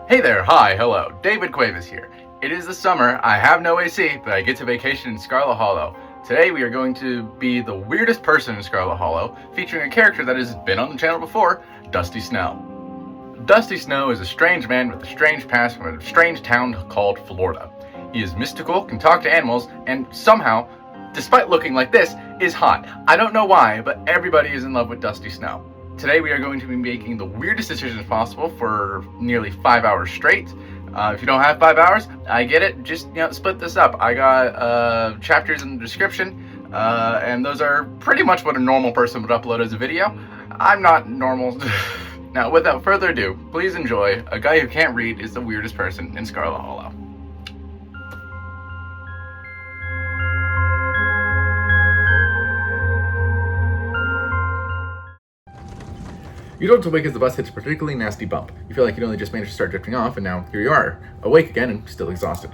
Hey there, hi, hello, David Cuevas here. It is the summer, I have no AC, but I get to vacation in Scarlet Hollow. Today we are going to be the weirdest person in Scarlet Hollow, featuring a character that has been on the channel before, Dusty Snow. Dusty Snow is a strange man with a strange past from a strange town called Florida. He is mystical, can talk to animals, and somehow, despite looking like this, is hot. I don't know why, but everybody is in love with Dusty Snow. Today we are going to be making the weirdest decisions possible for nearly 5 hours straight. If you don't have 5 hours, I get it. Just split this up. I got chapters in the description, and those are pretty much what a normal person would upload as a video. I'm not normal. Now, without further ado, please enjoy A Guy Who Can't Read is the Weirdest Person in Scarlet Hollow. You don't awake as the bus hits a particularly nasty bump. You feel like you'd only just managed to start drifting off, and now here you are, awake again and still exhausted.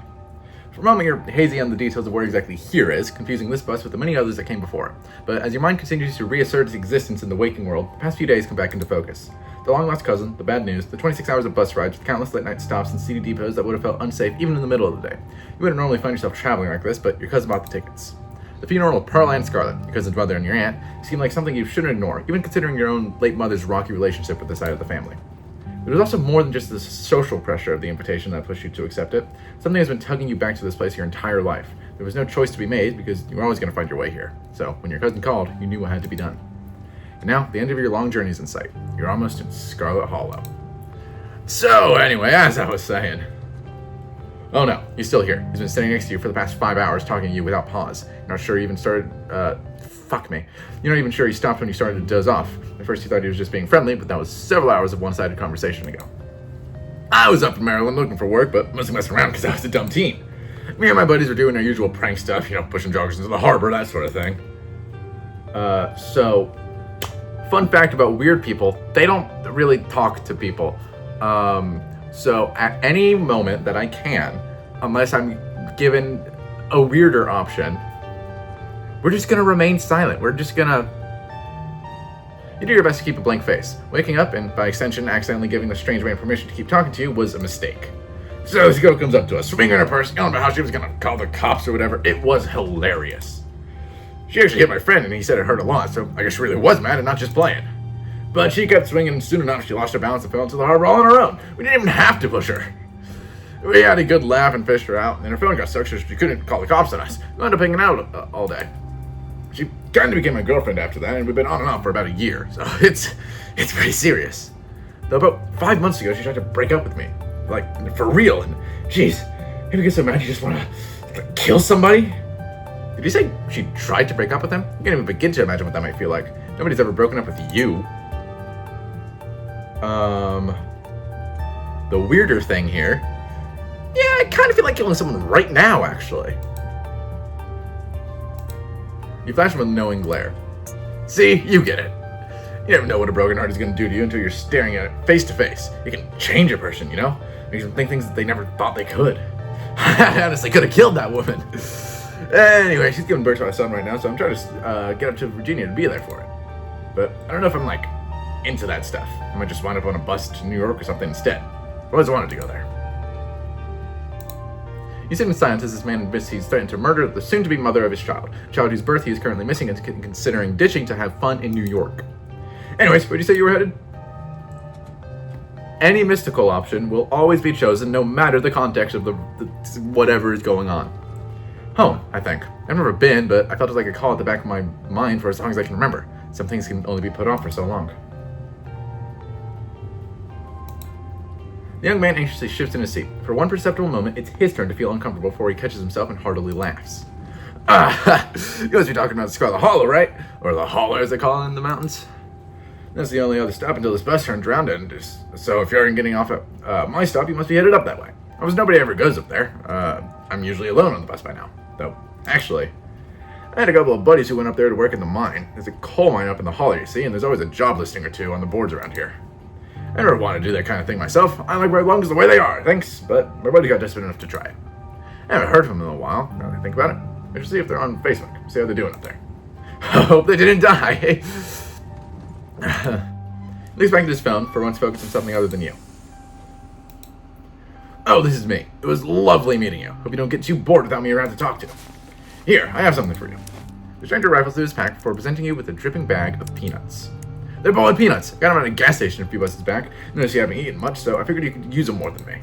For a moment, you're hazy on the details of where exactly here is, confusing this bus with the many others that came before it. But as your mind continues to reassert its existence in the waking world, the past few days come back into focus. The long-lost cousin, the bad news, the 26 hours of bus rides with countless late-night stops and seedy depots that would have felt unsafe even in the middle of the day. You wouldn't normally find yourself traveling like this, but your cousin bought the tickets. The funeral of Pearl and Scarlet, your cousin's mother and your aunt, seemed like something you shouldn't ignore, even considering your own late mother's rocky relationship with this side of the family. There was also more than just the social pressure of the invitation that pushed you to accept it. Something has been tugging you back to this place your entire life. There was no choice to be made because you were always going to find your way here. So when your cousin called, you knew what had to be done. And now, the end of your long journey is in sight. You're almost in Scarlet Hollow. So anyway, as I was saying... Oh no, he's still here. He's been sitting next to you for the past 5 hours talking to you without pause. You're not sure he even started, fuck me. You're not even sure he stopped when you started to doze off. At first you thought he was just being friendly, but that was several hours of one-sided conversation ago. I was up in Maryland looking for work, but mostly messing around because I was a dumb teen. Me and my buddies were doing our usual prank stuff, pushing joggers into the harbor, that sort of thing. So, fun fact about weird people, they don't really talk to people. So at any moment that I can, unless I'm given a weirder option, we're just gonna remain silent. We're just gonna... You do your best to keep a blank face. Waking up and, by extension, accidentally giving the strange man permission to keep talking to you was a mistake. So this girl comes up to us, swinging her purse, yelling about how she was gonna call the cops or whatever. It was hilarious. She actually hit my friend and he said it hurt a lot, so I guess she really was mad and not just playing. But she kept swinging, and soon enough she lost her balance and fell into the harbor all on her own. We didn't even have to push her. We had a good laugh and fished her out, and her phone got stuck so she couldn't call the cops on us. We wound up hanging out all day. She kind of became my girlfriend after that, and we've been on and off for about a year, so it's pretty serious. Though about 5 months ago, she tried to break up with me. Like, for real, and geez, you get so mad you just want to kill somebody? Did you say she tried to break up with him? I can't even begin to imagine what that might feel like. Nobody's ever broken up with you. The weirder thing here. Yeah, I kind of feel like killing someone right now, actually. You flash him with a knowing glare. See, you get it. You never know what a broken heart is going to do to you until you're staring at it face to face. It can change a person, Makes them think things that they never thought they could. I honestly could have killed that woman. Anyway, she's giving birth to my son right now, so I'm trying to get up to Virginia to be there for it. But I don't know if I'm, into that stuff. I might just wind up on a bus to New York or something instead. I've always wanted to go there. You sit in silence as this man admits he's threatened to murder the soon-to-be mother of his child, a child whose birth he is currently missing and considering ditching to have fun in New York. Anyways, where'd you say you were headed? Any mystical option will always be chosen no matter the context of the whatever is going on. Home, I think. I've never been, but I felt it was like a call at the back of my mind for as long as I can remember. Some things can only be put off for so long. The young man anxiously shifts in his seat. For one perceptible moment, it's his turn to feel uncomfortable before he catches himself and heartily laughs. You must be talking about Scarlet Hollow, right? Or the Hollow, as they call it in the mountains. That's the only other stop until this bus turns around, and so if you're getting off at my stop, you must be headed up that way. Almost nobody ever goes up there. I'm usually alone on the bus by now. Though, actually, I had a couple of buddies who went up there to work in the mine. There's a coal mine up in the hollow, you see, and there's always a job listing or two on the boards around here. I never want to do that kind of thing myself. I like my lungs the way they are, thanks, but my buddy got desperate enough to try it. I haven't heard from them in a while, now that I think about it. I should see if they're on Facebook, see how they're doing up there. I hope they didn't die. Leaves back to his phone, for once focused on something other than you. Oh, this is me. It was lovely meeting you. Hope you don't get too bored without me around to talk to. Here, I have something for you. The stranger rifles through his pack before presenting you with a dripping bag of peanuts. They're boiled peanuts. Got them at a gas station a few buses back. Noticed you haven't eaten much, so I figured you could use them more than me.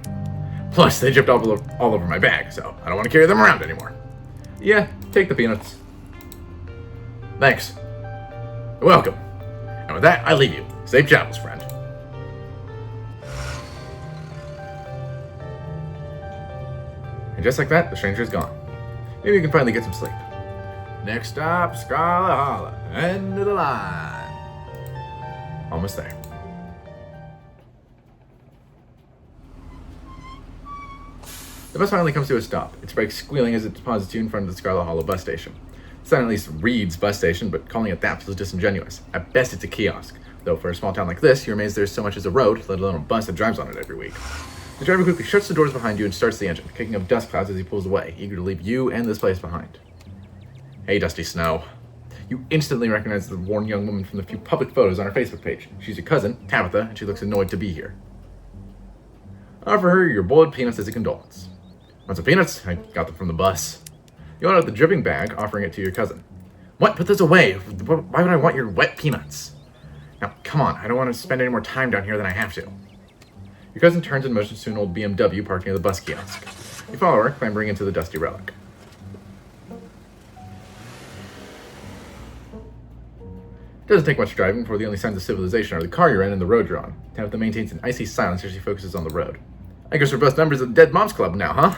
Plus, they dripped all over my bag, so I don't want to carry them around anymore. Yeah, take the peanuts. Thanks. You're welcome. And with that, I leave you. Safe travels, friend. And just like that, the stranger is gone. Maybe you can finally get some sleep. Next stop, Scarlet Hollow. End of the line. Almost there. The bus finally comes to a stop, its brakes squealing as it deposits you in front of the Scarlet Hollow bus station. The sign at least reads bus station, but calling it that feels disingenuous. At best, it's a kiosk. Though for a small town like this, you're amazed there's so much as a road, let alone a bus that drives on it every week. The driver quickly shuts the doors behind you and starts the engine, kicking up dust clouds as he pulls away, eager to leave you and this place behind. Hey, Dusty Snow. You instantly recognize the worn young woman from the few public photos on her Facebook page. She's your cousin, Tabitha, and she looks annoyed to be here. Offer her your boiled peanuts as a condolence. Want some peanuts? I got them from the bus. You hold out the dripping bag, offering it to your cousin. What? Put those away. Why would I want your wet peanuts? Now, come on. I don't want to spend any more time down here than I have to. Your cousin turns and motions to an old BMW parked near the bus kiosk. You follow her, clambering into the dusty relic. It doesn't take much driving before the only signs of civilization are the car you're in and the road you're on. Tabitha maintains an icy silence as she focuses on the road. I guess we're both members of the Dead Moms Club now, huh?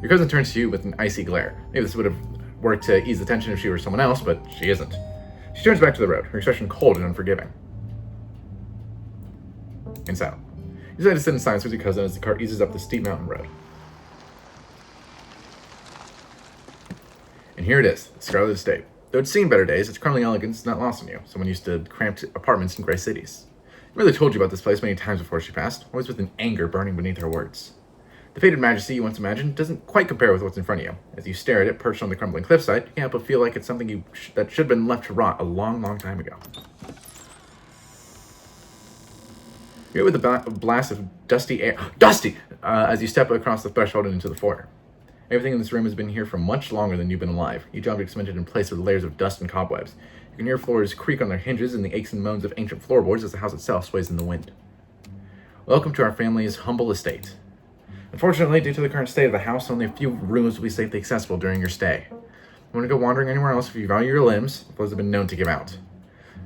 Your cousin turns to you with an icy glare. Maybe this would have worked to ease the tension if she were someone else, but she isn't. She turns back to the road, her expression cold and unforgiving. And silent. You decide to sit in silence with your cousin as the car eases up the steep mountain road. And here it is, the Scarlet Estate. Though it's seen better days, its crumbling elegance is not lost on you, someone used to cramped apartments in gray cities. I really told you about this place many times before she passed, always with an anger burning beneath her words. The faded majesty you once imagined doesn't quite compare with what's in front of you. As you stare at it perched on the crumbling cliffside, you can't help but feel like it's something that should have been left to rot a long, long time ago. You're with a blast of dusty air. Dusty! As you step across the threshold and into the foyer. Everything in this room has been here for much longer than you've been alive. Each object cemented in place with layers of dust and cobwebs. You can hear floors creak on their hinges and the aches and moans of ancient floorboards as the house itself sways in the wind. Welcome to our family's humble estate. Unfortunately, due to the current state of the house, only a few rooms will be safely accessible during your stay. You want to go wandering anywhere else if you value your limbs, those have been known to give out.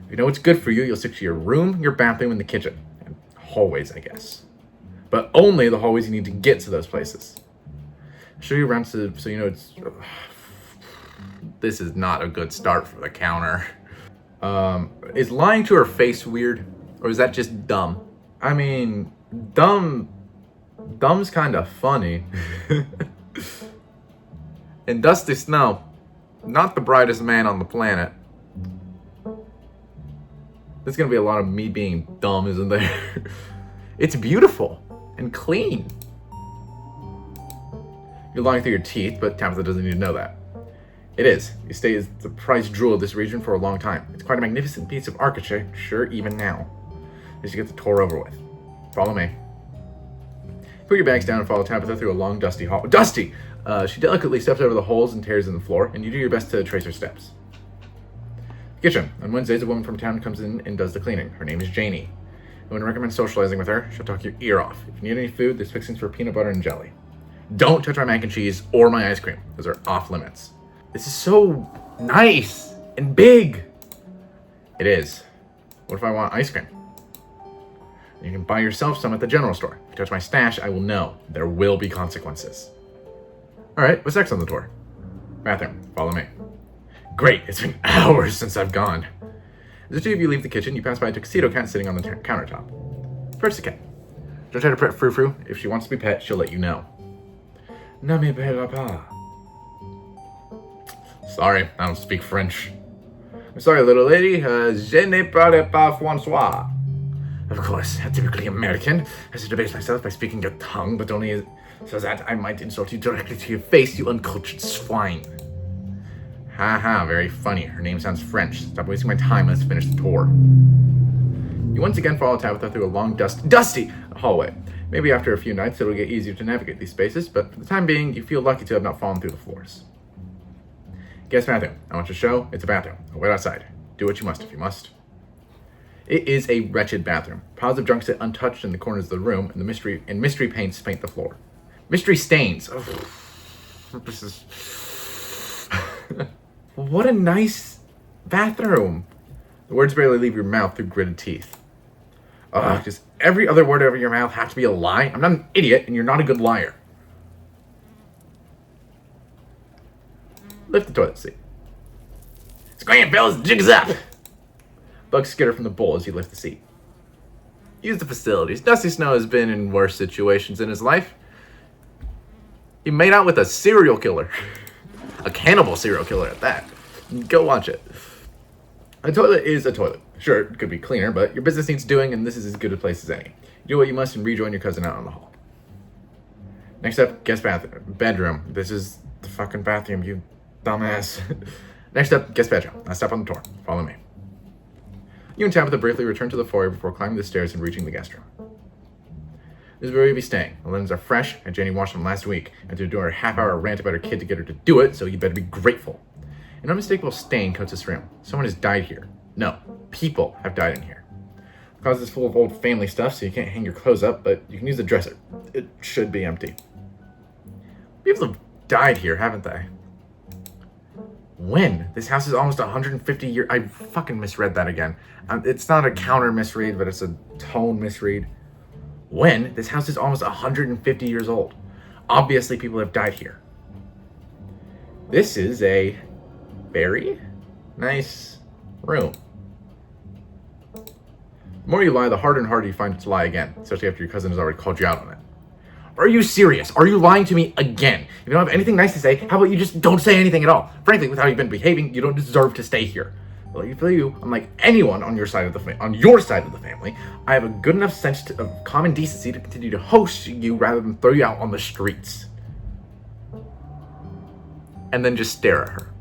If you know what's good for you, you'll stick to your room, your bathroom, and the kitchen. And hallways, I guess. But only the hallways you need to get to those places. I'll show you around so you know it's... This is not a good start for the counter. Is lying to her face weird? Or is that just dumb? I mean, dumb's kind of funny. And Dusty Snow, not the brightest man on the planet. There's gonna be a lot of me being dumb, isn't there? It's beautiful and clean. You're lying through your teeth, but Tabitha doesn't need to know that. It is. You stay as the prized jewel of this region for a long time. It's quite a magnificent piece of architecture, even now. As you get the tour over with. Follow me. Put your bags down and follow Tabitha through a long, dusty hall. Dusty! She delicately steps over the holes and tears in the floor, and you do your best to trace her steps. Kitchen. On Wednesdays, a woman from town comes in and does the cleaning. Her name is Janie. I would recommend socializing with her. She'll talk your ear off. If you need any food, there's fixings for peanut butter and jelly. Don't touch my mac and cheese or my ice cream. Those are off limits. This is so nice and big. It is. What if I want ice cream? You can buy yourself some at the general store. If you touch my stash, I will know. There will be consequences. Alright, what's next on the tour? Bathroom. Follow me. Great, it's been hours since I've gone. As the two of you leave the kitchen, you pass by a tuxedo cat sitting on the countertop. Purse the cat. Don't try to pet Frou Frou. If she wants to be pet, she'll let you know. Ne me parle pas. Sorry, I don't speak French. I'm sorry, little lady. Je ne parle pas François. Of course, typically American. I have to debase myself by speaking your tongue, but only so that I might insult you directly to your face, you uncultured swine. Haha, very funny. Her name sounds French. Stop wasting my time. Let's finish the tour. You once again follow Tabitha through a long, dusty hallway. Maybe after a few nights it'll get easier to navigate these spaces, but for the time being, you feel lucky to have not fallen through the floors. Guest bathroom. I want to show. It's a bathroom. Wait outside. Do what you must if you must. It is a wretched bathroom. Piles of junk sit untouched in the corners of the room, and mystery paints paint the floor. Mystery stains. This is... What a nice bathroom. The words barely leave your mouth through gritted teeth. Does every other word out of your mouth have to be a lie? I'm not an idiot, and you're not a good liar. Lift the toilet seat. Scram, fellas, jig is up! Bugs skitter from the bowl as you lift the seat. Use the facilities. Dusty Snow has been in worse situations in his life. He made out with a serial killer. A cannibal serial killer at that. Go watch it. A toilet is a toilet. Sure, it could be cleaner, but your business needs doing, and this is as good a place as any. Do what you must and rejoin your cousin out on the hall. Next up, guest bathroom. Bedroom. This is the fucking bathroom, you dumbass. Next up, guest bedroom. Now step on the tour. Follow me. You and Tabitha briefly return to the foyer before climbing the stairs and reaching the guest room. This is where you'll be staying. The linens are fresh, and Jenny washed them last week, and to do her half-hour rant about her kid to get her to do it, so you better be grateful. An unmistakable stain coats this room. Someone has died here. No, people have died in here. The closet is full of old family stuff, so you can't hang your clothes up, but you can use the dresser. It should be empty. People have died here, haven't they? When? This house is almost 150 years... I fucking misread that again. It's not a counter misread, but it's a tone misread. When? This house is almost 150 years old. Obviously, people have died here. This is a very nice room. The more you lie, the harder and harder you find it to lie again, especially after your cousin has already called you out on it. Are you serious? Are you lying to me again? If you don't have anything nice to say, how about you just don't say anything at all? Frankly, with how you've been behaving, you don't deserve to stay here. Well, for you, unlike anyone on your side of the family, I have a good enough sense of common decency to continue to host you rather than throw you out on the streets. And then just stare at her.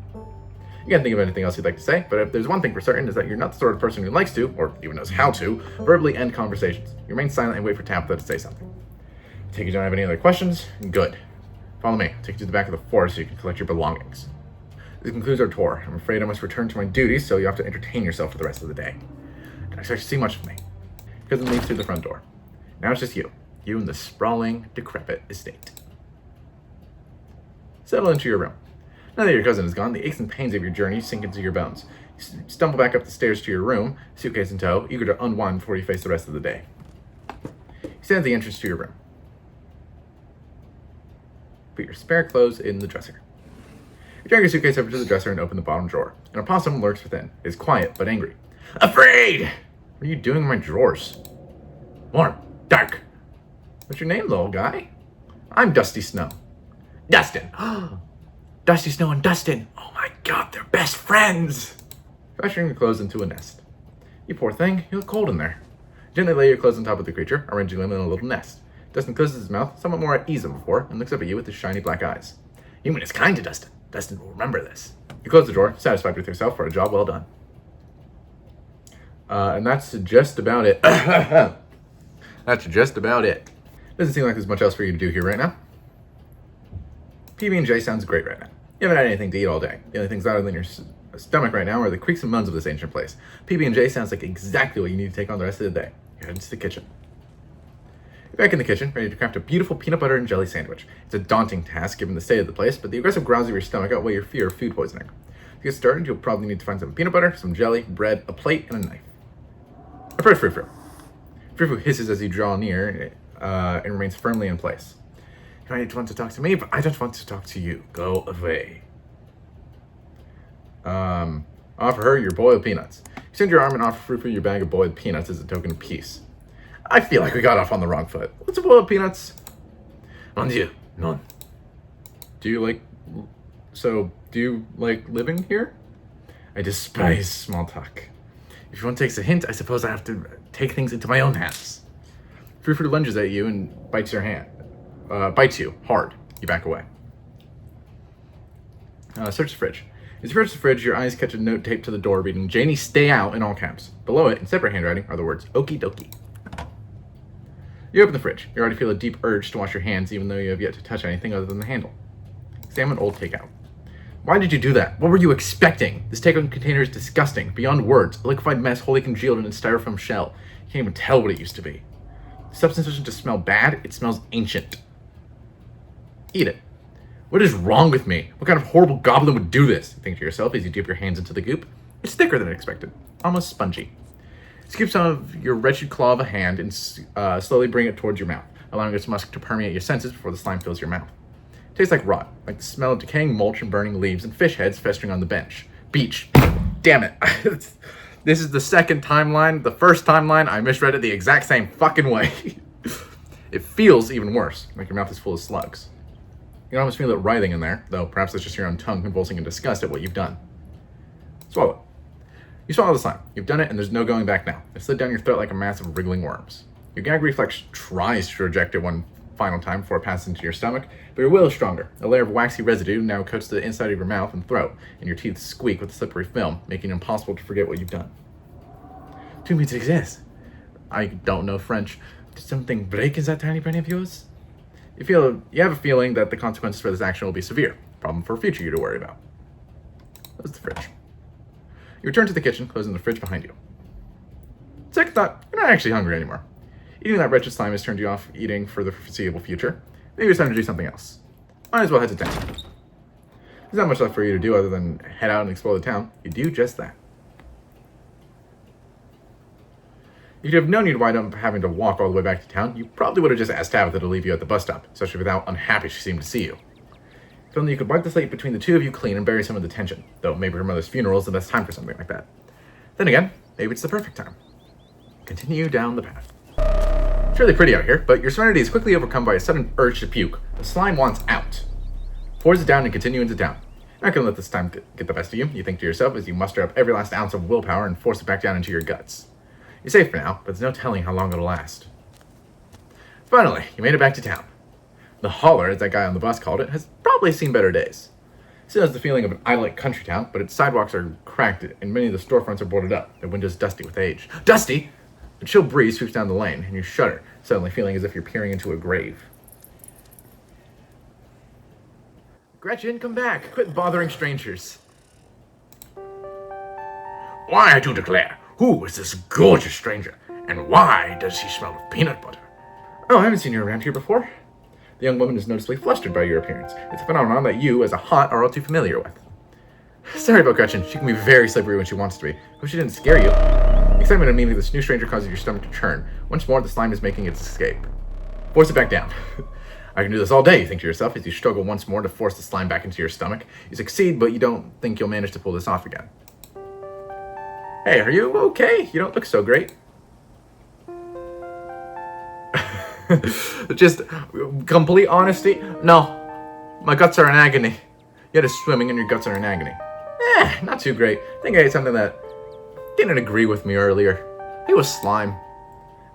You can't think of anything else you'd like to say, but if there's one thing for certain is that you're not the sort of person who likes to, or even knows how to, verbally end conversations. You remain silent and wait for Tabitha to say something. Take you don't have any other questions? Good. Follow me. I'll take you to the back of the forest so you can collect your belongings. This concludes our tour. I'm afraid I must return to my duties, so you have to entertain yourself for the rest of the day. Don't expect to see much of me. Cousin leads through the front door. Now it's just you. You and the sprawling, decrepit estate. Settle into your room. Now that your cousin is gone, the aches and pains of your journey sink into your bones. You stumble back up the stairs to your room, suitcase in tow, eager to unwind before you face the rest of the day. You stand at the entrance to your room. Put your spare clothes in the dresser. You drag your suitcase over to the dresser and open the bottom drawer. An opossum lurks within. It is quiet, but angry. Afraid! What are you doing in my drawers? Warm. Dark. What's your name, little guy? I'm Dusty Snow. Dustin. Dusty Snow and Dustin. Oh my god, they're best friends! Fashioning your clothes into a nest. You poor thing, you look cold in there. Gently lay your clothes on top of the creature, arranging them in a little nest. Dustin closes his mouth, somewhat more at ease than before, and looks up at you with his shiny black eyes. Human is kind to Dustin. Dustin will remember this. You close the door, satisfied with yourself for a job well done. And that's just about it. That's just about it. Doesn't seem like there's much else for you to do here right now. PB&J sounds great right now. You haven't had anything to eat all day. The only things other than your stomach right now are the creaks and moans of this ancient place. PB&J sounds like exactly what you need to take on the rest of the day. You're heading to the kitchen. You're back in the kitchen, ready to craft a beautiful peanut butter and jelly sandwich. It's a daunting task given the state of the place, but the aggressive growls of your stomach outweigh your fear of food poisoning. To get started, you'll probably need to find some peanut butter, some jelly, bread, a plate, and a knife. Approach Frou-Frou. Frou-Frou hisses as you draw near and remains firmly in place. You might want to talk to me, but I don't want to talk to you. Go away. Offer her your boiled peanuts. You send your arm and offer Frou-Frou your bag of boiled peanuts as a token of peace. I feel like we got off on the wrong foot. What's a boiled peanuts? Mon Dieu, non. Do you like living here? I despise small talk. If one takes a hint, I suppose I have to take things into my own hands. Frou-Frou lunges at you and bites your hand. Bites you hard. You back away. Search the fridge. As you approach the fridge, your eyes catch a note taped to the door reading, "Janie, stay out," in all caps. Below it, in separate handwriting, are the words, "Okie dokie." You open the fridge. You already feel a deep urge to wash your hands, even though you have yet to touch anything other than the handle. Examine old takeout. Why did you do that? What were you expecting? This takeout container is disgusting, beyond words. A liquefied mess wholly congealed in a styrofoam shell. You can't even tell what it used to be. The substance doesn't just smell bad, it smells ancient. Eat it. What is wrong with me? What kind of horrible goblin would do this? You think to yourself as you dip your hands into the goop. It's thicker than expected, almost spongy. Scoop some of your wretched claw of a hand and slowly bring it towards your mouth, allowing its musk to permeate your senses before the slime fills your mouth. It tastes like rot, like the smell of decaying mulch and burning leaves and fish heads festering on the bench. Beach. Damn it. This is the second timeline. The first timeline, I misread it the exact same fucking way. It feels even worse, like your mouth is full of slugs. You can almost feel it writhing in there, though perhaps it's just your own tongue convulsing in disgust at what you've done. Swallow it. You swallow the slime. You've done it, and there's no going back now. It slid down your throat like a mass of wriggling worms. Your gag reflex tries to reject it one final time before it passes into your stomach, but your will is stronger. A layer of waxy residue now coats the inside of your mouth and throat, and your teeth squeak with a slippery film, making it impossible to forget what you've done. Two means it exists. I don't know French. Did something break in that tiny brain of yours? You have a feeling that the consequences for this action will be severe. Problem for future you to worry about. Close the fridge. You return to the kitchen, closing the fridge behind you. Second thought, you're not actually hungry anymore. Eating that wretched slime has turned you off eating for the foreseeable future. Maybe it's time to do something else. Might as well head to town. There's not much left for you to do other than head out and explore the town. You do just that. If you'd have known you'd wind up having to walk all the way back to town, you probably would have just asked Tabitha to leave you at the bus stop, especially with how unhappy she seemed to see you. If only you could wipe the slate between the two of you clean and bury some of the tension, though maybe her mother's funeral is the best time for something like that. Then again, maybe it's the perfect time. Continue down the path. It's really pretty out here, but your serenity is quickly overcome by a sudden urge to puke. The slime wants out. Pours it down and continue into town. You're not going to let this time get the best of you, you think to yourself as you muster up every last ounce of willpower and force it back down into your guts. You're safe for now, but there's no telling how long it'll last. Finally, you made it back to town. The holler, as that guy on the bus called it, has probably seen better days. It still has the feeling of an idyllic country town, but its sidewalks are cracked and many of the storefronts are boarded up, their windows dusty with age. Dusty! A chill breeze sweeps down the lane, and you shudder, suddenly feeling as if you're peering into a grave. Gretchen, come back! Quit bothering strangers. Why, I do declare, who is this gorgeous stranger, and why does he smell of peanut butter? Oh, I haven't seen you around here before. The young woman is noticeably flustered by your appearance. It's a phenomenon that you, as a hot, are all too familiar with. Sorry about Gretchen. She can be very slippery when she wants to be. Hope she didn't scare you. Excitement of meeting this new stranger causes your stomach to churn. Once more, the slime is making its escape. Force it back down. I can do this all day, you think to yourself, as you struggle once more to force the slime back into your stomach. You succeed, but you don't think you'll manage to pull this off again. Hey, are you okay? You don't look so great. Just complete honesty. No, my guts are in agony. You had swimming and your guts are in agony. Not too great. I think I ate something that didn't agree with me earlier. It was slime.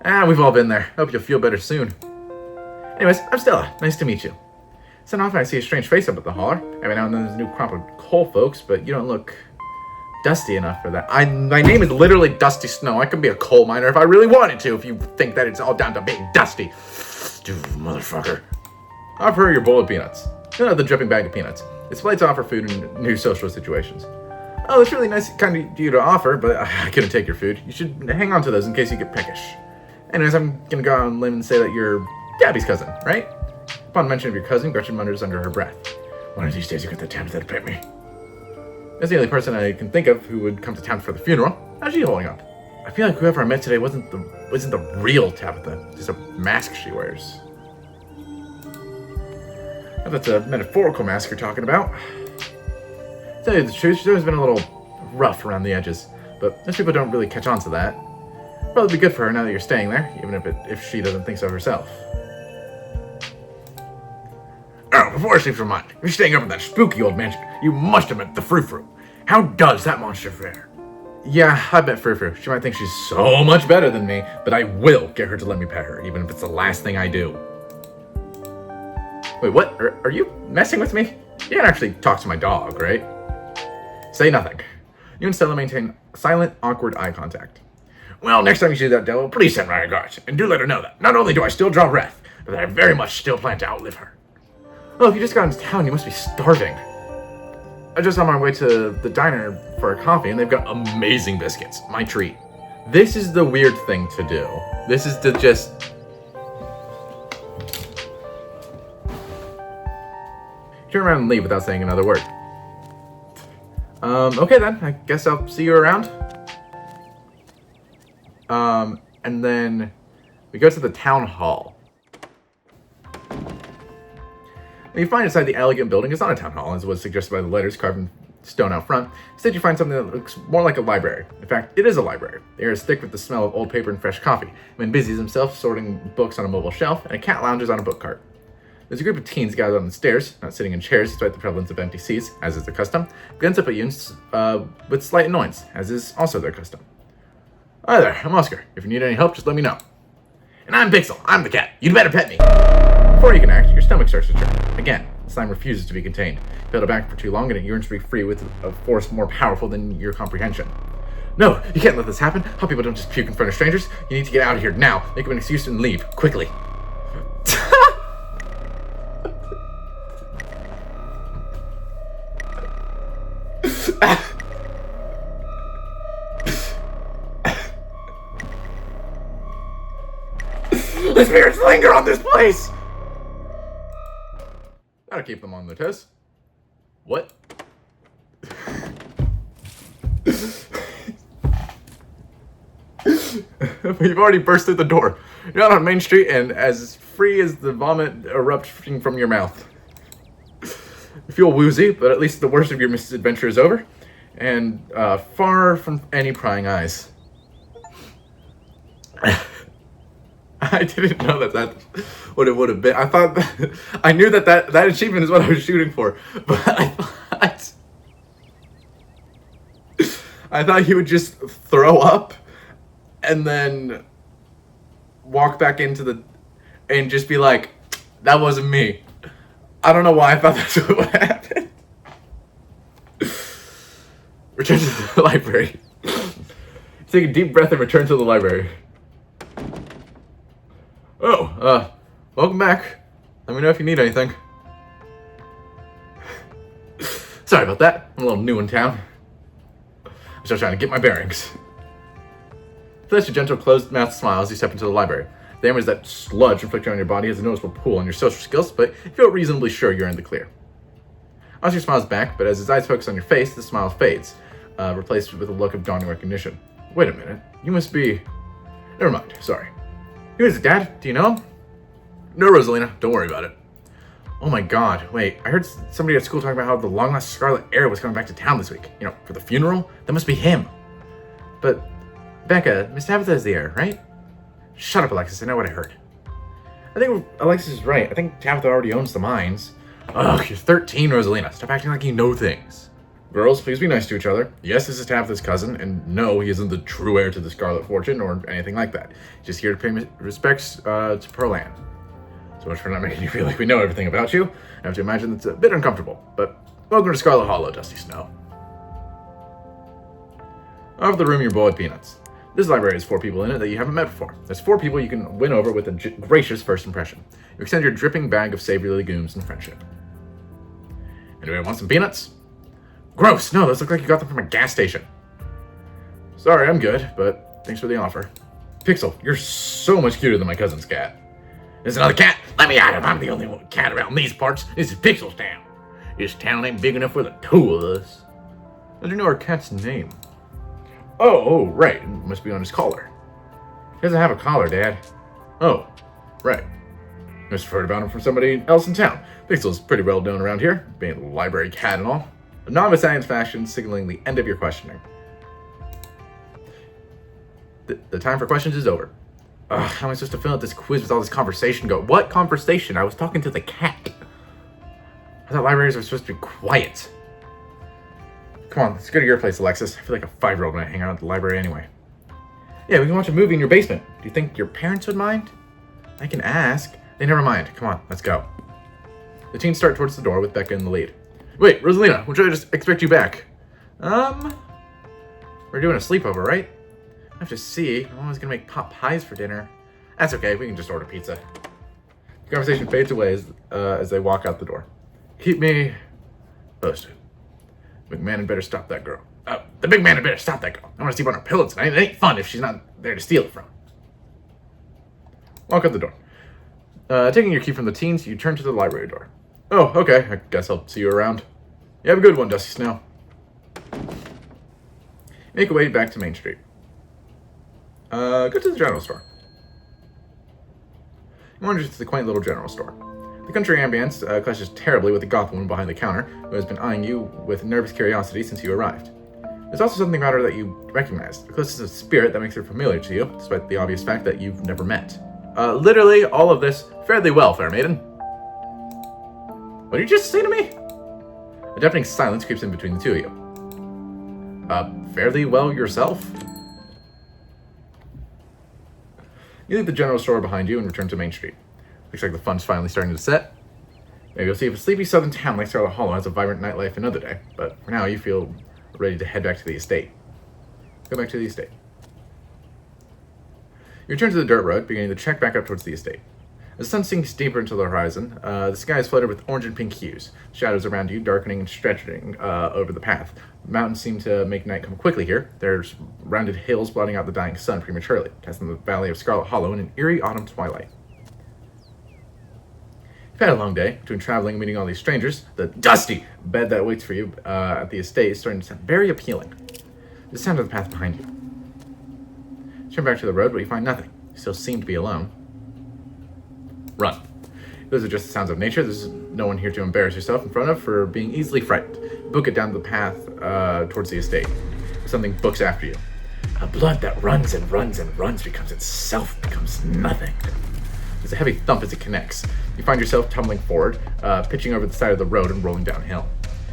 We've all been there. Hope you'll feel better soon. Anyways, I'm Stella. Nice to meet you. So often I see a strange face up at the holler. Every now and then there's a new crop of coal folks, but you don't look dusty enough for that. My name is literally Dusty Snow. I could be a coal miner if I really wanted to, if you think that it's all down to being dusty. You motherfucker. Offer her your bowl of peanuts. The dripping bag of peanuts. It's polite to offer food in new social situations. Oh, it's really nice kind of you to offer, but I couldn't take your food. You should hang on to those in case you get peckish. Anyways, I'm gonna go on a limb and say that you're Gabby's cousin, right? Upon mention of your cousin, Gretchen mutters under her breath. One of these days you get the temp that'll pet me. That's the only person I can think of who would come to town for the funeral. How's she holding up? I feel like whoever I met today wasn't the real Tabitha, just a mask she wears. If that's a metaphorical mask you're talking about. To tell you the truth, she's always been a little rough around the edges, but most people don't really catch on to that. Probably be good for her now that you're staying there, even if she doesn't think so herself. Oh, before I sleep your mind, you're staying up in that spooky old mansion. You must have met the Frou-Frou. How does that monster fare? Yeah, I bet Frou-Frou. She might think she's so much better than me, but I will get her to let me pet her, even if it's the last thing I do. Wait, what? Are you messing with me? You can't actually talk to my dog, right? Say nothing. You and Stella maintain silent, awkward eye contact. Well, next time you see that devil, please send my regards, and do let her know that not only do I still draw breath, but that I very much still plan to outlive her. Oh, if you just got into town, you must be starving. I just on my way to the diner for a coffee, and they've got amazing biscuits. My treat. This is the weird thing to do. This is to just... turn around and leave without saying another word. Okay then, I guess I'll see you around. And then we go to the town hall. When you find inside the elegant building, it's not a town hall, as was suggested by the letters carved in stone out front. Instead, you find something that looks more like a library. In fact, it is a library. The air is thick with the smell of old paper and fresh coffee. A man busies himself sorting books on a mobile shelf, and a cat lounges on a book cart. There's a group of teens gathered on the stairs, not sitting in chairs despite the prevalence of empty seats, as is their custom, glance up at you with slight annoyance, as is also their custom. Hi there, I'm Oscar. If you need any help, just let me know. And I'm Pixel. I'm the cat. You'd better pet me. Before you can act, your stomach starts to churn. Again, the slime refuses to be contained. You held it back for too long, and it yearns to be free with a force more powerful than your comprehension. No, you can't let this happen. How people don't just puke in front of strangers. You need to get out of here now. Make up an excuse and leave, quickly. The spirits linger on this place! That'll keep them on their toes. What? You've already burst through the door. You're out on Main Street and as free as the vomit erupting from your mouth. You feel woozy, but at least the worst of your misadventure is over. And far from any prying eyes. I didn't know that that's what it would have been. I thought I knew that achievement is what I was shooting for, but I thought he would just throw up and then walk back into and just be like, that wasn't me. I don't know why I thought that's what would happen. Return to the library. Take a deep breath and return to the library. Oh, welcome back. Let me know if you need anything. Sorry about that. I'm a little new in town. I'm still trying to get my bearings. Flash a gentle, closed-mouthed smile as you step into the library. The image that sludge inflicted on your body has a noticeable pull on your social skills, but you feel reasonably sure you're in the clear. Oscar smiles back, but as his eyes focus on your face, the smile fades, replaced with a look of dawning recognition. Wait a minute. You must be... Never mind. Sorry. Who is it, Dad? Do you know him? No, Rosalina. Don't worry about it. Oh my god. Wait, I heard somebody at school talking about how the long-lost Scarlet Heir was coming back to town this week. You know, for the funeral? That must be him. But, Becca, Miss Tabitha is the heir, right? Shut up, Alexis. I know what I heard. I think Alexis is right. I think Tabitha already owns the mines. Ugh, you're 13, Rosalina. Stop acting like you know things. Girls, please be nice to each other. Yes, this is Tabitha's cousin, and no, he isn't the true heir to the Scarlet Fortune or anything like that. He's just here to pay respects to Pearl Anne. So much for not making you feel like we know everything about you. I have to imagine that's a bit uncomfortable, but welcome to Scarlet Hollow, Dusty Snow. Off the room, your boy Peanuts. This library has 4 people in it that you haven't met before. There's 4 people you can win over with a gracious first impression. You extend your dripping bag of savory legumes and friendship. Anybody want some peanuts? Gross! No, those look like you got them from a gas station. Sorry, I'm good, but thanks for the offer. Pixel, you're so much cuter than my cousin's cat. There's another cat? Let me at him. I'm the only one cat around these parts. This is Pixel's town. This town ain't big enough for the 2 of us. How do you know our cat's name? Oh, right. It must be on his collar. He doesn't have a collar, Dad. Oh, right. Must have heard about him from somebody else in town. Pixel's pretty well known around here, being a library cat and all. A novice science fashion signaling the end of your questioning. The time for questions is over. How am I supposed to fill out this quiz with all this conversation go? What conversation? I was talking to the cat. I thought libraries were supposed to be quiet. Come on, let's go to your place, Alexis. I feel like a 5-year-old when I hang out at the library anyway. Yeah, we can watch a movie in your basement. Do you think your parents would mind? I can ask. They never mind. Come on, let's go. The teens start towards the door with Becca in the lead. Wait, Rosalina, we'll try to just expect you back. We're doing a sleepover, right? I have to see. I'm always gonna make pot pies for dinner. That's okay, we can just order pizza. The conversation fades away as they walk out the door. Keep me posted. McMahon had better stop that girl. The big man had better stop that girl. I want to sleep on her pillow tonight. It ain't fun if she's not there to steal it from. Walk out the door. Taking your key from the teens, you turn to the library door. Oh, okay. I guess I'll see you around. You have a good one, Dusty Snow. Make your way back to Main Street. Go to the general store. You wander to the quaint little general store. The country ambience clashes terribly with the goth woman behind the counter, who has been eyeing you with nervous curiosity since you arrived. There's also something about her that you recognize, the closeness of spirit that makes her familiar to you, despite the obvious fact that you've never met. Literally, all of this fairly well, fair maiden. What did you just say to me? A deafening silence creeps in between the two of you. Fairly well yourself? You leave the general store behind you and return to Main Street. Looks like the fun's finally starting to set. Maybe you'll see if a sleepy southern town like Scarlet Hollow has a vibrant nightlife another day, but for now you feel ready to head back to the estate. Go back to the estate. You return to the dirt road, beginning to trek back up towards the estate. As the sun sinks deeper into the horizon, the sky is flooded with orange and pink hues. Shadows around you darkening and stretching over the path. The mountains seem to make night come quickly here. There's rounded hills blotting out the dying sun prematurely, casting the valley of Scarlet Hollow in an eerie autumn twilight. You've had a long day between traveling and meeting all these strangers. The dusty bed that waits for you at the estate is starting to sound very appealing. The sound of the path behind you. You turn back to the road, but you find nothing. You still seem to be alone. Run. Those are just the sounds of nature. There's no one here to embarrass yourself in front of for being easily frightened. Book it down the path towards the estate. Something books after you. A blood that runs and runs and runs becomes nothing. There's a heavy thump as it connects. You find yourself tumbling forward, pitching over the side of the road and rolling downhill.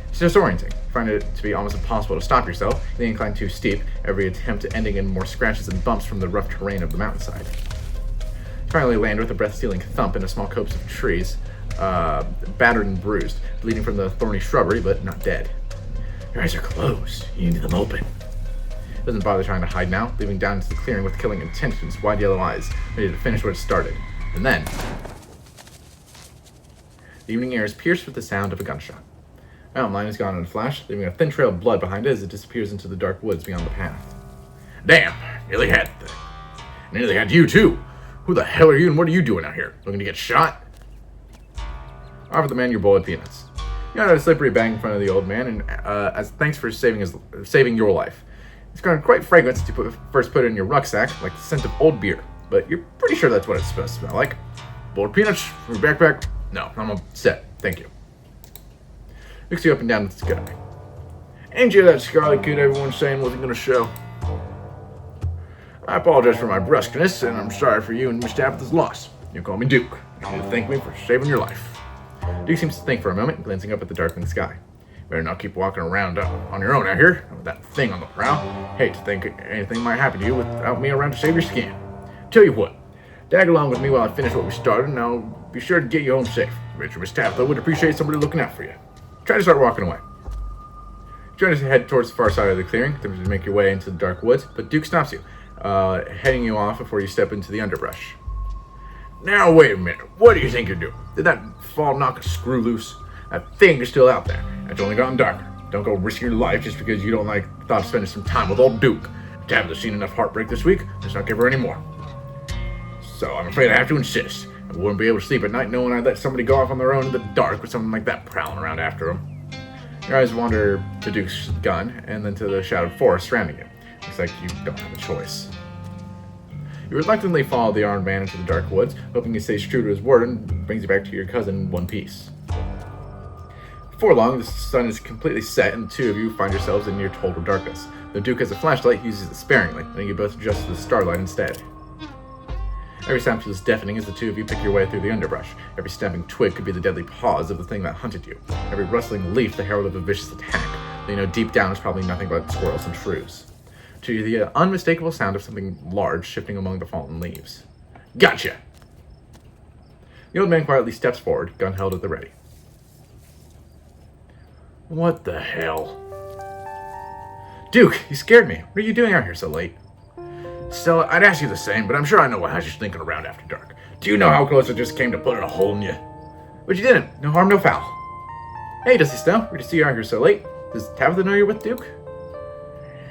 It's disorienting. You find it to be almost impossible to stop yourself, the incline too steep, every attempt ending in more scratches and bumps from the rough terrain of the mountainside. You finally land with a breath-stealing thump in a small copse of trees, battered and bruised, bleeding from the thorny shrubbery, but not dead. Your eyes are closed. You need them open. It doesn't bother trying to hide now, leaving down into the clearing with killing intent in its wide yellow eyes, ready to finish what it started. And then, the evening air is pierced with the sound of a gunshot. Mountain lion is gone in a flash, leaving a thin trail of blood behind it as it disappears into the dark woods beyond the path. Damn, nearly had the... Nearly had you too. Who the hell are you and what are you doing out here? Looking to get shot? Offer the man your bowl of peanuts. You got a slippery bag in front of the old man, and as thanks for saving your life. It's gone quite fragrant since you first put it in your rucksack, like the scent of old beer. But you're pretty sure that's what it's supposed to smell like. Bowl of peanuts from your backpack? No, I'm all set. Thank you. Looks you up and down the sky. Ain't you that Scarlet kid everyone's saying wasn't gonna show? I apologize for my brusqueness, and I'm sorry for you and Miss Tabitha's loss. You call me Duke. You thank me for saving your life. Duke seems to think for a moment, glancing up at the darkening sky. Better not keep walking around on your own out here with that thing on the prowl. Hate to think anything might happen to you without me around to save your skin. Tell you what, tag along with me while I finish what we started, and I'll be sure to get you home safe. Richard Miss Tabitha would appreciate somebody looking out for you. Try to start walking away. You try to head towards the far side of the clearing, attempting to make your way into the dark woods, but Duke stops you, heading you off before you step into the underbrush. Now wait a minute, what do you think you're doing? Did that fall knock a screw loose? That thing is still out there. It's only gotten darker. Don't go risking your life just because you don't like the thought of spending some time with old Duke. Tabitha's seen enough heartbreak this week, let's not give her any more. So I'm afraid I have to insist. I wouldn't be able to sleep at night knowing I'd let somebody go off on their own in the dark with something like that prowling around after them. Your eyes wander to Duke's gun and then to the shadowed forest surrounding you. Looks like you don't have a choice. You reluctantly follow the armed man into the dark woods, hoping he stays true to his word and brings you back to your cousin in one piece. Before long, the sun is completely set and the two of you find yourselves in near total darkness. Though Duke has a flashlight, he uses it sparingly, letting you both adjust to the starlight instead. Every sound feels deafening as the two of you pick your way through the underbrush. Every snapping twig could be the deadly paws of the thing that hunted you. Every rustling leaf the herald of a vicious attack, though you know deep down it's probably nothing but squirrels and shrews. To you, the unmistakable sound of something large shifting among the fallen leaves. Gotcha! The old man quietly steps forward, gun held at the ready. What the hell? Duke, you scared me. What are you doing out here so late? Stella, I'd ask you the same, but I'm sure I know what has you sneaking around after dark. Do you know how close I just came to putting a hole in you? But you didn't. No harm, no foul. Hey, Dusty Snow. Weird to see you out here so late. Does Tabitha know you're with Duke?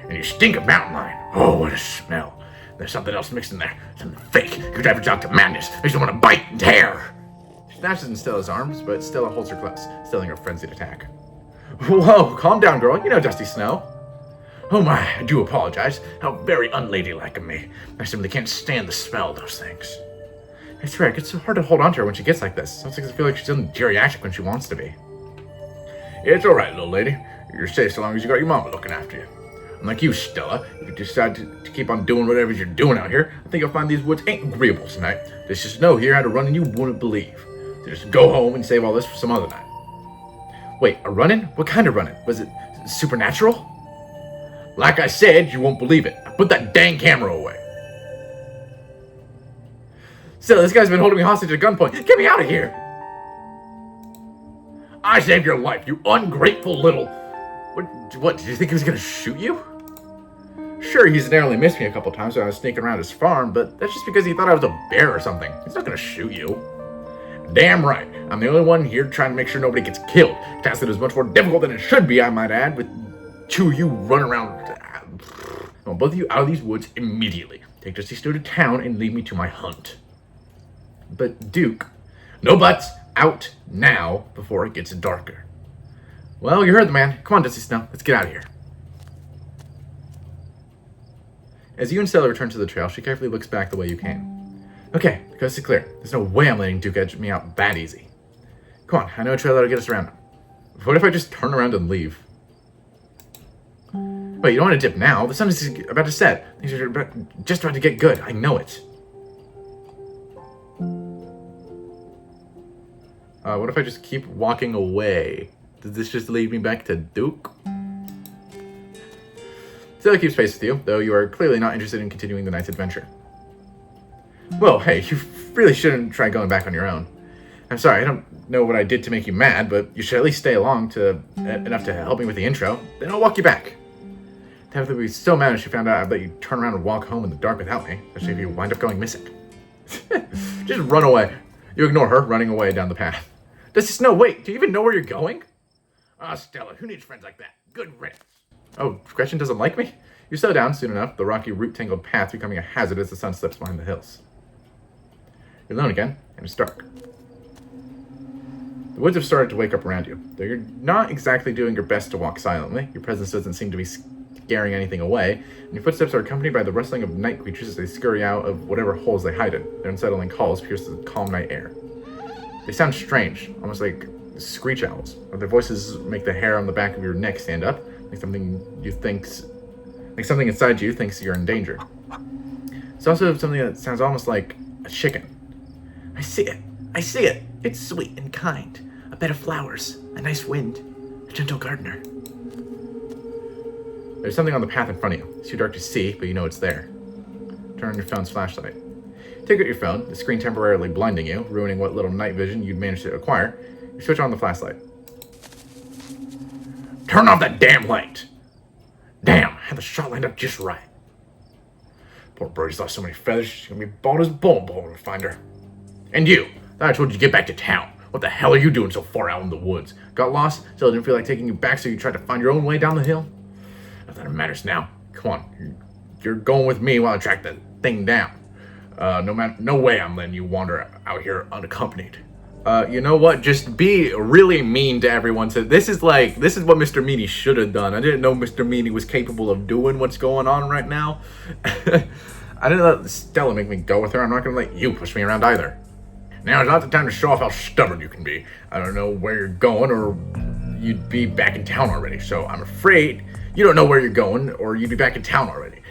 And you stink of mountain lion. Oh, what a smell. There's something else mixed in there. Something fake. You drive your dog to madness. Makes you want to bite and tear. She snatches in Stella's arms, but Stella holds her close, stilling her frenzied attack. Whoa, calm down, girl. You know Dusty Snow. Oh my, I do apologize. How very unladylike of me. I simply can't stand the smell of those things. It's right. It's so hard to hold on to her when she gets like this. Sometimes I feel like she's in geriatric when she wants to be. It's alright, little lady. You're safe so long as you got your mama looking after you. Unlike you, Stella, if you decide to keep on doing whatever you're doing out here, I think you'll find these woods ain't agreeable tonight. There's just snow here had a running you wouldn't believe. So just go home and save all this for some other night. Wait, a run-in? What kind of run-in? Was it supernatural? Like I said, you won't believe it. Now put that dang camera away. Still, this guy's been holding me hostage at gunpoint. Get me out of here! I saved your life, you ungrateful little... What, did you think he was gonna shoot you? Sure, he's narrowly missed me a couple times when I was sneaking around his farm, but that's just because he thought I was a bear or something. He's not gonna shoot you. Damn right. I'm the only one here trying to make sure nobody gets killed. A task that is much more difficult than it should be, I might add, with two of you running around. I want both of you out of these woods immediately. Take Dusty Snow to town and leave me to my hunt. But Duke... No buts. Out now before it gets darker. Well, you heard the man. Come on, Dusty Snow. Let's get out of here. As you and Stella return to the trail, she carefully looks back the way you came. Okay, the coast is clear. There's no way I'm letting Duke edge me out that easy. Come on, I know a trail that'll get us around him. What if I just turn around and leave? Wait, you don't want to dip now. The sun is about to set. Things are just about to get good. I know it. What if I just keep walking away? Does this just lead me back to Duke? Stella keeps pace with you, though you are clearly not interested in continuing the night's adventure. Well, hey, you really shouldn't try going back on your own. I'm sorry, I don't know what I did to make you mad, but you should at least stay along enough to help me with the intro. Then I'll walk you back. Tabitha would be so mad if she found out I'd let you turn around and walk home in the dark without me, especially if you wind up going missing. Just run away. You ignore her, running away down the path. Dusty Snow, wait, do you even know where you're going? Ah, Stella, who needs friends like that? Good riddance. Oh, Gretchen doesn't like me? You slow down soon enough, the rocky, root-tangled path becoming a hazard as the sun slips behind the hills. You're alone again, and it's dark. The woods have started to wake up around you, though you're not exactly doing your best to walk silently. Your presence doesn't seem to be scaring anything away, and your footsteps are accompanied by the rustling of night creatures as they scurry out of whatever holes they hide in. Their unsettling calls pierce the calm night air. They sound strange, almost like screech owls, or their voices make the hair on the back of your neck stand up, like something inside you thinks you're in danger. It's also something that sounds almost like a chicken. I see it. It's sweet and kind. A bed of flowers, a nice wind, a gentle gardener. There's something on the path in front of you. It's too dark to see, but you know it's there. Turn on your phone's flashlight. Take out your phone, the screen temporarily blinding you, ruining what little night vision you'd managed to acquire. You switch on the flashlight. Turn off that damn light! Damn, I had the shot lined up just right. Poor birdie's lost so many feathers, she's gonna be bald as a bowling ball when we find her. And you, thought I told you to get back to town. What the hell are you doing so far out in the woods? Got lost, still didn't feel like taking you back, so you tried to find your own way down the hill? Not that it matters now. Come on, you're going with me while I track that thing down. No way I'm letting you wander out here unaccompanied. You know what? Just be really mean to everyone. So this is what Mr. Meanie should have done. I didn't know Mr. Meanie was capable of doing what's going on right now. I didn't let Stella make me go with her. I'm not going to let you push me around either. Now is not the time to show off how stubborn you can be. I don't know where you're going, or you'd be back in town already. So I'm afraid you don't know where you're going, or you'd be back in town already.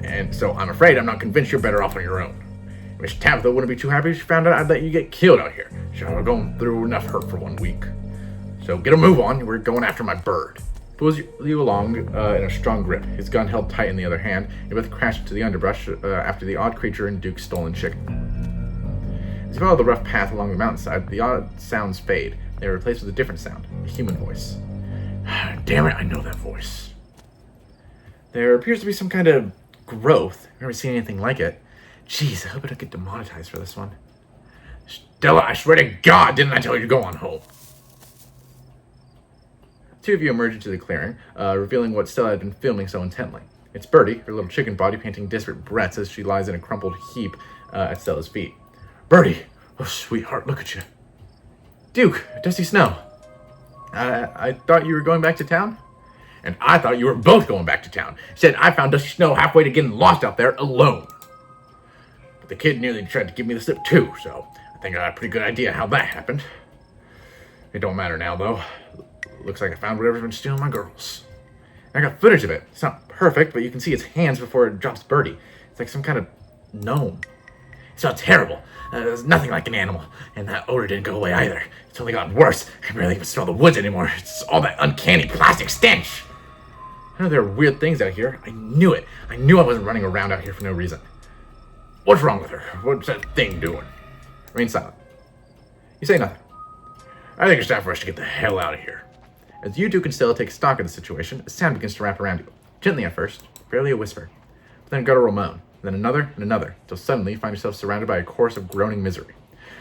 And so I'm afraid I'm not convinced you're better off on your own. Miss Tabitha wouldn't be too happy if she found out I'd let you get killed out here. She's going through enough hurt for 1 week. So get a move on. We're going after my bird. Pulls you along in a strong grip, his gun held tight in the other hand. You both crash into the underbrush after the odd creature in Duke's stolen chicken. As you follow the rough path along the mountainside, the odd sounds fade. They are replaced with a different sound, a human voice. Damn it, I know that voice. There appears to be some kind of growth. I've never seen anything like it. Jeez, I hope I don't get demonetized for this one. Stella, I swear to God, didn't I tell you to go on home? Two of you emerge into the clearing, revealing what Stella had been filming so intently. It's Birdie, her little chicken body, panting desperate breaths as she lies in a crumpled heap at Stella's feet. Birdie! Oh, sweetheart, look at you. Duke, Dusty Snow. I thought you were going back to town? And I thought you were both going back to town. Said I found Dusty Snow halfway to getting lost out there alone. But the kid nearly tried to give me the slip too, so I think I got a pretty good idea how that happened. It don't matter now, though. Looks like I found whatever's been stealing my girls. I got footage of it. It's not perfect, but you can see its hands before it drops Birdie. It's like some kind of gnome. It smelled terrible. It was nothing like an animal, and that odor didn't go away either. It's only gotten worse. I can barely even smell the woods anymore. It's all that uncanny plastic stench. I know there are weird things out here. I knew it. I knew I wasn't running around out here for no reason. What's wrong with her? What's that thing doing? Remain silent. You say nothing. I think it's time for us to get the hell out of here. As you, Duke, and Stella take stock of the situation, a sound begins to wrap around you. Gently at first, barely a whisper. But then a guttural moan. Then another and another, until suddenly you find yourself surrounded by a chorus of groaning misery.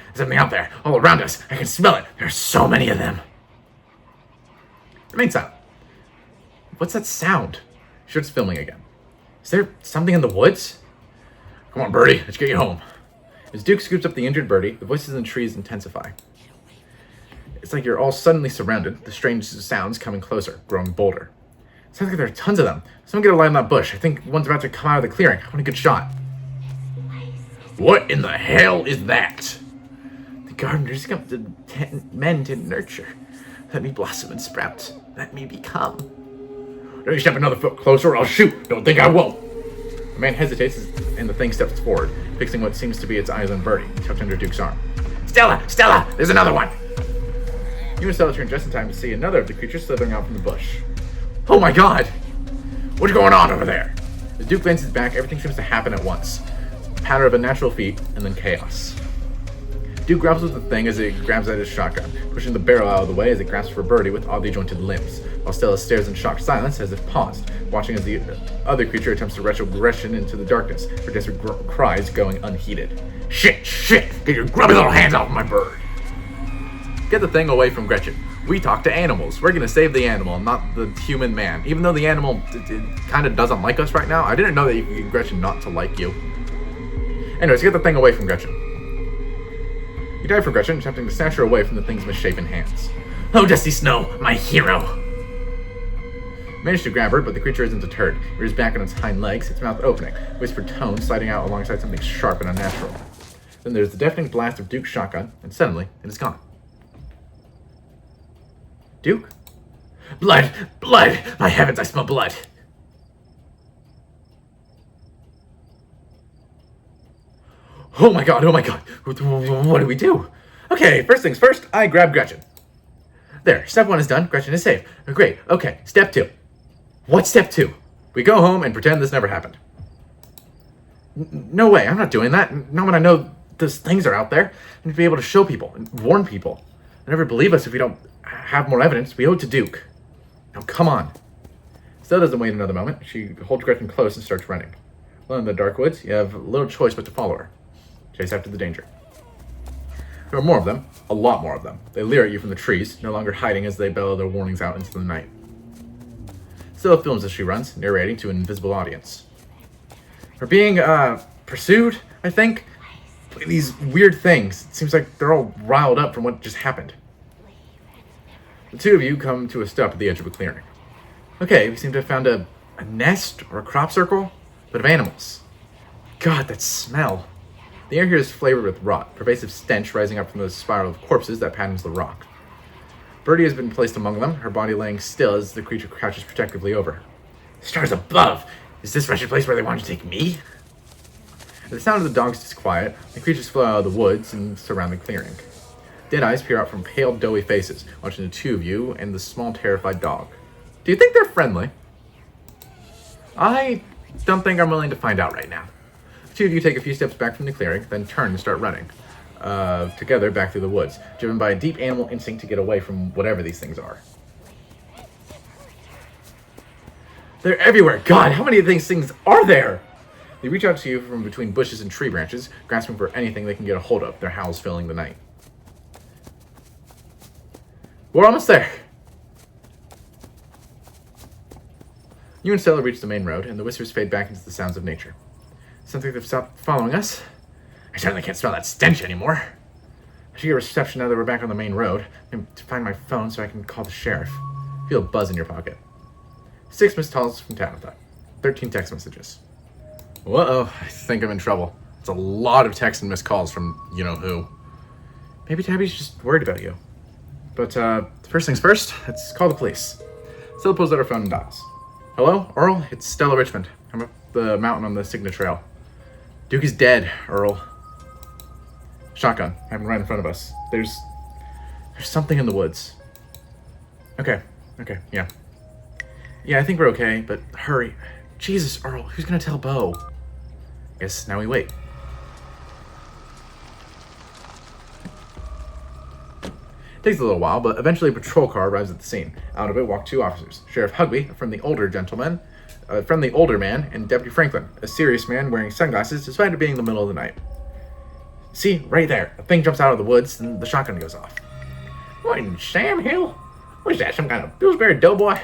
There's something out there, all around us. I can smell it. There's so many of them. Remain silent. What's that sound? She starts filming again. Is there something in the woods? Come on, Birdie. Let's get you home. As Duke scoops up the injured Birdie, the voices in the trees intensify. It's like you're all suddenly surrounded, the strange sounds coming closer, growing bolder. It sounds like there are tons of them. Someone get a light on that bush. I think one's about to come out of the clearing. I want a good shot. What in the hell is that? The gardeners come to men to nurture. Let me blossom and sprout. Let me become. Don't you step another foot closer or I'll shoot. Don't think I won't. The man hesitates and the thing steps forward, fixing what seems to be its eyes on Birdie, tucked under Duke's arm. Stella! Stella! There's another one! You and Stella turn just in time to see another of the creatures slithering out from the bush. Oh my god! What's going on over there? As Duke glances back, everything seems to happen at once. A patter of unnatural feet, and then chaos. Duke grapples with the thing as it grabs at his shotgun, pushing the barrel out of the way as it grasps for Birdie with oddly jointed limbs, while Stella stares in shocked silence as if paused, watching as the other creature attempts to retrogression into the darkness, her desperate cries going unheeded. Shit! Shit! Get your grubby little hands off my bird! Get the thing away from Gretchen. We talk to animals. We're gonna save the animal, not the human man. Even though the animal kind of doesn't like us right now, I didn't know that you could get Gretchen not to like you. Anyways, get the thing away from Gretchen. You dive for Gretchen, attempting to snatch her away from the thing's misshapen hands. Oh, Dusty Snow, my hero! You manage to grab her, but the creature isn't deterred. It rears back on its hind legs, its mouth opening, whispered tones sliding out alongside something sharp and unnatural. Then there's the deafening blast of Duke's shotgun, and suddenly, it is gone. Duke? Blood! Blood! My heavens, I smell blood! Oh my god, oh my god. What do we do? Okay, first things first, I grab Gretchen. There, step 1 is done, Gretchen is safe. Great, okay, step 2. What's step 2? We go home and pretend this never happened. No way, I'm not doing that. Not when I know those things are out there. I need to be able to show people and warn people. They'll never believe us if we don't have more evidence. We owe it to Duke. Now, come on. Stella doesn't wait another moment. She holds Gretchen close and starts running. Alone in the dark woods, you have little choice but to follow her. Chase after the danger. There are more of them. A lot more of them. They leer at you from the trees, no longer hiding as they bellow their warnings out into the night. Stella films as she runs, narrating to an invisible audience. We're being, pursued, I think, by these weird things. It seems like they're all riled up from what just happened. The two of you come to a stop at the edge of a clearing. Okay, we seem to have found a nest or a crop circle, but of animals. God, that smell. The air here is flavored with rot, pervasive stench rising up from the spiral of corpses that patterns the rock. Birdie has been placed among them, her body laying still as the creature crouches protectively over her. Stars above! Is this wretched place where they want to take me? At the sound of the dogs disquiet, the creatures flow out of the woods and surround the clearing. Dead eyes peer out from pale, doughy faces, watching the two of you and the small, terrified dog. Do you think they're friendly? I don't think I'm willing to find out right now. The two of you take a few steps back from the clearing, then turn and start running, together back through the woods, driven by a deep animal instinct to get away from whatever these things are. They're everywhere. God, how many of these things are there? They reach out to you from between bushes and tree branches, grasping for anything they can get a hold of, their howls filling the night. We're almost there. You and Stella reach the main road, and the whispers fade back into the sounds of nature. Something they've stopped following us. I certainly can't smell that stench anymore. I should get reception now that we're back on the main road, and to find my phone so I can call the sheriff. Feel a buzz in your pocket. 6 missed calls from Tabitha. 13 text messages. Uh-oh, I think I'm in trouble. It's a lot of texts and missed calls from you-know-who. Maybe Tabby's just worried about you. But, first things first, let's call the police. Stella pulls out her phone and dials. Hello, Earl? It's Stella Richmond. I'm up the mountain on the Signet Trail. Duke is dead, Earl. Shotgun. I'm right in front of us. There's something in the woods. Okay, yeah. Yeah, I think we're okay, but hurry. Jesus, Earl, who's gonna tell Bo? Guess now we wait. It takes a little while, but eventually a patrol car arrives at the scene. Out of it walk 2 officers. Sheriff Hugby, from the older man, and Deputy Franklin, a serious man wearing sunglasses despite it being the middle of the night. See, right there, a thing jumps out of the woods, and the shotgun goes off. What in Sam Hill? What is that, some kind of Pillsbury doughboy?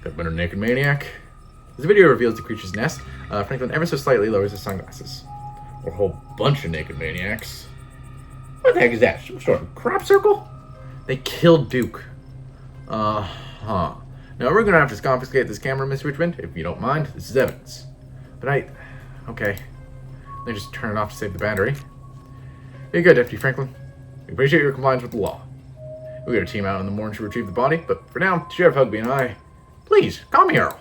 Could have been a naked maniac. As the video reveals the creature's nest, Franklin ever so slightly lowers his sunglasses. Or a whole bunch of naked maniacs. What the heck is that? Some sort of crop circle? They killed Duke. Uh-huh. Now, we're gonna have to confiscate this camera, Miss Richmond, if you don't mind. This is evidence. But okay. They just turn it off to save the battery. You're good, Deputy Franklin. We appreciate your compliance with the law. We'll get a team out in the morning to retrieve the body, but for now, Sheriff Hugby and I... Please, call me Earl.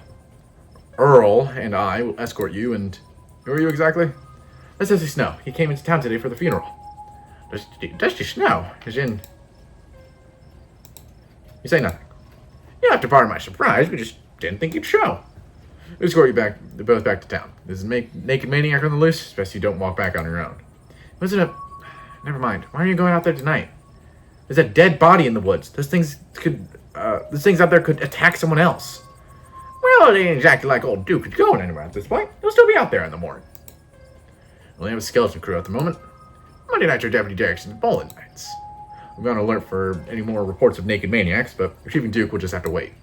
Earl and I will escort you, and... Who are you exactly? That's Dusty Snow. He came into town today for the funeral. Dusty Snow? As in... You say nothing. You don't have to pardon my surprise, we just didn't think you'd show. We'll escort you both back to town. This is naked maniac on the loose. It's best you don't walk back on your own. Never mind. Why are you going out there tonight? There's a dead body in the woods. Those things out there could attack someone else. Well, it ain't exactly like old Duke is going anywhere at this point. He'll still be out there in the morning. We only have a skeleton crew at the moment. Monday nights are Deputy Derrick's and bowling nights. We're on alert for any more reports of naked maniacs, but retrieving Duke will just have to wait.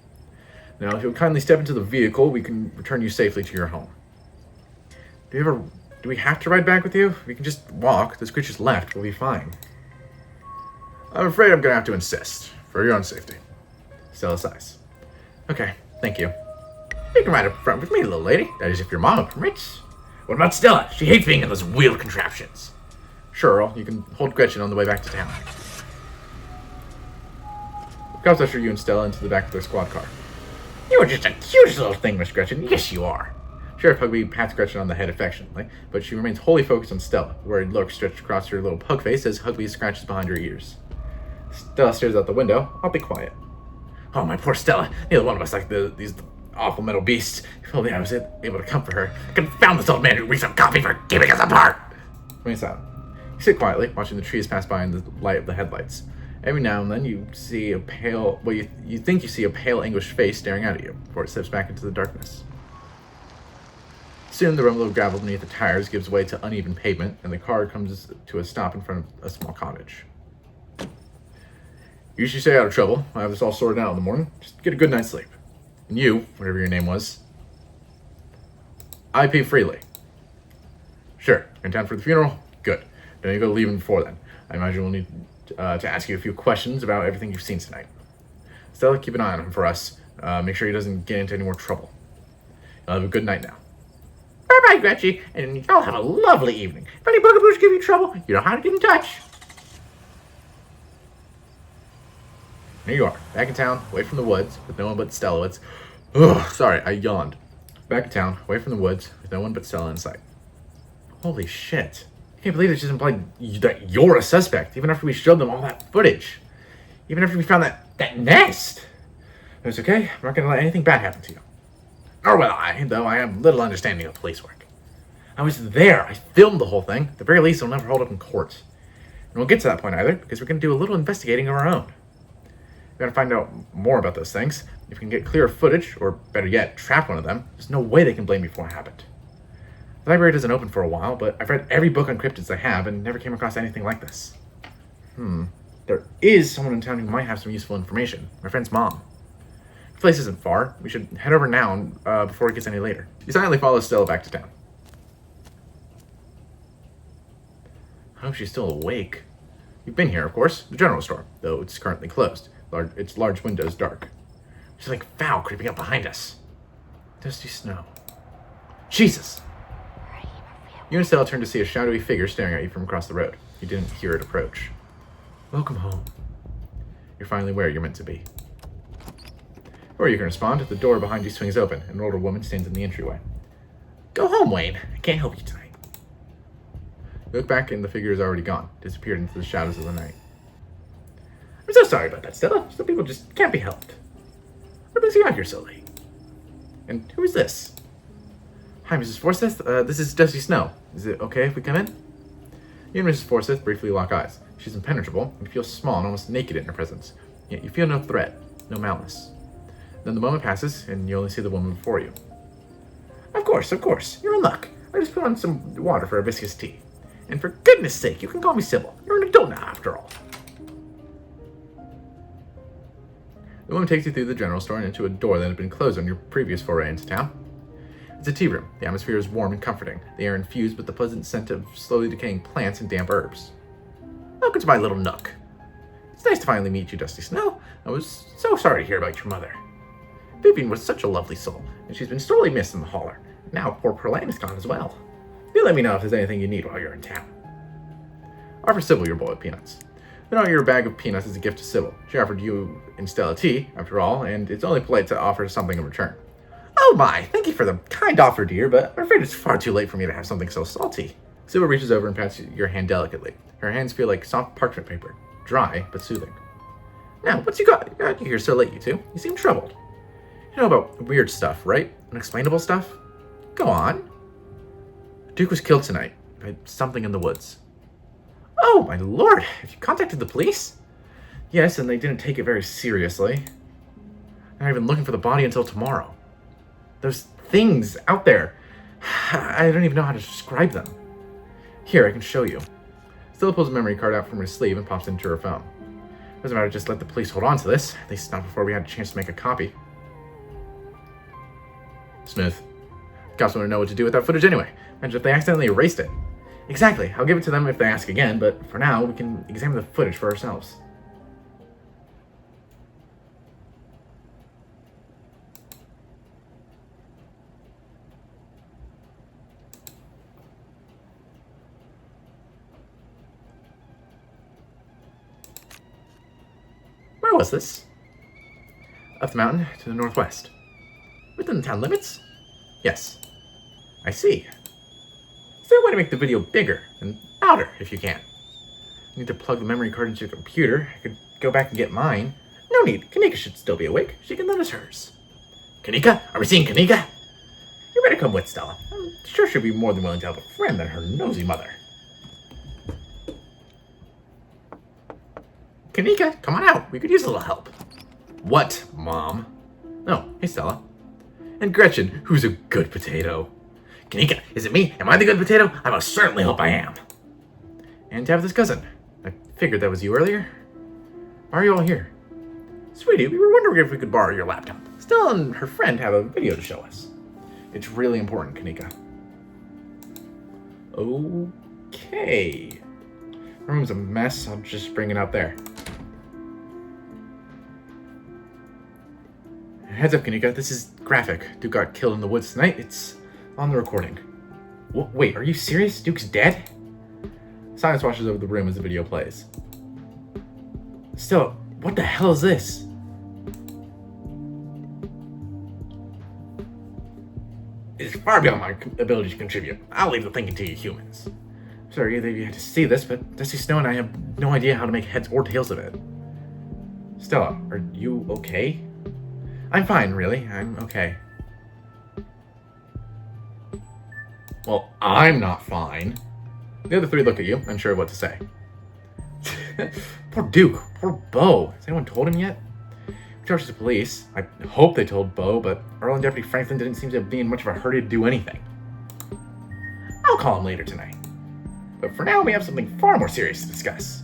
Now, if you'll kindly step into the vehicle, we can return you safely to your home. Do we have to ride back with you? We can just walk. Those creatures left. We'll be fine. I'm afraid I'm gonna have to insist. For your own safety. Stella sighs. Okay, thank you. You can ride up front with me, little lady. That is, if your mama permits. What about Stella? She hates being in those wheeled contraptions. Sure, Earl. You can hold Gretchen on the way back to town. The cops usher you and Stella into the back of their squad car. You are just the cutest little thing, Miss Gretchen. Yes, you are. Sheriff Hugby pats Gretchen on the head affectionately, but she remains wholly focused on Stella, where a look stretched across her little pug face as Hugby scratches behind her ears. Stella stares out the window. I'll be quiet. Oh, my poor Stella. Neither one of us like these awful metal beasts. If only I was able to comfort her. Confound this old man who reeks of coffee for keeping us apart. Remain silent. You sit quietly, watching the trees pass by in the light of the headlights. Every now and then you see a pale, you think you see a pale, anguished face staring out at you, before it slips back into the darkness. Soon the rumble of gravel beneath the tires gives way to uneven pavement, and the car comes to a stop in front of a small cottage. You should stay out of trouble. I'll have this all sorted out in the morning. Just get a good night's sleep. And you, whatever your name was, I pay freely. Sure, in time for the funeral? Good. Don't you go leaving before then. I imagine we'll need to ask you a few questions about everything you've seen tonight. Stella, keep an eye on him for us. Make sure he doesn't get into any more trouble. You'll have a good night now. Bye-bye, Gretchen, and y'all have a lovely evening. If any bugaboos give you trouble, you know how to get in touch. Here you are, back in town, away from the woods, with no one but Stella. Sorry, I yawned. Back in town, away from the woods, with no one but Stella in sight. Holy shit. I can't believe it just implied that you're a suspect, even after we showed them all that footage. Even after we found that nest. But it's okay, I'm not gonna let anything bad happen to you. Nor will I, though I have little understanding of police work. I was there, I filmed the whole thing. At the very least, it'll never hold up in court. And we'll get to that point either, because we're gonna do a little investigating of our own. We gotta find out more about those things. If we can get clear footage, or better yet, trap one of them, there's no way they can blame me for what happened. The library doesn't open for a while, but I've read every book on cryptids I have and never came across anything like this. There is someone in town who might have some useful information. My friend's mom. The place isn't far. We should head over now before it gets any later. You silently follow Stella back to town. I hope she's still awake. You've been here, of course. The general store, though it's currently closed. Its large windows dark. There's something foul creeping up behind us. Dusty snow. Jesus! You and Stella turned to see a shadowy figure staring at you from across the road. You didn't hear it approach. Welcome home. You're finally where you're meant to be. Before you can respond, the door behind you swings open, and an older woman stands in the entryway. Go home, Wayne. I can't help you tonight. You look back and the figure is already gone, disappeared into the shadows of the night. I'm so sorry about that, Stella. Some people just can't be helped. What brings you out here so late? And who is this? Hi, Mrs. Forsyth. This is Dusty Snow. Is it okay if we come in? You and Mrs. Forsyth briefly lock eyes. She's impenetrable, and you feel small and almost naked in her presence. Yet you feel no threat, no malice. Then the moment passes, and you only see the woman before you. Of course. You're in luck. I just put on some water for a viscous tea. And for goodness sake, you can call me Sybil. You're an adult now, after all. The woman takes you through the general store and into a door that had been closed on your previous foray into town. It's a tea room. The atmosphere is warm and comforting, the air infused with the pleasant scent of slowly decaying plants and damp herbs. Welcome to my little nook. It's nice to finally meet you, Dusty Snow. I was so sorry to hear about your mother. Vivian was such a lovely soul, and she's been sorely missed in the holler. Now poor Perlane is gone as well. Do let me know if there's anything you need while you're in town. Offer Sybil your bowl of peanuts. Put out your bag of peanuts as a gift to Sybil. She offered you and Stella tea, after all, and it's only polite to offer something in return. Oh my, thank you for the kind offer, dear, but I'm afraid it's far too late for me to have something so salty. Sybil reaches over and pats your hand delicately. Her hands feel like soft parchment paper, dry but soothing. Now, what's you got you here so late, you two? You seem troubled. You know about weird stuff, right? Unexplainable stuff? Go on. Duke was killed tonight by something in the woods. Oh, my lord! Have you contacted the police? Yes, and they didn't take it very seriously. They're not even looking for the body until tomorrow. Those things out there, I don't even know how to describe them. Here, I can show you. Stella pulls a memory card out from her sleeve and pops it into her phone. Doesn't matter, just let the police hold on to this, at least not before we had a chance to make a copy. Smooth. The cops want to know what to do with that footage anyway. Imagine if they accidentally erased it. Exactly. I'll give it to them if they ask again, but for now, we can examine the footage for ourselves. Where was this? Up the mountain to the northwest. Within the town limits? Yes. I see. Is there a way to make the video bigger and louder if you can? I need to plug the memory card into your computer. I could go back and get mine. No need. Kanika should still be awake. She can lend us hers. Kanika? Are we seeing Kanika? You better come with Stella. I'm sure she'll be more than willing to help a friend than her nosy mother. Kanika, come on out. We could use a little help. What, Mom? Oh, hey, Stella. And Gretchen, who's a good potato. Kanika, is it me? Am I the good potato? I most certainly hope I am. And Tabitha's cousin. I figured that was you earlier. Why are you all here? Sweetie, we were wondering if we could borrow your laptop. Stella and her friend have a video to show us. It's really important, Kanika. Okay. My room's a mess. I'll just bring it out there. Heads up, Kanika. This is graphic. Duke got killed in the woods tonight. It's on the recording. Wait, are you serious? Duke's dead? Silence washes over the room as the video plays. Still, what the hell is this? It's far beyond my ability to contribute. I'll leave the thinking to you humans. Sorry, either of you had to see this, but Dusty Snow and I have no idea how to make heads or tails of it. Stella, are you okay? I'm fine, really. I'm okay. Well, I'm not fine. The other three look at you, unsure of what to say. Poor Duke. Poor Beau. Has anyone told him yet? Charged the police. I hope they told Bo, but Earl and Deputy Franklin didn't seem to be in much of a hurry to do anything. I'll call him later tonight. But for now, we have something far more serious to discuss.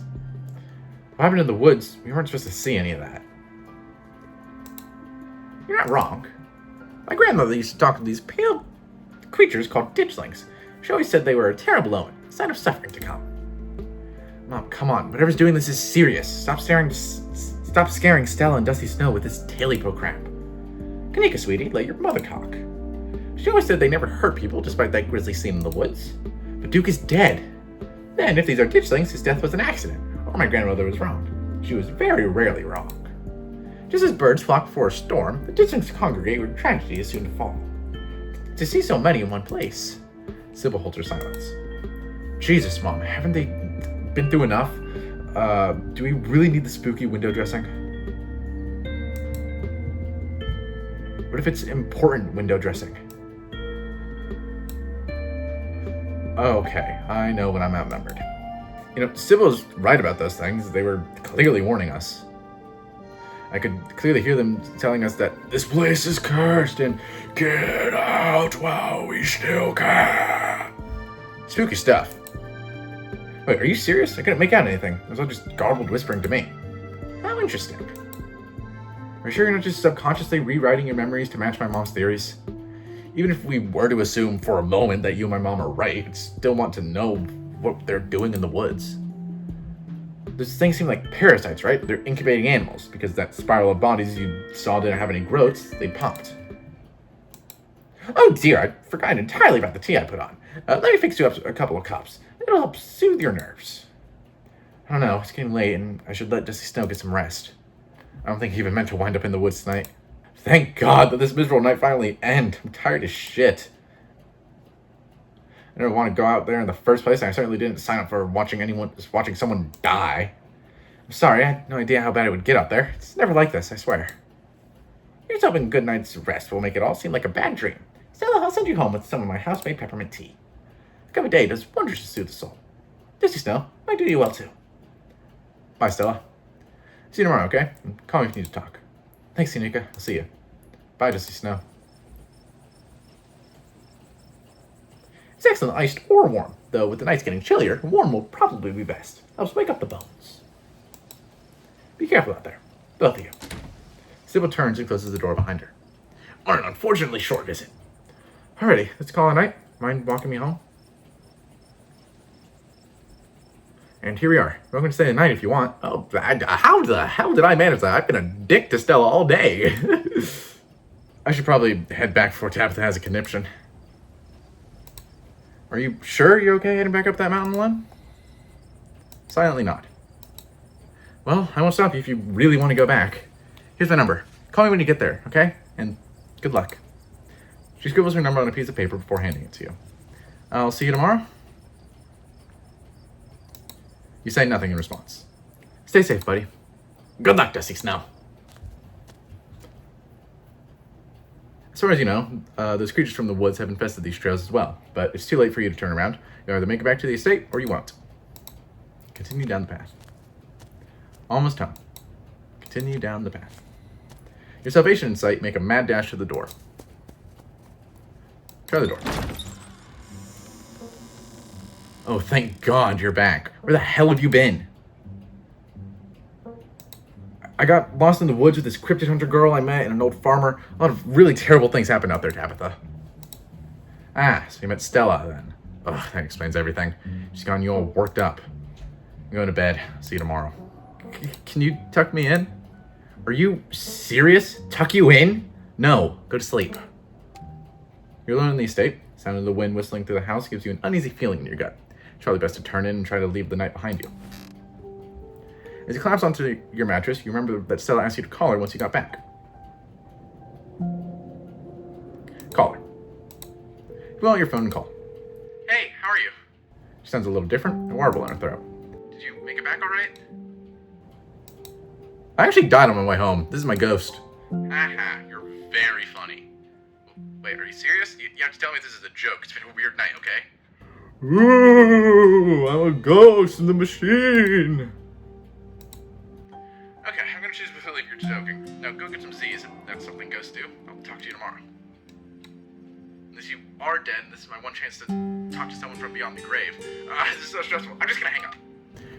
What happened in the woods, we weren't supposed to see any of that. You're not wrong. My grandmother used to talk to these pale creatures called ditchlings. She always said they were a terrible omen, a sign of suffering to come. Mom, come on. Whatever's doing this is serious. Stop scaring Stella and Dusty Snow with this Talipo crap. Kanika, sweetie, let your mother talk. She always said they never hurt people, despite that grisly scene in the woods. But Duke is dead. Then, if these are ditchlings, his death was an accident, or my grandmother was wrong. She was very rarely wrong. Just as birds flock before a storm, the ditchlings congregate where tragedy is soon to fall. To see so many in one place. Sybil holds her silence. Jesus, Mom, haven't they been through enough? Do we really need the spooky window dressing? What if it's important window dressing? Okay, I know when I'm outnumbered. You know, Sybil's right about those things. They were clearly warning us. I could clearly hear them telling us that this place is cursed and get out while we still can. Spooky stuff. Wait, are you serious? I couldn't make out anything. It was all just garbled whispering to me. How interesting. Are you sure you're not just subconsciously rewriting your memories to match my mom's theories? Even if we were to assume for a moment that you and my mom are right, I'd still want to know what they're doing in the woods. Those things seem like parasites, right? They're incubating animals, because that spiral of bodies you saw didn't have any growths, they pumped. Oh dear, I forgot entirely about the tea I put on. Let me fix you up a couple of cups. It'll help soothe your nerves. I don't know, it's getting late and I should let Dusty Snow get some rest. I don't think he even meant to wind up in the woods tonight. Thank God that this miserable night finally ends. I'm tired as shit. I didn't want to go out there in the first place, and I certainly didn't sign up for watching someone die. I'm sorry, I had no idea how bad it would get out there. It's never like this, I swear. Here's hoping a good night's rest will make it all seem like a bad dream. Stella, I'll send you home with some of my house-made peppermint tea. A cup of day does wonders to soothe the soul. Dusty Snow, I do you well too. Bye, Stella. See you tomorrow, okay? And call me if you need to talk. Thanks, Kanika. I'll see you. Bye, Dusty Snow. It's excellent iced or warm, though with the nights getting chillier, warm will probably be best. Helps wake up the bones. Be careful out there, both of you. Sybil turns and closes the door behind her. On an unfortunately short visit. Alrighty, let's call it a night. Mind walking me home? And here we are. We're going to stay the night if you want. Oh, how the hell did I manage that? I've been a dick to Stella all day. I should probably head back before Tabitha has a conniption. Are you sure you're okay heading back up that mountain alone? Silently nod. Well, I won't stop you if you really want to go back. Here's my number. Call me when you get there, okay? And good luck. She scribbles her number on a piece of paper before handing it to you. I'll see you tomorrow. You say nothing in response. Stay safe, buddy. Good luck, Dusty Snow. As far as you know, those creatures from the woods have infested these trails as well, but it's too late for you to turn around. You either make it back to the estate, or you won't. Continue down the path. Almost home. Continue down the path. Your salvation in sight, make a mad dash to the door. Try the door. Oh, thank God you're back. Where the hell have you been? I got lost in the woods with this cryptid hunter girl I met and an old farmer. A lot of really terrible things happened out there, Tabitha. Ah, so you met Stella then. Oh, that explains everything. She's gotten you all worked up. I'm going to bed. See you tomorrow. Can you tuck me in? Are you serious? Tuck you in? No, go to sleep. You're alone in the estate. Sound of the wind whistling through the house gives you an uneasy feeling in your gut. It's probably best to turn in and try to leave the night behind you. As you collapse onto your mattress, you remember that Stella asked you to call her once you got back. Call her. You pull out your phone and call. Hey, how are you? She sounds a little different, a warble in her throat. Did you make it back all right? I actually died on my way home. This is my ghost. Haha, you're very funny. Wait, are you serious? You have to tell me this is a joke. It's been a weird night, okay? Ooh, I'm a ghost in the machine. Okay, I'm gonna choose to believe you're joking. Now go get that's something ghosts do. I'll talk to you tomorrow. Unless you are dead, this is my one chance to talk to someone from beyond the grave. This is so stressful. I'm just gonna hang up.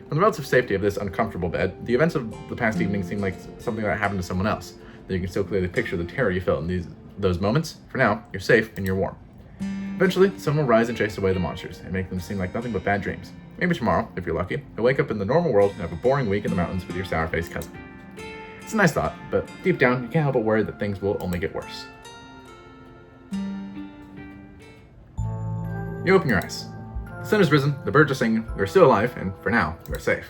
From the relative safety of this uncomfortable bed, the events of the past evening seem like something that happened to someone else. Though you can still clearly picture the terror you felt in those moments. For now, you're safe and you're warm. Eventually, someone will rise and chase away the monsters and make them seem like nothing but bad dreams. Maybe tomorrow, if you're lucky, you'll wake up in the normal world and have a boring week in the mountains with your sour-faced cousin. It's a nice thought, but deep down, you can't help but worry that things will only get worse. You open your eyes. The sun has risen, the birds are singing, you are still alive, and for now, you are safe.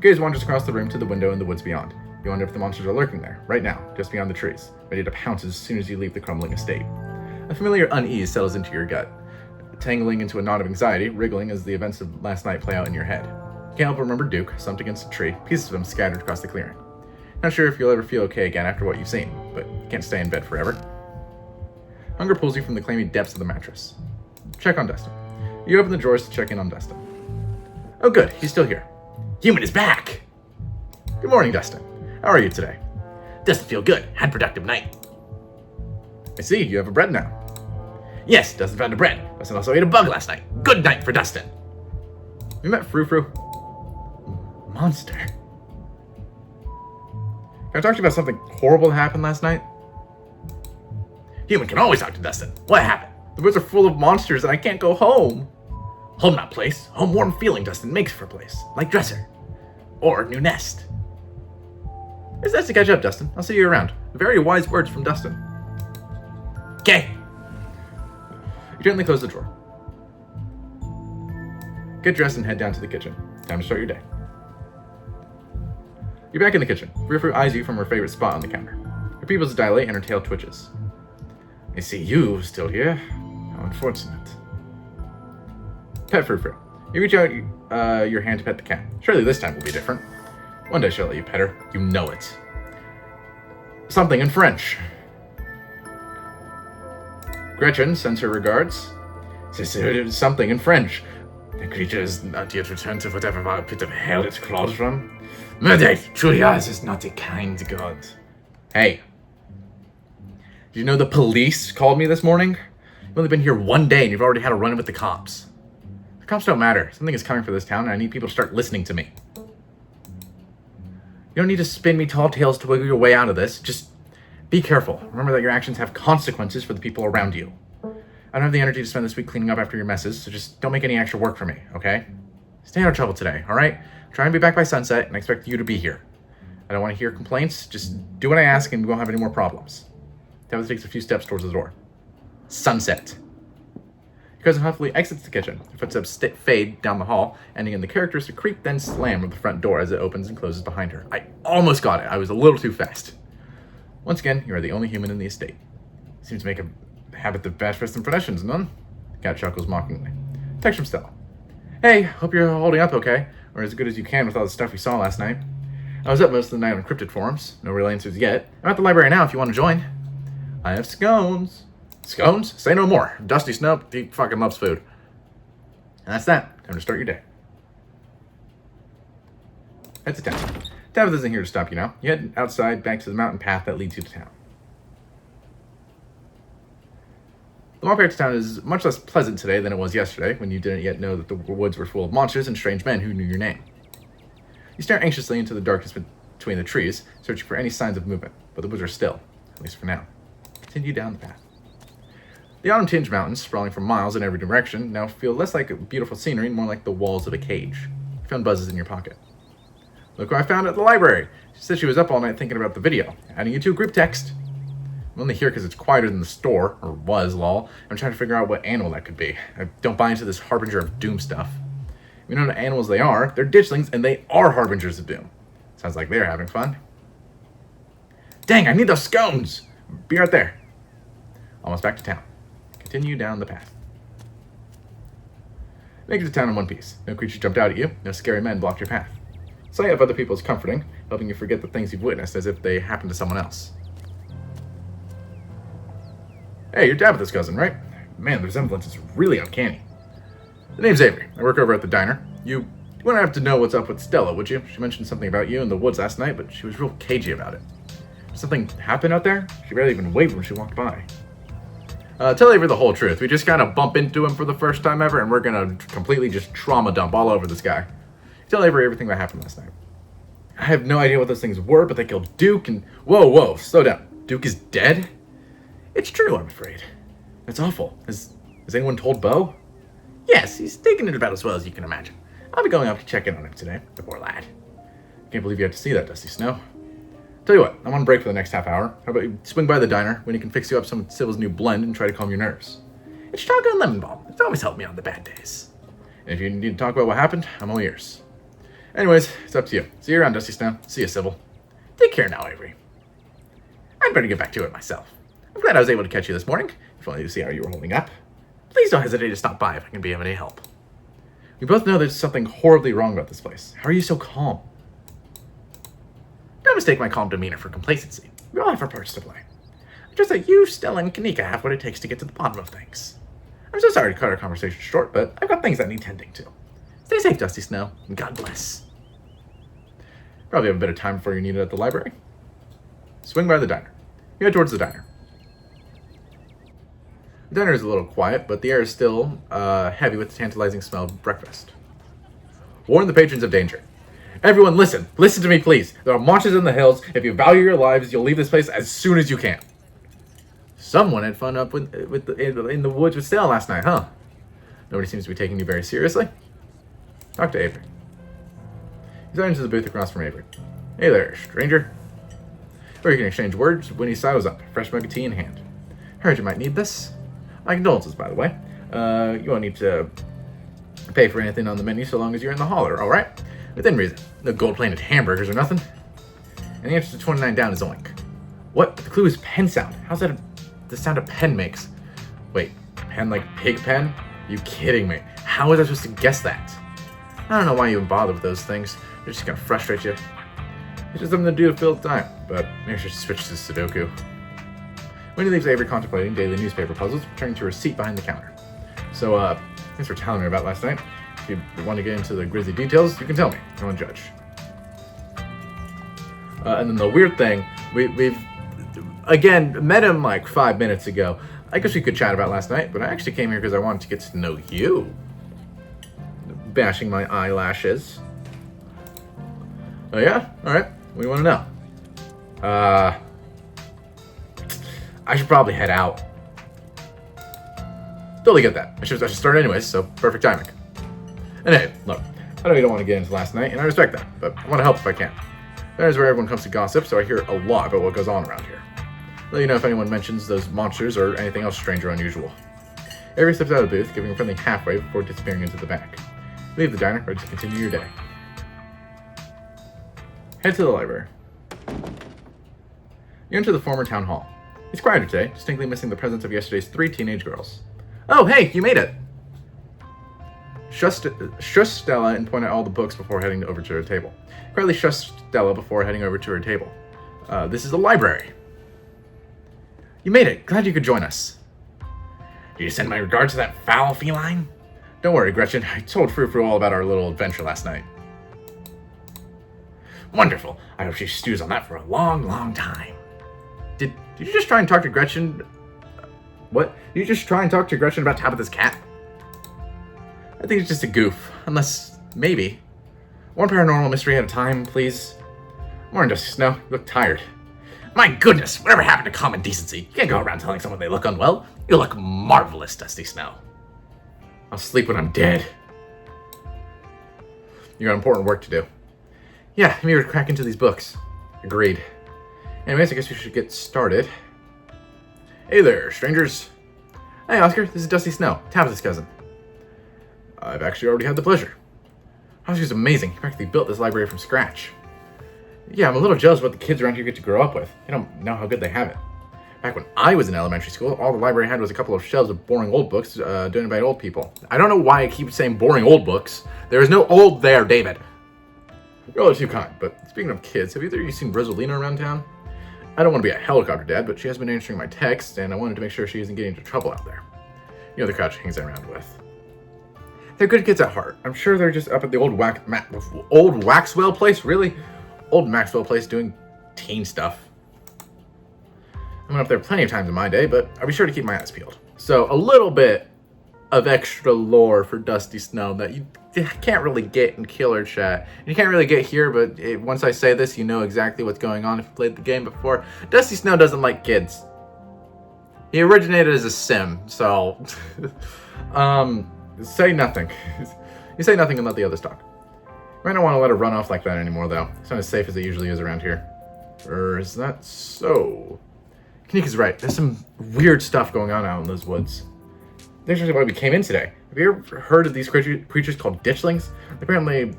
Your gaze wanders across the room to the window in the woods beyond. You wonder if the monsters are lurking there, right now, just beyond the trees, ready to pounce as soon as you leave the crumbling estate. A familiar unease settles into your gut, tangling into a knot of anxiety, wriggling as the events of last night play out in your head. You can't help but remember Duke, slumped against a tree, pieces of him scattered across the clearing. Not sure if you'll ever feel okay again after what you've seen, but you can't stay in bed forever. Hunger pulls you from the clammy depths of the mattress. Check on Dustin. You open the drawers to check in on Dustin. Oh good, he's still here. Human is back! Good morning, Dustin. How are you today? Doesn't feel good. Had productive night. I see, you have a bread now. Yes, Dustin found a bread. Dustin also ate a bug last night. Good night for Dustin. You met Frou Frou? Monster. Can I talk to you about something horrible that happened last night? Human can always talk to Dustin. What happened? The woods are full of monsters and I can't go home. Home not place. Home warm feeling Dustin makes for a place. Like dresser. Or new nest. It's nice to catch up, Dustin. I'll see you around. Very wise words from Dustin. Okay. You gently close the drawer. Get dressed and head down to the kitchen. Time to start your day. You're back in the kitchen. Frou Frou eyes you from her favorite spot on the counter. Her pupils dilate and her tail twitches. I see you still here. How unfortunate. Pet Frou Frou. You reach out your hand to pet the cat. Surely this time will be different. One day she'll let you pet her. You know it. Something in French. Gretchen sends her regards. Something in French. The creature is not yet returned to whatever pit of hell it crawled from. Murder! Julius is not a kind god. Hey. Did you know the police called me this morning? You've only been here one day and you've already had a run-in with the cops. The cops don't matter. Something is coming for this town and I need people to start listening to me. You don't need to spin me tall tales to wiggle your way out of this. Just be careful. Remember that your actions have consequences for the people around you. I don't have the energy to spend this week cleaning up after your messes, so just don't make any extra work for me, okay? Stay out of trouble today, alright? Try and be back by sunset, and I expect you to be here. I don't want to hear complaints. Just do what I ask and we won't have any more problems. Tabitha takes a few steps towards the door. Sunset. Your cousin huffily exits the kitchen. Her footsteps fade down the hall, ending in the characteristic creak, then slam of the front door as it opens and closes behind her. I almost got it. I was a little too fast. Once again, you are the only human in the estate. You seem to make a habit of bad first impressions, none? The cat chuckles mockingly. Text from Stella. Hey, hope you're holding up okay, or as good as you can with all the stuff we saw last night. I was up most of the night on cryptid forums. No real answers yet. I'm at the library now if you want to join. I have scones. Scones? Say no more. Dusty Snoop, he fucking loves food. And that's that. Time to start your day. Head to town. Tabitha isn't here to stop you now. You head outside back to the mountain path that leads you to town. The walk back to town is much less pleasant today than it was yesterday, when you didn't yet know that the woods were full of monsters and strange men who knew your name. You stare anxiously into the darkness between the trees, searching for any signs of movement, but the woods are still, at least for now. Continue down the path. The autumn-tinged mountains, sprawling for miles in every direction, now feel less like beautiful scenery and more like the walls of a cage. You found buzzes in your pocket. Look what I found at the library. She said she was up all night thinking about the video. Adding you to a group text. I'm only here because it's quieter than the store, or was, lol. I'm trying to figure out what animal that could be. I don't buy into this harbinger of doom stuff. We know what animals they are. They're ditchlings, and they are harbingers of doom. Sounds like they're having fun. Dang, I need those scones! Be right there. Almost back to town. Continue down the path. Make it to town in one piece. No creature jumped out at you. No scary men blocked your path. Sight of other people is comforting, helping you forget the things you've witnessed as if they happened to someone else. Hey, you're Tabitha's cousin, right? Man, the resemblance is really uncanny. The name's Avery. I work over at the diner. You wouldn't have to know what's up with Stella, would you? She mentioned something about you in the woods last night, but she was real cagey about it. Something happened out there? She barely even waved when she walked by. Tell Avery the whole truth. We just gotta bump into him for the first time ever, and we're gonna completely just trauma dump all over this guy. Tell Avery everything that happened last night. I have no idea what those things were, but they killed Duke and... Whoa, slow down. Duke is dead? It's true, I'm afraid. That's awful. Has anyone told Bo? Yes, he's taking it about as well as you can imagine. I'll be going up to check in on him today, the poor lad. Can't believe you had to see that, Dusty Snow. Tell you what, I'm on break for the next half hour. How about you swing by the diner when he can fix you up some of Sybil's new blend and try to calm your nerves? It's shotgun lemon balm. It's always helped me on the bad days. And if you need to talk about what happened, I'm all ears. Anyways, it's up to you. See you around, Dusty Snow. See you, Sybil. Take care now, Avery. I'd better get back to it myself. I'm glad I was able to catch you this morning, if only to see how you were holding up. Please don't hesitate to stop by if I can be of any help. We both know there's something horribly wrong about this place. How are you so calm? Don't mistake my calm demeanor for complacency. We all have our parts to play. Just that you, Stella, and Kanika have what it takes to get to the bottom of things. I'm so sorry to cut our conversation short, but I've got things that need tending to. Stay safe, Dusty Snow, and God bless. Probably have a bit of time before you need it at the library. Swing by the diner. You head towards the diner. The diner is a little quiet, but the air is still heavy with the tantalizing smell of breakfast. Warn the patrons of danger. Everyone, listen. Listen to me, please. There are monsters in the hills. If you value your lives, you'll leave this place as soon as you can. Someone had fun up in the woods with Stella last night, huh? Nobody seems to be taking you very seriously. Talk to Avery. He's out into the booth across from Avery. Hey there, stranger. Or you can exchange words when he sidles up, fresh mug of tea in hand. Heard you might need this. My condolences, by the way. You won't need to pay for anything on the menu so long as you're in the holler, alright? Within reason. No gold-plated hamburgers or nothing. And the answer to 29 down is oink. What? The clue is pen sound. How's that the sound a pen makes? Wait, pen like pig pen? You kidding me? How was I supposed to guess that? I don't know why you even bother with those things. They're just gonna frustrate you. It's just something to do to fill the time, but maybe I should switch to Sudoku. Winnie leaves Avery contemplating daily newspaper puzzles, returning to her seat behind the counter. So, thanks for telling me about last night. If you want to get into the grisly details, you can tell me. I won't judge. And then the weird thing, we've again met him like 5 minutes ago. I guess we could chat about last night, but I actually came here because I wanted to get to know you. Bashing my eyelashes. Oh yeah? Alright. What do you want to know? I should probably head out. Totally get that. I should start anyways, so perfect timing. And hey, look, I know you don't want to get into last night, and I respect that, but I want to help if I can. That is where everyone comes to gossip, so I hear a lot about what goes on around here. Let you know if anyone mentions those monsters or anything else strange or unusual. Avery steps out of the booth, giving a friendly halfway before disappearing into the back. Leave the diner, ready to continue your day. Head to the library. You enter the former town hall. It's quieter today, distinctly missing the presence of yesterday's 3 teenage girls. Oh, hey, you made it! Shush Stella and point out all the books before heading over to her table. Quietly shush Stella before heading over to her table. This is the library. You made it. Glad you could join us. Did you send my regards to that foul feline? Don't worry, Gretchen. I told Frou-Frou all about our little adventure last night. Wonderful. I hope she stews on that for a long, long time. Did you just try and talk to Gretchen? What? Did you just try and talk to Gretchen about Tabitha's cat? I think it's just a goof. Unless, maybe. One paranormal mystery at a time, please. Morning, Dusty Snow. You look tired. My goodness, whatever happened to common decency? You can't go around telling someone they look unwell. You look marvelous, Dusty Snow. I'll sleep when I'm dead. You got important work to do. Yeah, I'm eager to crack into these books. Agreed. Anyways, I guess we should get started. Hey there, strangers. Hey, Oscar, this is Dusty Snow, Tabitha's cousin. I've actually already had the pleasure. Oscar's amazing. He practically built this library from scratch. Yeah, I'm a little jealous of what the kids around here get to grow up with. They don't know how good they have it. Back when I was in elementary school, all the library had was a couple of shelves of boring old books donated by old people. I don't know why I keep saying boring old books. There is no old there, David. You're all too kind, but speaking of kids, have either of you seen Rosalina around town? I don't want to be a helicopter dad, but she has been answering my texts, and I wanted to make sure she isn't getting into trouble out there. You know the crowd she hangs around with. They're good kids at heart. I'm sure they're just up at the old Waxwell place, really? Old Maxwell place doing teen stuff. I went up there plenty of times in my day, but I'll be sure to keep my eyes peeled. So a little bit of extra lore for Dusty Snow that you can't really get in Killer Chat. You can't really get here, but once I say this, you know exactly what's going on if you played the game before. Dusty Snow doesn't like kids. He originated as a sim, so say nothing. You say nothing and let the others talk. You might not want to let it run off like that anymore, though. It's not as safe as it usually is around here. Or is that so? Kanika's right. There's some weird stuff going on out in those woods. That's actually why we came in today. Have you ever heard of these creatures called ditchlings? They apparently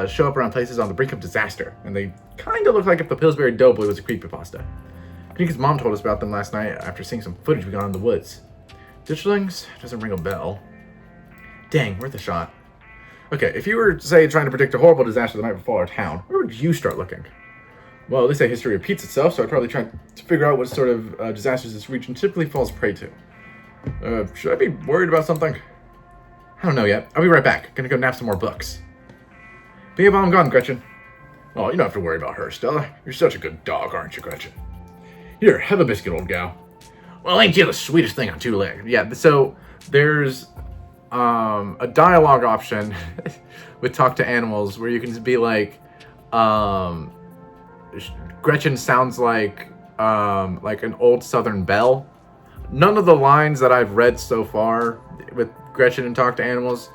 show up around places on the brink of disaster, and they kind of look like if the Pillsbury Doughboy was a creepypasta. Kanika's mom told us about them last night after seeing some footage we got in the woods. Ditchlings? Doesn't ring a bell. Dang, worth a shot. Okay, if you were, say, trying to predict a horrible disaster that might befall our town, where would you start looking? Well, they say history repeats itself, so I'd probably try to figure out what sort of disasters this region typically falls prey to. Should I be worried about something? I don't know yet. I'll be right back. Gonna go nap some more books. Be while I'm gone, Gretchen. Oh, you don't have to worry about her, Stella. You're such a good dog, aren't you, Gretchen? Here, have a biscuit, old gal. Well, ain't you the sweetest thing on two legs? Yeah, so there's a dialogue option with Talk to Animals where you can be like, Gretchen sounds like an old Southern belle. None of the lines that I've read so far with Gretchen and Talk to Animals,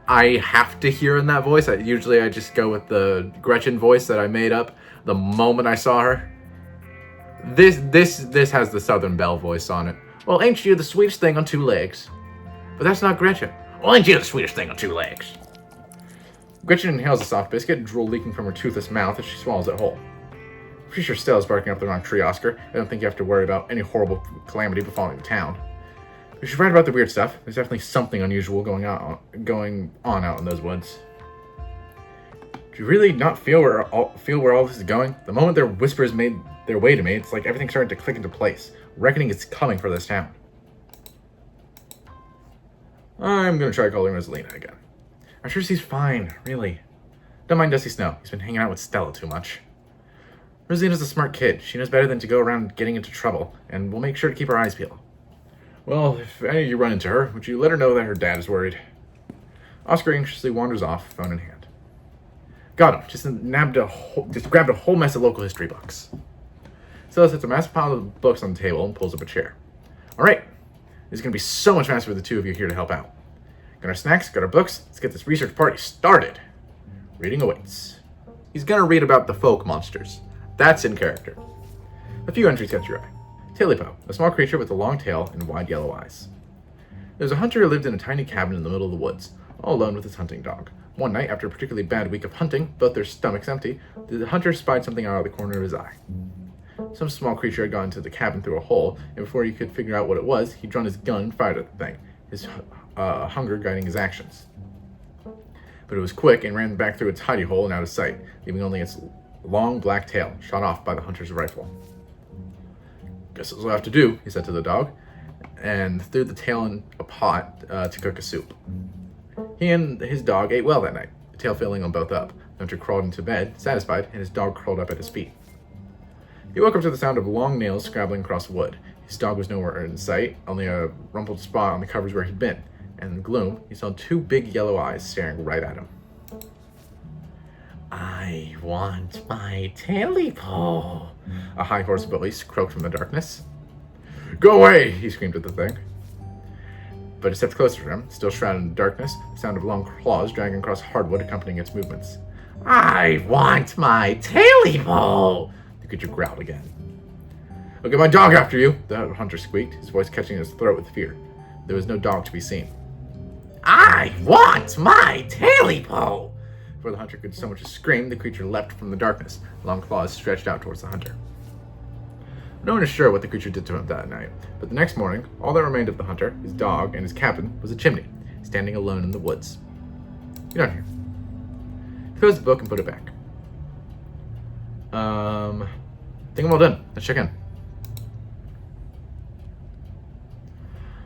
I have to hear in that voice. Usually I just go with the Gretchen voice that I made up the moment I saw her. This has the Southern belle voice on it. Well, ain't you the sweetest thing on two legs? But that's not Gretchen. Well, ain't you the sweetest thing on two legs? Gretchen inhales a soft biscuit, drool leaking from her toothless mouth as she swallows it whole. Pretty sure Stella's barking up the wrong tree, Oscar. I don't think you have to worry about any horrible calamity befalling the town. We should write about the weird stuff. There's definitely something unusual going on out in those woods. Do you really not feel where all this is going? The moment their whispers made their way to me, it's like everything's starting to click into place. Reckoning is coming for this town. I'm gonna try calling Rosalina again. I'm sure she's fine, really. Don't mind Dusty Snow. He's been hanging out with Stella too much. Rosalina's a smart kid. She knows better than to go around getting into trouble, and we'll make sure to keep our eyes peeled. Well, if any of you run into her, would you let her know that her dad is worried? Oscar anxiously wanders off, phone in hand. Got him. Just grabbed a whole mess of local history books. Stella sets a massive pile of books on the table and pulls up a chair. All right. This is going to be so much faster with the two of you here to help out. Got our snacks, got our books. Let's get this research party started. Reading awaits. He's going to read about the folk monsters. That's in character. A few entries catch your eye. Tailipo, a small creature with a long tail and wide yellow eyes. There's a hunter who lived in a tiny cabin in the middle of the woods, all alone with his hunting dog. One night, after a particularly bad week of hunting, both their stomachs empty, the hunter spied something out of the corner of his eye. Some small creature had gone into the cabin through a hole, and before he could figure out what it was, he'd drawn his gun and fired at the thing, his hunger guiding his actions. But it was quick and ran back through its hidey hole and out of sight, leaving only its long black tail shot off by the hunter's rifle. Guess this will have to do, he said to the dog, and threw the tail in a pot to cook a soup. He and his dog ate well that night, the tail filling them both up. The hunter crawled into bed, satisfied, and his dog curled up at his feet. He woke up to the sound of long nails scrabbling across wood. His dog was nowhere in sight, only a rumpled spot on the covers where he'd been, and in the gloom, he saw two big yellow eyes staring right at him. I want my Tailipo, a high hoarse voice croaked from the darkness. Go away, he screamed at the thing. But it stepped closer to him, still shrouded in darkness, the sound of long claws dragging across hardwood accompanying its movements. I want my Tailipo, the creature growled again. I'll get my dog after you, the hunter squeaked, his voice catching his throat with fear. There was no dog to be seen. I want my Tailipo! Before the hunter could so much as scream, the creature leapt from the darkness, long claws stretched out towards the hunter. No one is sure what the creature did to him that night, but the next morning, all that remained of the hunter, his dog, and his cabin was a chimney, standing alone in the woods. Get on here. He closed the book and put it back. Think I'm all done. Let's check in.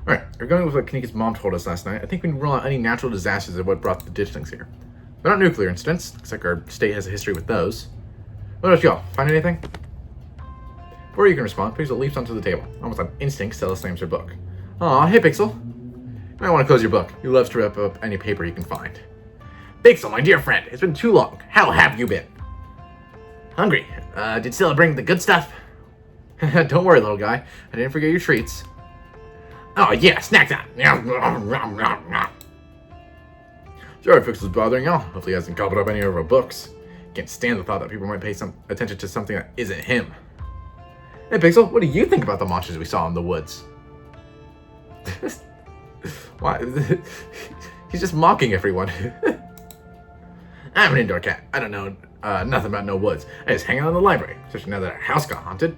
Alright, we're going with what Kanika's mom told us last night. I think we can rule out any natural disasters of what brought the ditchlings here. They're not nuclear incidents. Looks like our state has a history with those. What about y'all? Find anything? Before you can respond, Pixel leaps onto the table. Almost on instinct, Stella slams her book. Aw, hey Pixel. You might want to close your book. He loves to wrap up any paper he can find. Pixel, my dear friend, it's been too long. How have you been? Hungry. Did Stella bring the good stuff? Don't worry, little guy. I didn't forget your treats. Oh yeah, snack time. Sorry if Pixel's bothering y'all. Hopefully he hasn't gobbled up any of our books. Can't stand the thought that people might pay some attention to something that isn't him. Hey Pixel, what do you think about the monsters we saw in the woods? Why? He's just mocking everyone. I'm an indoor cat. I don't know nothing about no woods. I just hang out in the library, especially now that our house got haunted.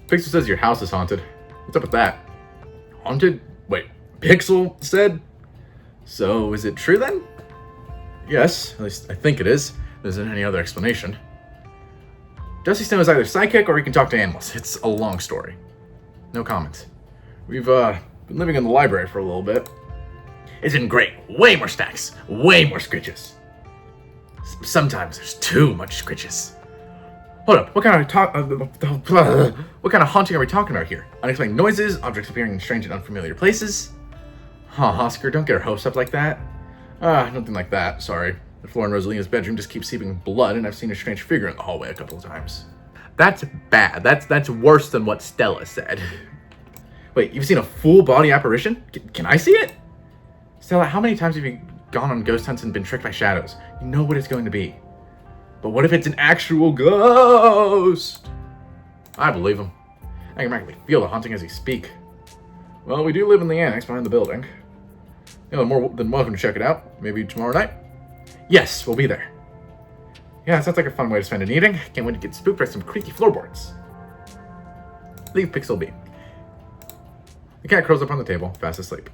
Pixel says your house is haunted. What's up with that? Haunted? Wait, Pixel said? So, is it true then? Yes, at least I think it is. There isn't any other explanation. Dusty Snow is either psychic or he can talk to animals. It's a long story. No comments. We've been living in the library for a little bit. It's been great. Way more stacks. Way more scritches. Sometimes there's too much scritches. Hold up, what kind of haunting are we talking about here? Unexplained noises, objects appearing in strange and unfamiliar places? Huh, Oscar, don't get our hopes up like that. Nothing like that, sorry. The floor in Rosalina's bedroom just keeps seeping blood, and I've seen a strange figure in the hallway a couple of times. That's bad. That's worse than what Stella said. Wait, you've seen a full body apparition? Can I see it? Stella, how many times have you gone on ghost hunts and been tricked by shadows? You know what it's going to be. But what if it's an actual ghost? I believe him. I can practically feel the haunting as he speak. Well, we do live in the annex behind the building. You're more than welcome to check it out. Maybe tomorrow night? Yes, we'll be there. Yeah, sounds like a fun way to spend an evening. Can't wait to get spooked by some creaky floorboards. Leave Pixel be. The cat curls up on the table, fast asleep.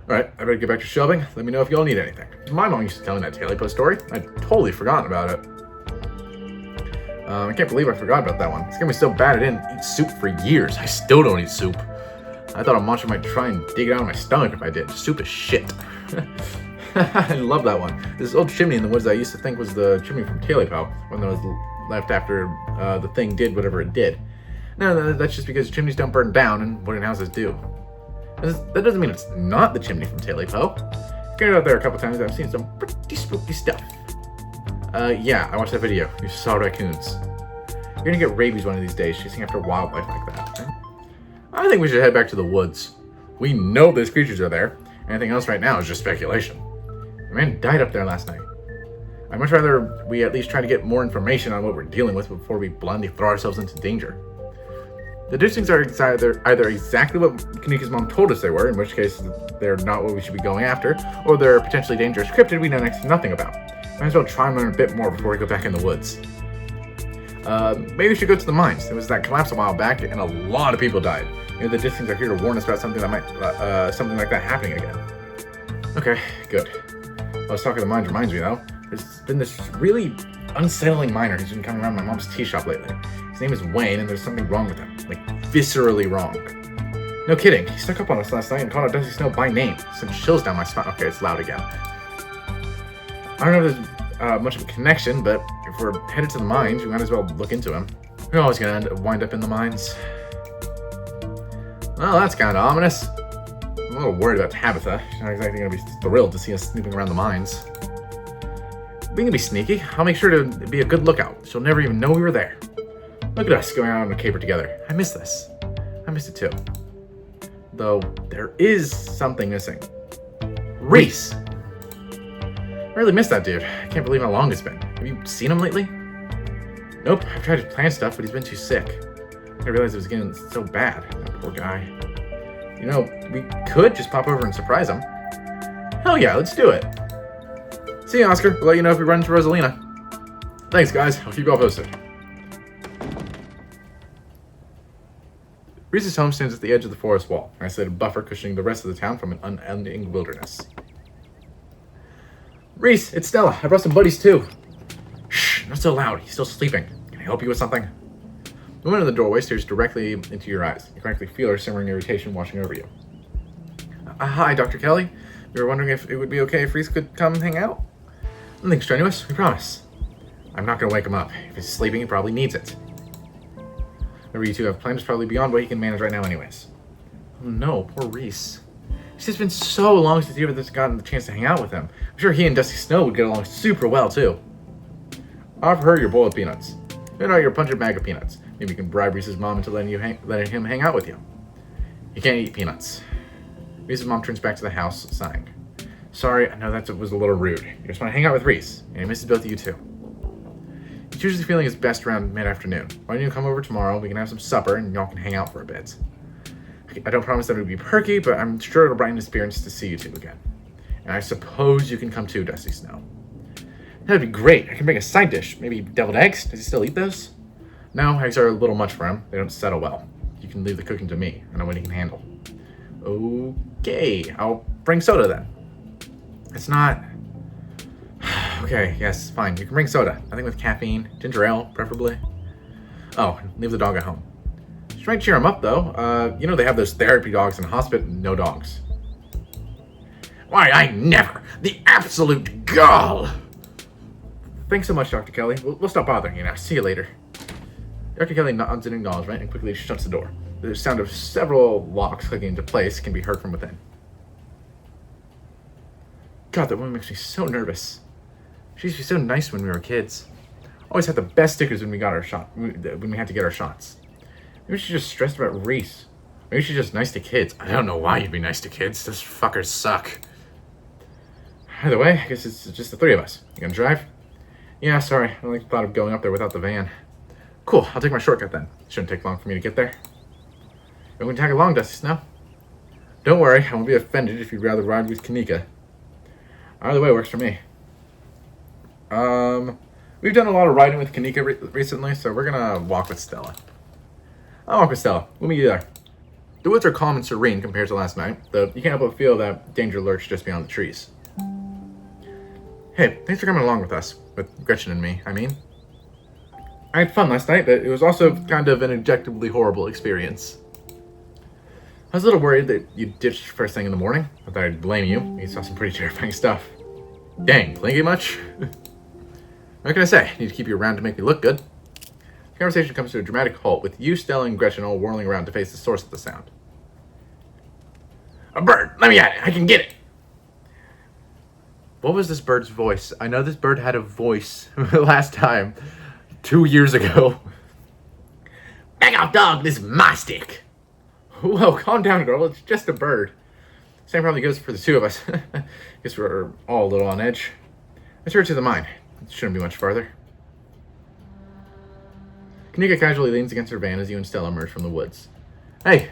Alright, I better get back to shelving. Let me know if y'all need anything. My mom used to tell me that Taily Post story. I'd totally forgotten about it. I can't believe I forgot about that one. It's gonna be so bad I didn't eat soup for years. I still don't eat soup. I thought a monster might try and dig it out of my stomach if I did. Soup is shit. I love that one. This old chimney in the woods I used to think was the chimney from Taily Post when that was left after the thing did whatever it did. No, that's just because chimneys don't burn down and wooden houses do. That doesn't mean it's not the chimney from Taily Post. I've carried it out there a couple times and I've seen some pretty spooky stuff. Yeah, I watched that video. You saw raccoons. You're gonna get rabies one of these days chasing after wildlife like that. I think we should head back to the woods. We know those creatures are there. Anything else right now is just speculation. A man died up there last night. I'd much rather we at least try to get more information on what we're dealing with before we blindly throw ourselves into danger. The distings are either exactly what Kanika's mom told us they were, in which case they're not what we should be going after, or they're potentially dangerous cryptid we know next to nothing about. Might as well try and learn a bit more before we go back in the woods. Maybe we should go to the mines. There was that collapse a while back, and a lot of people died. Maybe the distings are here to warn us about something that might, something like that happening again. Okay, good. I was talking to the mines reminds me though. There's been this really unsettling miner who's been coming around my mom's tea shop lately. His name is Wayne, and there's something wrong with him. Like, viscerally wrong. No kidding. He stuck up on us last night and called out Dusty Snow by name. Sent chills down my spine. Okay, it's loud again. I don't know if there's much of a connection, but if we're headed to the mines, we might as well look into him. We're always gonna wind up in the mines. Well, that's kind of ominous. I'm a little worried about Tabitha. She's not exactly gonna be thrilled to see us snooping around the mines. We can be sneaky. I'll make sure to be a good lookout. She'll never even know we were there. Look at us going out on a caper together. I miss this. I miss it too. Though, there is something missing. Reese! I really miss that dude. I can't believe how long it's been. Have you seen him lately? Nope. I've tried to plan stuff, but he's been too sick. I realized it was getting so bad. That poor guy. You know, we could just pop over and surprise him. Hell yeah, let's do it. See you, Oscar. We'll let you know if we run into Rosalina. Thanks, guys. I'll keep you all posted. Reese's home stands at the edge of the forest wall, an isolated buffer cushioning the rest of the town from an unending wilderness. Reese, it's Stella. I brought some buddies too. Shh, not so loud. He's still sleeping. Can I help you with something? The woman in the doorway stares directly into your eyes. You can practically feel her simmering irritation washing over you. Hi, Dr. Kelly. We were wondering if it would be okay if Reese could come and hang out? Nothing strenuous, we promise. I'm not going to wake him up. If he's sleeping, he probably needs it. Whatever you two have planned is probably beyond what he can manage right now anyways. Oh no, poor Reese. It's just been so long since you have gotten the chance to hang out with him. I'm sure he and Dusty Snow would get along super well, too. Offer her your bowl of peanuts. You know, your punch bag of peanuts. Maybe you can bribe Reese's mom into letting him hang out with you. You can't eat peanuts. Reese's mom turns back to the house, sighing. Sorry, I know that was a little rude. You just want to hang out with Reese, and he misses both of you too. He's usually feeling his best around mid-afternoon. Why don't you come over tomorrow? We can have some supper, and y'all can hang out for a bit. I don't promise that it would be perky, but I'm sure it'll brighten his spirits to see you two again. And I suppose you can come too, Dusty Snow. That'd be great. I can make a side dish. Maybe deviled eggs? Does he still eat those? No, eggs are a little much for him. They don't settle well. You can leave the cooking to me. I know what he can handle. Okay, I'll bring soda then. It's not... Okay, yes, fine. You can bring soda. Nothing with caffeine. Ginger ale, preferably. Oh, leave the dog at home. She might cheer him up, though. You know they have those therapy dogs in the hospital. No dogs. Why, I never! The absolute gall! Thanks so much, Dr. Kelly. We'll stop bothering you now. See you later. Dr. Kelly nods in acknowledgement and quickly shuts the door. The sound of several locks clicking into place can be heard from within. God, that woman makes me so nervous. She used to be so nice when we were kids. Always had the best stickers when we got our shot. When we had to get our shots. Maybe she's just stressed about Reese. Maybe she's just nice to kids. I don't know why you'd be nice to kids. Those fuckers suck. Either way, I guess it's just the three of us. You gonna drive? Yeah, sorry. I only thought of going up there without the van. Cool, I'll take my shortcut then. Shouldn't take long for me to get there. You want to tag along, Dusty Snow? Don't worry, I won't be offended if you'd rather ride with Kanika. Either way works for me. We've done a lot of riding with Kanika recently, so we're gonna walk with Stella. I'll walk with Stella. We'll meet you there. The woods are calm and serene compared to last night, though you can't help but feel that danger lurks just beyond the trees. Hey, thanks for coming along with us. With Gretchen and me, I mean. I had fun last night, but it was also kind of an objectively horrible experience. I was a little worried that you ditched first thing in the morning. I thought I'd blame you. You saw some pretty terrifying stuff. Dang, blinky much? What can I say? Need to keep you around to make me look good. The conversation comes to a dramatic halt, with you, Stella, and Gretchen all whirling around to face the source of the sound. A bird! Let me at it! I can get it! What was this bird's voice? I know this bird had a voice last time, 2 years ago. Back off, dog! This is my stick! Whoa, calm down, girl. It's just a bird. Same probably goes for the two of us. Guess we're all a little on edge. Let's head to the mine. It shouldn't be much farther. Kanika casually leans against her van as you and Stella emerge from the woods. Hey.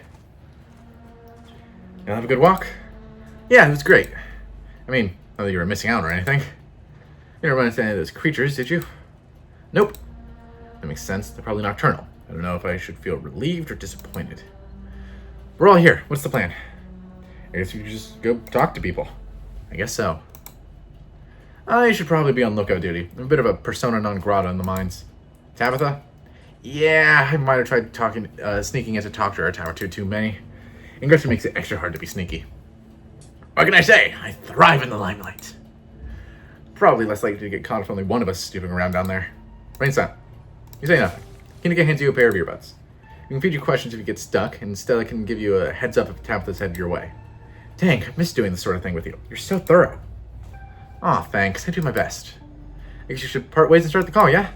You have a good walk? Yeah, it was great. I mean, not that you were missing out or anything. You didn't run into any of those creatures, did you? Nope. That makes sense. They're probably nocturnal. I don't know if I should feel relieved or disappointed. We're all here. What's the plan? I guess you could just go talk to people. I guess so. I should probably be on lookout duty. I'm a bit of a persona non grata in the mines. Tabitha? Yeah, I might have tried sneaking in to talk to her a time or two too many. And Gretchen makes it extra hard to be sneaky. What can I say? I thrive in the limelight. Probably less likely to get caught if only one of us snooping around down there. Rain-san, you say nothing. Kanika hands you a pair of earbuds. You can feed you questions if you get stuck, and Stella can give you a heads up if Tabitha's headed your way. Dang, I miss doing this sort of thing with you. You're so thorough. Aw, thanks. I do my best. I guess you should part ways and start the call, yeah?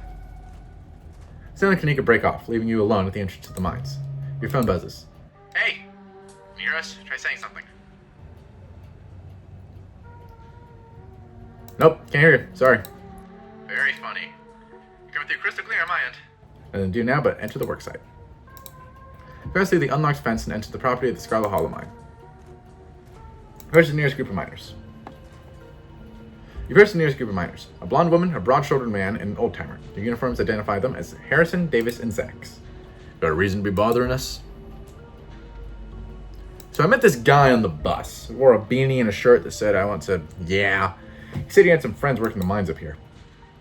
Stella and Kanika break off, leaving you alone at the entrance to the mines. Your phone buzzes. Hey! Can you hear us? Try saying something. Nope, can't hear you. Sorry. Very funny. You're coming through crystal clear on my end. Nothing to do now but enter the worksite. Pass through the unlocked fence and enter the property of the Scarlet Hollow mine. Approach the nearest group of miners. You approach the nearest group of miners. A blonde woman, a broad-shouldered man, and an old-timer. Their uniforms identify them as Harrison, Davis, and Zax. Got a reason to be bothering us? So I met this guy on the bus. He wore a beanie and a shirt that said, I want to, yeah. He said he had some friends working the mines up here.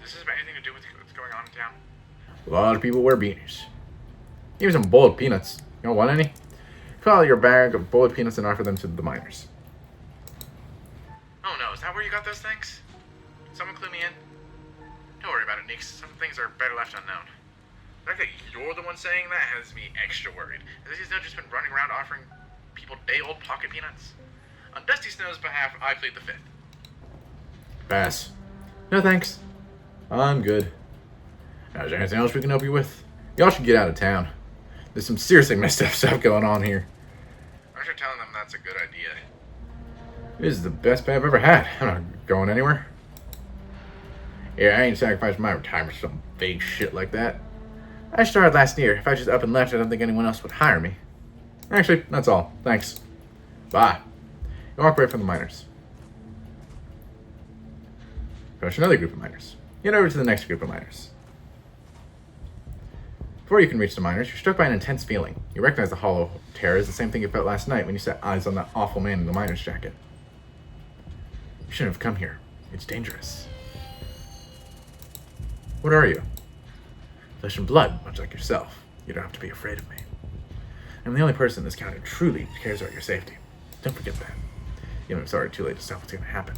Does this have anything to do with what's going on in town? A lot of people wear beanies. Give me some boiled peanuts. You don't want any? Fill out your bag of boiled peanuts and offer them to the miners. Oh no, is that where you got those things? Someone clue me in? Don't worry about it, Neeks. Some things are better left unknown. The fact that you're the one saying that has me extra worried. Has Dusty Snow just been running around offering people day-old pocket peanuts? On Dusty Snow's behalf, I plead the fifth. Pass. No thanks. I'm good. Now, is there anything else we can help you with? Y'all should get out of town. There's some seriously messed up stuff going on here. I'm sure telling them that's a good idea. This is the best pay I've ever had. I'm not going anywhere. Yeah, I ain't sacrificing my retirement for some vague shit like that. I started last year. If I just up and left, I don't think anyone else would hire me. Actually, that's all. Thanks. Bye. You walk away from the miners. Approach another group of miners. Get over to the next group of miners. Before you can reach the miners, you're struck by an intense feeling. You recognize the hollow terror as the same thing you felt last night when you set eyes on that awful man in the miner's jacket. You shouldn't have come here. It's dangerous. What are you? Flesh and blood, much like yourself. You don't have to be afraid of me. I'm the only person in this county who truly cares about your safety. Don't forget that. Even if it's already too late to stop what's going to happen.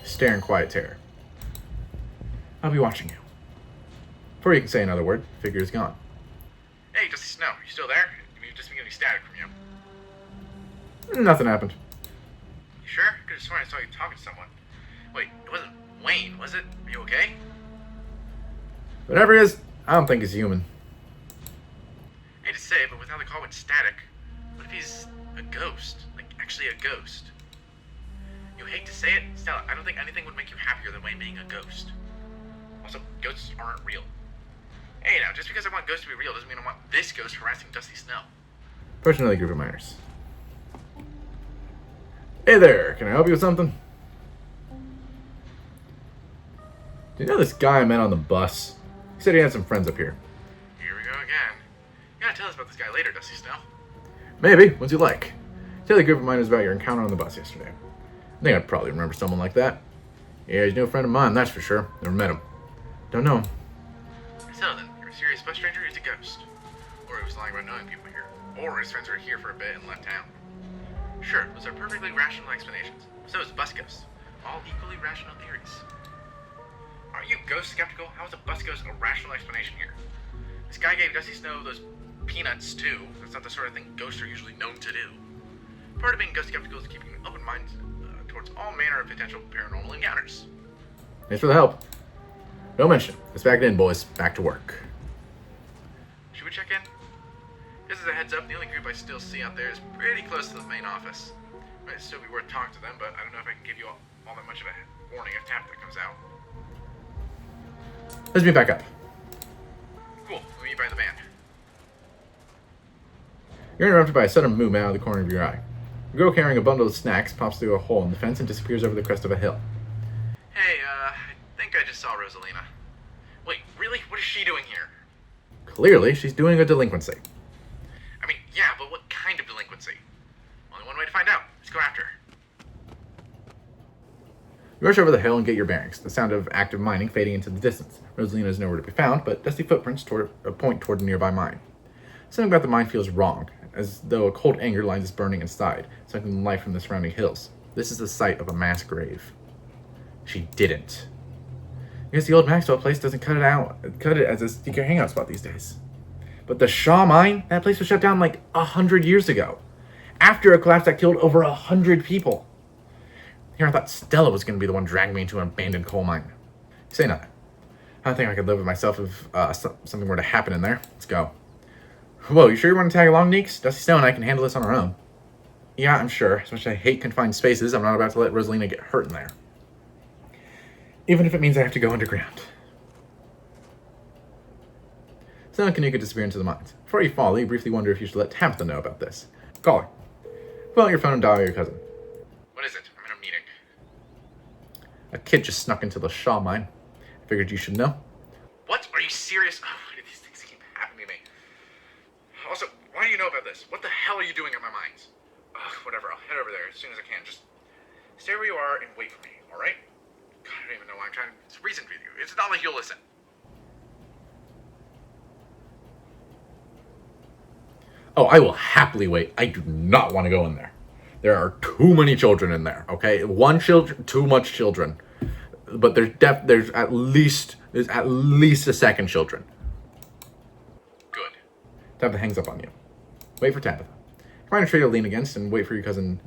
Stare in quiet terror. I'll be watching you. Before you can say another word, the figure is gone. Hey, Dusty Snow, you still there? We've just been getting static from you. Nothing happened. You sure? I could have sworn I saw you talking to someone. Wait, it wasn't Wayne, was it? Are you okay? Whatever he is, I don't think he's human. I hate to say it, but without the call went static, what if he's a ghost? Like, actually a ghost? You hate to say it, Stella, I don't think anything would make you happier than Wayne being a ghost. Also, ghosts aren't real. Hey now, just because I want ghosts to be real doesn't mean I want this ghost harassing Dusty Snow. Approach another group of miners. Hey there, can I help you with something? Do you know this guy I met on the bus? He said he had some friends up here. Here we go again. You gotta tell us about this guy later, Dusty Snow. Maybe, once you like. Tell the group of miners about your encounter on the bus yesterday. I think I'd probably remember someone like that. Yeah, he's no friend of mine, that's for sure. Never met him. Don't know him. So then, you're a serious bus stranger who's a ghost. Or he was lying about knowing people here. Or his friends were here for a bit and left town. Sure, those are perfectly rational explanations. So is bus ghosts. All equally rational theories. Aren't you ghost skeptical? How is a bus ghost a rational explanation here? This guy gave Dusty Snow those peanuts too. That's not the sort of thing ghosts are usually known to do. Part of being ghost skeptical is keeping an open mind towards all manner of potential paranormal encounters. Thanks for the help. No mention. Let's back it in, boys. Back to work. Should we check in? Just as a heads up, the only group I still see out there is pretty close to the main office. Might still be worth talking to them, but I don't know if I can give you all that much of a warning if Tabitha comes out. Let's meet back up. Cool, we'll meet by the van. You're interrupted by a sudden movement out of the corner of your eye. A girl carrying a bundle of snacks pops through a hole in the fence and disappears over the crest of a hill. Hey, I think I just saw Rosalina. Wait, really? What is she doing here? Clearly, she's doing a delinquency. I mean, yeah, but what kind of delinquency? Only one way to find out. Let's go after her. You rush over the hill and get your bearings, the sound of active mining fading into the distance. Rosalina is nowhere to be found, but dusty footprints point toward a nearby mine. Something about the mine feels wrong, as though a cold anger lies burning inside, sucking the life from the surrounding hills. This is the site of a mass grave. She didn't. I guess the old Maxwell place doesn't cut it as a secret hangout spot these days. But the Shaw mine, that place was shut down like 100 years ago, after a collapse that killed over 100 people. Here I thought Stella was going to be the one dragging me into an abandoned coal mine. Say nothing. I don't think I could live with myself if something were to happen in there. Let's go. Whoa, you sure you want to tag along, Neeks? Dusty Snow and I can handle this on our own. Yeah, I'm sure. As much as I hate confined spaces, I'm not about to let Rosalina get hurt in there. Even if it means I have to go underground. Snow and Kanuka disappear into the mines. Before you follow, you briefly wonder if you should let Tabitha know about this. Call her. Pull out your phone and dial your cousin. What is it? I'm in a meeting. A kid just snuck into the Shaw mine. I figured you should know. What? Are you serious? Oh, why do these things keep happening to me? Also, why do you know about this? What the hell are you doing in my mines? Ugh, whatever, I'll head over there as soon as I can. Just stay where you are and wait for me, alright? God, I don't even know why I'm trying to reason with you. It's not like you'll listen. Oh, I will happily wait. I do not want to go in there. There are too many children in there, okay? Too much children. but there's at least a second children. Good. Tabitha hangs up on you. Wait for Tabitha. Find a tree to lean against and wait for your cousin,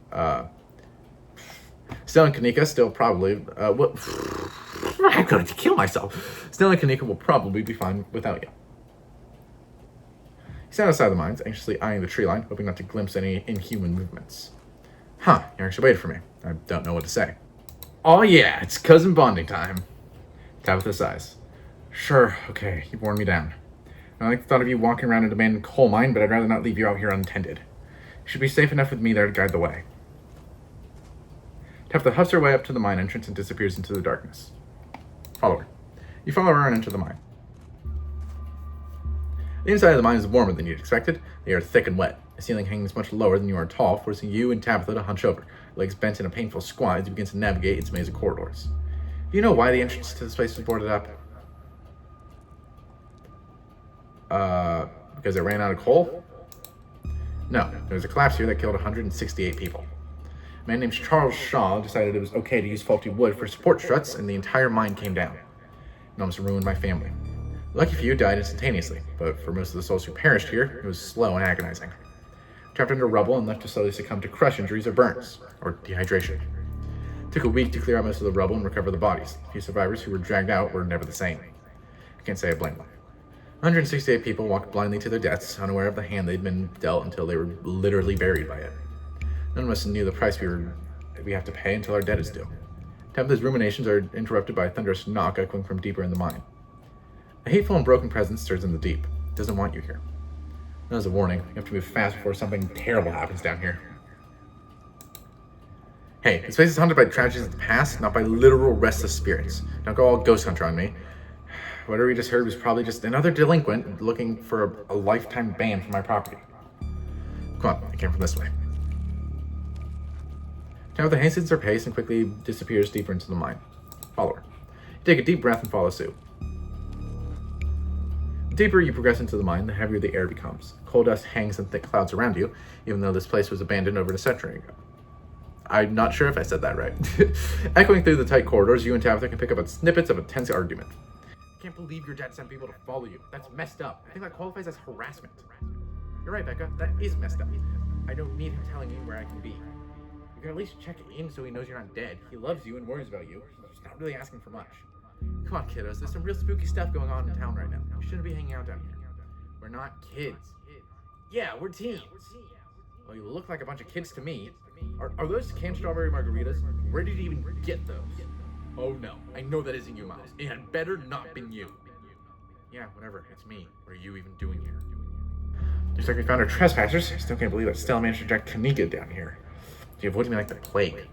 Stella and Kanika still probably, what? I'm going to kill myself. Stella and Kanika will probably be fine without you. You stand outside the mines, anxiously eyeing the tree line, hoping not to glimpse any inhuman movements. Huh, you actually waited for me. I don't know what to say. Oh yeah, it's cousin bonding time. Tabitha sighs. Sure, okay, you worn me down. I like the thought of you walking around an abandoned coal mine, but I'd rather not leave you out here unattended. You should be safe enough with me there to guide the way. Tabitha huffs her way up to the mine entrance and disappears into the darkness. Follow her. You follow her and into the mine. The inside of the mine is warmer than you'd expected. The air is thick and wet. The ceiling hangs much lower than you are tall, forcing you and Tabitha to hunch over, legs bent in a painful squat as you begin to navigate its maze of corridors. Do you know why the entrance to this place was boarded up? Because it ran out of coal? No, there was a collapse here that killed 168 people. A man named Charles Shaw decided it was okay to use faulty wood for support struts, and the entire mine came down. It almost ruined my family. Lucky for you, died instantaneously, but for most of the souls who perished here, it was slow and agonizing. Trapped under rubble and left to slowly succumb to crush injuries or burns, or dehydration. It took a week to clear out most of the rubble and recover the bodies. A few survivors who were dragged out were never the same. I can't say I blame them. 168 people walked blindly to their deaths, unaware of the hand they'd been dealt until they were literally buried by it. None of us knew the price we have to pay until our debt is due. Tabitha's ruminations are interrupted by a thunderous knock echoing from deeper in the mine. A hateful and broken presence stirs in the deep. It doesn't want you here. That was a warning. You have to move fast before something terrible happens down here. Hey, this place is haunted by tragedies of the past, not by literal restless spirits. Don't go all ghost hunter on me. Whatever we just heard was probably just another delinquent looking for a lifetime ban from my property. Come on, I came from this way. Tabitha hastens her pace and quickly disappears deeper into the mine. Follow her. You take a deep breath and follow suit. The deeper you progress into the mine, the heavier the air becomes. Coal dust hangs in thick clouds around you, even though this place was abandoned over a century ago. I'm not sure if I said that right. Echoing through the tight corridors, you and Tabitha can pick up snippets of a tense argument. I can't believe your dad sent people to follow you. That's messed up. I think that qualifies as harassment. You're right, Becca. That is messed up. I don't need him telling me where I can be. You can at least check in so he knows you're not dead. He loves you and worries about you. He's not really asking for much. Come on, kiddos. There's some real spooky stuff going on in town right now. We shouldn't be hanging out down here. We're not kids. Yeah, we're teens. Well, you look like a bunch of kids to me. Are those canned strawberry margaritas? Where did you even get those? Oh no, I know that isn't you, Miles. It had better not been you. Yeah, whatever. It's me. What are you even doing here? Looks like we found our trespassers. I still can't believe that Stella managed to drag Kanika down here. She avoided me like the plague.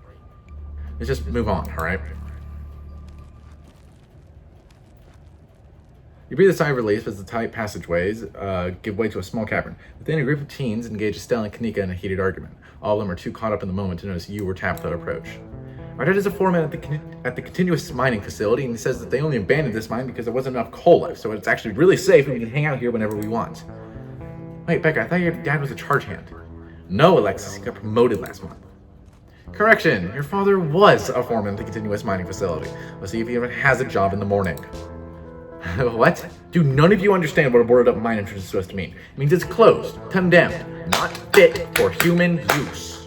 Let's just move on, alright? You breathe a sigh of relief as the tight passageways give way to a small cavern. Within, a group of teens engage Estelle and Kanika in a heated argument. All of them are too caught up in the moment to notice you or Tabitha approach. Our dad is a foreman at the continuous mining facility, and he says that they only abandoned this mine because there wasn't enough coal left, so it's actually really safe and we can hang out here whenever we want. Wait, Becca, I thought your dad was a charge hand. No, Alexis, he got promoted last month. Correction, your father was a foreman at the continuous mining facility. Let's see if he even has a job in the morning. What? Do none of you understand what a boarded up mine entrance is supposed to mean? It means it's closed, condemned, not fit for human use.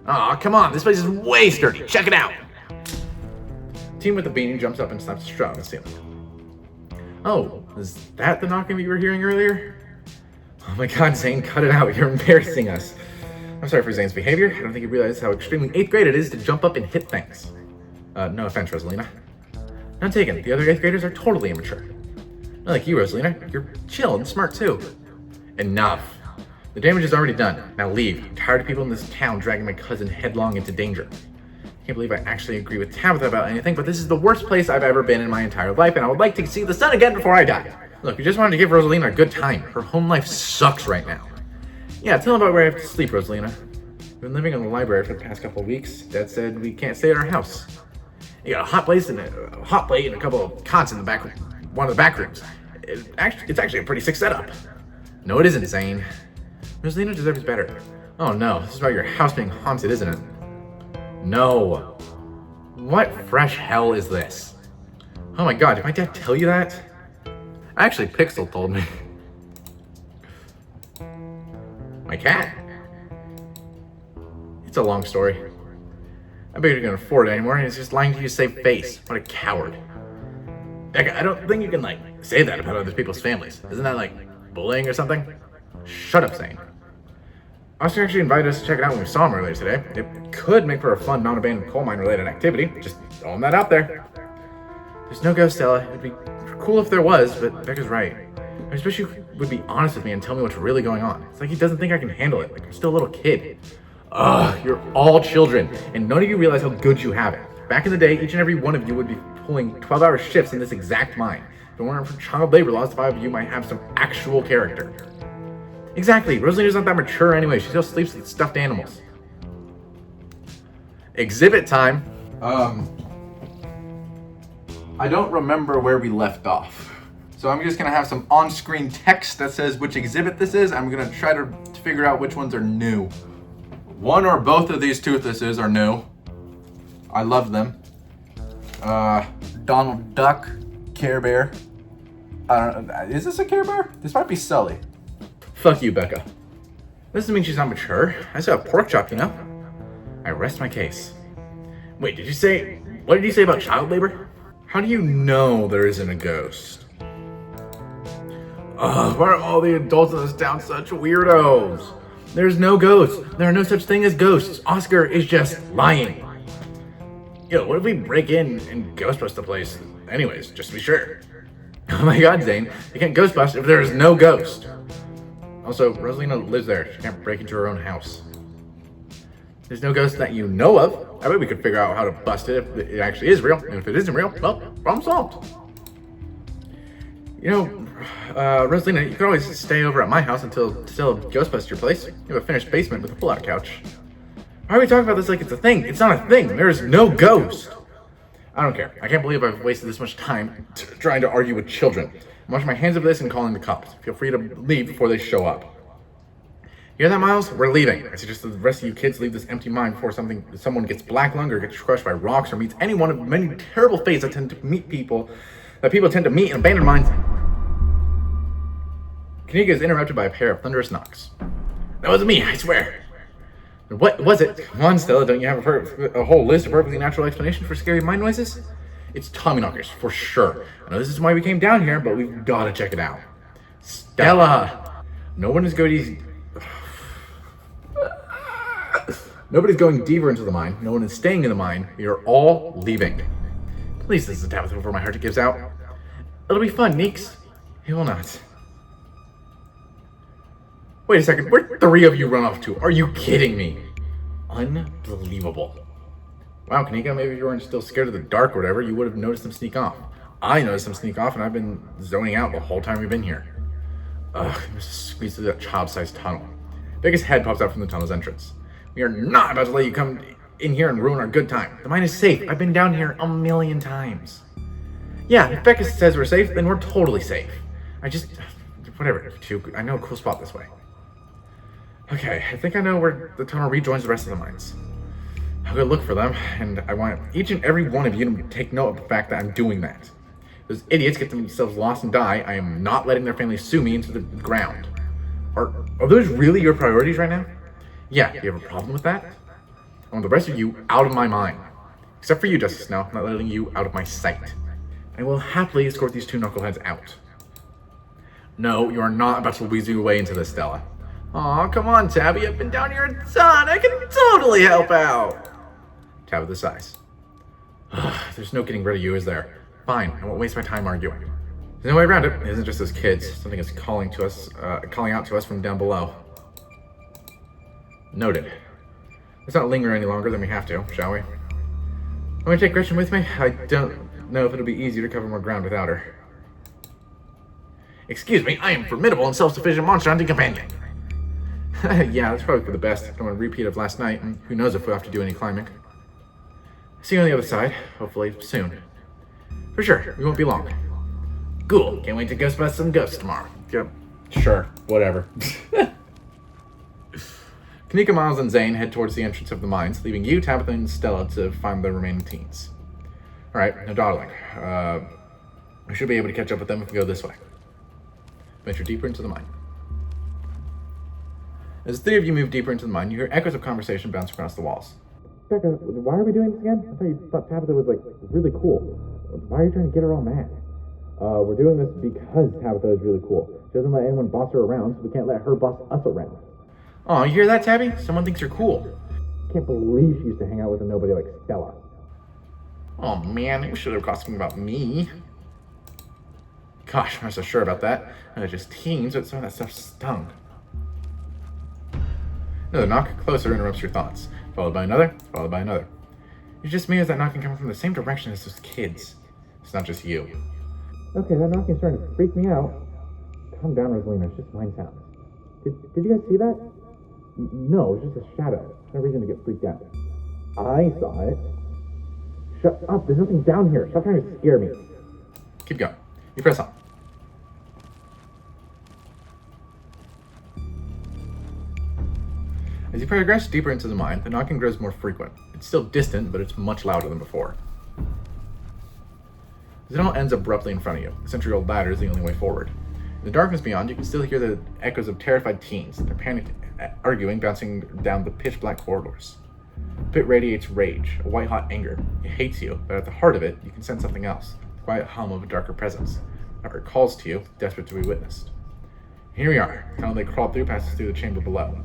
Aw, come on, this place is way sturdy. Check it out. The team with the beanie jumps up and snaps a straw on the ceiling. Oh, is that the knocking that you were hearing earlier? Oh my god, Zane, cut it out. You're embarrassing us. I'm sorry for Zane's behavior. I don't think he realizes how extremely 8th grade it is to jump up and hit things. No offense, Rosalina. None taken. The other 8th graders are totally immature. Not like you, Rosalina. You're chill and smart too. Enough. The damage is already done. Now leave. I'm tired of people in this town dragging my cousin headlong into danger. I can't believe I actually agree with Tabitha about anything, but this is the worst place I've ever been in my entire life, and I would like to see the sun again before I die. Look, we just wanted to give Rosalina a good time. Her home life sucks right now. Yeah, tell them about where I have to sleep, Rosalina. We've been living in the library for the past couple of weeks. Dad said we can't stay at our house. You got a hot plate and a couple of cots in the back, one of the back rooms. It's actually a pretty sick setup. No, it isn't, Zane. Rosalina deserves better. Oh no, this is about your house being haunted, isn't it? No. What fresh hell is this? Oh my god, did my dad tell you that? Actually, Pixel told me. My cat? It's a long story. I bet you can afford it anymore, and he's just lying to you to save face. What a coward. I don't think you can, like, say that about other people's families. Isn't that, like, bullying or something? Shut up, Zane. Austin actually invited us to check it out when we saw him earlier today. It could make for a fun, non-abandoned coal mine related activity. Just throwing that out there. There's no ghost, Stella. It'd be cool if there was, but Becca's right. I just wish you would be honest with me and tell me what's really going on. It's like he doesn't think I can handle it. Like I'm still a little kid. Ugh, you're all children, and none of you realize how good you have it. Back in the day, each and every one of you would be pulling 12-hour shifts in this exact mine. If it weren't for child labor laws, the 5 of you might have some actual character. Exactly. Rosalina's not that mature anyway. She still sleeps with stuffed animals. Exhibit time. I don't remember where we left off. So I'm just going to have some on-screen text that says which exhibit this is. I'm going to try to figure out which ones are new. One or both of these toothlesses are new. I love them. Donald Duck, Care Bear. I don't know. Is this a Care Bear? This might be Sully. Fuck you, Becca. This doesn't mean she's not mature. I saw a pork chop, you know? I rest my case. Wait, what did you say about child labor? How do you know there isn't a ghost? Ugh, why are all the adults in this town such weirdos? There's no ghosts. There are no such thing as ghosts. Oscar is just lying. Yo, what if we break in and ghost bust the place? Anyways, just to be sure. Oh my god, Zane. You can't ghost bust if there is no ghost. Also, Rosalina lives there. She can't break into her own house. There's no ghost that you know of. I bet we could figure out how to bust it if it actually is real. And if it isn't real, well, problem solved. You know, Rosalina, you can always stay over at my house until Stella ghost busts your place. You have a finished basement with a pull-out couch. Why are we talking about this like it's a thing? It's not a thing. There's no ghost. I don't care. I can't believe I've wasted this much time trying to argue with children. I'm washing my hands of this and calling the cops. Feel free to leave before they show up. You hear that, Miles? We're leaving. I suggest that the rest of you kids leave this empty mine before someone gets black lung or gets crushed by rocks or meets any one of many terrible fates that people tend to meet in abandoned mines. Kanika is interrupted by a pair of thunderous knocks. That wasn't me, I swear. What was it? Come on, Stella, don't you have a whole list of perfectly natural explanations for scary mine noises? It's Tommyknockers, for sure. I know this is why we came down here, but we've got to check it out. Stella! No one is going to... Nobody's going deeper into the mine. No one is staying in the mine. We are all leaving. Please, this is Tabitha before my heart gives out. It'll be fun, Neeks. It will not. Wait a second, where'd 3 of you run off to? Are you kidding me? Unbelievable. Wow, Kanika, maybe if you weren't still scared of the dark or whatever, you would have noticed them sneak off. I noticed them sneak off, and I've been zoning out the whole time we've been here. Ugh, I'm just squeezed through that child-sized tunnel. Biggest head pops out from the tunnel's entrance. We are not about to let you come in here and ruin our good time. The mine is safe. I've been down here a million times. Yeah, if Becca says we're safe, then we're totally safe. Whatever, I know a cool spot this way. Okay, I think I know where the tunnel rejoins the rest of the mines. I'll go look for them, and I want each and every one of you to take note of the fact that I'm doing that. If those idiots get themselves lost and die, I am not letting their families sue me into the ground. Are those really your priorities right now? Yeah, do you have a problem with that? I want the rest of you out of my mind. Except for you, Justice Snow, not letting you out of my sight. I will happily escort these 2 knuckleheads out. No, you are not about to weasel your way into this, Stella. Aw, come on, Tabby. I've been down here a ton. I can totally help out. Tabitha sighs. There's no getting rid of you, is there? Fine, I won't waste my time arguing. There's no way around it. It isn't just as kids. Something is calling out to us from down below. Noted. Let's not linger any longer than we have to, shall we? Want me to take Gretchen with me? I don't know if it'll be easier to cover more ground without her. Excuse me, I am formidable and self-sufficient monster hunting companion. Yeah, that's probably for the best. Don't want a repeat of last night, and who knows if we'll have to do any climbing. See you on the other side, hopefully soon. For sure, we won't be long. Cool, can't wait to ghost bust some ghosts tomorrow. Yep, sure, whatever. Kanika, Miles, and Zane head towards the entrance of the mines, leaving you, Tabitha, and Stella to find the remaining teens. Alright, now darling, we should be able to catch up with them if we go this way. Venture deeper into the mine. As the three of you move deeper into the mine, you hear echoes of conversation bounce across the walls. Becca, why are we doing this again? I thought you thought Tabitha was, really cool. Why are you trying to get her all mad? We're doing this because Tabitha is really cool. She doesn't let anyone boss her around, so we can't let her boss us around. Oh, you hear that, Tabby? Someone thinks you're cool. I can't believe she used to hang out with a nobody like Stella. Oh man, they should have asking about me. Gosh, I'm not so sure about that. They're just teens, but some of that stuff stung. Another knock closer interrupts your thoughts, followed by another, followed by another. It's just me as that knocking coming from the same direction as those kids. It's not just you. Okay, that knocking's starting to freak me out. Calm down, Rosalina, it's just mine sounds. Did you guys see that? No, it's just a shadow. No reason to get freaked out. I saw it. Shut up, there's nothing down here. Stop trying to scare me. Keep going. You press on. As you progress deeper into the mine, the knocking grows more frequent. It's still distant, but it's much louder than before. As it all ends abruptly in front of you, the century-old ladder is the only way forward. In the darkness beyond, you can still hear the echoes of terrified teens, their panicked arguing bouncing down the pitch-black corridors. The pit radiates rage, a white-hot anger. It hates you, but at the heart of it, you can sense something else, the quiet hum of a darker presence. It calls to you, desperate to be witnessed. Here we are. The tunnel they crawled through passes through the chamber below.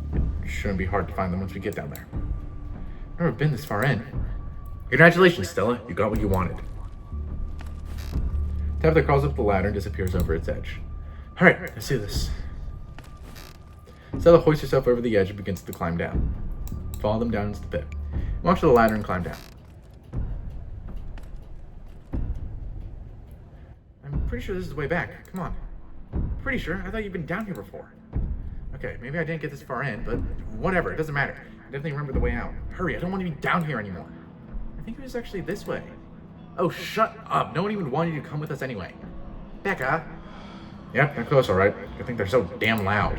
It shouldn't be hard to find them once we get down there. I've never been this far in. Congratulations, Stella. You got what you wanted. Tabitha crawls up the ladder and disappears over its edge. Alright, let's do this. Stella hoists herself over the edge and begins to climb down. Follow them down into the pit. Walk to the ladder and climb down. I'm pretty sure this is the way back. Come on. Pretty sure. I thought you'd been down here before. Okay, maybe I didn't get this far in, but whatever. It doesn't matter. I definitely remember the way out. Hurry, I don't want to be down here anymore. I think it was actually this way. Oh, shut up. No one even wanted you to come with us anyway. Becca. Yep, they're close, alright. I think they're so damn loud.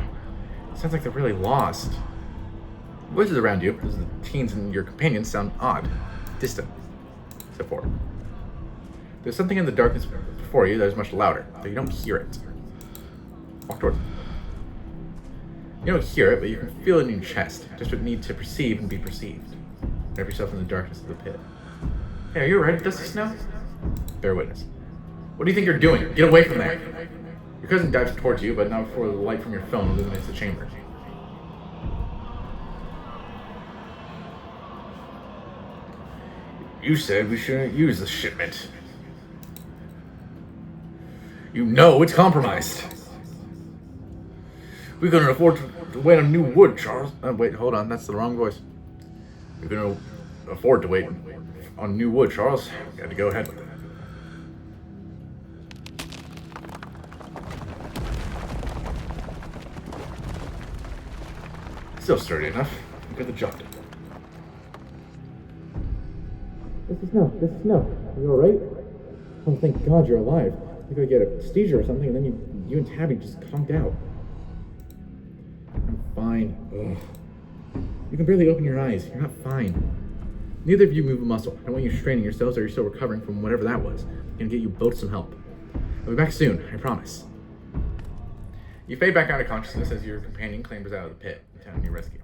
It sounds like they're really lost. The voices around you, as the teens and your companions, sound odd, distant, except for. There's something in the darkness before you that is much louder, though you don't hear it. Walk toward them. You don't hear it, but you can feel it in your chest, just what need to perceive and be perceived. Wrap yourself in the darkness of the pit. Hey, are you alright? Does this snow? Bear witness. What do you think you're doing? Get away from there! Your cousin dives towards you, but not before the light from your phone illuminates the chamber. You said we shouldn't use the shipment. You know it's compromised. We couldn't afford to wait on new wood, Charles. Wait, hold on, that's the wrong voice. We couldn't afford to wait on new wood, Charles. We had to go ahead with it. Still sturdy enough. You got the job done. This is snow. Are you alright? Oh, thank God you're alive. You could get a seizure or something, and then you and Tabby just conked out. I'm fine. Ugh. You can barely open your eyes. You're not fine. Neither of you move a muscle. I don't want you straining yourselves, or you're still recovering from whatever that was. I'm gonna get you both some help. I'll be back soon, I promise. You fade back out of consciousness as your companion clambers out of the pit, intending your rescue.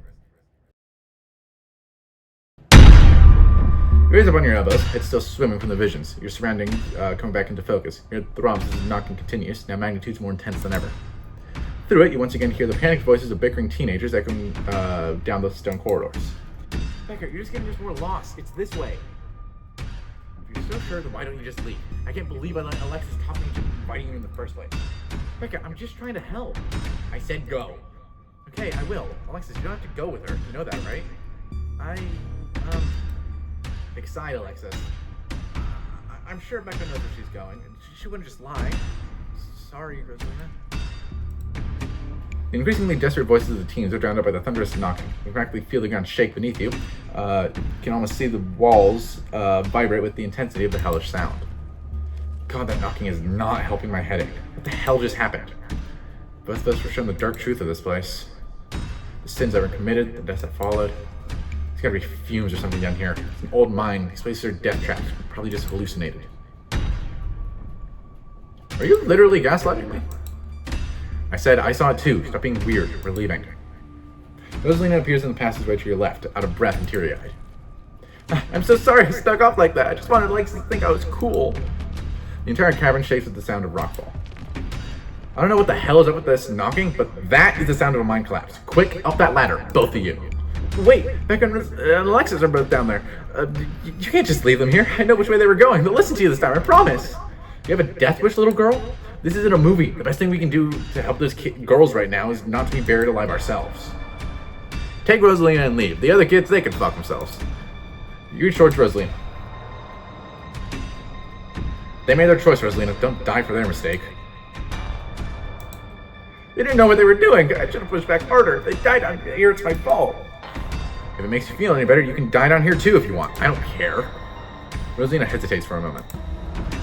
You raise up on your elbows, head still swimming from the visions. Your surroundings coming back into focus. Your throbs as the knocking continues, now magnitudes more intense than ever. Through it, you once again hear the panicked voices of bickering teenagers echoing down the stone corridors. Becker, you're just getting just more lost. It's this way. If you're so sure, then why don't you just leave? I can't believe I let Alexis talk me into inviting you in the first place. Becca, I'm just trying to help. I said go. Okay, I will. Alexis, you don't have to go with her. You know that, right? Excited, Alexis. I'm sure Becca knows where she's going. She wouldn't just lie. Sorry, Rosalina. The increasingly desperate voices of the teens are drowned out by the thunderous knocking. You can practically feel the ground shake beneath you. You can almost see the walls vibrate with the intensity of the hellish sound. God, that knocking is not helping my headache. What the hell just happened? Both of us were shown the dark truth of this place. The the sins that were committed, the deaths that followed. There's gotta be fumes or something down here. It's an old mine. These places are death traps. Probably just hallucinated. Are you literally gaslighting me? I said I saw it too. Stop being weird. We're leaving. Rosalina appears in the passageway to your left, out of breath and teary-eyed. I'm so sorry I stuck off like that. I just wanted Lex to think I was cool. The entire cavern shakes with the sound of rockfall. I don't know what the hell is up with this knocking, but that is the sound of a mine collapse. Quick, up that ladder, both of you. Wait, Becca and Alexis are both down there. You can't just leave them here. I know which way they were going. They'll listen to you this time, I promise. You have a death wish, little girl? This isn't a movie. The best thing we can do to help those girls right now is not to be buried alive ourselves. Take Rosalina and leave. The other kids, they can fuck themselves. You reach towards Rosalina. They made their choice, Rosalina. Don't die for their mistake. They didn't know what they were doing. I should have pushed back harder. If they died down here, it's my fault. If it makes you feel any better, you can die down here too if you want. I don't care. Rosalina hesitates for a moment.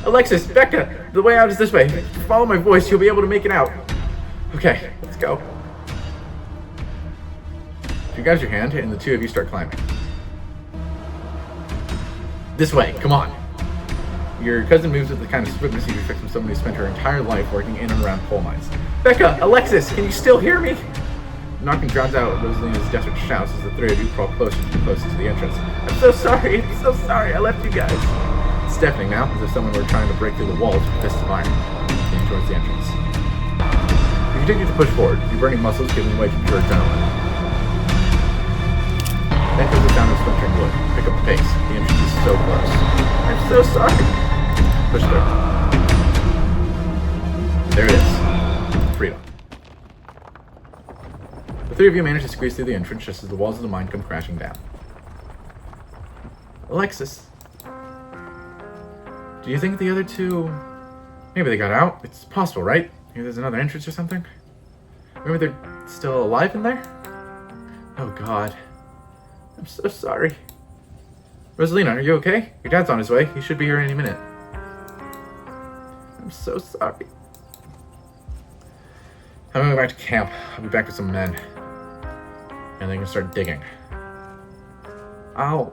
Alexis, Becca, the way out is this way. Follow my voice, you'll be able to make it out. Okay, let's go. She grabs your hand, and the two of you start climbing. This way, come on. Your cousin moves with the kind of swiftness you'd expect from someone who spent her entire life working in and around coal mines. Becca, Alexis, can you still hear me? Knocking drowns out Rosalina's desperate shouts as the three of you crawl closer and closer to the entrance. I'm so sorry, I left you guys. It's deafening now, as if someone were trying to break through the walls with fists of iron, heading towards the entrance. You continue to push forward, your burning muscles giving way to pure adrenaline. Then comes the sound of splintering wood. Pick up the pace. The entrance is so close. I'm so sorry. Push through. There it is. Freedom. The three of you manage to squeeze through the entrance just as the walls of the mine come crashing down. Alexis. Do you think the other two... Maybe they got out? It's possible, right? Maybe there's another entrance or something? Maybe they're still alive in there? Oh god. I'm so sorry. Rosalina, are you okay? Your dad's on his way. He should be here any minute. I'm so sorry. I'm going back to camp. I'll be back with some men. And they can start digging. I'll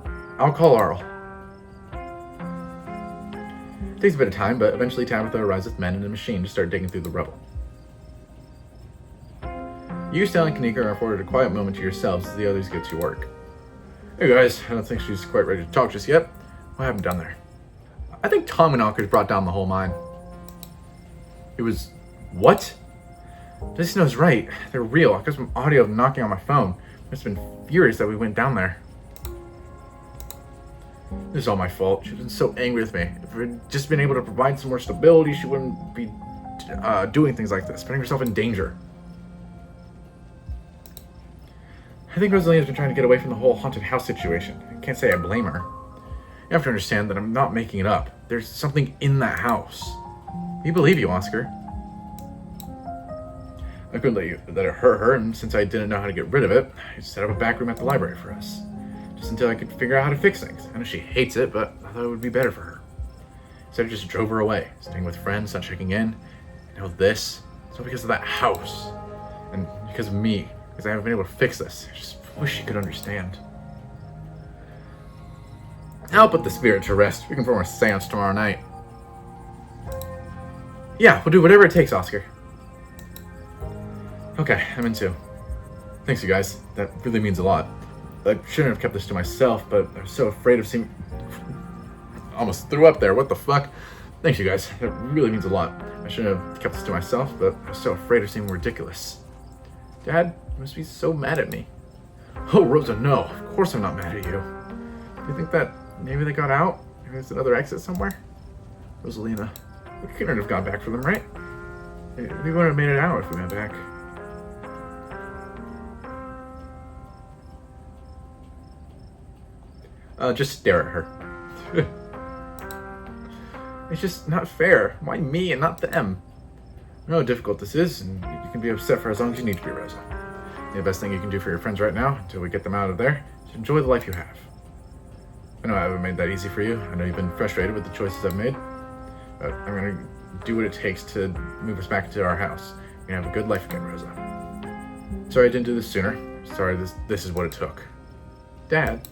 call Arl. It takes a bit of time, but eventually Tabitha arrives with men and a machine to start digging through the rubble. You, Sally, and Kanika are afforded a quiet moment to yourselves as the others get to work. Hey guys, I don't think she's quite ready to talk just yet. What happened down there? I think Tommyknockers brought down the whole mine. It was... What? Disney's right. They're real. I got some audio of knocking on my phone. Must have been furious that we went down there. This is all my fault. She's been so angry with me. If we'd just been able to provide some more stability, she wouldn't be doing things like this, putting herself in danger. I think Rosalina's been trying to get away from the whole haunted house situation. I can't say I blame her. You have to understand that I'm not making it up. There's something in that house. We believe you, Oscar. I couldn't let it hurt her, and since I didn't know how to get rid of it, I set up a back room at the library for us. Just until I could figure out how to fix things. I know she hates it, but I thought it would be better for her. So I just drove her away, staying with friends, not checking in. Now this, it's all because of that house. And because of me. Because I haven't been able to fix this. I just wish you could understand. I'll put the spirit to rest. We can form a seance tomorrow night. Yeah, we'll do whatever it takes, Oscar. Okay, I'm in too. Thanks, you guys. That really means a lot. I shouldn't have kept this to myself, but I was so afraid of seeing... Almost threw up there. What the fuck? Thanks, you guys. That really means a lot. I shouldn't have kept this to myself, but I was so afraid of seeming ridiculous. Dad, you must be so mad at me. Oh, Rosa, no. Of course I'm not mad at you. Do you think that maybe they got out? Maybe there's another exit somewhere? Rosalina, we couldn't have gone back for them, right? We wouldn't have made it out if we went back. Just stare at her. It's just not fair. Why me and not them? I know how difficult this is, and you can be upset for as long as you need to be, Rosa. The best thing you can do for your friends right now, until we get them out of there, is enjoy the life you have. I know I haven't made that easy for you. I know you've been frustrated with the choices I've made. But I'm going to do what it takes to move us back to our house. You're going to have a good life again, Rosa. Sorry I didn't do this sooner. Sorry, this is what it took. Dad?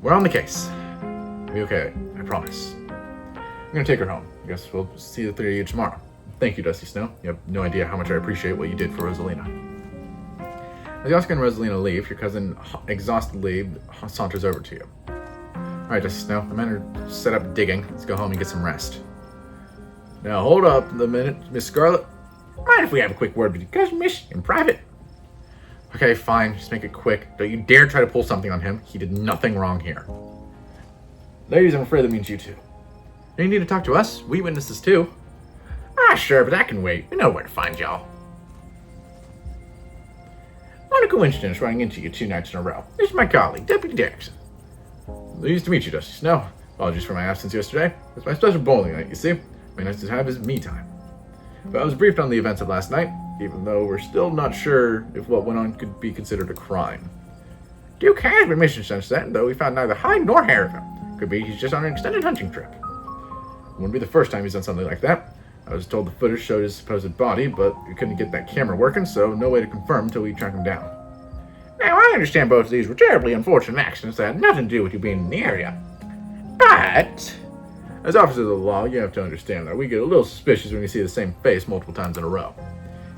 We're on the case. It'll be okay, I promise. I'm gonna take her home. I guess we'll see the three of you tomorrow. Thank you, Dusty Snow. You have no idea how much I appreciate what you did for Rosalina. As Oscar and Rosalina leave, your cousin exhaustedly saunters over to you. Alright, Dusty Snow, the men are set up digging. Let's go home and get some rest. Now, hold up a minute, Miss Scarlet. Mind if we have a quick word with your cousin, miss, in private? Okay, fine. Just make it quick. Don't you dare try to pull something on him. He did nothing wrong here. Ladies, I'm afraid that means you two. You need to talk to us. We witnesses too. Ah, sure, but that can wait. We know where to find y'all. What a coincidence running into you 2 nights in a row. This is my colleague, Deputy Derrickson. Pleased to meet you, Dusty Snow. Apologies for my absence yesterday. It's my special bowling night, you see. My nice to have his me time. But I was briefed on the events of last night, even though we're still not sure if what went on could be considered a crime. Duke has been missing since then, though we found neither hide nor hair of him. Could be he's just on an extended hunting trip. It wouldn't be the first time he's done something like that. I was told the footage showed his supposed body, but we couldn't get that camera working, so no way to confirm until we track him down. Now, I understand both of these were terribly unfortunate accidents that had nothing to do with you being in the area. But as officers of the law, you have to understand that we get a little suspicious when you see the same face multiple times in a row.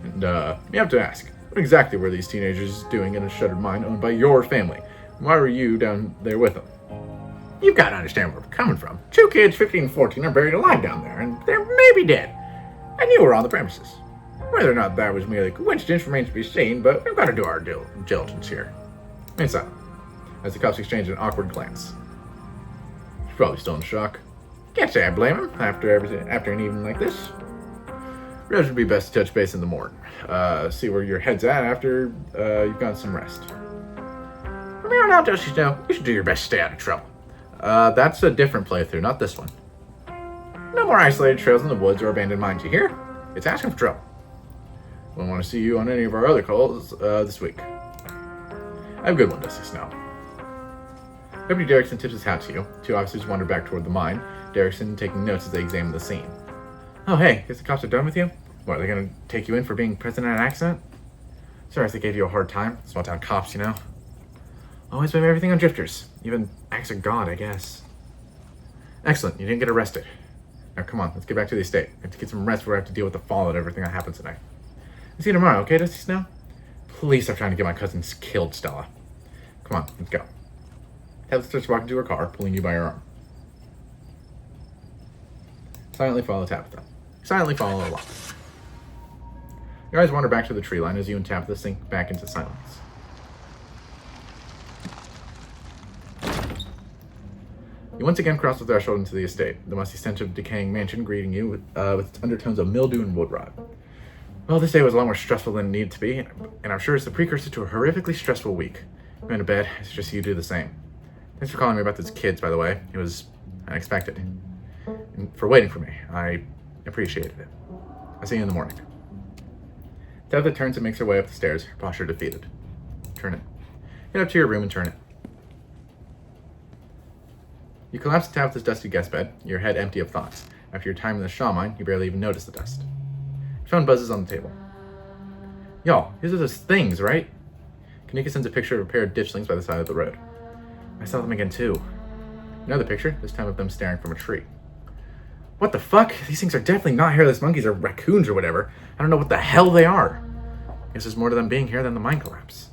And, you have to ask, what exactly were these teenagers doing in a shuttered mine owned by your family? Why were you down there with them? You've got to understand where we're coming from. 2 kids, 15 and 14, are buried alive down there, and they're maybe dead. And you were on the premises. Whether or not that was merely coincidence remains to be seen, but we've got to do our due diligence here. Inside, as the cops exchange an awkward glance. He's probably still in shock. Can't say I blame him after an evening like this. Perhaps it would be best to touch base in the morning. See where your head's at after you've gotten some rest. From here on out, Dusty Snow, you should do your best to stay out of trouble. That's a different playthrough, not this one. No more isolated trails in the woods or abandoned mines, you hear? It's asking for trouble. Won't want to see you on any of our other calls this week. Have a good one, Dusty Snow. Deputy Derrickson tips his hat to you. 2 officers wander back toward the mine, Derrickson taking notes as they examine the scene. Oh, hey, guess the cops are done with you? What, are they going to take you in for being present in an accident? Sorry if they gave you a hard time. Small town cops, you know. Always blame everything on drifters. Even acts of God, I guess. Excellent, you didn't get arrested. Now come on, let's get back to the estate. I have to get some rest before I have to deal with the fallout of everything that happened tonight. I'll see you tomorrow, okay, Dusty Snow? Please stop trying to get my cousins killed, Stella. Come on, let's go. Tabitha starts walking to her car, pulling you by your arm. Silently follow Tabitha. Silently follow along. Your eyes wander back to the tree line as you and Tabitha sink back into silence. You once again cross the threshold into the estate, the musty stench of decaying mansion greeting you with its undertones of mildew and wood rot. Well, this day was a lot more stressful than it needed to be, and I'm sure it's the precursor to a horrifically stressful week. Going to bed, I suggest you do the same. Thanks for calling me about those kids, by the way. It was unexpected. And for waiting for me. I appreciated it. I'll see you in the morning. Tabitha turns and makes her way up the stairs, her posture defeated. Turn it. Get up to your room and turn it. You collapse to Tabitha's dusty guest bed, your head empty of thoughts. After your time in the Shaw mine, you barely even notice the dust. Your phone buzzes on the table. Y'all, these are those things, right? Kanika sends a picture of a pair of ditchlings by the side of the road. I saw them again too. Another picture, this time of them staring from a tree. What the fuck? These things are definitely not hairless monkeys or raccoons or whatever. I don't know what the hell they are. Guess there's more to them being here than the mine collapse.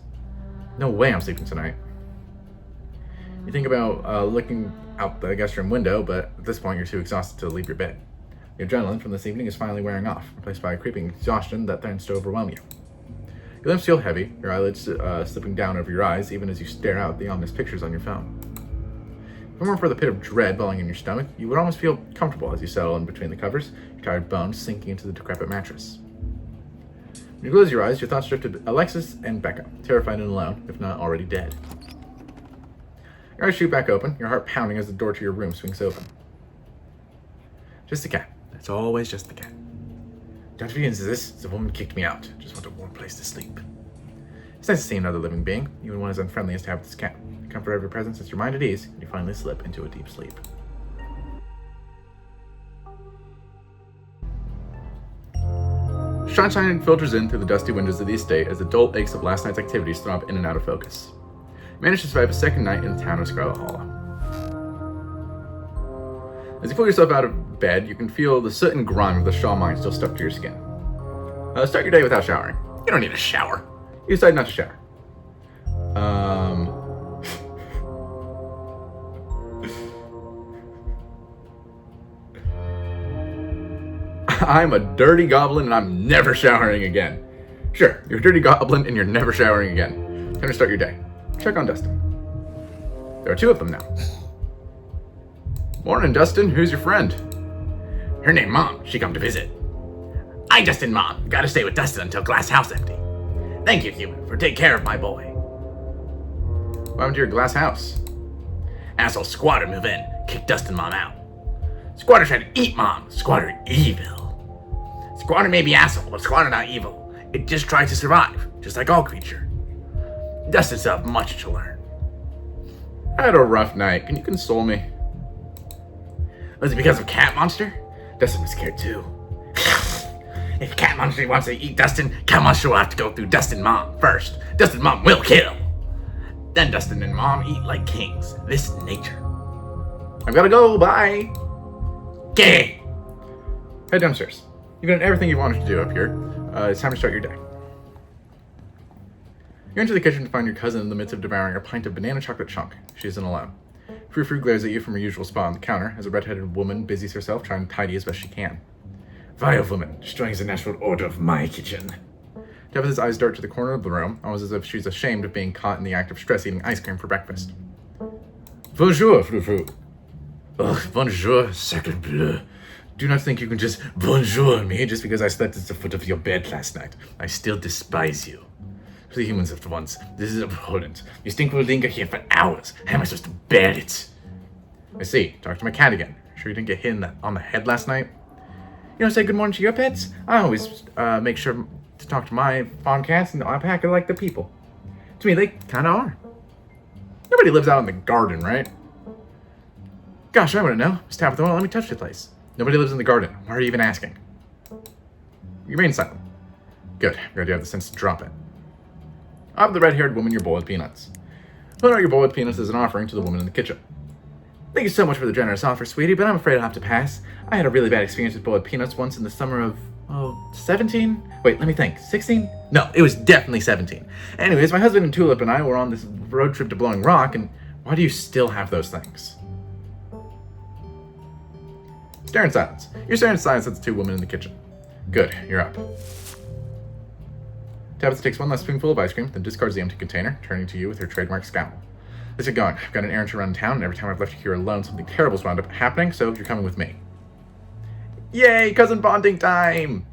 No way I'm sleeping tonight. You think about looking out the guest room window, but at this point you're too exhausted to leave your bed. The adrenaline from this evening is finally wearing off, replaced by a creeping exhaustion that threatens to overwhelm you. Your limbs feel heavy, your eyelids slipping down over your eyes even as you stare out the ominous pictures on your phone. If it weren't for the pit of dread welling in your stomach, you would almost feel comfortable as you settle in between the covers, your tired bones sinking into the decrepit mattress. When you close your eyes, your thoughts drift to Alexis and Becca, terrified and alone, if not already dead. Your eyes shoot back open, your heart pounding as the door to your room swings open. Just the cat. It's always just the cat. Don't be into this. The woman kicked me out. Just want a warm place to sleep. It's nice to see another living being, even one as unfriendly as to have this cat. The comfort of your presence sets your mind at ease, and you finally slip into a deep sleep. sunshine filters in through the dusty windows of the estate as the dull aches of last night's activities throb in and out of focus. You manage to survive a second night in the town of Scarlet Hollow. As you pull yourself out of bed, you can feel the soot and grime of the Shaw mine still stuck to your skin. Start your day without showering. You don't need a shower. You decide not to shower. I'm a dirty goblin and I'm never showering again. Sure, you're a dirty goblin and you're never showering again. Time to start your day. Check on Dustin. There are two of them now. Morning, Dustin. Who's your friend? Her name Mom. She come to visit. I Dustin Mom. Gotta stay with Dustin until glass house empty. Thank you, human, for taking care of my boy. What happened to your glass house? Asshole squatter move in, kick Dustin Mom out. Squatter tried to eat Mom. Squatter evil. Squatter may be asshole, but squatter not evil. It just tries to survive, just like all creature. Dustin still have much to learn. I had a rough night. Can you console me? Was it because of Cat Monster? Dustin was scared too. If Cat Monster wants to eat Dustin, Cat Monster will have to go through Dustin Mom first. Dustin Mom will kill. Then Dustin and Mom eat like kings. This is nature. I've gotta go. Bye. Gay. Head downstairs. You've done everything you wanted to do up here. It's time to start your day. You enter the kitchen to find your cousin in the midst of devouring a pint of banana chocolate chunk. She isn't alone. Frou-Frou glares at you from her usual spot on the counter as a red-headed woman busies herself trying to tidy as best she can. Vile woman, destroying the natural order of my kitchen. Tabitha's eyes dart to the corner of the room, almost as if she's ashamed of being caught in the act of stress-eating ice cream for breakfast. Bonjour, Frou-Frou. Ugh, bonjour, sacre bleu. Do not think you can just bonjour me just because I slept at the foot of your bed last night. I still despise you. For the humans of the once, this is abhorrent. Your stink will linger here for hours. How am I supposed to bear it? I see. Talk to my cat again. Sure you didn't get hit on the head last night? You don't say good morning to your pets? I always make sure to talk to my farm cats and I pack it like the people. To me, they kind of are. Nobody lives out in the garden, right? Gosh, I wouldn't know. Miss Tabitha won't let me touch the place. Nobody lives in the garden. Why are you even asking? You remain silent. Good. I'm glad you have the sense to drop it. Offer the red-haired woman your bowl with peanuts. Put out your bowl with peanuts as an offering to the woman in the kitchen. Thank you so much for the generous offer, sweetie, but I'm afraid I'll have to pass. I had a really bad experience with bowl with peanuts once in the summer of, 17? Wait, let me think. 16? No, it was definitely 17. Anyways, my husband and Tulip and I were on this road trip to Blowing Rock, and why do you still have those things? Stare in silence. You're staring in silence at the two women in the kitchen. Good, you're up. Tabitha takes one last spoonful of ice cream, then discards the empty container, turning to you with her trademark scowl. Let's get going. I've got an errand to run in town, and every time I've left you here alone, something terrible's wound up happening, so you're coming with me. Yay, cousin bonding time!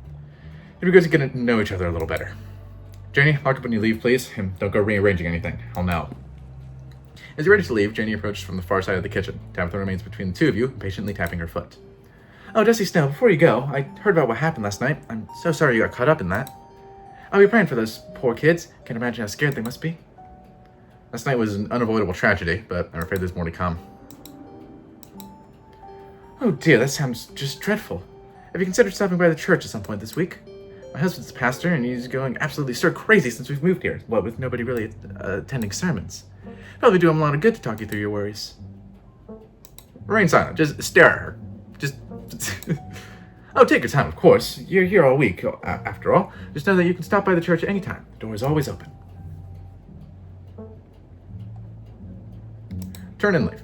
It'd be good to get to know each other a little better. Janie, lock up when you leave, please, and don't go rearranging anything. I'll know. As you're ready to leave, Janie approaches from the far side of the kitchen. Tabitha remains between the two of you, impatiently tapping her foot. Oh, Dusty Snow, before you go, I heard about what happened last night. I'm so sorry you got caught up in that. I'll be praying for those poor kids. Can't imagine how scared they must be. Last night was an unavoidable tragedy, but I'm afraid there's more to come. Oh dear, that sounds just dreadful. Have you considered stopping by the church at some point this week? My husband's a pastor, and he's going absolutely stir crazy since we've moved here. What, with nobody really attending sermons? Probably do him a lot of good to talk you through your worries. Remain silent. Just stare at her. Just... Oh, take your time, of course. You're here all week, after all. Just know that you can stop by the church at any time. The door is always open. Turn and leave.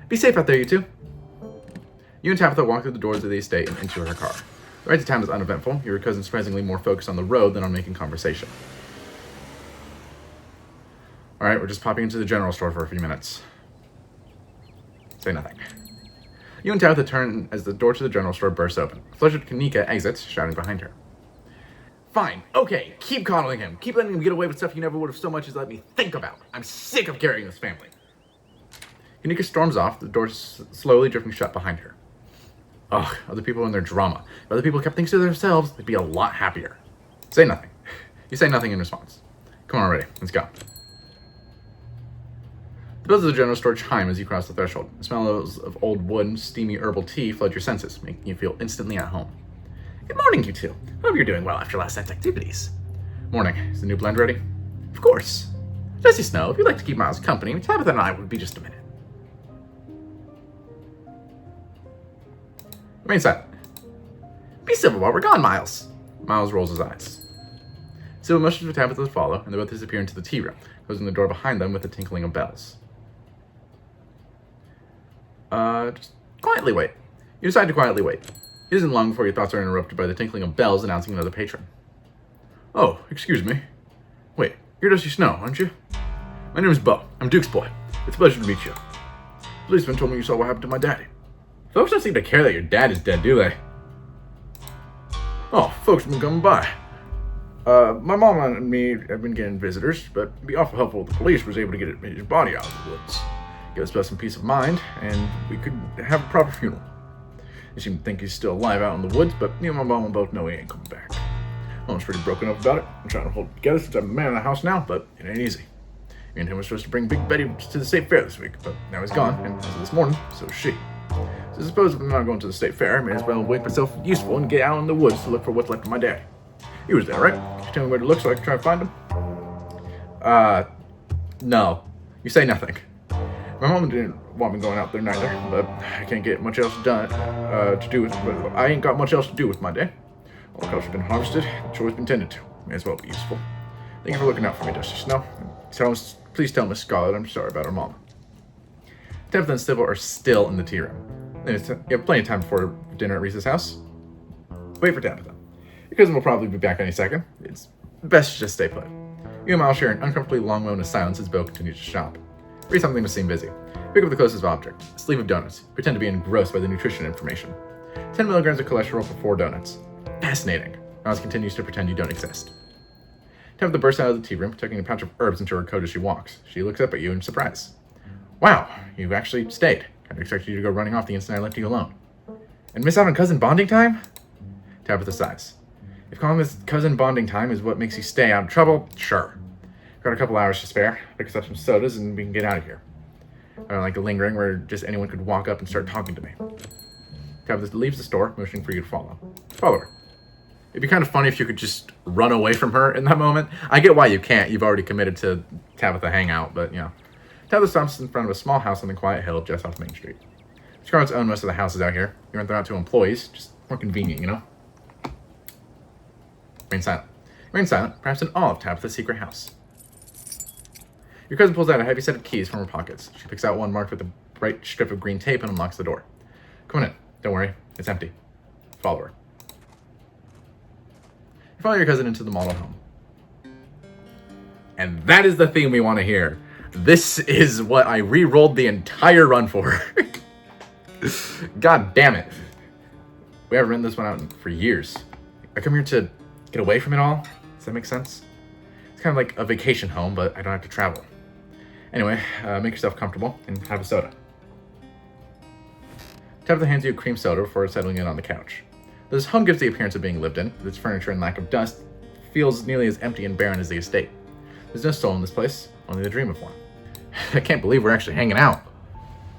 Be safe out there, you two. You and Tabitha walk through the doors of the estate and into her car. The ride to town is uneventful. Your cousin's surprisingly more focused on the road than on making conversation. Alright, we're just popping into the general store for a few minutes. Say nothing. You and Tabitha turn as the door to the general store bursts open. Flustered Kanika exits, shouting behind her. Fine, okay, keep coddling him. Keep letting him get away with stuff you never would have so much as let me think about. I'm sick of carrying this family. Kanika storms off, the door slowly drifting shut behind her. Ugh, other people and their drama. If other people kept things to themselves, they'd be a lot happier. Say nothing. You say nothing in response. Come on already, let's go. The bells of the general store chime as you cross the threshold. The smells of old wood and steamy herbal tea flood your senses, making you feel instantly at home. Good morning, you two. Hope you're doing well after last night's activities. Morning. Is the new blend ready? Of course. Dusty Snow, if you'd like to keep Miles company, Tabitha and I would be just a minute. Remain silent. Be civil while we're gone, Miles. Miles rolls his eyes. Sybil motions for Tabitha to follow, and they both disappear into the tea room, closing the door behind them with the tinkling of bells. Just quietly wait. You decide to quietly wait. It isn't long before your thoughts are interrupted by the tinkling of bells announcing another patron. Oh, excuse me. Wait, you're Dusty Snow, aren't you? My name is Bo. I'm Duke's boy. It's a pleasure to meet you. Policeman told me you saw what happened to my daddy. Folks don't seem to care that your dad is dead, do they? Oh, folks have been coming by. My mom and me have been getting visitors, but it'd be awful helpful if the police was able to get his body out of the woods. Give us both some peace of mind, and we could have a proper funeral. They seem to think he's still alive out in the woods, but me and my mom will both know he ain't coming back. Mom's pretty broken up about it. I'm trying to hold it together since I'm the man of the house now, but it ain't easy. Me and him were supposed to bring Big Betty to the state fair this week, but now he's gone, and as of this morning, so is she. So I suppose if I'm not going to the state fair, I may as well make myself useful and get out in the woods to look for what's left of my daddy. He was there, right? Can you tell me where to look so I can try and find him? No. You say nothing. My mom didn't want me going out there neither, but I can't get much else done to do with. But I ain't got much else to do with my day. All the crops have been harvested, the chore's been tended to. May as well be useful. Thank you for looking out for me, Dusty Snow. Please tell Miss Scarlet I'm sorry about her mom. Tabitha and Sybil are still in the tea room. You have plenty of time before dinner at Reese's house. Wait for Tabitha. Your cousin will probably be back any second. It's best to just stay put. You and Miles share an uncomfortably long moment of silence as Bill continues to shop. Read something to seem busy. Pick up the closest object, a sleeve of donuts. Pretend to be engrossed by the nutrition information. 10 milligrams of cholesterol for 4 donuts. Fascinating. Miles continues to pretend you don't exist. Tabitha bursts out of the tea room, tucking a pouch of herbs into her coat as she walks. She looks up at you in surprise. Wow, you actually stayed. Kind of expected you to go running off the instant I left you alone. And miss out on cousin bonding time? Tabitha sighs. If calling this cousin bonding time is what makes you stay out of trouble, sure. Got a couple hours to spare. Pick us up some sodas and we can get out of here. I don't like the lingering where just anyone could walk up and start talking to me. Tabitha leaves the store, motioning for you to follow. Follow her. It'd be kind of funny if you could just run away from her in that moment. I get why you can't. You've already committed to Tabitha hangout, but you know. Tabitha stops in front of a small house on the quiet hill just off Main Street. Scarlet's own most of the houses out here. You rent them out to employees. Just more convenient, you know? Remain silent. Remain silent, perhaps in awe of Tabitha's secret house. Your cousin pulls out a heavy set of keys from her pockets. She picks out one marked with a bright strip of green tape and unlocks the door. Come on in. Don't worry. It's empty. Follow her. You follow your cousin into the model home. And that is the theme we want to hear. This is what I re-rolled the entire run for. God damn it. We haven't written this one out for years. I come here to get away from it all. Does that make sense? It's kind of like a vacation home, but I don't have to travel. Anyway, make yourself comfortable and have a soda. Tabitha hands you a cream soda before settling in on the couch. This home gives the appearance of being lived in. Its furniture and lack of dust feels nearly as empty and barren as the estate. There's no soul in this place, only the dream of one. I can't believe we're actually hanging out.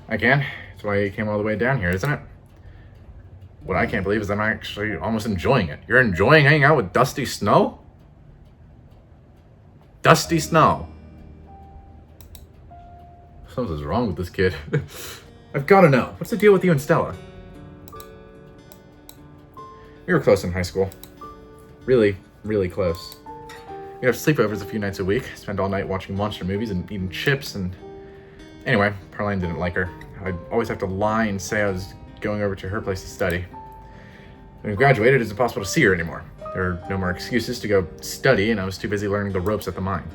I can. That's why you came all the way down here, isn't it? What I can't believe is I'm actually almost enjoying it. You're enjoying hanging out with Dusty Snow? Dusty Snow. Something's wrong with this kid. I've got to know. What's the deal with you and Stella? We were close in high school. Really, really close. We'd have sleepovers a few nights a week, spend all night watching monster movies and eating chips, and... Anyway, Caroline didn't like her. I'd always have to lie and say I was going over to her place to study. When we graduated, it was impossible to see her anymore. There were no more excuses to go study, and I was too busy learning the ropes at the mine.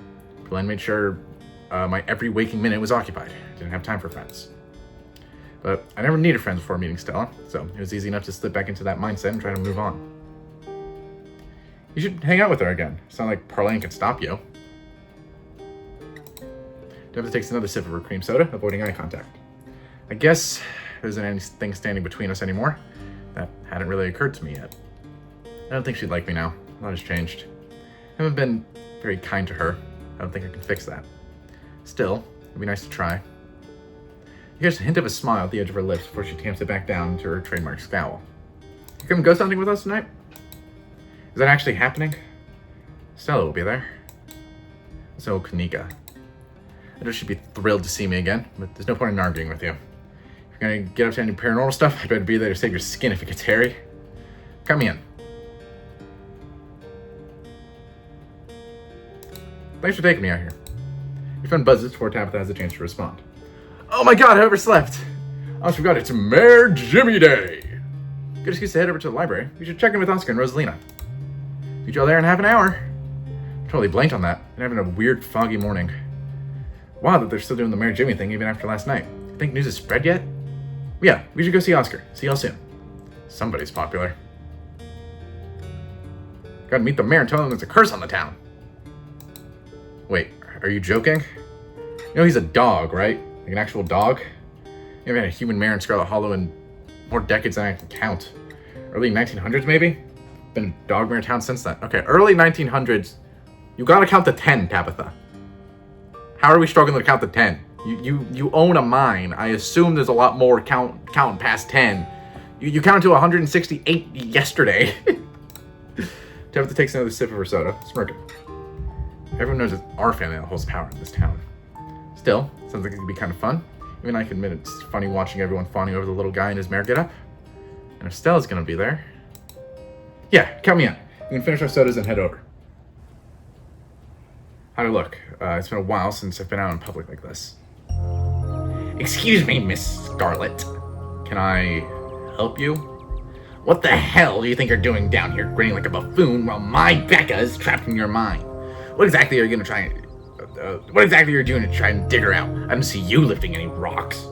Caroline made sure my every waking minute was occupied. I didn't have time for friends. But I never needed friends before meeting Stella, so it was easy enough to slip back into that mindset and try to move on. You should hang out with her again. It's not like Parlane can stop you. Tabitha takes another sip of her cream soda, avoiding eye contact. I guess there isn't anything standing between us anymore. That hadn't really occurred to me yet. I don't think she'd like me now. A lot has changed. I haven't been very kind to her. I don't think I can fix that. Still, it'd be nice to try. You catch a hint of a smile at the edge of her lips before she tamps it back down to her trademark scowl. You come ghost hunting with us tonight? Is that actually happening? Stella will be there. So Kanika. I know she'd be thrilled to see me again, but there's no point in arguing with you. If you're gonna get up to any paranormal stuff, I better be there to save your skin if it gets hairy. Come in. Thanks for taking me out here. Your phone buzzes before Tabitha has a chance to respond. Oh my god, I overslept! I almost forgot it's Mayor Jimmy Day! Good excuse to head over to the library. We should check in with Oscar and Rosalina. Meet you all there in half an hour. Totally blanked on that. Been having a weird, foggy morning. Wow, that they're still doing the Mayor Jimmy thing even after last night. Think news has spread yet? Yeah, we should go see Oscar. See y'all soon. Somebody's popular. Gotta meet the mayor and tell him there's a curse on the town. Wait, are you joking? You know he's a dog, right? Like an actual dog? You haven't had a human mayor in Scarlet Hollow in more decades than I can count. Early 1900s, maybe? Been a dog mayor town since then. Okay, early 1900s. You gotta count to 10, Tabitha. How are we struggling to count to 10? You own a mine. I assume there's a lot more counting past 10. You counted to 168 yesterday. Tabitha takes another sip of her soda, smirking. Everyone knows it's our family that holds power in this town. Still, sounds like it could be kind of fun. Even I can admit it's funny watching everyone fawning over the little guy in his mayor getup. And if Stella's gonna be there... Yeah, count me in. We can finish our sodas and head over. How do I look? It's been a while since I've been out in public like this. Excuse me, Miss Scarlet. Can I help you? What the hell do you think you're doing down here grinning like a buffoon while my Becca is trapped in your mind? What exactly are you gonna try and... what exactly are you doing to try and dig her out? I don't see you lifting any rocks.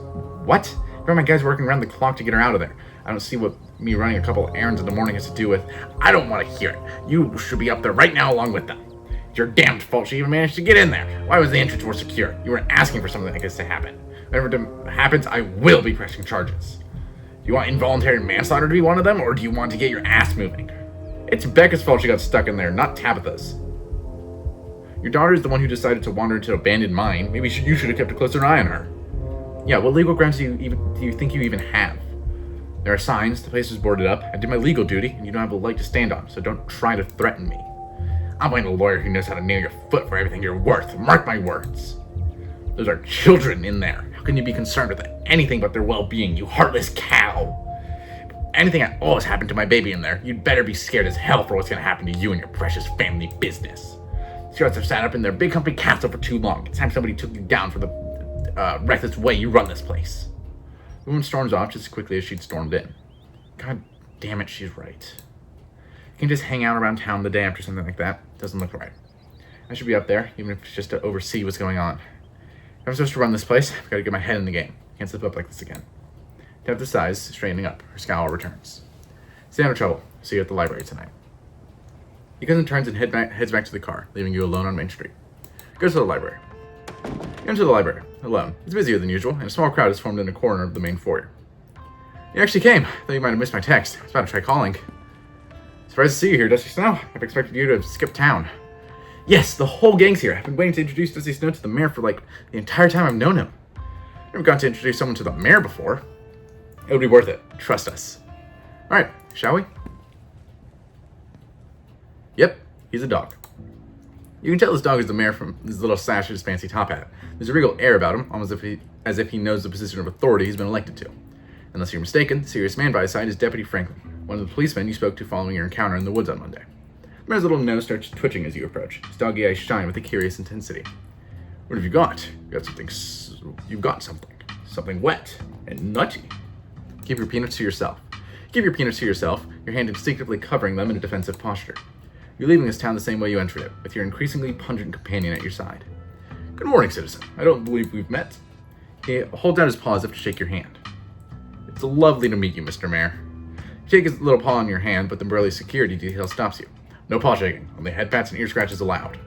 What? My guys working around the clock to get her out of there. I don't see what me running a couple errands in the morning has to do with... I don't want to hear it. You should be up there right now along with them. It's your damned fault she even managed to get in there. Why was the entrance door secure? You weren't asking for something like this to happen. Whenever it happens, I will be pressing charges. Do you want involuntary manslaughter to be one of them, or do you want to get your ass moving? It's Becca's fault she got stuck in there, not Tabitha's. Your daughter is the one who decided to wander into an abandoned mine. Maybe you should have kept a closer eye on her. Yeah, what legal grounds do you think you even have? There are signs, the place was boarded up. I did my legal duty, and you don't have a leg to stand on, so don't try to threaten me. I'm playing a lawyer who knows how to nail your foot for everything you're worth. Mark my words. Those are children in there. How can you be concerned with anything but their well-being, you heartless cow? If anything at all has happened to my baby in there, you'd better be scared as hell for what's going to happen to you and your precious family business. These guys have sat up in their big company castle for too long. It's time somebody took you down for the reckless way you run this place. The woman storms off just as quickly as she'd stormed in. God damn it, she's right. You can just hang out around town the day after something like that. Doesn't look right. I should be up there, even if it's just to oversee what's going on. If I'm supposed to run this place, I've got to get my head in the game. Can't slip up like this again. Tabitha sighs, straightening up. Her scowl returns. Stay out of trouble. See you at the library tonight. He goes and turns and heads back to the car, leaving you alone on Main Street. Goes to the library. You enter the library, alone. It's busier than usual, and a small crowd is formed in a corner of the main foyer. You actually came. Thought you might have missed my text. I was about to try calling. Surprised to see you here, Dusty Snow. I've expected you to have skipped town. Yes, the whole gang's here. I've been waiting to introduce Dusty Snow to the mayor for, like, the entire time I've known him. Never got to introduce someone to the mayor before. It'll be worth it. Trust us. Alright, shall we? Yep, he's a dog. You can tell this dog is the mayor from his little sash and his fancy top hat. There's a regal air about him, almost as if he knows the position of authority he's been elected to. Unless you're mistaken, the serious man by his side is Deputy Franklin, one of the policemen you spoke to following your encounter in the woods on Monday. The mayor's little nose starts twitching as you approach. His doggy eyes shine with a curious intensity. What have you got? You've got something. Something wet and nutty. Keep your peanuts to yourself. Keep your peanuts to yourself, your hand instinctively covering them in a defensive posture. You're leaving this town the same way you entered it, with your increasingly pungent companion at your side. Good morning, citizen. I don't believe we've met. He holds out his paw as if to shake your hand. It's lovely to meet you, Mr. Mayor. You take his little paw in your hand, but the burly security detail stops you. No paw shaking, only head pats and ear scratches allowed.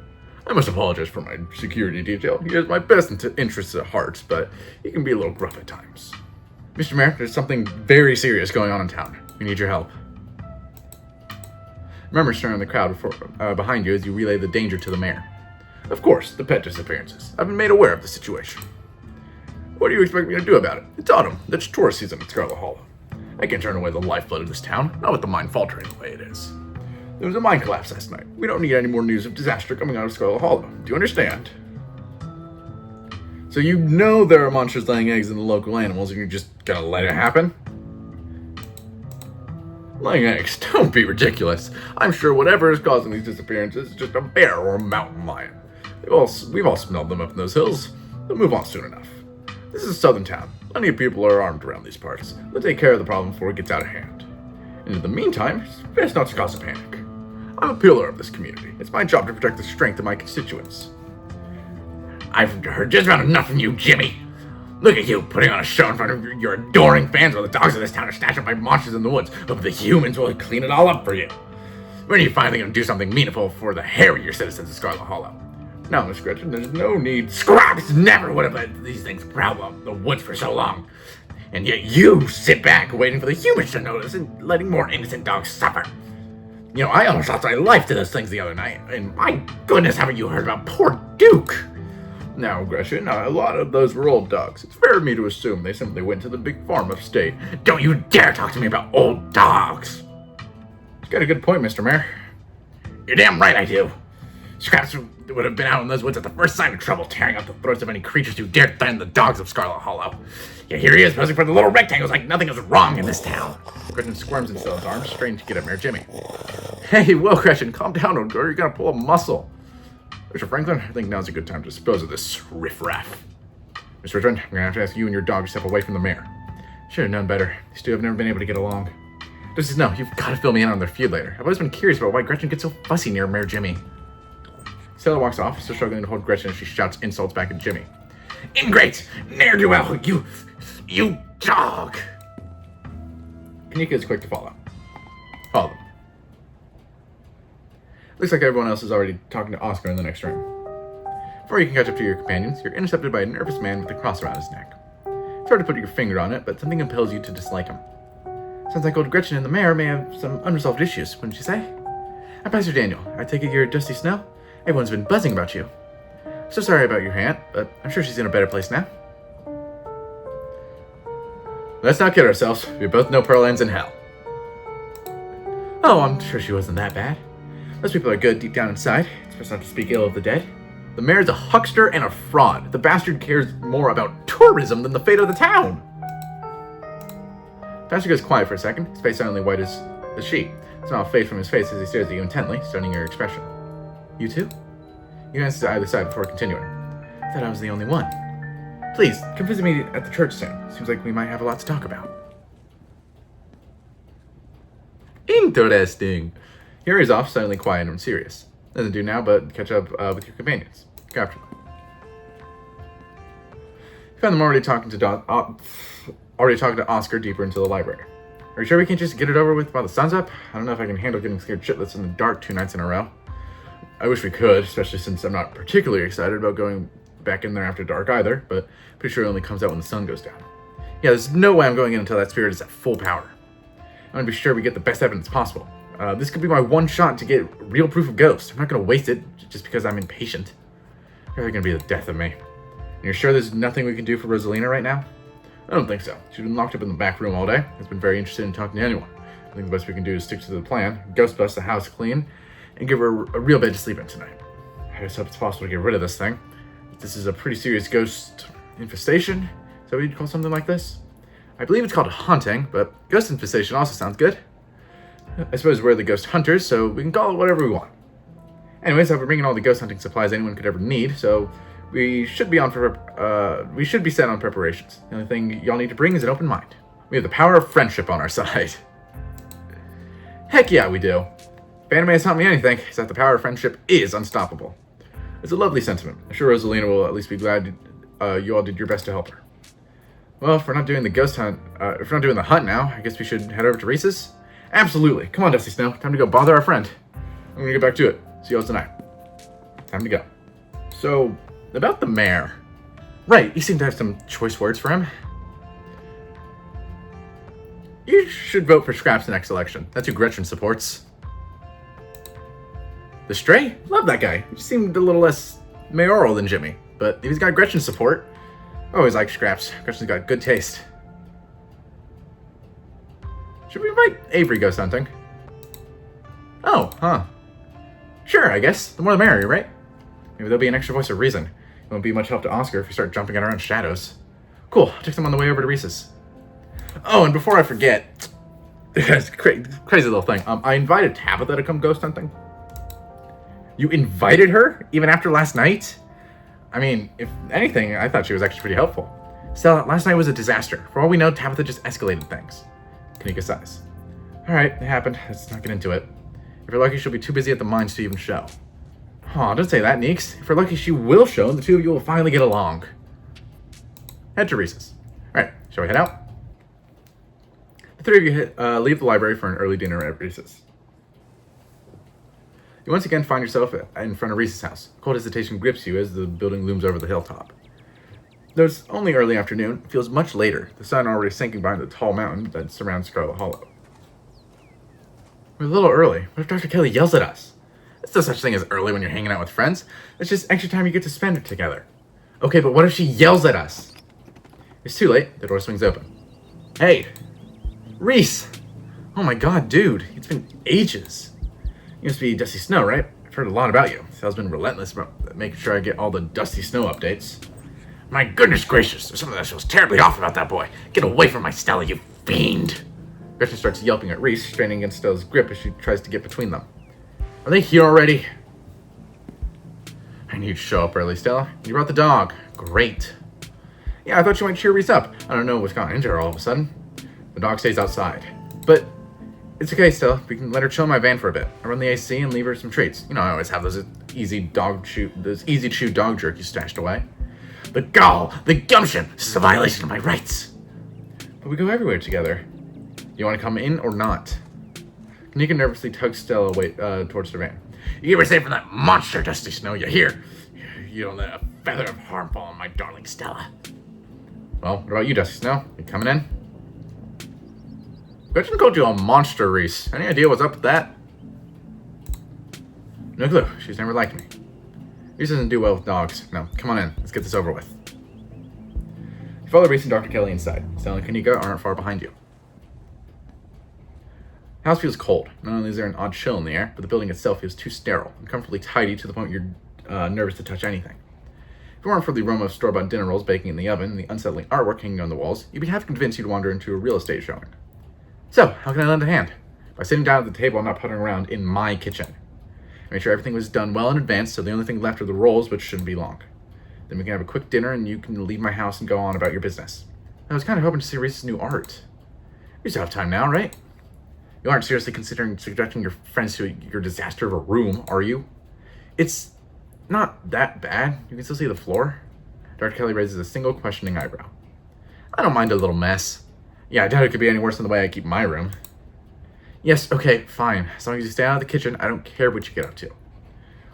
I must apologize for my security detail. He has my best interests at heart, but he can be a little gruff at times. Mr. Mayor, there's something very serious going on in town. We need your help. Murmurs stir in the crowd behind you as you relay the danger to the mayor. Of course, the pet disappearances. I've been made aware of the situation. What do you expect me to do about it? It's autumn. That's tourist season at Scarlet Hollow. I can't turn away the lifeblood of this town, not with the mine faltering the way it is. There was a mine collapse last night. We don't need any more news of disaster coming out of Scarlet Hollow. Do you understand? So you know there are monsters laying eggs in the local animals and you're just gonna let it happen? Laying eggs? Don't be ridiculous. I'm sure whatever is causing these disappearances is just a bear or a mountain lion. We've all smelled them up in those hills. They'll move on soon enough. This is a southern town. Plenty of people are armed around these parts. They'll take care of the problem before it gets out of hand. And in the meantime, it's best not to cause a panic. I'm a pillar of this community. It's my job to protect the strength of my constituents. I've heard just about enough from you, Jimmy. Look at you, putting on a show in front of your adoring fans while the dogs of this town are snatched up by monsters in the woods. Hope the humans will clean it all up for you. When are you finally going to do something meaningful for the hairier citizens of Scarlet Hollow? Now, Miss Gretchen, there's no need. Scraps never would have let these things prowl up the woods for so long. And yet you sit back waiting for the humans to notice and letting more innocent dogs suffer. You know, I almost lost my life to those things the other night. And my goodness, haven't you heard about poor Duke? Now, Gretchen, a lot of those were old dogs. It's fair of me to assume they simply went to the big farm upstate. Don't you dare talk to me about old dogs! You got a good point, Mr. Mayor. You're damn right I do. Scraps would have been out in those woods at the first sign of trouble, tearing out the throats of any creatures who dared threaten the dogs of Scarlet Hollow. Yeah, here he is, posing for the little rectangles like nothing is wrong in this town. Gretchen squirms into his arms, straining to get at Mayor Jimmy. Hey, whoa, Gretchen, calm down, old girl. You're gonna pull a muscle. Mr. Franklin, I think now's a good time to dispose of this riffraff. Mr. Richmond, I'm gonna have to ask you and your dog to step away from the mayor. Should have known better. These two have never been able to get along. Just no, you've got to fill me in on their feud later. I've always been curious about why Gretchen gets so fussy near Mayor Jimmy. Stella walks off, still struggling to hold Gretchen as she shouts insults back at Jimmy. Ingrate! Ne'er-do-well! You dog! Kanika is quick to follow. Follow them. Looks like everyone else is already talking to Oscar in the next room. Before you can catch up to your companions, you're intercepted by a nervous man with a cross around his neck. It's hard to put your finger on it, but something impels you to dislike him. Sounds like old Gretchen and the mayor may have some unresolved issues, wouldn't you say? I'm Pastor Daniel. I take it you're Dusty Snow? Everyone's been buzzing about you. So sorry about your aunt, but I'm sure she's in a better place now. Let's not kid ourselves. We both know Pearl ends in hell. Oh, I'm sure she wasn't that bad. Those people are good deep down inside. It's best not to speak ill of the dead. The mayor's a huckster and a fraud. The bastard cares more about tourism than the fate of the town. Pastor goes quiet for a second, his face suddenly white as a sheet. A smile fades from his face as he stares at you intently, studying your expression. You too? You glance to either side before continuing. I thought I was the only one. Please, come visit me at the church soon. Seems like we might have a lot to talk about. Interesting. Here he's off, suddenly quiet and serious. Nothing to do now but catch up with your companions. Go after them. You found them already talking to Oscar deeper into the library. Are you sure we can't just get it over with while the sun's up? I don't know if I can handle getting scared shitless in the dark 2 nights in a row. I wish we could, especially since I'm not particularly excited about going back in there after dark either, but pretty sure it only comes out when the sun goes down. Yeah, there's no way I'm going in until that spirit is at full power. I want to be sure we get the best evidence possible. This could be my one shot to get real proof of ghosts. I'm not going to waste it just because I'm impatient. You're going to be the death of me. And you're sure there's nothing we can do for Rosalina right now? I don't think so. She's been locked up in the back room all day. Has been very interested in talking to anyone. I think the best we can do is stick to the plan, ghost bust the house clean, and give her a real bed to sleep in tonight. I just hope it's possible to get rid of this thing. This is a pretty serious ghost infestation. Is that what you'd call something like this? I believe it's called a haunting, but ghost infestation also sounds good. I suppose we're the ghost hunters, so we can call it whatever we want. Anyways, I've been bringing all the ghost hunting supplies anyone could ever need, so we should be set on preparations. The only thing y'all need to bring is an open mind. We have the power of friendship on our side. Heck yeah, we do. If anime has taught me anything, it's that the power of friendship is unstoppable. It's a lovely sentiment. I'm sure Rosalina will at least be glad you all did your best to help her. Well, if we're not doing the ghost hunt, if we're not doing the hunt now, I guess we should head over to Reese's? Absolutely. Come on, Dusty Snow. Time to go bother our friend. I'm gonna get back to it. See you all tonight. Time to go. So, about the mayor. Right, you seem to have some choice words for him. You should vote for Scraps the next election. That's who Gretchen supports. The Stray? Love that guy. He just seemed a little less mayoral than Jimmy. But if he's got Gretchen's support, I always like Scraps. Gretchen's got good taste. Should we invite Avery ghost hunting? Oh, huh. Sure, I guess. The more the merrier, right? Maybe there'll be an extra voice of reason. It won't be much help to Oscar if you start jumping at our own shadows. Cool, I'll take them on the way over to Reese's. Oh, and before I forget, crazy little thing. I invited Tabitha to come ghost hunting. You invited her? Even after last night? I mean, if anything, I thought she was actually pretty helpful. Stella, last night was a disaster. For all we know, Tabitha just escalated things. Kanika sighs. Alright, it happened. Let's not get into it. If you're lucky, she'll be too busy at the mines to even show. Aw, don't say that, Neeks. If you're lucky, she will show, and the two of you will finally get along. Head to Reese's. Alright, shall we head out? The three of you leave the library for an early dinner at Reese's. You once again find yourself in front of Reese's house. Cold hesitation grips you as the building looms over the hilltop. Though it's only early afternoon, it feels much later, the sun already sinking behind the tall mountain that surrounds Scarlet Hollow. We're a little early. What if Dr. Kelly yells at us? There's no such thing as early when you're hanging out with friends. It's just extra time you get to spend together. Okay, but what if she yells at us? It's too late. The door swings open. Hey! Reese! Oh my god, dude. It's been ages. You must be Dusty Snow, right? I've heard a lot about you. Sal's been relentless about making sure I get all the Dusty Snow updates. My goodness gracious, there's something that feels terribly off about that boy. Get away from my Stella, you fiend! Gretchen starts yelping at Reese, straining against Stella's grip as she tries to get between them. Are they here already? I knew you'd show up early, Stella. You brought the dog. Great. Yeah, I thought you might cheer Reese up. I don't know what's gotten into her all of a sudden. The dog stays outside. But it's okay, Stella. We can let her chill in my van for a bit. I run the AC and leave her some treats. You know, I always have those easy to chew dog jerky stashed away. The gall! The gumption! This is a violation of my rights! But we go everywhere together. You want to come in or not? Kanika nervously tugs Stella away towards the van. You keep her safe from that monster, Dusty Snow, you hear? You don't let a feather of harm fall on my darling Stella. Well, what about you, Dusty Snow? You coming in? Gretchen called you a monster, Reese. Any idea what's up with that? No clue. She's never liked me. Reese doesn't do well with dogs. No, come on in. Let's get this over with. You follow Reese and Dr. Kelly inside. Stella and Kanika aren't far behind you. The house feels cold. Not only is there an odd chill in the air, but the building itself feels too sterile, uncomfortably tidy to the point you're nervous to touch anything. If it weren't for the aroma of store-bought dinner rolls baking in the oven and the unsettling artwork hanging on the walls, you'd be half convinced you'd wander into a real estate showing. So, how can I lend a hand? By sitting down at the table and not puttering around in my kitchen. I made sure everything was done well in advance, so the only thing left are the rolls, which shouldn't be long. Then we can have a quick dinner and you can leave my house and go on about your business. I was kind of hoping to see Reese's new art. You still have time now, right? You aren't seriously considering subjecting your friends to your disaster of a room, are you? It's not that bad. You can still see the floor. Dr. Kelly raises a single questioning eyebrow. I don't mind a little mess. Yeah, I doubt it could be any worse than the way I keep my room. Yes, okay, fine. As long as you stay out of the kitchen, I don't care what you get up to.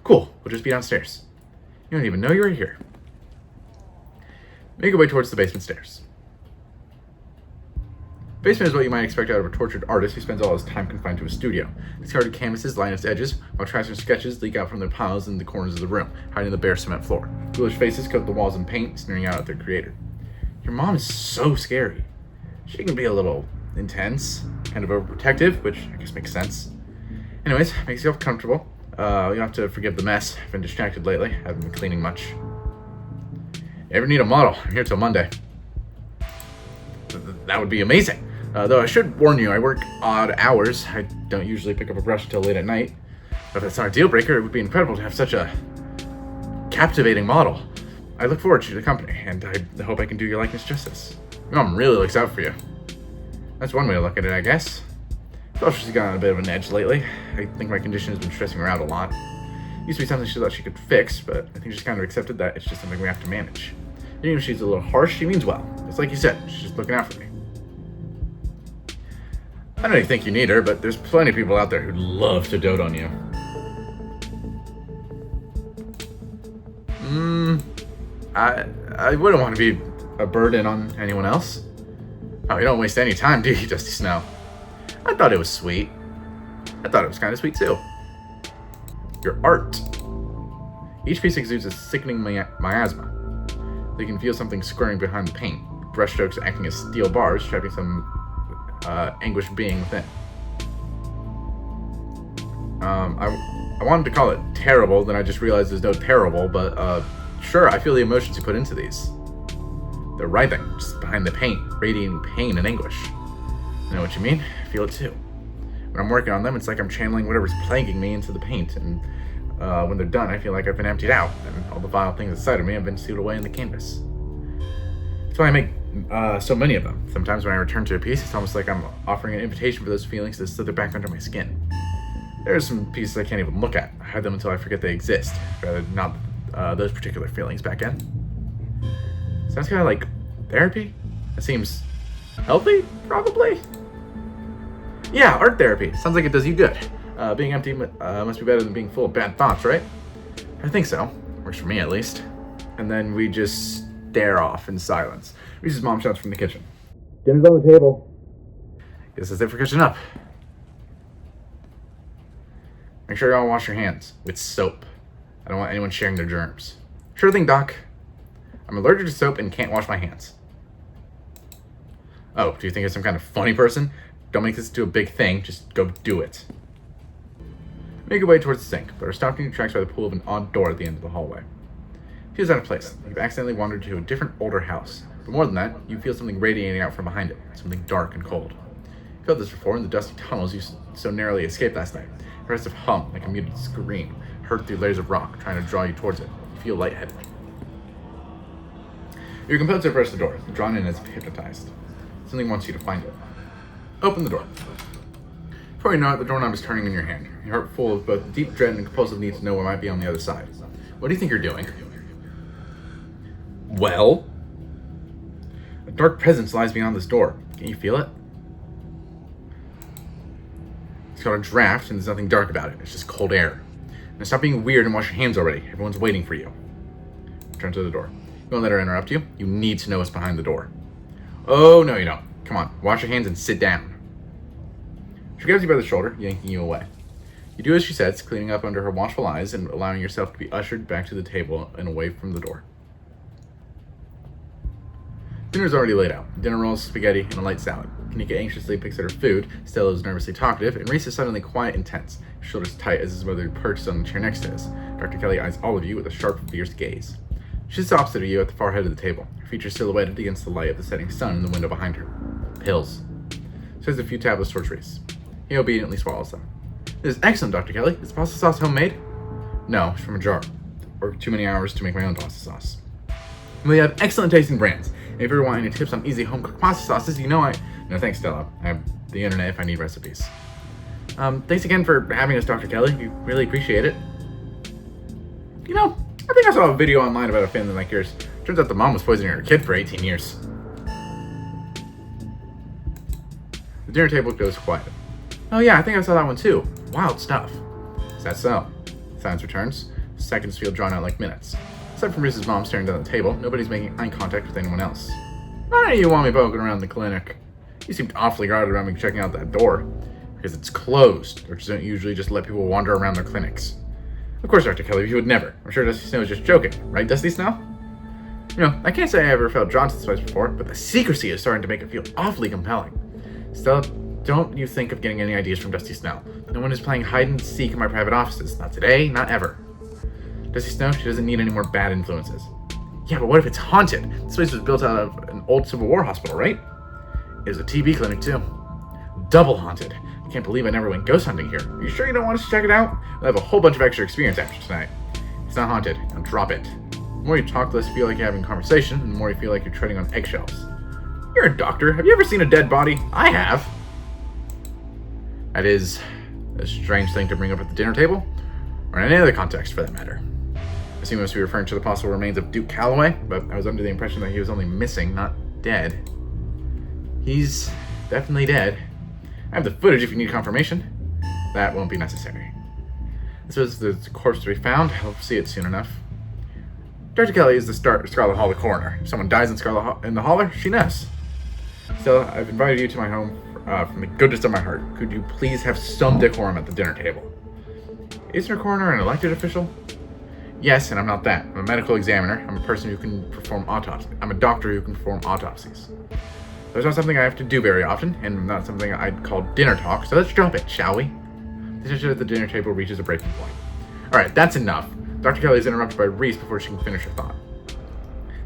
Cool, we'll just be downstairs. You don't even know you're here. Make your way towards the basement stairs. Basement is what you might expect out of a tortured artist who spends all his time confined to a studio. Discarded canvases line its edges, while tracks and sketches leak out from their piles in the corners of the room, hiding the bare cement floor. Ghoulish faces coat the walls in paint, sneering out at their creator. Your mom is so scary. She can be a little intense, kind of overprotective, which I guess makes sense. Anyways, make yourself comfortable. You'll have to forgive the mess. I've been distracted lately. I haven't been cleaning much. You ever need a model? I'm here till Monday. That would be amazing. Though I should warn you, I work odd hours. I don't usually pick up a brush until late at night. But if that's not a deal breaker, it would be incredible to have such a captivating model. I look forward to the company, and I hope I can do your likeness justice. Your mom really looks out for you. That's one way to look at it, I guess. I feel she's gotten a bit of an edge lately. I think my condition has been stressing her out a lot. Used to be something she thought she could fix, but I think she's kind of accepted that it's just something we have to manage. And even if she's a little harsh, she means well. It's like you said, she's just looking out for me. I don't even think you need her, but there's plenty of people out there who'd love to dote on you. I wouldn't want to be a burden on anyone else. Oh, you don't waste any time, do you, Dusty Snow? I thought it was sweet. I thought it was kind of sweet, too. Your art. Each piece exudes a sickening miasma. You can feel something squirming behind the paint. Brushstrokes acting as steel bars, trapping some anguished being within. I wanted to call it terrible, then I just realized there's no terrible, but sure, I feel the emotions you put into these. They're writhing, just behind the paint, radiating pain and anguish. I know what you mean, I feel it too. When I'm working on them, it's like I'm channeling whatever's plaguing me into the paint, and when they're done, I feel like I've been emptied out, and all the vile things inside of me have been sealed away in the canvas. That's why I make so many of them. Sometimes when I return to a piece, it's almost like I'm offering an invitation for those feelings to slither back under my skin. There are some pieces I can't even look at. I hide them until I forget they exist, rather than not those particular feelings back in. Sounds kind of like therapy? That seems healthy, probably? Yeah, art therapy. Sounds like it does you good. Being empty must be better than being full of bad thoughts, right? I think so. Works for me, at least. And then we just stare off in silence. Reese's mom shouts from the kitchen. Dinner's on the table. Guess that's it for catching up. Make sure you all wash your hands with soap. I don't want anyone sharing their germs. Sure thing, Doc. I'm allergic to soap and can't wash my hands. Oh, do you think I'm some kind of funny person? Don't make this into a big thing, just go do it. Make your way towards the sink, but are stopped in your tracks by the pull of an odd door at the end of the hallway. It feels out of place. You've accidentally wandered to a different, older house. But more than that, you feel something radiating out from behind it, something dark and cold. You felt this before in the dusty tunnels you so narrowly escaped last night. A progressive hum, like a muted scream, heard through layers of rock, trying to draw you towards it. You feel lightheaded. You're compelled to approach the door, drawn in as if hypnotized. Something wants you to find it. Open the door. Before you know it, the doorknob is turning in your hand, your heart full of both deep dread and compulsive need to know what might be on the other side. What do you think you're doing? Well? A dark presence lies beyond this door. Can you feel it? It's got a draft and there's nothing dark about it. It's just cold air. Now stop being weird and wash your hands already. Everyone's waiting for you. Turn to the door. You won't let her interrupt you. You need to know what's behind the door. Oh, no you don't. Come on, wash your hands and sit down. She grabs you by the shoulder, yanking you away. You do as she says, cleaning up under her watchful eyes and allowing yourself to be ushered back to the table and away from the door. Dinner's already laid out. Dinner rolls, spaghetti, and a light salad. Kanika anxiously picks at her food, Stella is nervously talkative, and Reese is suddenly quiet and tense, his shoulders tight as his mother perches on the chair next to his. Dr. Kelly eyes all of you with a sharp, fierce gaze. She sits opposite of you at the far head of the table, her features silhouetted against the light of the setting sun in the window behind her. Pills. She has a few tablets towards Reese. He obediently swallows them. This is excellent, Dr. Kelly. Is pasta sauce homemade? No, it's from a jar. Worked too many hours to make my own pasta sauce. We have excellent tasting brands. And if you ever want any tips on easy home-cooked pasta sauces, you know No, thanks, Stella. I have the internet if I need recipes. Thanks again for having us, Dr. Kelly. We really appreciate it. You know, I think I saw a video online about a family like yours. Turns out the mom was poisoning her kid for 18 years. The dinner table goes quiet. Oh yeah, I think I saw that one too. Wild stuff. Is that so? Silence returns. Seconds feel drawn out like minutes. Aside from Reese's mom staring down the table, nobody's making eye contact with anyone else. Why do you want me poking around the clinic? You seemed awfully guarded about me checking out that door. Because it's closed. Doctors don't usually just let people wander around their clinics. Of course, Dr. Kelly, you would never. I'm sure Dusty Snow is just joking. Right, Dusty Snow? You know, I can't say I ever felt drawn to this place before, but the secrecy is starting to make it feel awfully compelling. Stella, don't you think of getting any ideas from Dusty Snow. No one is playing hide and seek in my private offices. Not today, not ever. Dusty Snow, she doesn't need any more bad influences. Yeah, but what if it's haunted? This place was built out of an old Civil War hospital, right? It was a TB clinic, too. Double haunted. I can't believe I never went ghost hunting here. Are you sure you don't want us to check it out? We'll have a whole bunch of extra experience after tonight. It's not haunted. Now drop it. The more you talk, the less you feel like you're having a conversation, and the more you feel like you're treading on eggshells. You're a doctor. Have you ever seen a dead body? I have. That is a strange thing to bring up at the dinner table, or in any other context for that matter. I assume you must be referring to the possible remains of Duke Calloway, but I was under the impression that he was only missing, not dead. He's definitely dead. I have the footage if you need confirmation. That won't be necessary. This was the corpse to be found. I'll see it soon enough. Dr. Kelly is the Scarlet Hollow coroner. If someone dies in the holler, she knows. So I've invited you to my home from the goodness of my heart. Could you please have some decorum at the dinner table? Isn't a coroner an elected official? Yes, and I'm not that. I'm a medical examiner. I'm a person who can perform autopsies. I'm a doctor who can perform autopsies. There's not something I have to do very often, and not something I'd call dinner talk, so let's drop it, shall we? The tension at the dinner table reaches a breaking point. Alright, that's enough. Dr. Kelly is interrupted by Reese before she can finish her thought.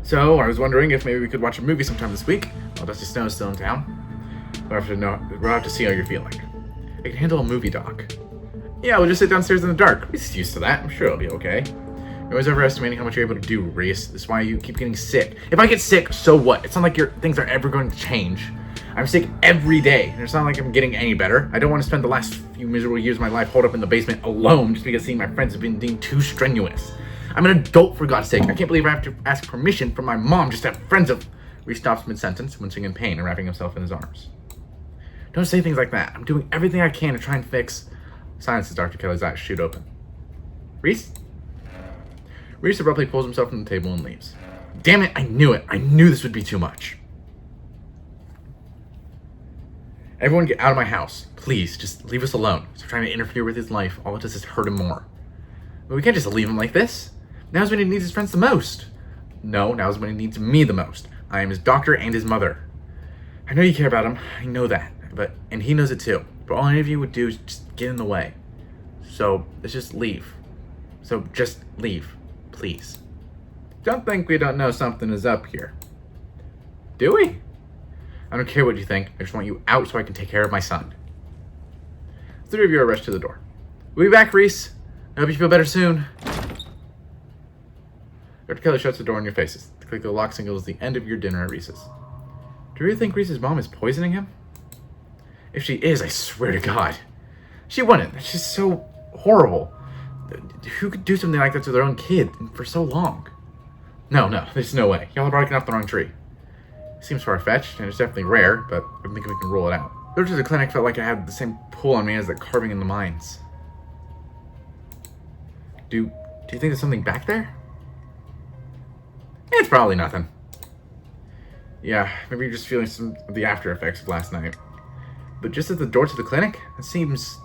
So, I was wondering if maybe we could watch a movie sometime this week, while Dusty Snow's still in town. We'll have to see how you're feeling. I can handle a movie, Doc. Yeah, we'll just sit downstairs in the dark. Reese is used to that. I'm sure it'll be okay. You're always overestimating how much you're able to do, Reese. This is why you keep getting sick. If I get sick, so what? It's not like things are ever going to change. I'm sick every day, and it's not like I'm getting any better. I don't want to spend the last few miserable years of my life holed up in the basement alone just because seeing my friends has been deemed too strenuous. I'm an adult, for God's sake. I can't believe I have to ask permission from my mom just to have friends of... Reese stops mid-sentence, wincing in pain and wrapping himself in his arms. Don't say things like that. I'm doing everything I can to try and fix... Silence as Dr. Kelly's eyes shoot open. Reese? Reese abruptly pulls himself from the table and leaves. Damn it, I knew it. I knew this would be too much. Everyone get out of my house. Please, just leave us alone. Stop trying to interfere with his life. All it does is hurt him more. But we can't just leave him like this. Now's when he needs his friends the most. No, now's when he needs me the most. I am his doctor and his mother. I know you care about him. I know that. And he knows it too. But all any of you would do is just get in the way. So, let's just leave. So, just leave. Please. Don't think we don't know something is up here. Do we? I don't care what you think. I just want you out so I can take care of my son. The three of you are rushed to the door. We'll be back, Reese. I hope you feel better soon. Dr. Kelly shuts the door in your faces. The click of the lock signals the end of your dinner at Reese's. Do you really think Reese's mom is poisoning him? If she is, I swear to God. She wouldn't. That's just so horrible. Who could do something like that to their own kid for so long? No, there's no way. Y'all are barking off the wrong tree. It seems far-fetched, and it's definitely rare, but I don't think we can rule it out. Going to the clinic felt like I had the same pull on me as the carving in the mines. Do you think there's something back there? It's probably nothing. Yeah, maybe you're just feeling some of the after effects of last night. But just at the door to the clinic? That seems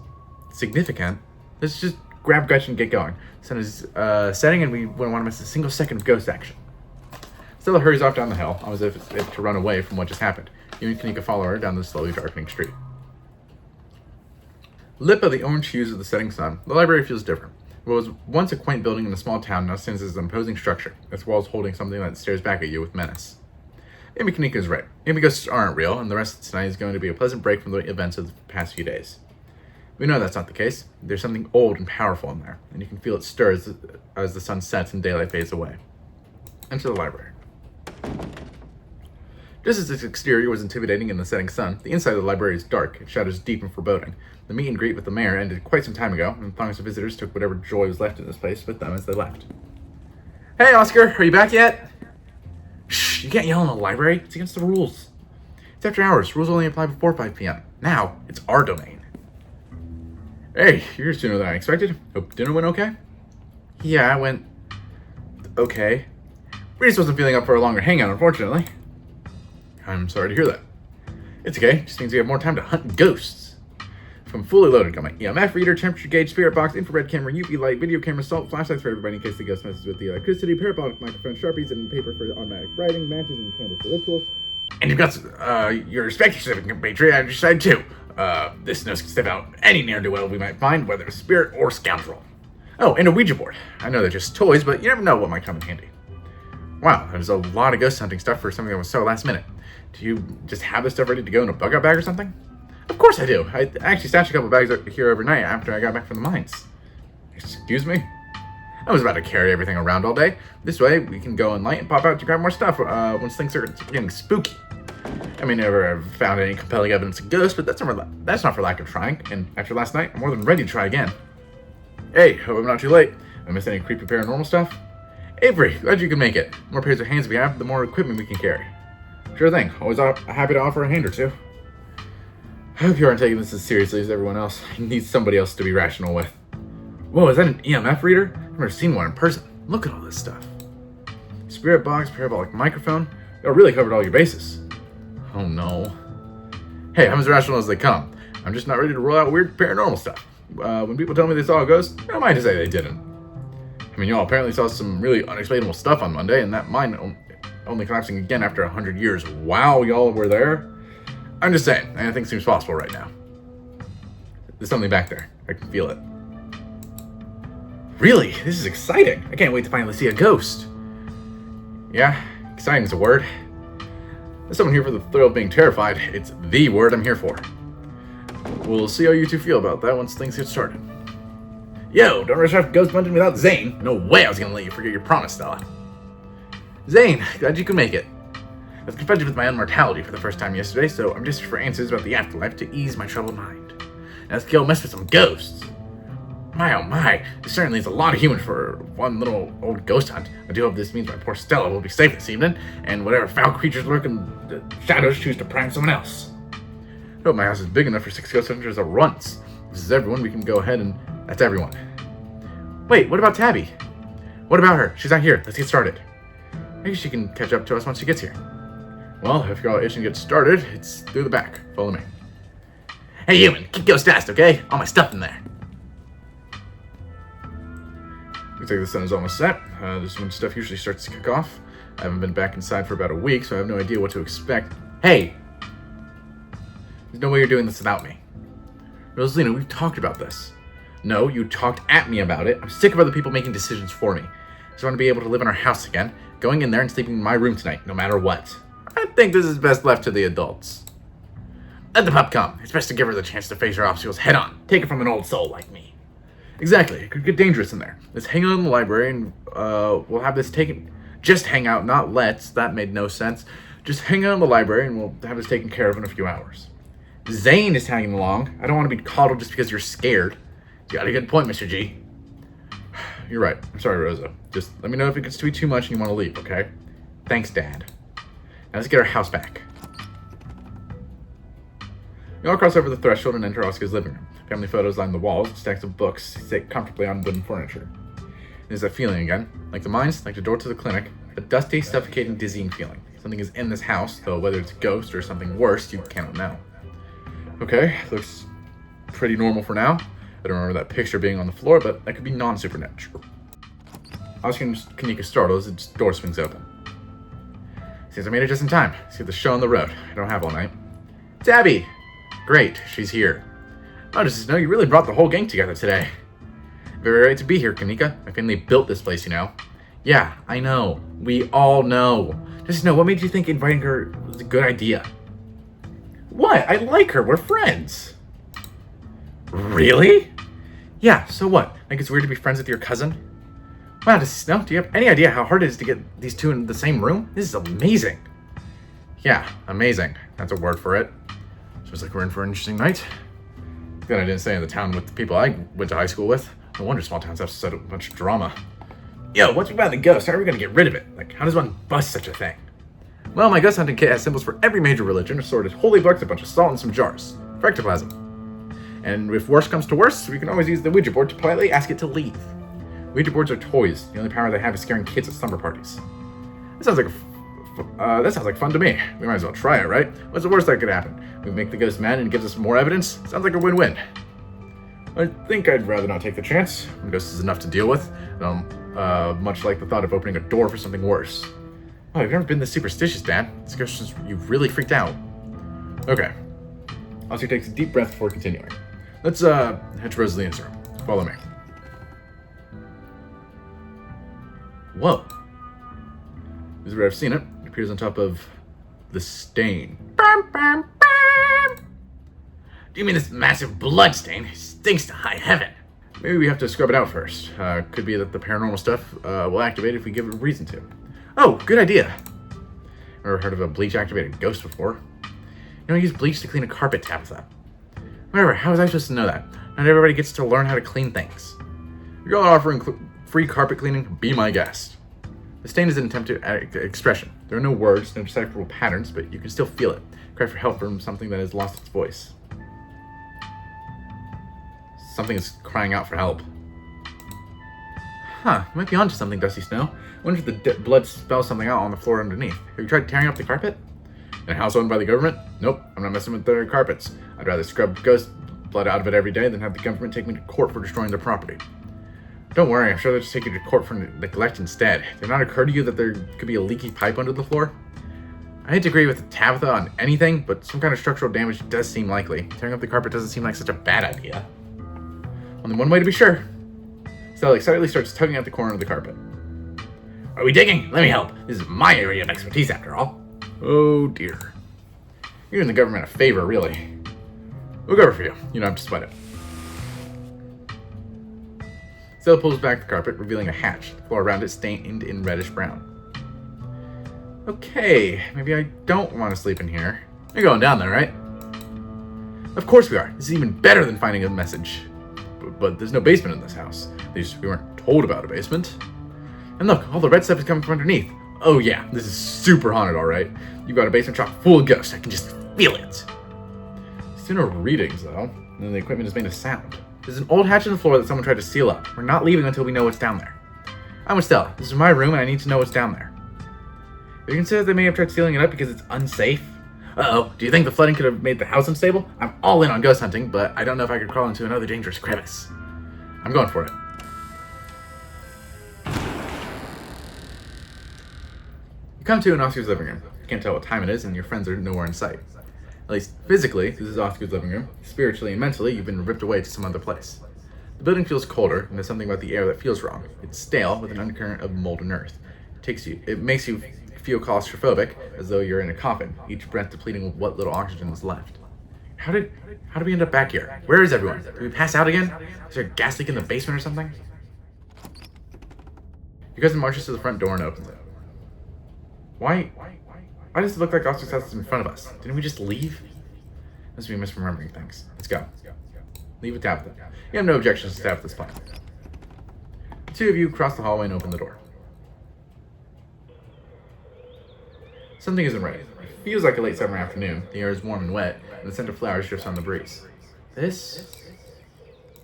significant. Let's just grab Gretchen and get going. The sun is setting and we wouldn't want to miss a single second of ghost action. Stella hurries off down the hill, almost as if to run away from what just happened. You and Kanika follow her down the slowly darkening street. Lit by the orange hues of the setting sun, the library feels different. What was once a quaint building in a small town now stands as an imposing structure, its walls holding something that stares back at you with menace. Maybe Kanika is right. Maybe ghosts aren't real, and the rest of tonight is going to be a pleasant break from the events of the past few days. We know that's not the case. There's something old and powerful in there, and you can feel it stir as the sun sets and daylight fades away. Enter the library. Just as its exterior was intimidating in the setting sun, the inside of the library is dark, its shadows deep and foreboding. The meet and greet with the mayor ended quite some time ago, and throngs of visitors took whatever joy was left in this place with them as they left. Hey, Oscar, are you back yet? Shh, you can't yell in the library. It's against the rules. It's after hours. Rules only apply before 5 p.m. Now, it's our domain. Hey, you're sooner than I expected. Hope dinner went okay? Yeah, it went... okay. Reese wasn't feeling up for a longer hangout, unfortunately. I'm sorry to hear that. It's okay. Just means we have more time to hunt ghosts. From fully loaded, got my EMF reader, temperature gauge, spirit box, infrared camera, UV light, video camera, salt, flashlights for everybody in case the ghost messes with the electricity, parabolic microphone, sharpies, and paper for automatic writing, matches, and candles for rituals. And you've got your respected civic compatriot on your side too. This nose can step out any ne'er-do-well we might find, whether spirit or scoundrel. Oh, and a Ouija board. I know they're just toys, but you never know what might come in handy. Wow, there's a lot of ghost hunting stuff for something that was so last minute. Do you just have this stuff ready to go in a bug-out bag or something? Of course I do. I actually stashed a couple bags here overnight after I got back from the mines. Excuse me? I was about to carry everything around all day. This way, we can go in light and pop out to grab more stuff once things are getting spooky. I mean, never found any compelling evidence of ghosts, but that's not for lack of trying. And after last night, I'm more than ready to try again. Hey, hope I'm not too late. I missed any creepy paranormal stuff? Avery, glad you could make it. The more pairs of hands we have, the more equipment we can carry. Sure thing. Always happy to offer a hand or two. I hope you aren't taking this as seriously as everyone else. I need somebody else to be rational with. Whoa, is that an EMF reader? I've never seen one in person. Look at all this stuff. Spirit box, parabolic microphone. Y'all really covered all your bases. Oh no. Hey, I'm as rational as they come. I'm just not ready to roll out weird paranormal stuff. When people tell me they saw a ghost, I don't mind to say they didn't. I mean, y'all apparently saw some really unexplainable stuff on Monday, and that mine only collapsing again after 100 years. Wow, y'all were there? I'm just saying, anything seems possible right now. There's something back there. I can feel it. Really? This is exciting. I can't wait to finally see a ghost. Yeah, exciting is a word. There's someone here for the thrill of being terrified. It's the word I'm here for. We'll see how you two feel about that once things get started. Yo, don't rush off ghost hunting without Zane. No way I was gonna let you forget your promise, Stella. Zane, glad you could make it. I was confronted with my own mortality for the first time yesterday, so I'm desperate for answers about the afterlife to ease my troubled mind. Now let's go mess with some ghosts. My oh my, this certainly is a lot of human for one little old ghost hunt. I do hope this means my poor Stella will be safe this evening, and whatever foul creatures lurk in the shadows choose to prank someone else. I hope my house is big enough for 6 ghost hunters at once. If this is everyone, we can go ahead and that's everyone. Wait, what about Tabby? What about her? She's not here. Let's get started. Maybe she can catch up to us once she gets here. Well, if you're all itching to get started, it's through the back. Follow me. Hey, human, keep ghost fast, okay? All my stuff in there. Looks like the sun is almost set. This is when stuff usually starts to kick off. I haven't been back inside for about a week, so I have no idea what to expect. Hey! There's no way you're doing this without me. Rosalina, we've talked about this. No, you talked at me about it. I'm sick of other people making decisions for me. I just want to be able to live in our house again, going in there and sleeping in my room tonight, no matter what. I think this is best left to the adults. Let the pup come. It's best to give her the chance to face her obstacles head on. Take it from an old soul like me. Exactly. It could get dangerous in there. Let's hang out in the library and we'll have this taken. Just hang out, not let's. That made no sense. Just hang out in the library and we'll have this taken care of in a few hours. Zane is tagging along. I don't want to be coddled just because you're scared. You got a good point, Mr. G. You're right. I'm sorry, Rosa. Just let me know if it gets to be too much and you want to leave, okay? Thanks, Dad. Now let's get our house back. We all cross over the threshold and enter Oscar's living room. Family photos line the walls, stacks of books sit comfortably on wooden furniture. There's that feeling again. Like the mines, like the door to the clinic, a dusty, suffocating, dizzying feeling. Something is in this house, though whether it's a ghost or something worse, you cannot know. Okay, looks pretty normal for now. I don't remember that picture being on the floor, but that could be non-supernatural. Oscar and Kanika startle as its door swings open. Seems I made it just in time. Let's get the show on the road. I don't have all night. Tabby! Great, she's here. Oh, just to know you really brought the whole gang together today. Very right to be here, Kanika. My family built this place, you know. Yeah, I know. We all know. Just know, what made you think inviting her was a good idea? What? I like her. We're friends. Really? Yeah, so what? Like it's weird to be friends with your cousin? Wow, does Snow, do you have any idea how hard it is to get these two in the same room? This is amazing. Yeah, amazing. That's a word for it. Seems like we're in for an interesting night. Good I didn't stay in the town with the people I went to high school with. No wonder small towns have such a bunch of drama. Yo, what's about the ghost? How are we gonna get rid of it? Like, how does one bust such a thing? Well, my ghost hunting kit has symbols for every major religion, assorted holy books, a bunch of salt, and some jars. For ectoplasm. And if worse comes to worse, we can always use the Ouija board to politely ask it to leave. Ouija boards are toys. The only power they have is scaring kids at slumber parties. That sounds like fun to me. We might as well try it, right? What's the worst that could happen? We make the ghost mad and it gives us more evidence? Sounds like a win-win. I think I'd rather not take the chance. The ghost is enough to deal with. Much like the thought of opening a door for something worse. Oh, you've never been this superstitious, Dan. This ghost is you really freaked out. Okay. Oscar takes a deep breath before continuing. Let's head to Rosalina's room. Follow me. Whoa. This is where I've seen it. It appears on top of the stain. Bam, bam, bam. Do you mean this massive blood stain? It stinks to high heaven. Maybe we have to scrub it out first. Could be that the paranormal stuff will activate if we give it a reason to. Oh, good idea. Never heard of a bleach-activated ghost before. You don't use bleach to clean a carpet, Tabitha. Whatever, how was I supposed to know that? Not everybody gets to learn how to clean things. If you're all offering free carpet cleaning, be my guest. The stain is an attempt at expression. There are no words, no decipherable patterns, but you can still feel it. Cry for help from something that has lost its voice. Something is crying out for help. Huh, you might be onto something, Dusty Snow. I wonder if the blood spells something out on the floor underneath. Have you tried tearing up the carpet? In a house owned by the government? Nope, I'm not messing with their carpets. I'd rather scrub ghost blood out of it every day than have the government take me to court for destroying their property. Don't worry, I'm sure they'll just take you to court for neglect instead. Did it not occur to you that there could be a leaky pipe under the floor? I hate to agree with Tabitha on anything, but some kind of structural damage does seem likely. Tearing up the carpet doesn't seem like such a bad idea. Only one way to be sure. Stella excitedly starts tugging at the corner of the carpet. Are we digging? Let me help. This is my area of expertise, after all. Oh dear. You're doing the government a favor, really. We'll cover for you. You don't have to sweat it. Stella pulls back the carpet, revealing a hatch, the floor around it stained in reddish brown. Okay, maybe I don't want to sleep in here. You're going down there, right? Of course we are. This is even better than finding a message. But there's no basement in this house. At least we weren't told about a basement. And look, all the red stuff is coming from underneath. Oh yeah, this is super haunted, alright. You've got a basement chock full of ghosts. I can just feel it. Sooner readings, though, than the equipment is made a sound. There's an old hatch in the floor that someone tried to seal up. We're not leaving until we know what's down there. I'm with Stella. This is my room, and I need to know what's down there. Have you considered they may have tried sealing it up because it's unsafe? Uh-oh, do you think the flooding could have made the house unstable? I'm all in on ghost hunting, but I don't know if I could crawl into another dangerous crevice. I'm going for it. You come to an Oscar's living room. You can't tell what time it is, and your friends are nowhere in sight. At least, physically, this is Oscar's living room. Spiritually and mentally, you've been ripped away to some other place. The building feels colder, and there's something about the air that feels wrong. It's stale, with an undercurrent of mold and earth. It makes you feel claustrophobic, as though you're in a coffin, each breath depleting what little oxygen is left. How did we end up back here? Where is everyone? Did we pass out again? Is there a gas leak in the basement or something? Your cousin marches to the front door and opens it. Why does it look like Oscar's house is in front of us? Didn't we just leave? Must be misremembering things. Let's go. Leave with Tabitha. You have no objections to Tabitha's plan. The two of you cross the hallway and open the door. Something isn't right. It feels like a late summer afternoon. The air is warm and wet, and the scent of flowers drifts on the breeze.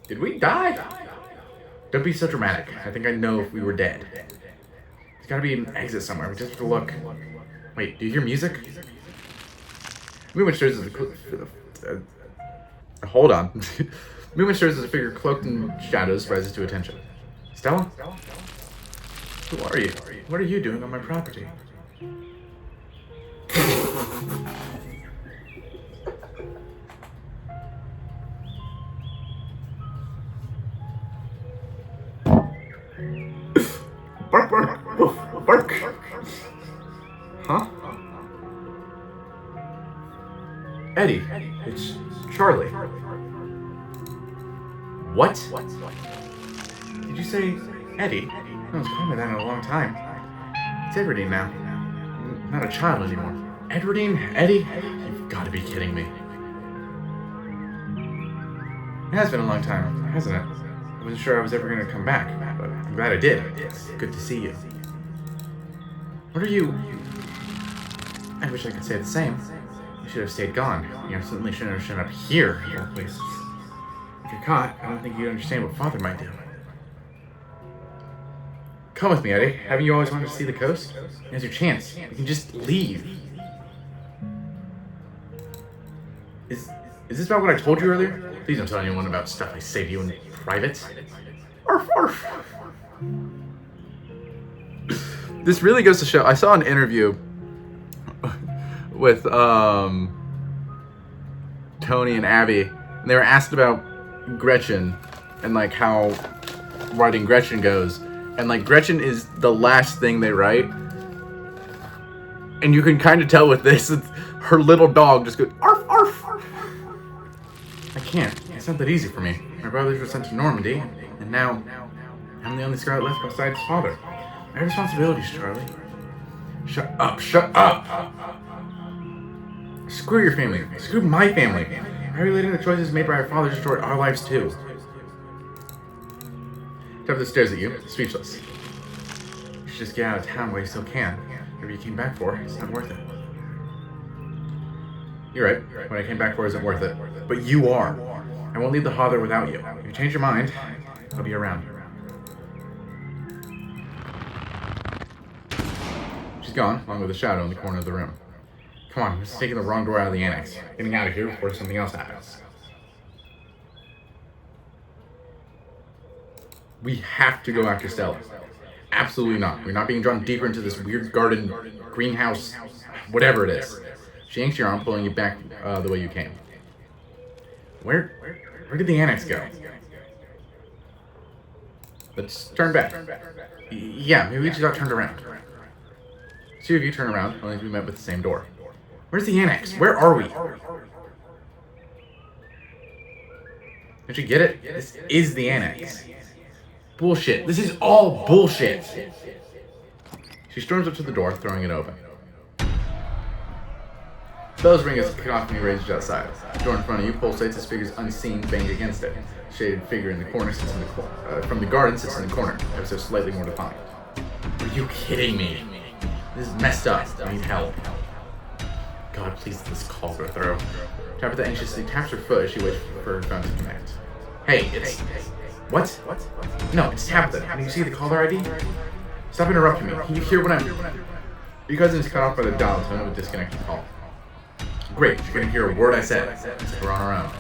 Did we die? Don't be so dramatic. I think I know if we were dead. There's gotta be an exit somewhere. We just have to look. Wait, do you hear music? Movement stirs as hold on. Movement stirs as a figure cloaked in shadows rises to attention. Stella? Who are you? What are you doing on my property? Bark, bark, woof, bark. Huh? Eddie, it's Charlie. What? Did you say Eddie? No one's called me that in a long time. It's Edwardine now. I'm not a child anymore. Edwardine? Eddie? You've got to be kidding me. It has been a long time, hasn't it? I wasn't sure I was ever going to come back, but I'm glad I did. It's good to see you. What are you... I wish I could say the same. You should have stayed gone. You certainly shouldn't have shown up here, of all places. If you're caught, I don't think you'd understand what Father might do. Come with me, Eddie. Haven't you always wanted to see the coast? Here's your chance. You can just leave. Is this about what I told you earlier? Please don't tell anyone about stuff I say to you in private. Arf, arf. This really goes to show. I saw an interview with Tony and Abby, and they were asked about Gretchen and like how writing Gretchen goes, and like Gretchen is the last thing they write, and you can kind of tell with this, it's her little dog just goes arf arf. I can't. It's not that easy for me. My brothers were sent to Normandy, and now I'm the only Scarlet left besides Father. I have responsibilities, Charlie. Shut up! Shut up! Screw your family. Screw my family. Why are you letting the choices made by our father destroy our lives too? Tabitha stares at you, speechless. You should just get out of town while you still can. Whatever you came back for, it's not worth it. You're right. What I came back for isn't worth it. But you are. I won't leave the Father without you. If you change your mind, I'll be around. She's gone, along with a shadow in the corner of the room. Come on, we're just taking the wrong door out of the annex. Getting out of here before something else happens. We have to go after Stella. Absolutely not. We're not being drawn deeper into this weird garden, greenhouse, whatever it is. She yanks your arm, pulling you back the way you came. Where did the annex go? Let's turn back. Yeah, maybe we just got turned around. Two of you turn around, only to be met with the same door. Where's the annex? Where are we? Don't you get it? This is the annex. Bullshit. This is all bullshit. She storms up to the door, throwing it open. Bells ring as cacophony rages outside. The door in front of you pulsates as figures unseen bang against it. A shaded figure in the corner sits in the from the garden sits in the corner, ever so slightly more defined. Are you kidding me? This is messed up. I need help. God, please let this call go through. Tabitha anxiously taps her foot as she waits for her phone to connect. Hey, it's... What? No, it's Tabitha. Can you see the caller ID? Stop interrupting me. Can you hear what I'm... Your cousin is cut off by the dial tone of a disconnected call. Great, you're gonna hear a word I said. We're on our own.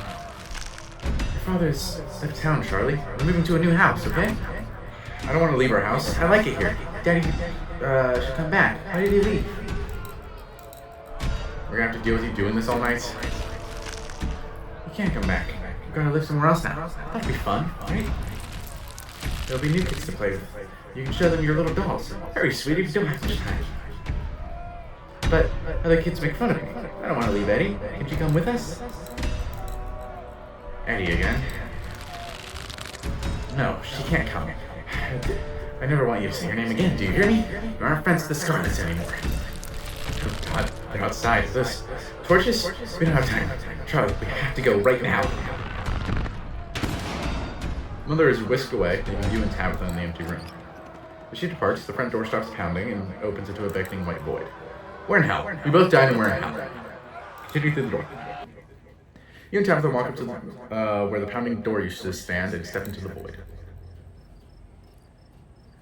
Your father's left town, Charlie. We're moving to a new house, okay? I don't want to leave our house. I like it here. Daddy, should come back. Why did he leave? We're gonna have to deal with you doing this all night. You can't come back. You're gonna live somewhere else now. That'd be fun, right? There'll be new kids to play with. You can show them your little dolls. Very sweet if you don't have much time. But other kids make fun of me. I don't want to leave Eddie. Can't you come with us? Eddie again? No, she can't come. I never want you to say her name again, do you hear me? You aren't friends with the Scarlets anymore. Oh God, they're outside. Those torches? We don't have time. Charlie, we have to go right now. Mother is whisked away, leaving you and Tabitha in the empty room. As she departs, the front door stops pounding and opens into a beckoning white void. We're in hell. We both died and we're in hell. Continue through the door. You and Tabitha walk up to where the pounding door used to stand and step into the void.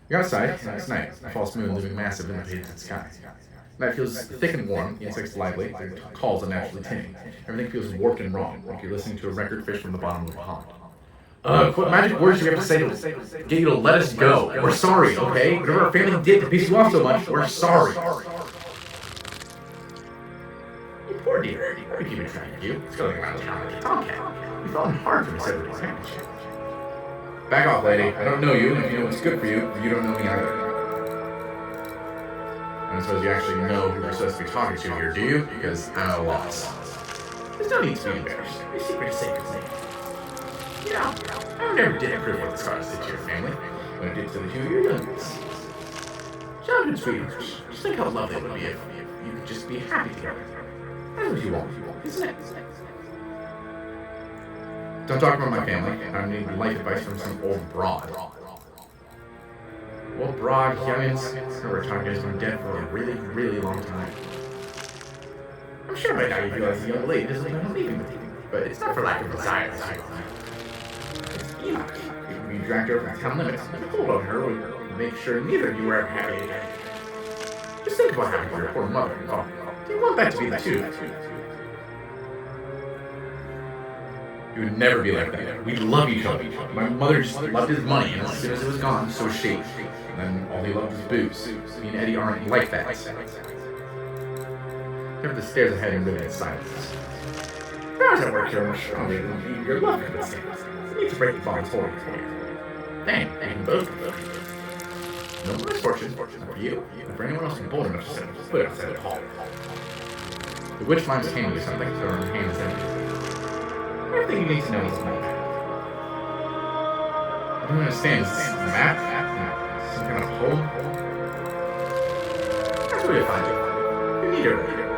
You're outside, and it's night. A false moon looming massive in the hazy sky. Night feels thick and warm, the insects lively, their calls unnaturally tinny. Everything feels warped and wrong, like you're listening to a record fish from the bottom of a pond. What magic words do we have to say to get you to let us go? We're sorry, okay? Whatever our family did to piss you off so much, we're sorry. Poor dear. We keep track of you. It's going around town like a tomcat. We've fallen hard for this everybody's championship. Back off, lady. I don't know you, and if you know what's good for you, you don't know me either. I don't suppose you actually know who you're supposed to be talking to here, do you? Because I'm at a loss. There's no need to be embarrassed. Your secret is safe with me. You know, I never did approve what the Scarlets did to your family. When it did to the two of your youngest. Childhood sweethearts. Just think how lovely it would be if you could just be happy together. That's what you want, isn't it? Don't talk about my family. I don't need life advice from some old broad. Old broad, youngins, we're talking has been dead for a really, really long time. I'm sure by now you realize the young lady doesn't plan on leaving with you, but it's not for lack of desire. It's Enoch. You dragged her over the town limits, and hold on her would make sure neither of you were ever happy again. Just think about having your poor mother involved. Do you want that to be the two? You would never be like that. We love each other. My mother just loved his money, and as soon as it was gone, so was she. And then all he loved was booze. Me and Eddie aren't like that. Tabitha stares ahead and living in silence. How does that work so much stronger than your love could stand? You need to break the bonds holding you here. Dang, both of them. No misfortune for you, and for anyone else bold enough to set foot outside the hall. The witch mimes handing you something, so her hand is empty. Everything you need to know is a map. I don't understand. Is this a map? Some kind of hole? That's where you'll find it. You need her,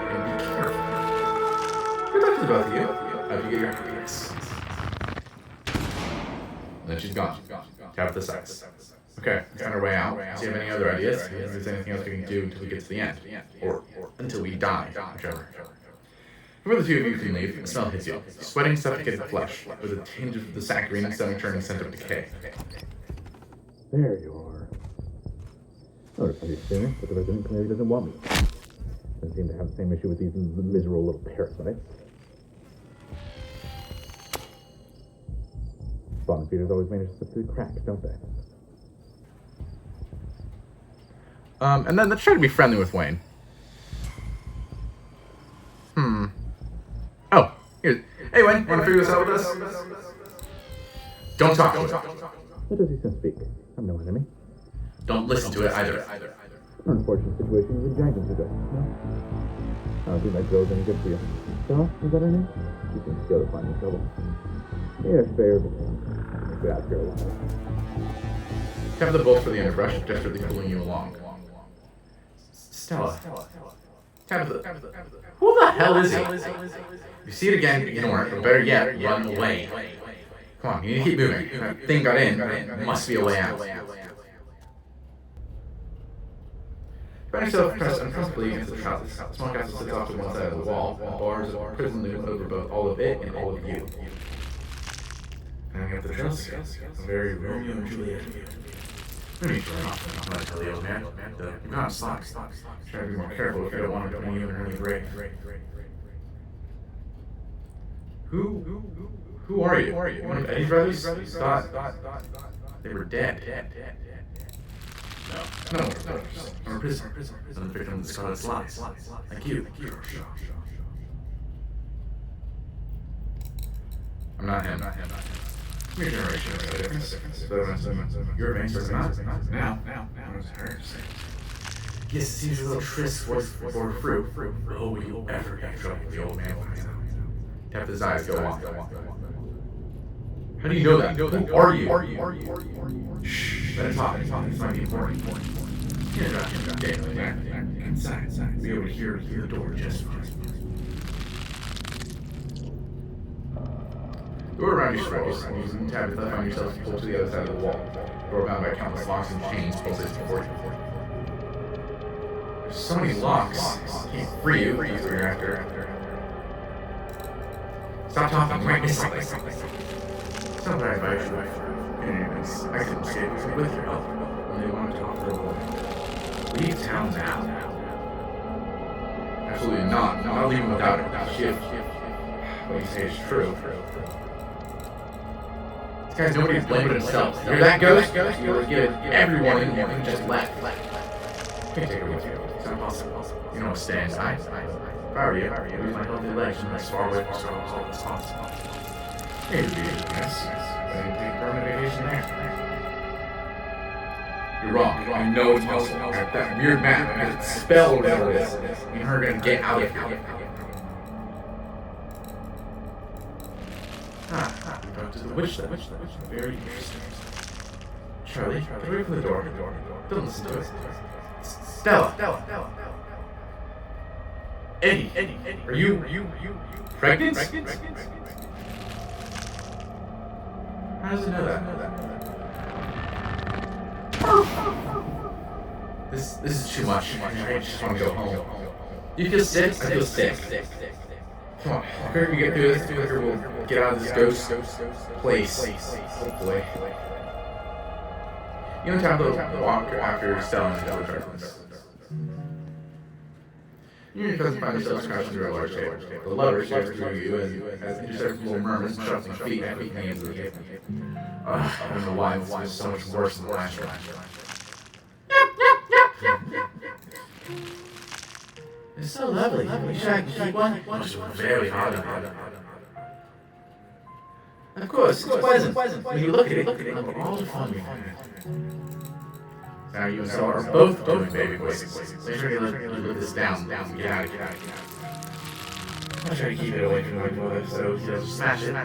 and be careful. Good luck to the both of you. Hope you get your happiness. And then she's gone. Tabitha sighs. Okay, let's find our way out. Do you have any other ideas? If there's anything else we can do until we get to the end. Or until we die, whichever. Before the two of you can leave, a smell hits you. Sweating, suffocated flesh, with a tinge of the saccharine and stomach-turning scent of decay. There you are. Notice how you're staring, but the resident clearly doesn't want me. Doesn't seem to have the same issue with these miserable little parasites. Spawn feeders always manage to slip through the cracks, don't they? And then let's try to be friendly with Wayne. Oh, here. Hey, Wayne, want to figure this out with us? Don't talk to him. What does he so speak? I'm no enemy. Don't listen to it either. Unfortunate situation you and Jenkins ago. No? I don't think that girl's any good for you. So, is that her name? She seems to go to finding trouble. Yeah, fair, but get out here alive. Cover the bolts for the underbrush, desperately pulling you along. Stella. Tabitha. Who the hell is he? If you see it again, ignore it, or better yet, run away. Come on, you need to keep moving. That thing got in, there must be a way out. Find yourself pressed uncomfortably against the trellis. The small castle sits off to one side of the wall, while bars of prison loom over both all of it and all of you. And I got the trellis again. A very Romeo and Juliet. I'm gonna tell you, man. You're not slacks. Try to be more careful if you don't want to bring you in early grave. Who are you? One of Eddie's brothers? Thought they were dead. No. I'm a prisoner. I'm the victim of the Scarlet Slots. Like you. I'm not him. Your generation is a difference. Your veins are not. Now. It's hard to say. Yes, it seems a little tryst for fruit. Oh, will you ever get in trouble with the old man? Tap his eyes, go on. How do you know that? Who are you? Shh, let it talk. This might be important. Inside. Be able to hear the door just fine. Door around you struggles, and using Tabitha found yourself pulled to the other side of the wall. Door bound by countless locks and chains pulsates before you. There's so many locks. Can't free you. That's what you're after. Stop talking right this way. It's not what I advise you. Anyways, I couldn't escape with your help. When they wanted to talk for a while. Leave town now. Absolutely not. Not leaving without it. Shift. What you say is true. This guy's nobody's blamed but himself. You're that ghost? You would give everyone in here who just left. Can't take it with you. It's impossible. You know what stay inside. If I were you, use my healthy legs and as far away from Scarlet Hollow as possible. Maybe, yes. But I didn't take a permanent vacation there. You're wrong. I know it's possible. That weird map, that spell or whatever it is, me and her are gonna get out of here. To the witch then. Very interesting. Charlie, get away from the door. Don't listen to it. Stella. Eddie, are you pregnant? How does it know that? This is too much. I just want to go home. You feel sick? I feel sick. Come on, the quicker we get through this, the quicker we'll get out of this ghost place. Hopefully. You and Tabitha walk after Stella into the darkness. You and your cousin find yourselves crashing through a large table. The lever shifts through you as interceptable murmurs and shuffling feet at the hands of the pavement. I don't know why this was so much worse than the last one. It's so lovely. Wish I could keep one. Must have been very hard. Of course, it's pleasant. When you look at it, all the fun we had. Now you and Stella are both doing baby voices. Make sure you live this down. Get out of here. I'll try to keep it away from my mother, so you know, smash it. I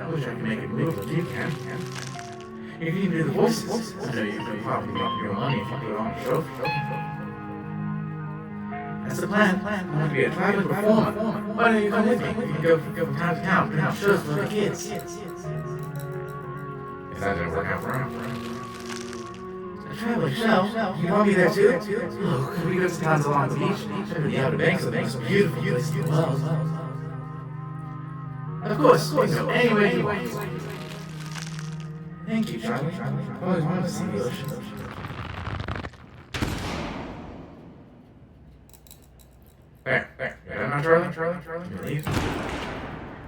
wish I could make it move like you can. You can even do the voices. I know you can probably make your money if you put it on a show. That's the plan. I want to be a traveling performer. Why don't you come with me? We can go from town to town, put out shows for the kids. If that didn't work out for him. A traveling show? You want me there too? Oh, could we go to towns along the beach? Over the Outer Banks of the most beautiful place in the world. Of course, we can go anywhere you want. Thank you, Charlie. I've always wanted to see the ocean. There. Yeah, now, Charlie. You leave?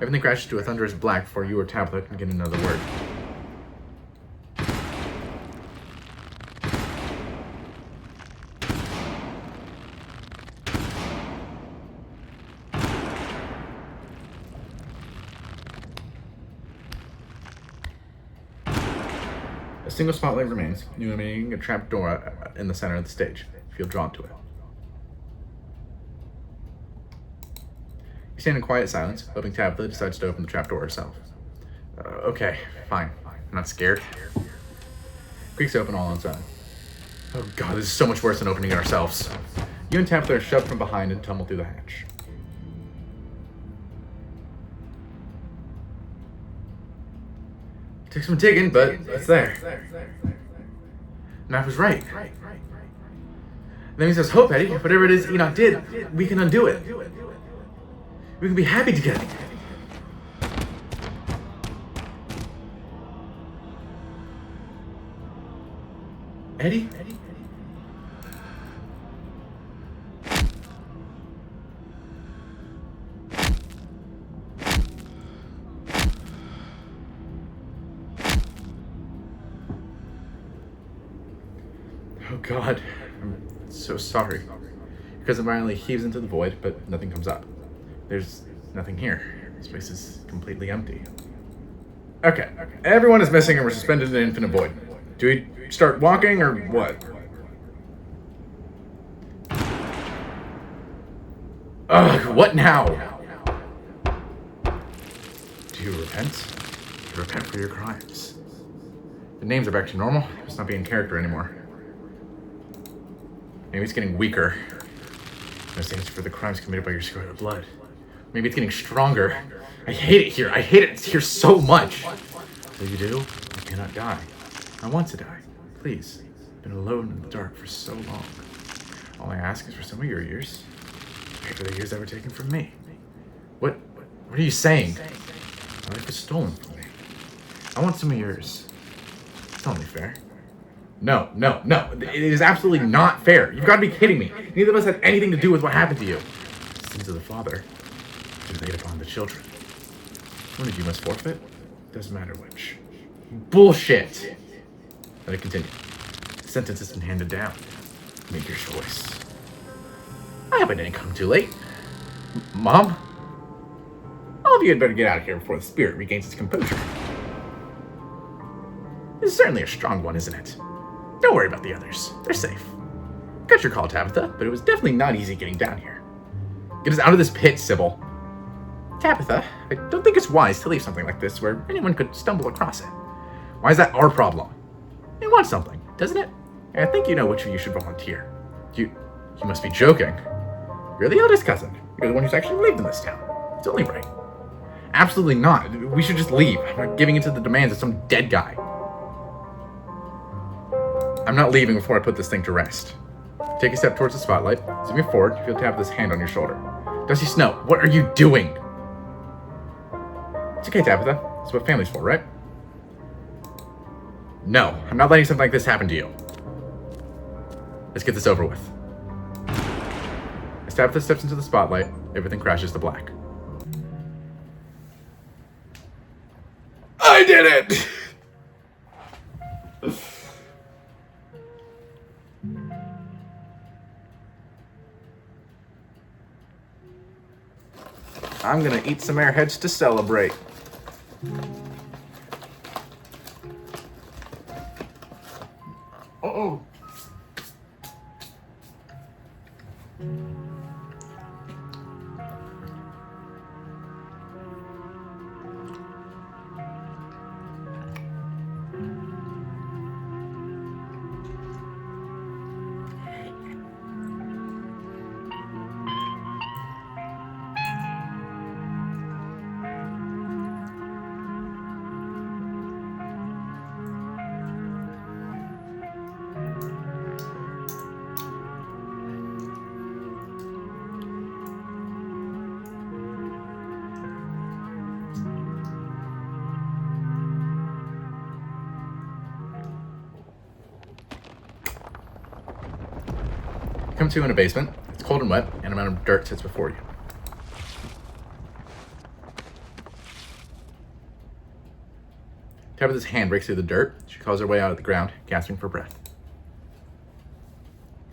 Everything crashes to a thunderous black before you or Tabitha can get another word. A single spotlight remains, illuminating a trap door in the center of the stage. You feel drawn to it. You stand in quiet silence, hoping Tabitha decides to open the trapdoor herself. Okay, fine. I'm not scared. Creaks open all on its own. Oh god, this is so much worse than opening it ourselves. You and Tabitha are shoved from behind and tumble through the hatch. Took some digging, but it's there. Map was right. That means there's hope, Eddie. Whatever it is Enoch did, we can undo it. We can be happy together. Eddie? Oh god, I'm so sorry. Your cousin violently heaves into the void, but nothing comes up. There's nothing here. This place is completely empty. Okay, everyone is missing and we're suspended in an infinite void. Do we start walking or what? Ugh, what now? Do you repent? You repent for your crimes. The names are back to normal. It's not being character anymore. Maybe it's getting weaker. No thanks for the crimes committed by your scarlet blood. Maybe it's getting stronger. I hate it here. I hate it here so much. So you do? I cannot die. I want to die. Please. I've been alone in the dark for so long. All I ask is for some of your years. Pay for the years that were taken from me. What are you saying? My life was stolen from me. I want some of yours. It's only fair. No. It is absolutely not fair. You've got to be kidding me. Neither of us had anything to do with what happened to you. The sins of the father are laid upon the children. One of you must forfeit. Doesn't matter which. Bullshit. Let it continue. The sentence has been handed down. Make your choice. I hope I didn't come too late. Mom? All of you had better get out of here before the spirit regains its composure. This is certainly a strong one, isn't it? Don't worry about the others. They're safe. Got your call, Tabitha, but it was definitely not easy getting down here. Get us out of this pit, Sybil. Tabitha, I don't think it's wise to leave something like this where anyone could stumble across it. Why is that our problem? It wants something, doesn't it? I think you know which of you should volunteer. You must be joking. You're the eldest cousin. You're the one who's actually lived in this town. It's only right. Absolutely not. We should just leave. I'm not giving into the demands of some dead guy. I'm not leaving before I put this thing to rest. Take a step towards the spotlight. Zoom forward, you feel Tabitha's hand on your shoulder. Dusty Snow, what are you doing? It's okay, Tabitha. That's what family's for, right? No, I'm not letting something like this happen to you. Let's get this over with. As Tabitha steps into the spotlight, everything crashes to black. I did it! I'm gonna eat some airheads to celebrate. Uh-oh. Come to in a basement. It's cold and wet, and a mountain of dirt sits before you. Tabitha's hand breaks through the dirt. She claws her way out of the ground, gasping for breath.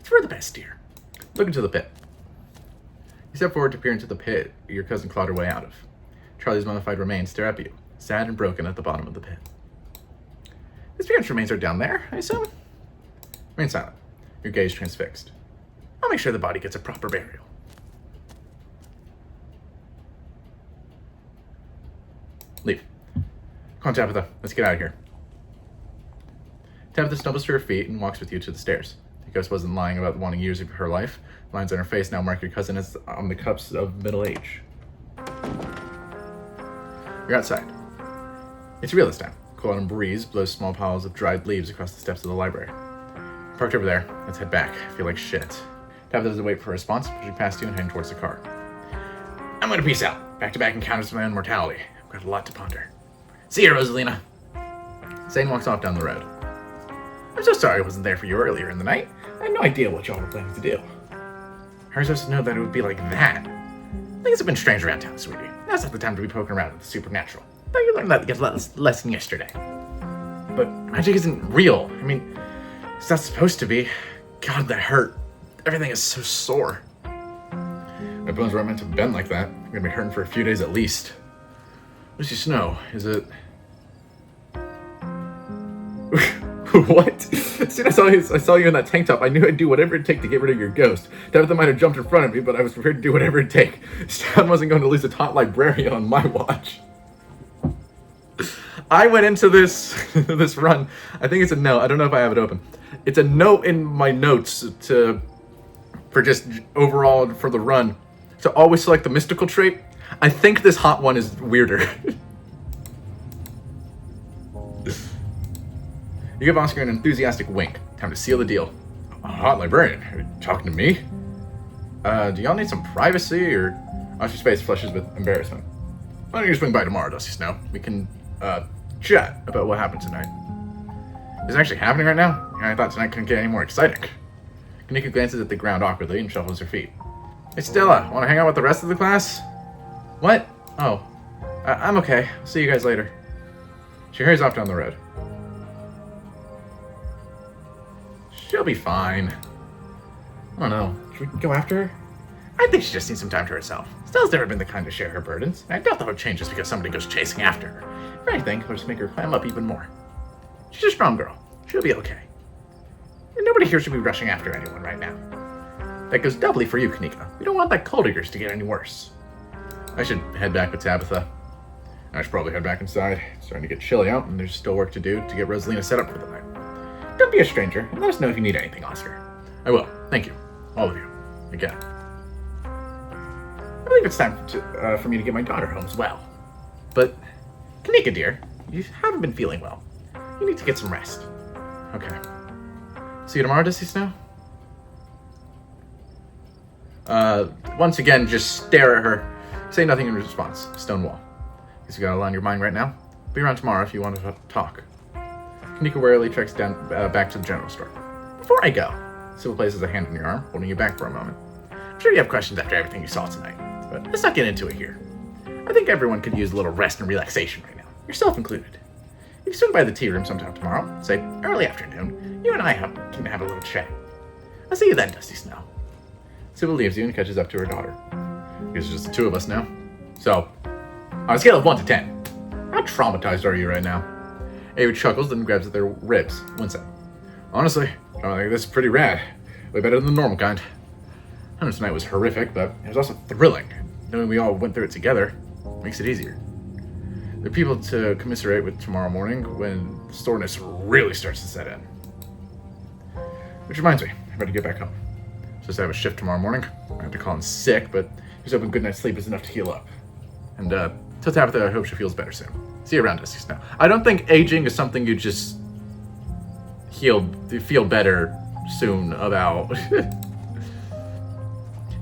It's for the best, dear. Look into the pit. You step forward to peer into the pit your cousin clawed her way out of. Charlie's mummified remains stare up at you, sad and broken at the bottom of the pit. His parents' remains are down there, I assume? Remain silent. Your gaze transfixed. I'll make sure the body gets a proper burial. Leave. Come on, Tabitha. Let's get out of here. Tabitha stumbles to her feet and walks with you to the stairs. The ghost wasn't lying about wanting years of her life. Lines on her face now mark your cousin as on the cups of middle age. You're outside. It's real this time. Cool autumn breeze blows small piles of dried leaves across the steps of the library. Parked over there. Let's head back. I feel like shit. Tabitha doesn't wait for a response, pushing past you and heading towards the car. I'm gonna peace out. Back-to-back encounters with my own mortality. I've got a lot to ponder. See you, Rosalina. Zane walks off down the road. I'm so sorry I wasn't there for you earlier in the night. I had no idea what y'all were planning to do. How are you supposed to know that it would be like that? Things have been strange around town, sweetie. Now's not the time to be poking around with the supernatural. Thought you learned that lesson yesterday. But magic isn't real. I mean, it's not supposed to be. God, that hurt. Everything is so sore. My bones weren't meant to bend like that. I'm gonna be hurting for a few days at least. Lucy Snow, is it... What? As soon as I saw you in that tank top, I knew I'd do whatever it'd take to get rid of your ghost. Tabitha might have jumped in front of me, but I was prepared to do whatever it'd take. Stan wasn't going to lose a top librarian on my watch. I went into this this run. I think it's a note. I don't know if I have it open. It's a note in my notes for just overall for the run to always select the mystical trait. I think this hot one is weirder. You give Oscar an enthusiastic wink. Time to seal the deal. A hot librarian? Are you talking to me? Do y'all need some privacy, or... Oscar's face flushes with embarrassment. Why don't you swing by tomorrow, Dusty Snow? We can, chat about what happened tonight. Is it actually happening right now? I thought tonight couldn't get any more exciting. Kanika glances at the ground awkwardly and shuffles her feet. Hey, Stella, want to hang out with the rest of the class? What? Oh. I'm okay. I'll see you guys later. She hurries off down the road. She'll be fine. I don't know. Should we go after her? I think she just needs some time to herself. Stella's never been the kind to share her burdens. I doubt that would change just because somebody goes chasing after her. If anything, it'll just make her clam up even more. She's a strong girl. She'll be okay. And nobody here should be rushing after anyone right now. That goes doubly for you, Kanika. We don't want that cold of yours to get any worse. I should head back with Tabitha. I should probably head back inside. It's starting to get chilly out, and there's still work to do to get Rosalina set up for the night. Don't be a stranger. Let us know if you need anything, Oscar. I will. Thank you. All of you. Again. I believe it's time for me to get my daughter home as well. But, Kanika, dear, you haven't been feeling well. You need to get some rest. Okay. See you tomorrow, Dusty Snow? Once again, just stare at her. Say nothing in response. Stonewall. Guess you got a lot on your mind right now. Be around tomorrow if you want to talk. Kanika warily treks down back to the general store. Before I go, Sybil places a hand on your arm, holding you back for a moment. I'm sure you have questions after everything you saw tonight, but let's not get into it here. I think everyone could use a little rest and relaxation right now, yourself included. If you swing by the tea room sometime tomorrow, say early afternoon, you and I can have a little chat. I'll see you then, Dusty Snow. Sybil leaves you and catches up to her daughter. It's just the two of us now. So, on a scale of 1 to 10, how traumatized are you right now? Ava chuckles, then grabs at their ribs, wincing. Honestly, I think this is pretty rad. Way better than the normal kind. I know tonight was horrific, but it was also thrilling. Knowing we all went through it together makes it easier. There are people to commiserate with tomorrow morning when the soreness really starts to set in. Which reminds me, I better get back home. Supposed to have a shift tomorrow morning. I have to call in sick, but just hoping good night's sleep is enough to heal up. And tell Tabitha I hope she feels better soon. See you around, Dusty Snow. I don't think aging is something you just feel better soon about.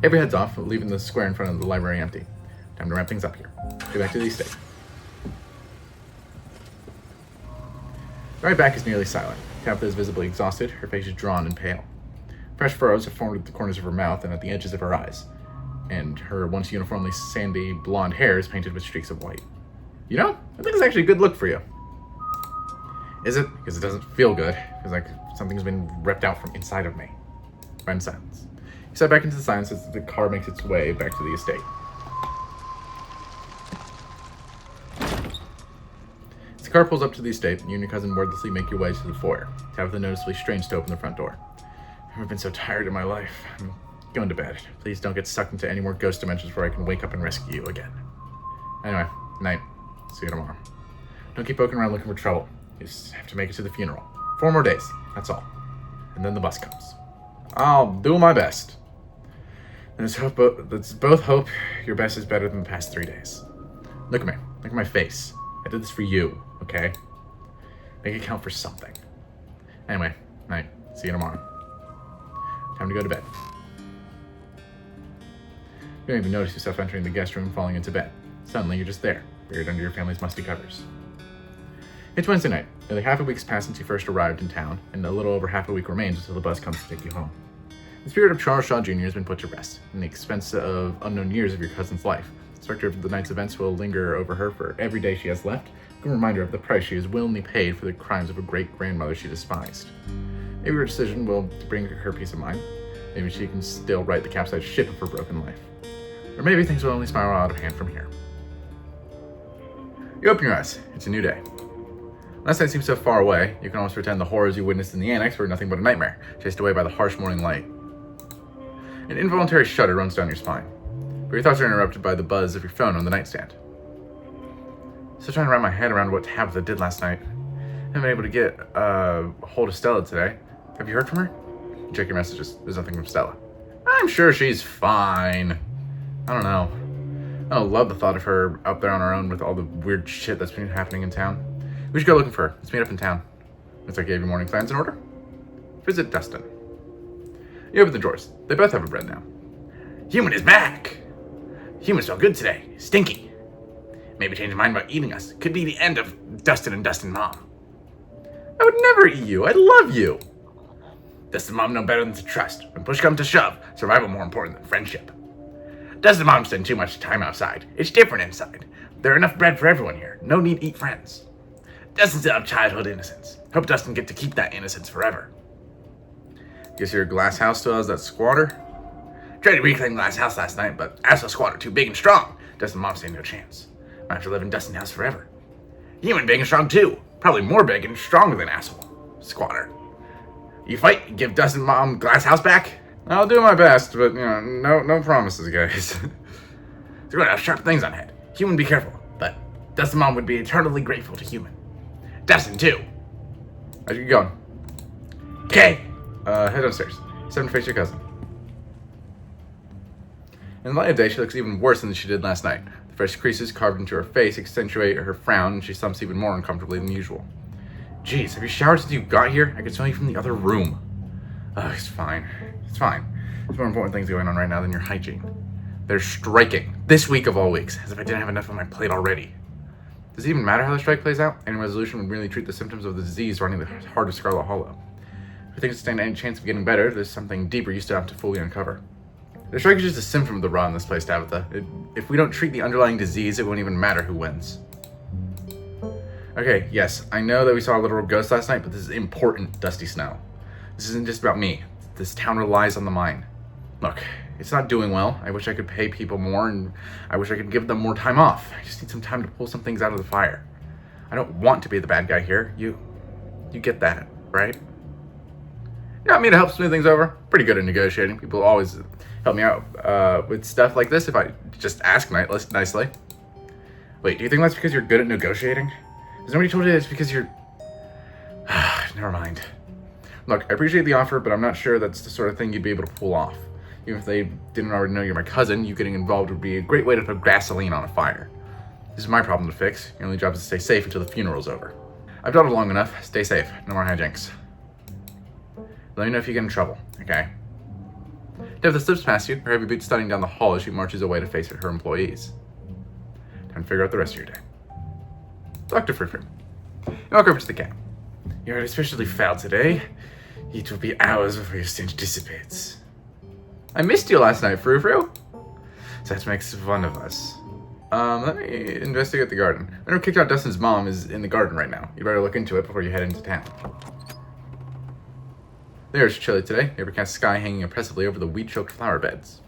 Avery heads off, leaving the square in front of the library empty. Time to wrap things up here. Get back to the estate. The right back is nearly silent. Tabitha is visibly exhausted, her face is drawn and pale. Fresh furrows have formed at the corners of her mouth and at the edges of her eyes, and her once uniformly sandy blonde hair is painted with streaks of white. You know, I think it's actually a good look for you. Is it? Because it doesn't feel good. It's like something's been ripped out from inside of me. Ran silence. You step back into the silence as the car makes its way back to the estate. It's car pulls up to the estate, you and your cousin wordlessly make your way to the foyer. Tabitha noticeably strains to open the front door. I've never been so tired in my life. I'm going to bed. Please don't get sucked into any more ghost dimensions where I can wake up and rescue you again. Anyway, night. See you tomorrow. Don't keep poking around looking for trouble. You just have to make it to the funeral. 4 more days, that's all. And then the bus comes. I'll do my best. Let's both hope your best is better than the past 3 days. Look at me. Look at my face. I did this for you, okay? Make it count for something. Anyway, night. See you tomorrow. Time to go to bed. You don't even notice yourself entering the guest room and falling into bed. Suddenly, you're just there, buried under your family's musty covers. It's Wednesday night. Nearly half a week's passed since you first arrived in town, and a little over half a week remains until the bus comes to take you home. The spirit of Charles Shaw Jr. has been put to rest, and the expense of unknown years of your cousin's life. The specter of the night's events will linger over her for every day she has left, a reminder of the price she has willingly paid for the crimes of a great-grandmother she despised. Maybe her decision will bring her peace of mind. Maybe she can still right the capsized ship of her broken life. Or maybe things will only spiral out of hand from here. You open your eyes. It's a new day. Last night seems so far away, you can almost pretend the horrors you witnessed in the annex were nothing but a nightmare, chased away by the harsh morning light. An involuntary shudder runs down your spine, but your thoughts are interrupted by the buzz of your phone on the nightstand. Still trying to wrap my head around what Tabitha did last night. Haven't been able to get a hold of Stella today. Have you heard from her? Check your messages. There's nothing from Stella. I'm sure she's fine. I don't know. I don't love the thought of her out there on her own with all the weird shit that's been happening in town. We should go looking for her. Let's meet up in town. Looks like you have your morning plans in order. Visit Dustin. You open the drawers. They both have a bread now. Human is back! Human smell good today. Stinky. Maybe change his mind about eating us. Could be the end of Dustin and Dustin Mom. I would never eat you. I love you. Dustin Mom know better than to trust. When push comes to shove, survival more important than friendship. Dustin Mom spend too much time outside. It's different inside. There are enough bread for everyone here. No need to eat friends. Dustin still have childhood innocence. Hope Dustin get to keep that innocence forever. Guess your glass house still has that squatter? Tried to reclaim glass house last night, but asshole squatter too big and strong. Dustin Mom stand no chance. Might have to live in Dustin house forever. Human big and strong too. Probably more big and stronger than asshole squatter. You fight, give Dustin Mom glass house back? I'll do my best, but no promises, guys. You're gonna have sharp things on head. Human, be careful, but Dustin Mom would be eternally grateful to Human. Dustin too. How's you going? Okay. Head upstairs. It's time to face your cousin. In the light of day, she looks even worse than she did last night. The fresh creases carved into her face accentuate her frown, and she slumps even more uncomfortably than usual. Jeez, have you showered since you got here? I could smell you from the other room. It's fine. It's fine. There's more important things going on right now than your hygiene. They're striking. This week of all weeks. As if I didn't have enough on my plate already. Does it even matter how the strike plays out? Any resolution would merely treat the symptoms of the disease running the heart of Scarlet Hollow. If things stand any chance of getting better, there's something deeper you still have to fully uncover. The strike is just a symptom of the rot in this place, Tabitha. If we don't treat the underlying disease, it won't even matter who wins. Okay, yes, I know that we saw a literal ghost last night, but this is important, Dusty Snow. This isn't just about me. This town relies on the mine. Look, it's not doing well. I wish I could pay people more, and I wish I could give them more time off. I just need some time to pull some things out of the fire. I don't want to be the bad guy here. You get that, right? You want me to help smooth things over? Pretty good at negotiating. People always help me out with stuff like this if I just ask nicely. Wait, do you think that's because you're good at negotiating? Has nobody told you it's because you're... Never mind. Look, I appreciate the offer, but I'm not sure that's the sort of thing you'd be able to pull off. Even if they didn't already know you're my cousin, you getting involved would be a great way to put gasoline on a fire. This is my problem to fix. Your only job is to stay safe until the funeral's over. I've done it long enough. Stay safe. No more hijinks. Let me know if you get in trouble, okay? Tabitha slips past you, her heavy boots thudding down the hall as she marches away to face her employees. Time to figure out the rest of your day. Dr. Frou-Frou. You walk over to the cat. You're especially foul today. It will be hours before your stench dissipates. I missed you last night, Frou-Frou. So that makes fun of us. Let me investigate the garden. Whoever kicked out Dustin's mom is in the garden right now. You better look into it before you head into town. There's chilly today. The overcast sky hanging oppressively over the weed-choked flower beds.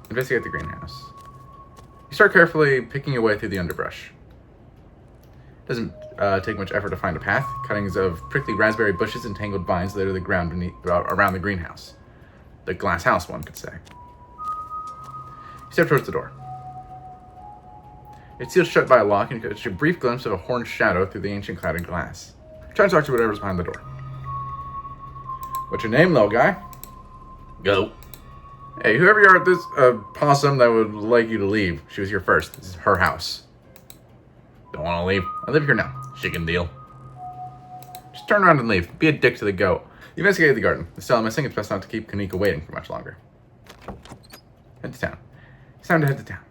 Investigate the greenhouse. You start carefully picking your way through the underbrush. It doesn't take much effort to find a path. Cuttings of prickly raspberry bushes and tangled vines litter the ground around the greenhouse. The glass house, one could say. You step towards the door. It's sealed shut by a lock, and you catch a brief glimpse of a horned shadow through the ancient cladded glass. Try to talk to whatever's behind the door. What's your name, little guy? Go. Hey, whoever you are, this possum that would like you to leave. She was here first. This is her house. Don't want to leave. I live here now. Chicken deal. Just turn around and leave. Be a dick to the goat. You investigated the garden. It's still missing. It's best not to keep Kanika waiting for much longer. Head to town. It's time to head to town.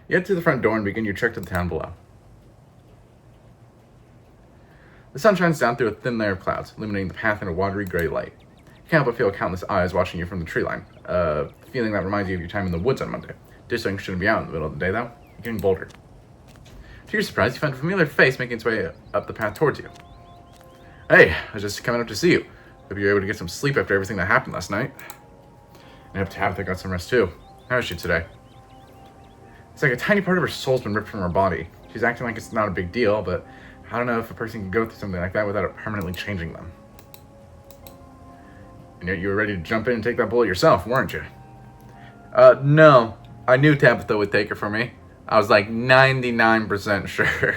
You head to the front door and begin your trek to the town below. The sun shines down through a thin layer of clouds, illuminating the path in a watery gray light. You can't help but feel countless eyes watching you from the tree line. Feeling that reminds you of your time in the woods on Monday. Ditchling shouldn't be out in the middle of the day, though. You're getting bolder. To your surprise, you find a familiar face making its way up the path towards you. Hey, I was just coming up to see you. Hope you were able to get some sleep after everything that happened last night. And I hope Tabitha got some rest, too. How is she today? It's like a tiny part of her soul's been ripped from her body. She's acting like it's not a big deal, but I don't know if a person can go through something like that without it permanently changing them. And yet you were ready to jump in and take that bullet yourself, weren't you? No. I knew Tabitha would take it from me. I was like 99% sure.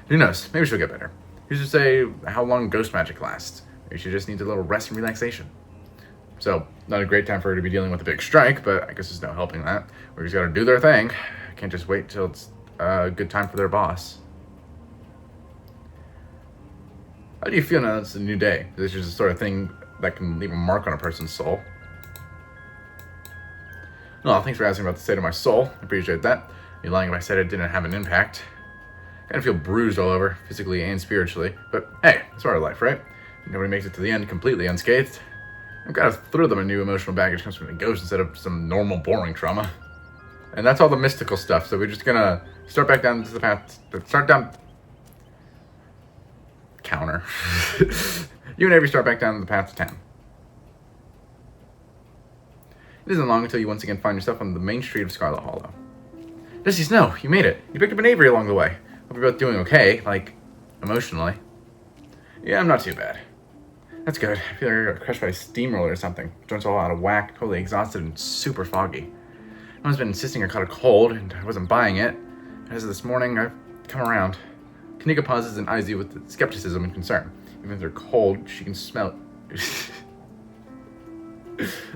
Who knows? Maybe she'll get better. Who's to say how long ghost magic lasts? Maybe she just needs a little rest and relaxation. So, not a great time for her to be dealing with a big strike, but I guess there's no helping that. We just gotta do their thing. Can't just wait till it's a good time for their boss. How do you feel now that it's a new day? This is the sort of thing that can leave a mark on a person's soul. Well, thanks for asking about the state of my soul. I appreciate that. You're lying if I said it didn't have an impact. Kind of feel bruised all over, physically and spiritually. But hey, it's part of life, right? Nobody makes it to the end completely unscathed. I'm kind of through them a new emotional baggage comes from a ghost instead of some normal, boring trauma. And that's all the mystical stuff, so we're just gonna start back down to the path. Start down... Counter. You and Avery start back down the path to town. It isn't long until you once again find yourself on the main street of Scarlet Hollow. Dusty Snow, you made it. You picked up an Avery along the way. Hope you're both doing okay, like, emotionally. Yeah, I'm not too bad. That's good. I feel like I got crushed by a steamroller or something. Joints all out of whack, totally exhausted and super foggy. Everyone's been insisting I caught a cold, and I wasn't buying it. As of this morning, I've come around. Kanika pauses and eyes you with skepticism and concern. Even if they're cold, she can smell it.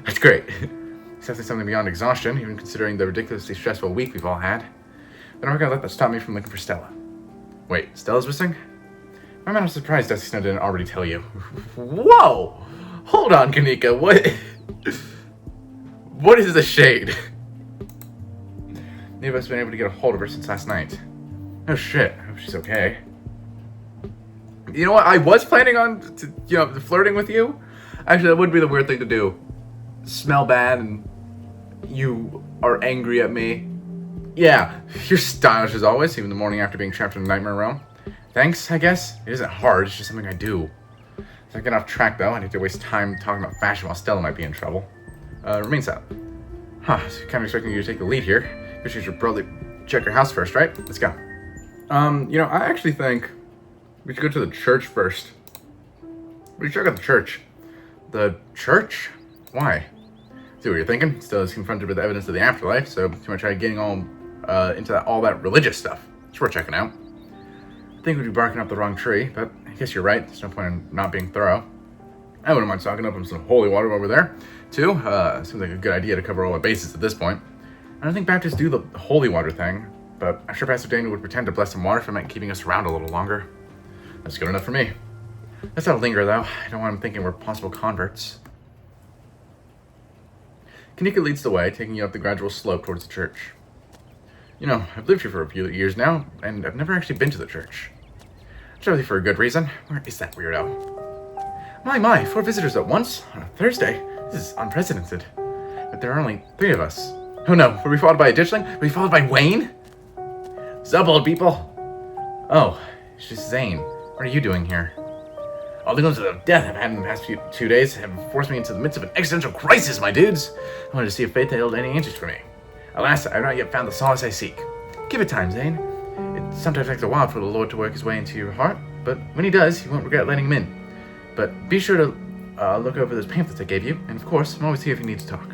That's great. It's definitely something beyond exhaustion, even considering the ridiculously stressful week we've all had. But I'm not gonna let that stop me from looking for Stella. Wait, Stella's missing? I'm not surprised Dusty Snow didn't already tell you. Whoa! Hold on, Kanika, what? What is the shade? Neither of us have been able to get a hold of her since last night. Oh shit, I hope she's okay. You know what, I was planning on, flirting with you. Actually, that would be the weird thing to do. Smell bad and you are angry at me. Yeah, you're stylish as always, even the morning after being trapped in a nightmare realm. Thanks, I guess. It isn't hard, it's just something I do. If I get off track though, I need to waste time talking about fashion while Stella might be in trouble. Remain silent. Huh, so kind of expecting you to take the lead here. Guess you should probably check your house first, right? Let's go. I actually think we should go to the church first. We should check out the church. The church? Why? See what you're thinking? Still is confronted with evidence of the afterlife, so you might try getting all into all that religious stuff. It's worth checking out. I think we'd be barking up the wrong tree, but I guess you're right. There's no point in not being thorough. I wouldn't mind stocking up on some holy water over there, too. Seems like a good idea to cover all our bases at this point. I don't think Baptists do the holy water thing, but I'm sure Pastor Daniel would pretend to bless some water if it meant keeping us around a little longer. That's good enough for me. Let's not linger, though. I don't want him thinking we're possible converts. Kanika leads the way, taking you up the gradual slope towards the church. You know, I've lived here for a few years now, and I've never actually been to the church. Surely for a good reason. Where is that weirdo? My, 4 visitors at once? On a Thursday? This is unprecedented. But there are only 3 of us. Oh no, were we followed by a ditchling? Were we followed by Wayne? Sup, old people? Oh, it's just Zane. What are you doing here? All the glimpses of death I've had in the past 2 days have forced me into the midst of an existential crisis, my dudes. I wanted to see if fate held any answers for me. Alas, I have not yet found the solace I seek. Give it time, Zane. It sometimes takes a while for the Lord to work his way into your heart, but when he does, you won't regret letting him in. But be sure to look over those pamphlets I gave you, and of course, I'm always here if you need to talk.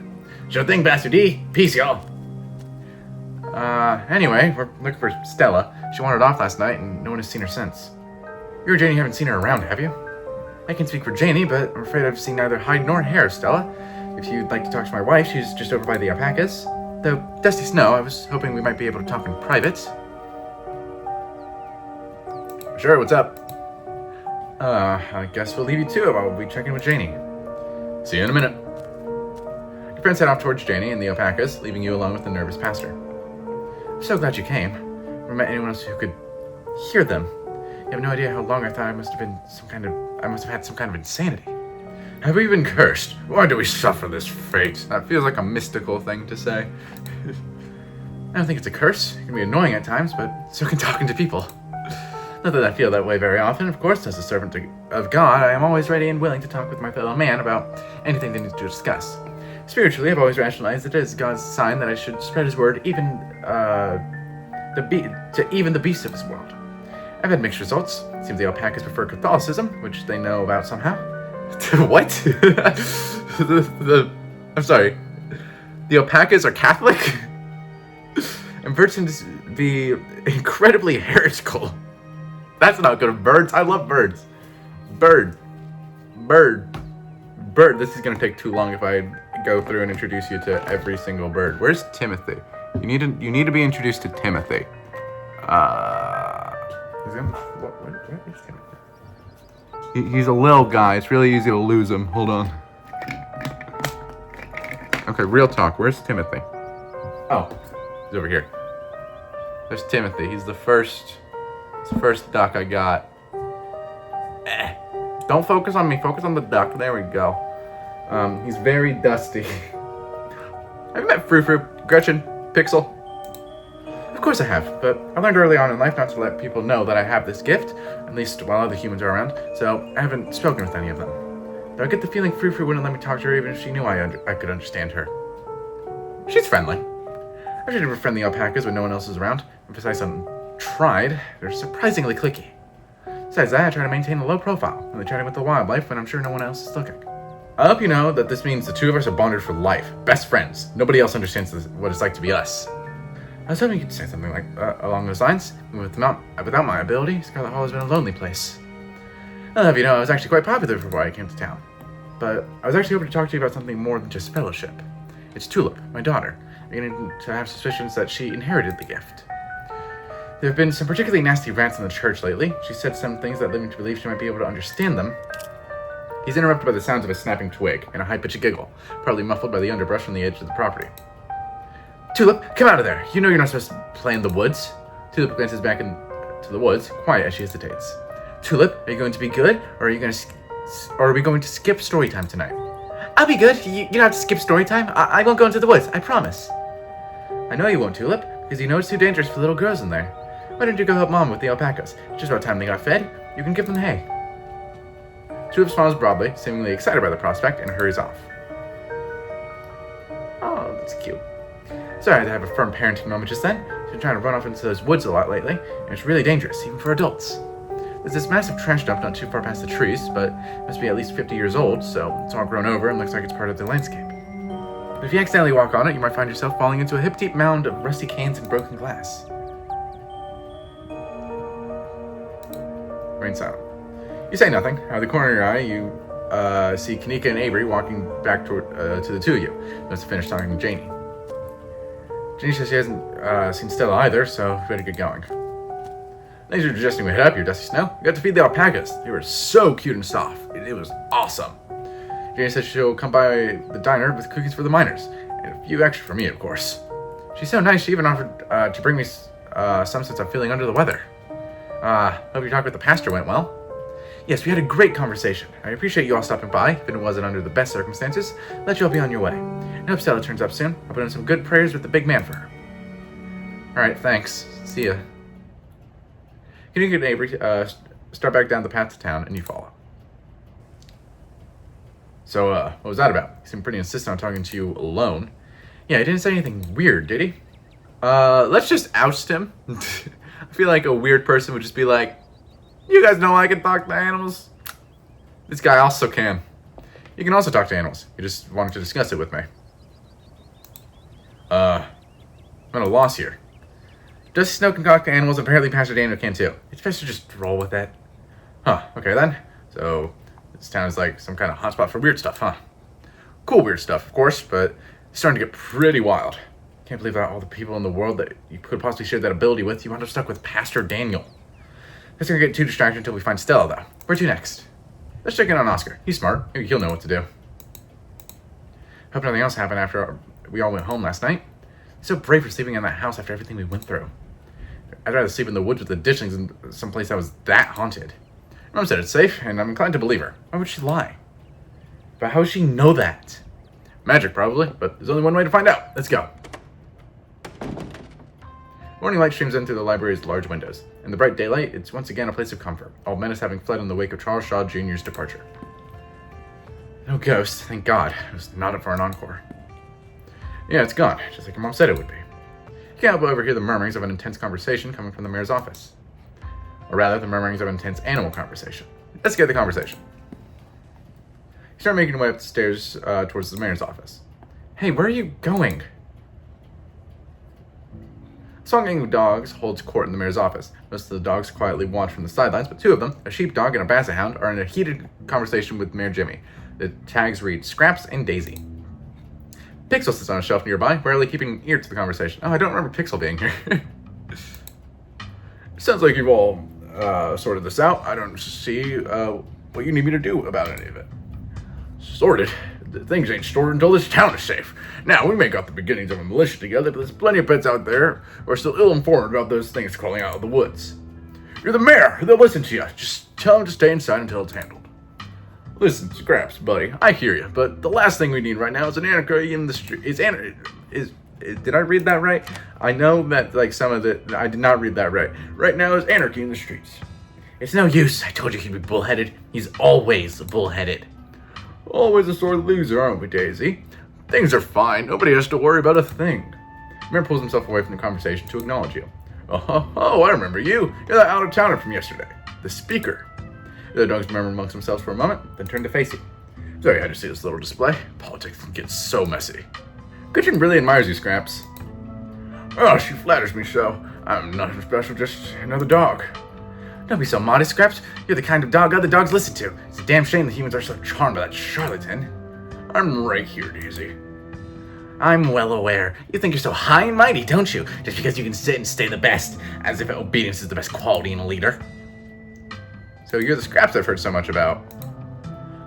Sure thing, Bastard D. Peace, y'all. Anyway, we're looking for Stella. She wandered off last night, and no one has seen her since. You or Janie haven't seen her around, have you? I can speak for Janie, but I'm afraid I've seen neither hide nor hair of Stella. If you'd like to talk to my wife, she's just over by the alpacas. Though, Dusty Snow, I was hoping we might be able to talk in private. Sure, what's up? I guess we'll leave you to it while we check in with Janie. See you in a minute. Your friends head off towards Janie and the alpacas, leaving you alone with the nervous pastor. I'm so glad you came. Never met anyone else who could hear them. You have no idea how long I thought I must have had some kind of insanity. Have we been cursed? Why do we suffer this fate? That feels like a mystical thing to say. I don't think it's a curse. It can be annoying at times, but so can talking to people. Not that I feel that way very often, of course. As a servant of God, I am always ready and willing to talk with my fellow man about anything they need to discuss. Spiritually, I've always rationalized it as God's sign that I should spread his word even the beasts of his world. I've had mixed results. It seems the alpacas prefer Catholicism, which they know about somehow. What? I'm sorry. The alpacas are Catholic? And birds seem to be incredibly heretical. That's not good. Birds? I love birds. Bird. This is gonna take too long if I go through and introduce you to every single bird. Where's Timothy? You need to be introduced to Timothy. What is Timothy? He's a little guy. It's really easy to lose him. Hold on. Okay, real talk. Where's Timothy? Oh, He's over here. There's Timothy. He's the first duck I got. Don't focus on me. Focus on the duck. There we go. He's very dusty. Have you met Frou, Gretchen, Pixel? of course I have, but I learned early on in life not to let people know that I have this gift, at least while other humans are around, so I haven't spoken with any of them. Though I get the feeling Frou wouldn't let me talk to her even if she knew I could understand her. She's friendly. I should never friend the alpacas when no one else is around. Besides, I'm tried. They're surprisingly cliquey. Besides that, I try to maintain a low profile, only chatting with the wildlife when I'm sure no one else is looking. I hope you know that this means the two of us are bonded for life. Best friends. Nobody else understands what it's like to be us. I was hoping you could say something like along those lines. Without my ability, Scarlet Hollow has been a lonely place. I'll have you know, I was actually quite popular before I came to town. But I was actually hoping to talk to you about something more than just fellowship. It's Tulip, my daughter. I'm beginning to have suspicions that she inherited the gift. There have been some particularly nasty rants in the church lately. She said some things that led me to believe she might be able to understand them. He's interrupted by the sounds of a snapping twig and a high-pitched giggle, partly muffled by the underbrush on the edge of the property. Tulip, come out of there! You know you're not supposed to play in the woods. Tulip glances back into the woods, quiet as she hesitates. Tulip, are you going to be good, or are we going to skip story time tonight? I'll be good. You don't have to skip story time. I won't go into the woods, I promise. I know you won't, Tulip, because you know it's too dangerous for little girls in there. Why don't you go help Mom with the alpacas? It's just about time they got fed. You can give them hay. Tulip smiles broadly, seemingly excited by the prospect, and hurries off. Oh, that's cute. Sorry to have a firm parenting moment just then. She's been trying to run off into those woods a lot lately, and it's really dangerous, even for adults. There's this massive trash dump not too far past the trees, but it must be at least 50 years old, so it's all grown over and looks like it's part of the landscape. But if you accidentally walk on it, you might find yourself falling into a hip-deep mound of rusty cans and broken glass. Remain silent. You say nothing. Out of the corner of your eye, you see Kanika and Avery walking back to the two of you. They must have finished talking to Janie. Janie says she hasn't seen Stella either, so we better get going. Thanks for suggesting we head up here, Dusty Snow. We got to feed the alpacas. They were so cute and soft. It was awesome. Janie says she'll come by the diner with cookies for the miners, and a few extra for me, of course. She's so nice, she even offered to bring me some since I'm feeling under the weather. Hope your talk with the pastor went well. Yes, we had a great conversation. I appreciate you all stopping by, even if it wasn't under the best circumstances. Let you all be on your way. I hope Stella turns up soon. I'll put in some good prayers with the big man for her. Alright, thanks. See ya. Kanika and Avery start back down the path to town, and you follow. So, what was that about? You seem pretty insistent on talking to you alone. Yeah, he didn't say anything weird, did he? Let's just oust him. I feel like a weird person would just be like, you guys know I can talk to animals. This guy also can. You can also talk to animals. You just wanted to discuss it with me. I'm at a loss here. Dusty Snow can talk to animals, and apparently Pastor Daniel can too. It's best to just roll with that. Huh, okay then. So, this town is like some kind of hotspot for weird stuff, huh? Cool weird stuff, of course, but it's starting to get pretty wild. Can't believe that all the people in the world that you could possibly share that ability with, you wound up stuck with Pastor Daniel. That's gonna get too distracted until we find Stella, though. Where to next? Let's check in on Oscar. He's smart. Maybe he'll know what to do. Hope nothing else happened after we all went home last night. So brave for sleeping in that house after everything we went through. I'd rather sleep in the woods with the ditchlings than someplace that was that haunted. Mom said it's safe, and I'm inclined to believe her. Why would she lie? But how would she know that? Magic, probably, but there's only one way to find out. Let's go. Morning light streams in through the library's large windows. In the bright daylight, it's once again a place of comfort, all menace having fled in the wake of Charles Shaw Jr.'s departure. No ghost, thank God. It was not up for an encore. Yeah, it's gone, just like your mom said it would be. You can't help but overhear the murmurings of an intense conversation coming from the mayor's office. Or rather, the murmurings of an intense animal conversation. Let's get the conversation. You start making your way up the stairs towards the mayor's office. Hey, where are you going? A small gang of dogs holds court in the mayor's office. Most of the dogs quietly watch from the sidelines, but two of them, a sheepdog and a basset hound, are in a heated conversation with Mayor Jimmy. The tags read Scraps and Daisy. Pixel sits on a shelf nearby, barely keeping an ear to the conversation. Oh, I don't remember Pixel being here. Sounds like you've all sorted this out. I don't see what you need me to do about any of it. Sorted? Things ain't sorted until this town is safe. Now, we may got the beginnings of a militia together, but there's plenty of pets out there who are still ill-informed about those things crawling out of the woods. You're the mayor. They'll listen to you. Just tell them to stay inside until it's handled. Listen, Scraps, buddy, I hear you, but the last thing we need right now is an anarchy in the street. Did I read that right? I know that, like, I did not read that right. Right now is anarchy in the streets. It's no use. I told you he'd be bullheaded. He's always bullheaded. Always a sore loser, aren't we, Daisy? Things are fine. Nobody has to worry about a thing. Mayor pulls himself away from the conversation to acknowledge you. Oh, I remember you. You're that out-of-towner from yesterday. The speaker. The other dogs murmured amongst themselves for a moment, then turned to face you. Sorry I had to see this little display. Politics can get so messy. Gretchen really admires you, Scraps. Oh, she flatters me so. I'm nothing special, just another dog. Don't be so modest, Scraps. You're the kind of dog other dogs listen to. It's a damn shame that humans are so charmed by that charlatan. I'm right here, Daisy. I'm well aware. You think you're so high and mighty, don't you? Just because you can sit and stay the best, as if obedience is the best quality in a leader. So you're the Scraps I've heard so much about.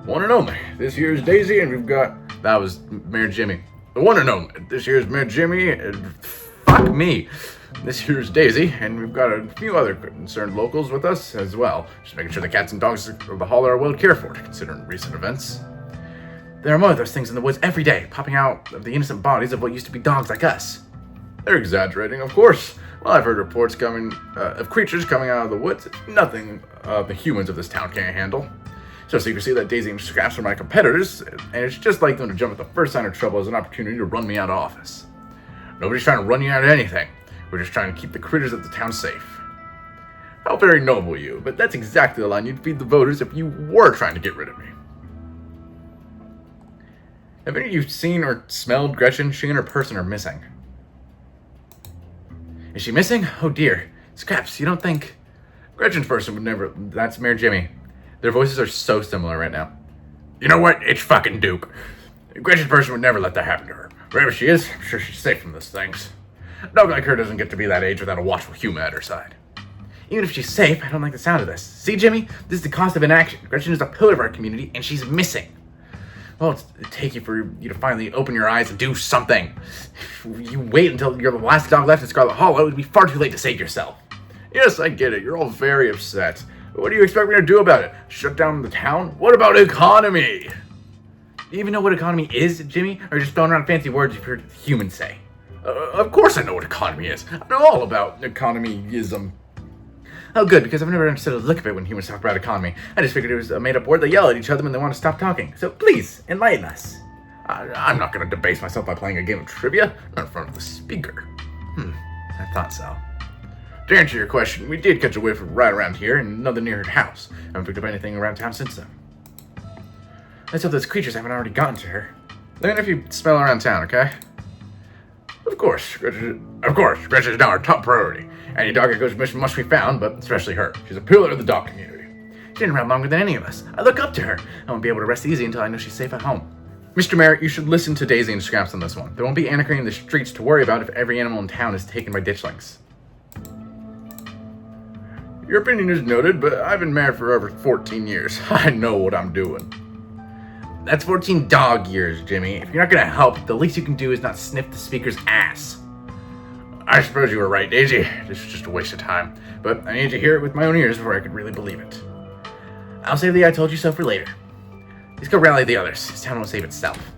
One and only. This here's Daisy, and we've got... That was Mayor Jimmy. The one and only. This here's Mayor Jimmy, and... Fuck me. This here's Daisy, and we've got a few other concerned locals with us as well. Just making sure the cats and dogs of the hall are well cared for, considering recent events. There are more of those things in the woods every day, popping out of the innocent bodies of what used to be dogs like us. They're exaggerating, of course. Well, I've heard reports coming of creatures coming out of the woods. Nothing the humans of this town can't handle. So secrecy that Daisy and Scraps are my competitors, and it's just like them to jump at the first sign of trouble as an opportunity to run me out of office. Nobody's trying to run you out of anything. We're just trying to keep the critters of the town safe. How very noble of you, but that's exactly the line you'd feed the voters if you were trying to get rid of me. Have any of you seen or smelled Gretchen? She and her person are missing. Is she missing? Oh dear. Scraps, you don't think... Gretchen's person would never... That's Mayor Jimmy. Their voices are so similar right now. You know what? It's fucking Duke. Gretchen's person would never let that happen to her. Wherever she is, I'm sure she's safe from these things. A dog like her doesn't get to be that age without a watchful human at her side. Even if she's safe, I don't like the sound of this. See, Jimmy? This is the cost of inaction. Gretchen is a pillar of our community, and she's missing. Well, it'd take you for you to finally open your eyes and do something. If you wait until you're the last dog left in Scarlet Hollow, it'd be far too late to save yourself. Yes, I get it. You're all very upset. But what do you expect me to do about it? Shut down the town? What about economy? Do you even know what economy is, Jimmy? Or just throwing around fancy words you've heard humans say? Of course I know what economy is. I know all about economyism. Oh, good, because I've never understood a lick of it when humans talk about economy. I just figured it was a made-up word they yell at each other when they want to stop talking. So please, enlighten us. I'm not going to debase myself by playing a game of trivia, not in front of the speaker. I thought so. To answer your question, we did catch a whiff right around here in another near her house. Haven't picked up anything around town since then. Let's hope those creatures haven't already gotten to her. Let me know if you smell around town, okay? Of course, Gretchen is now our top priority. Any dog that goes missing must be found, but especially her. She's a pillar of the dog community. She's been around longer than any of us. I look up to her. I won't be able to rest easy until I know she's safe at home. Mr. Merritt, you should listen to Daisy and Scraps on this one. There won't be anarchy in the streets to worry about if every animal in town is taken by ditchlings. Your opinion is noted, but I've been married for over 14 years. I know what I'm doing. That's 14 dog years, Jimmy. If you're not gonna help, the least you can do is not sniff the speaker's ass. I suppose you were right, Daisy. This was just a waste of time. But I need to hear it with my own ears before I could really believe it. I'll save the I told you so for later. Let's go rally the others. This town won't save itself.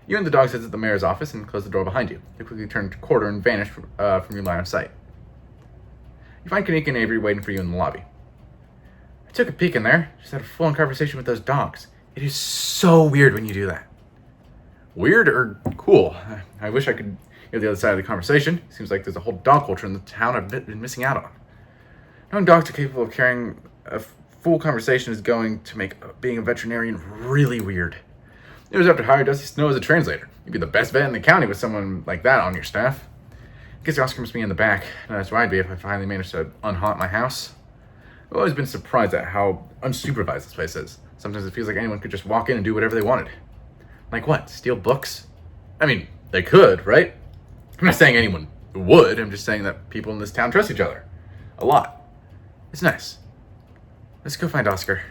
You and the dogs exit the mayor's office and close the door behind you. They quickly turn to quarter and vanish from your line of sight. You find Kanika and Avery waiting for you in the lobby. I took a peek in there. Just had a full-on conversation with those dogs. It is so weird when you do that. Weird or cool? I wish I could hear the other side of the conversation. Seems like there's a whole dog culture in the town I've been missing out on. Knowing dogs are capable of carrying a full conversation is going to make being a veterinarian really weird. It was after hiring Dusty Snow as a translator. You'd be the best vet in the county with someone like that on your staff. I guess Oscar must be in the back. That's where I'd be if I finally managed to unhaunt my house. I've always been surprised at how unsupervised this place is. Sometimes it feels like anyone could just walk in and do whatever they wanted. Like what? Steal books? I mean, they could, right? I'm not saying anyone would. I'm just saying that people in this town trust each other. A lot. It's nice. Let's go find Oscar.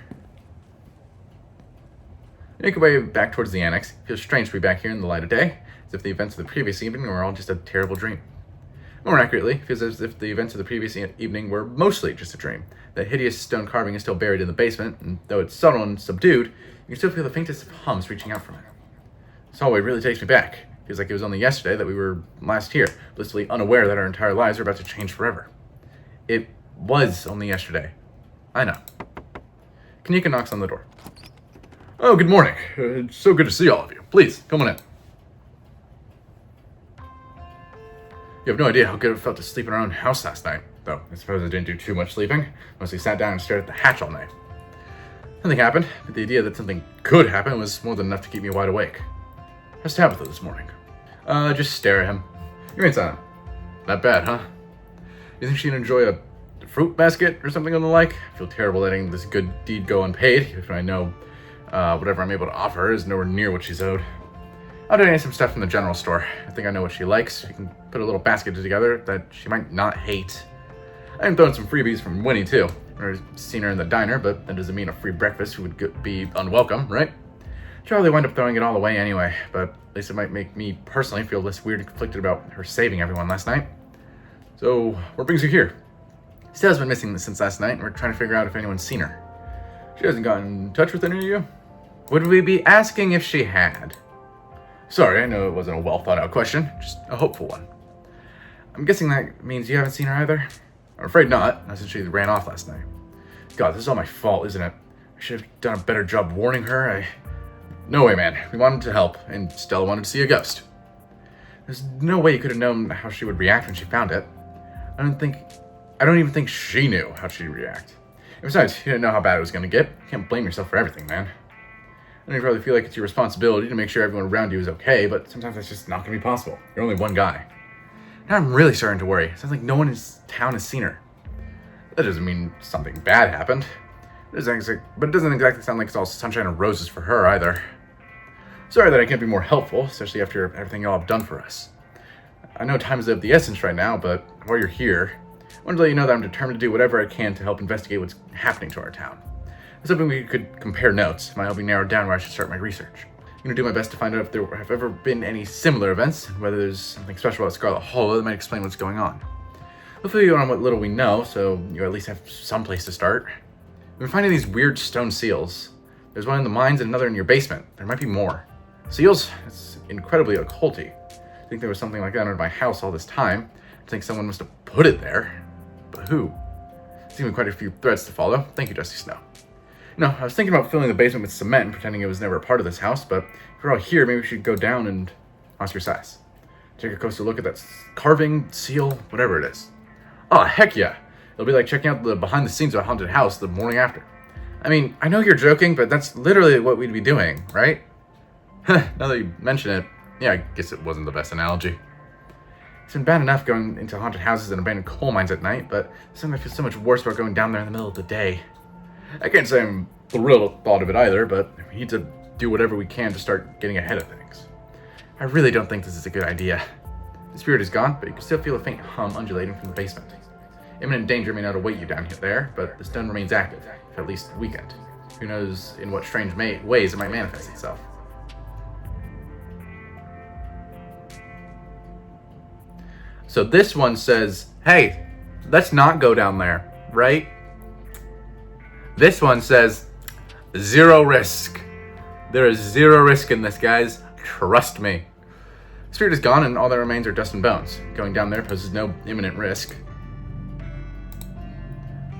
You make your way back towards the annex. It feels strange to be back here in the light of day, as if the events of the previous evening were all just a terrible dream. More accurately, it feels as if the events of the previous evening were mostly just a dream. The hideous stone carving is still buried in the basement, and though it's subtle and subdued, you can still feel the faintest of hums reaching out from it. This hallway really takes me back. It feels like it was only yesterday that we were last here, blissfully unaware that our entire lives are about to change forever. It was only yesterday. I know. Kanika knocks on the door. Oh, good morning. It's so good to see all of you. Please, come on in. You have no idea how good it felt to sleep in our own house last night. Though, I suppose I didn't do too much sleeping. Mostly sat down and stared at the hatch all night. Nothing happened, but the idea that something could happen was more than enough to keep me wide awake. How's Tabitha this morning? Just stare at him. You're inside. Not bad, huh? You think she'd enjoy a fruit basket or something on the like? I feel terrible letting this good deed go unpaid, if I know whatever I'm able to offer her is nowhere near what she's owed. I'll donate some stuff from the general store. I think I know what she likes. We can put a little basket together that she might not hate. I'm throwing some freebies from Winnie, too. I've seen her in the diner, but that doesn't mean a free breakfast would be unwelcome, right? Charlie wound up throwing it all away anyway, but at least it might make me personally feel less weird and conflicted about her saving everyone last night. So, what brings you here? Stella's been missing since last night, and we're trying to figure out if anyone's seen her. She hasn't gotten in touch with any of you? Would we be asking if she had? Sorry, I know it wasn't a well-thought-out question, just a hopeful one. I'm guessing that means you haven't seen her either? I'm afraid not, not since she ran off last night. God, this is all my fault, isn't it? I should have done a better job warning her. No way, man. We wanted to help, and Stella wanted to see a ghost. There's no way you could have known how she would react when she found it. I don't even think she knew how she'd react. And besides, you didn't know how bad it was going to get. You can't blame yourself for everything, man. I know you probably feel like it's your responsibility to make sure everyone around you is okay, but sometimes that's just not going to be possible. You're only one guy. Now I'm really starting to worry. It sounds like no one in town has seen her. That doesn't mean something bad happened. But it doesn't exactly sound like it's all sunshine and roses for her either. Sorry that I can't be more helpful, especially after everything y'all have done for us. I know time is of the essence right now, but while you're here, I wanted to let you know that I'm determined to do whatever I can to help investigate what's happening to our town. I was hoping we could compare notes, might help me narrow down where I should start my research. I'm going to do my best to find out if there have ever been any similar events, and whether there's something special about Scarlet Hollow that might explain what's going on. We'll fill you in on what little we know, so you at least have some place to start. We've been finding these weird stone seals. There's one in the mines and another in your basement. There might be more. Seals? It's incredibly occulty. I think there was something like that under my house all this time. I think someone must have put it there. But who? There's even quite a few threads to follow. Thank you, Dusty Snow. I was thinking about filling the basement with cement and pretending it was never a part of this house, but if we're all here, maybe we should go down and Oscar sighs. Take a closer look at that carving, seal, whatever it is. Oh, heck yeah. It'll be like checking out the behind the scenes of a haunted house the morning after. I mean, I know you're joking, but that's literally what we'd be doing, right? Now that you mention it, yeah, I guess it wasn't the best analogy. It's been bad enough going into haunted houses and abandoned coal mines at night, but something feels so much worse about going down there in the middle of the day. I can't say I'm thrilled at the thought of it either, but we need to do whatever we can to start getting ahead of things. I really don't think this is a good idea. The spirit is gone, but you can still feel a faint hum undulating from the basement. Imminent danger may not await you down here there, but the stone remains active, for at least a weekend. Who knows in what strange ways it might manifest itself. So this one says, hey, let's not go down there, right? This one says, 0 risk. There is 0 risk in this, guys. Trust me. Spirit is gone and all that remains are dust and bones. Going down there poses no imminent risk.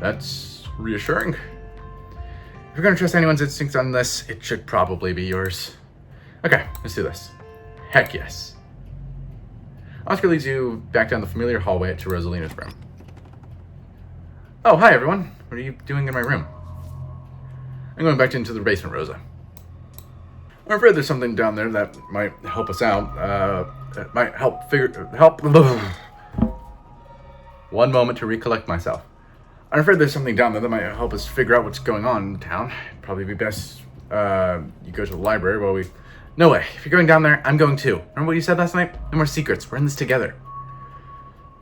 That's reassuring. If you're going to trust anyone's instincts on this, it should probably be yours. Okay, let's do this. Heck yes. Oscar leads you back down the familiar hallway to Rosalina's room. Oh, hi everyone. What are you doing in my room? I'm going back into the basement, Rosa. I'm afraid there's something down there that might help us out. That might help. One moment to recollect myself. I'm afraid there's something down there that might help us figure out what's going on in town. It'd probably be best you go to the library while we... No way. If you're going down there, I'm going too. Remember what you said last night? No more secrets. We're in this together.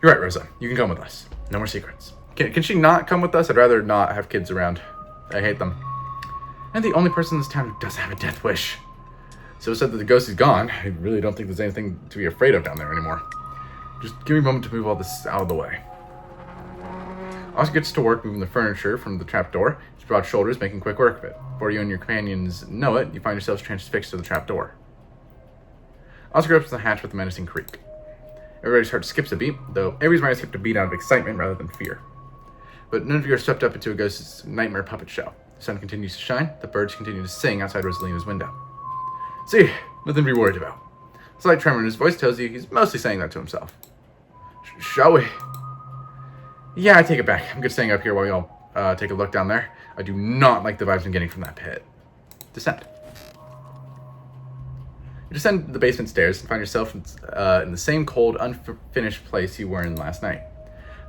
You're right, Rosa. You can come with us. No more secrets. Can she not come with us? I'd rather not have kids around. I hate them. I'm the only person in this town who doesn't have a death wish. So it said that the ghost is gone. I really don't think there's anything to be afraid of down there anymore. Just give me a moment to move all this out of the way. Oscar gets to work moving the furniture from the trapdoor, his broad shoulders making quick work of it. Before you and your companions know it, you find yourselves transfixed to the trapdoor. Oscar opens the hatch with a menacing creak. Everybody's heart skips a beat, though Avery's might have skipped a beat out of excitement rather than fear. But none of you are swept up into a ghost's nightmare puppet show. The sun continues to shine, the birds continue to sing outside Rosalina's window. See, nothing to be worried about. A slight tremor in his voice tells you he's mostly saying that to himself. Shall we? Yeah, I take it back. I'm good staying up here while y'all take a look down there. I do not like the vibes I'm getting from that pit. Descend. You descend the basement stairs and find yourself in the same cold, unfinished place you were in last night.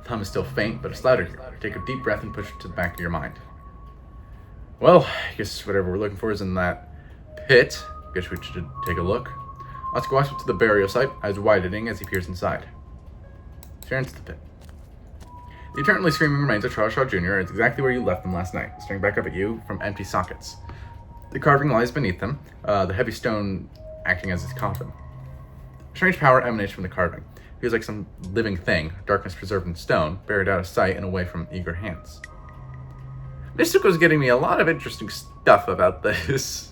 The hum is still faint, but it's louder here. Take a deep breath and push it to the back of your mind. Well, I guess whatever we're looking for is in that pit. Guess we should take a look. Oscar walks up to the burial site, eyes widening as he peers inside. Stare into the pit. The eternally screaming remains of Charles Shaw Jr. is exactly where you left them last night, staring back up at you from empty sockets. The carving lies beneath them, the heavy stone acting as his coffin. A strange power emanates from the carving. It feels like some living thing, darkness preserved in stone, buried out of sight and away from eager hands. Mystico's getting me a lot of interesting stuff about this.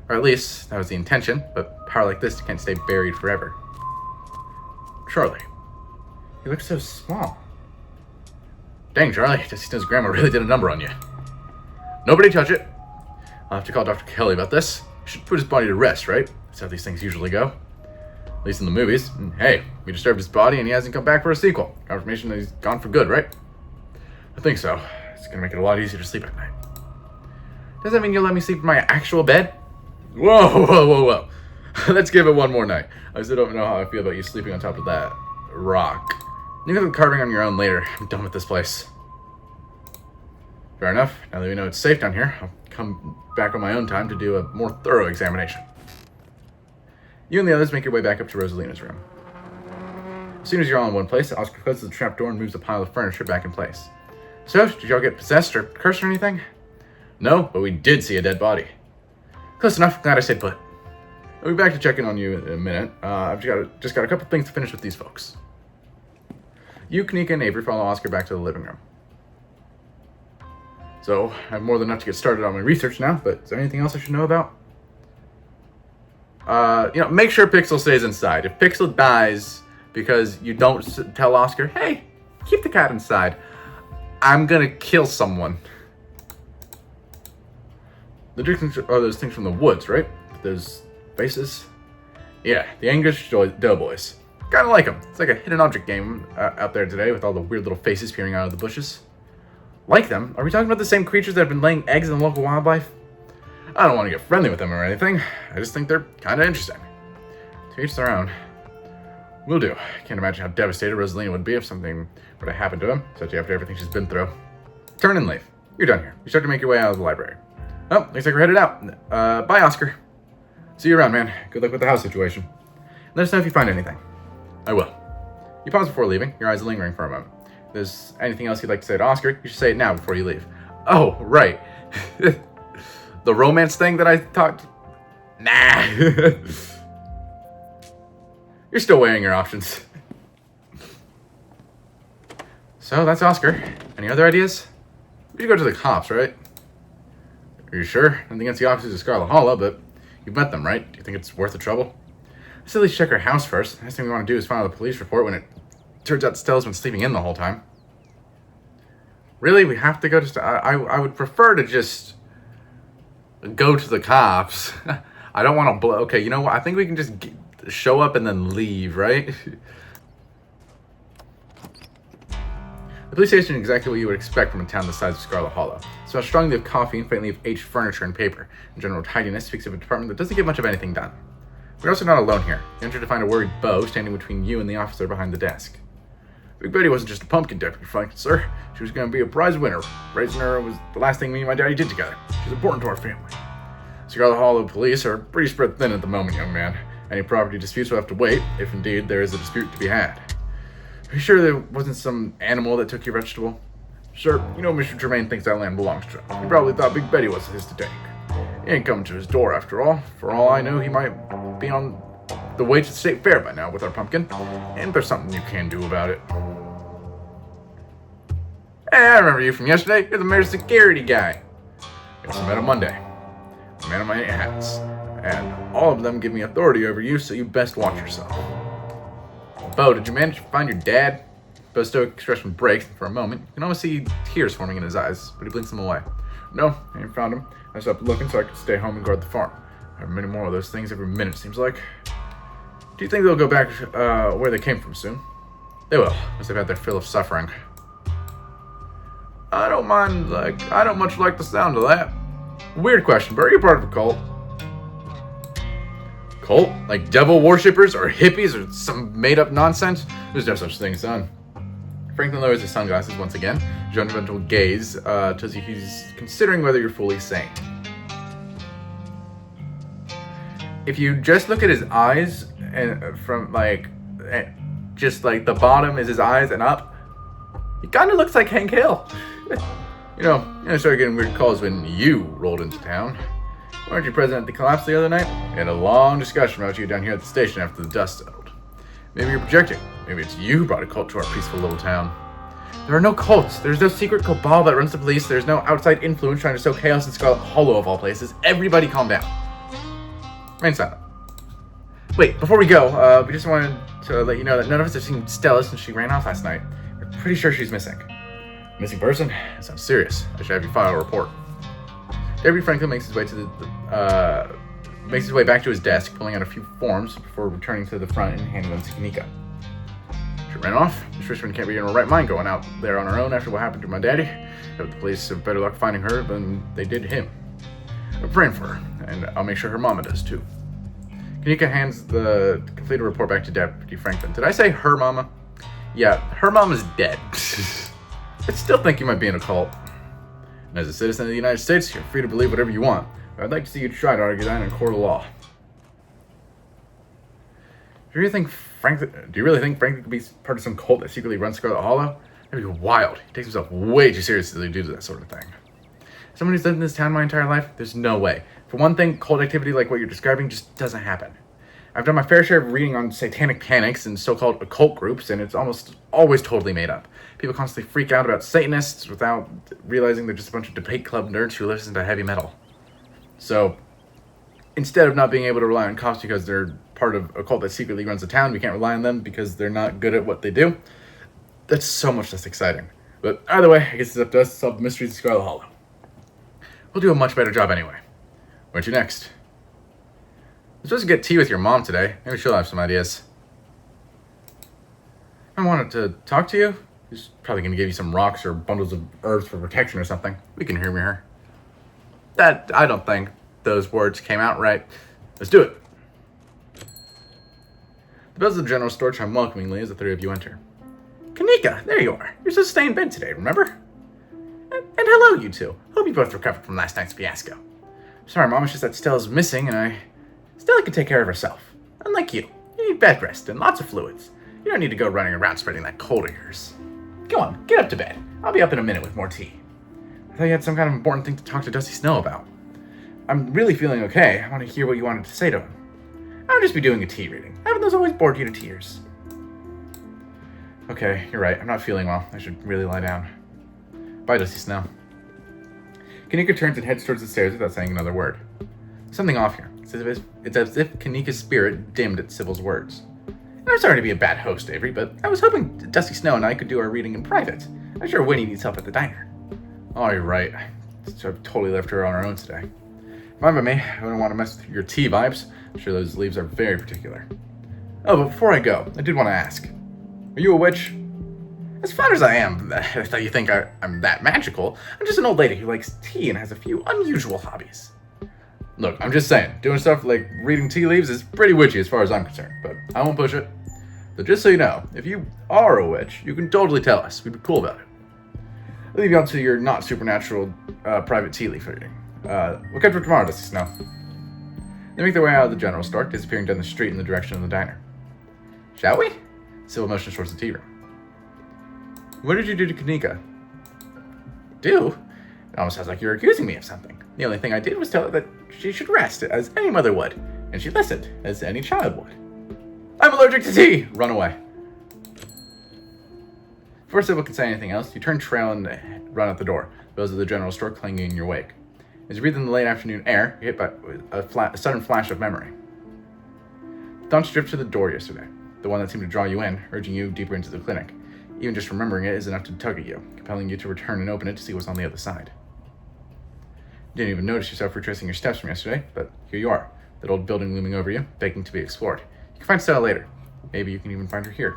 Or at least, that was the intention, but power like this can't stay buried forever. Charlie. You look so small. Dang, Charlie, Destina's grandma really did a number on you. Nobody touch it. I'll have to call Dr. Kelly about this. We should put his body to rest, right? That's how these things usually go. At least in the movies. And hey, we disturbed his body and he hasn't come back for a sequel. Confirmation that he's gone for good, right? I think so. It's gonna make it a lot easier to sleep at night. Does that mean you'll let me sleep in my actual bed? Whoa. Let's give it one more night. I still don't know how I feel about you sleeping on top of that rock. You can do the carving on your own later. I'm done with this place. Fair enough. Now that we know it's safe down here, I'll come back on my own time to do a more thorough examination. You and the others make your way back up to Rosalina's room. As soon as you're all in one place, Oscar closes the trapdoor and moves a pile of furniture back in place. So, did y'all get possessed or cursed or anything? No, but we did see a dead body. Close enough. Glad I stayed put. I'll be back to check in on you in a minute. I've just got a couple things to finish with these folks. You, Kanika, and Avery follow Oscar back to the living room. So, I have more than enough to get started on my research now, but is there anything else I should know about? Make sure Pixel stays inside. If Pixel dies because you don't tell Oscar, hey, keep the cat inside, I'm gonna kill someone. The Dixons are those things from the woods, right? Those faces? Yeah, the English doughboys. Kinda like them. It's like a hidden object game out there today with all the weird little faces peering out of the bushes. Like them? Are we talking about the same creatures that have been laying eggs in the local wildlife? I don't want to get friendly with them or anything. I just think they're kinda interesting. To each their own. Will do. Can't imagine how devastated Rosalina would be if something were to happen to him, especially after everything she's been through. Turn and leave. You're done here. You start to make your way out of the library. Oh, looks like we're headed out. Bye, Oscar. See you around, man. Good luck with the house situation. Let us know if you find anything. I will. You pause before leaving, your eyes lingering for a moment. If there's anything else you'd like to say to Oscar, you should say it now before you leave. Oh, right. The romance thing that I talked... Nah. You're still weighing your options. So, that's Oscar. Any other ideas? We should go to the cops, right? Are you sure? Nothing against the officers of Scarlet Hollow, but you've met them, right? Do you think it's worth the trouble? Let's at least check our house first. The last thing we want to do is file a police report when it turns out Stella's been sleeping in the whole time. Really? We have to go to... I would prefer to just go to the cops. I don't want to blow... Okay, you know what? I think we can just show up and then leave, right? The police station is exactly what you would expect from a town the size of Scarlet Hollow. It smells strongly of coffee and faintly of aged furniture and paper. In general tidiness speaks of a department that doesn't get much of anything done. We're also not alone here. You enter to find a worried Beau standing between you and the officer behind the desk. Big Betty wasn't just a pumpkin, Deputy Franklin, sir. She was going to be a prize winner. Raising her was the last thing me and my daddy did together. She's important to our family. Scarlet Hollow police are pretty spread thin at the moment, young man. Any property disputes will have to wait, if indeed there is a dispute to be had. Are you sure there wasn't some animal that took your vegetable? Sir, you know Mr. Tremaine thinks that land belongs to him. He probably thought Big Betty was his to take. He ain't coming to his door after all. For all I know, he might be on the way to the state fair by now with our pumpkin. And there's something you can do about it. Hey, I remember you from yesterday. You're the mayor's security guy. Guess I met on Monday. A man of many hats. And all of them give me authority over you, so you best watch yourself. Beau, did you manage to find your dad? Beau's stoic expression breaks for a moment. You can almost see tears forming in his eyes, but he blinks them away. No, I ain't found him. I stopped looking so I could stay home and guard the farm. I have many more of those things every minute, seems like. Do you think they'll go back where they came from soon? They will, once they've had their fill of suffering. I don't much like the sound of that. Weird question, but are you part of a cult? Cult? Like devil worshippers or hippies or some made-up nonsense? There's no such thing, son. Franklin lowers his sunglasses once again. Judgmental gaze tells you he's considering whether you're fully sane. If you just look at his eyes, and from just like the bottom is his eyes and up, he kind of looks like Hank Hill. I started getting weird calls when you rolled into town. Weren't you present at the collapse the other night? We had a long discussion about you down here at the station after the dust settled. Maybe you're projecting. Maybe it's you who brought a cult to our peaceful little town. There are no cults. There's no secret cabal that runs the police. There's no outside influence trying to sow chaos in Scarlet Hollow of all places. Everybody calm down. Remain silent. Wait, before we go, we just wanted to let you know that none of us have seen Stella since she ran off last night. We're pretty sure she's missing. Missing person? That sounds serious. I should have you file a report. Deputy Franklin makes his way back to his desk, pulling out a few forms before returning to the front and handing them to Kanika. She ran off. Miss Richmond can't be in her right mind going out there on her own after what happened to my daddy. But the police have better luck finding her than they did him. I'm praying for her, and I'll make sure her mama does too. Kanika hands the completed report back to Deputy Franklin. Did I say her mama? Yeah, her mama's dead. I still think you might be in a cult. And as a citizen of the United States, you're free to believe whatever you want. But I'd like to see you try to argue that in a court of law. Do you really think Franklin could be part of some cult that secretly runs Scarlet Hollow? That'd be wild. He takes himself way too seriously to do that sort of thing. Someone who's lived in this town my entire life, there's no way. For one thing, cult activity like what you're describing just doesn't happen. I've done my fair share of reading on satanic panics and so-called occult groups, and it's almost always totally made up. People constantly freak out about Satanists without realizing they're just a bunch of debate club nerds who listen to heavy metal. So, instead of not being able to rely on cops because they're part of a cult that secretly runs the town, we can't rely on them because they're not good at what they do. That's so much less exciting. But either way, I guess it's up to us to solve the mysteries of Scarlet Hollow. We'll do a much better job anyway. Where to next? I'm supposed to get tea with your mom today. Maybe she'll have some ideas. I wanted to talk to you. She's probably going to give you some rocks or bundles of herbs for protection or something. We can hear her. I don't think those words came out right. Let's do it. The bells of the general store chime welcomingly as the three of you enter. Kanika, there you are. You're supposed to stay in bed today, remember? And hello, you two. Hope you both recovered from last night's fiasco. Sorry, Mom, it's just that Stella's missing and Stella can take care of herself. Unlike you need bed rest and lots of fluids. You don't need to go running around spreading that cold of yours. Go on, get up to bed. I'll be up in a minute with more tea. I thought you had some kind of important thing to talk to Dusty Snow about. I'm really feeling okay. I want to hear what you wanted to say to him. I'll just be doing a tea reading. Haven't those always bored you to tears? Okay, you're right. I'm not feeling well. I should really lie down. Bye, Dusty Snow. Kanika turns and heads towards the stairs without saying another word. Something off here. It's as if Kanika's spirit dimmed at Sybil's words. And I'm sorry to be a bad host, Avery, but I was hoping Dusty Snow and I could do our reading in private. I'm sure Winnie needs help at the diner. Oh, you're right. I've totally left her on her own today. Fine by me. I don't want to mess with your tea vibes. I'm sure those leaves are very particular. Oh, but before I go, I did want to ask. Are you a witch? As fun as I am, I thought you think I'm that magical. I'm just an old lady who likes tea and has a few unusual hobbies. Look, I'm just saying, doing stuff like reading tea leaves is pretty witchy as far as I'm concerned, but I won't push it. But just so you know, if you are a witch, you can totally tell us. We'd be cool about it. I'll leave you up to your not supernatural private tea leaf reading. We'll catch you tomorrow, Dusty Snow. They make their way out of the general store, disappearing down the street in the direction of the diner. Shall we? Sybil motions towards the tea room. What did you do to Kanika? Do? It almost sounds like you're accusing me of something. The only thing I did was tell her that she should rest, as any mother would, and she listened, as any child would. I'm allergic to tea! Run away. Before Sybil can say anything else, you turn trail and run out the door, those of the general store clanging in your wake. As you breathe in the late afternoon air, you're hit by a sudden flash of memory. Thoughts drift to the door yesterday, the one that seemed to draw you in, urging you deeper into the clinic. Even just remembering it is enough to tug at you, compelling you to return and open it to see what's on the other side. You didn't even notice yourself retracing your steps from yesterday, but here you are, that old building looming over you, begging to be explored. You can find Stella later. Maybe you can even find her here.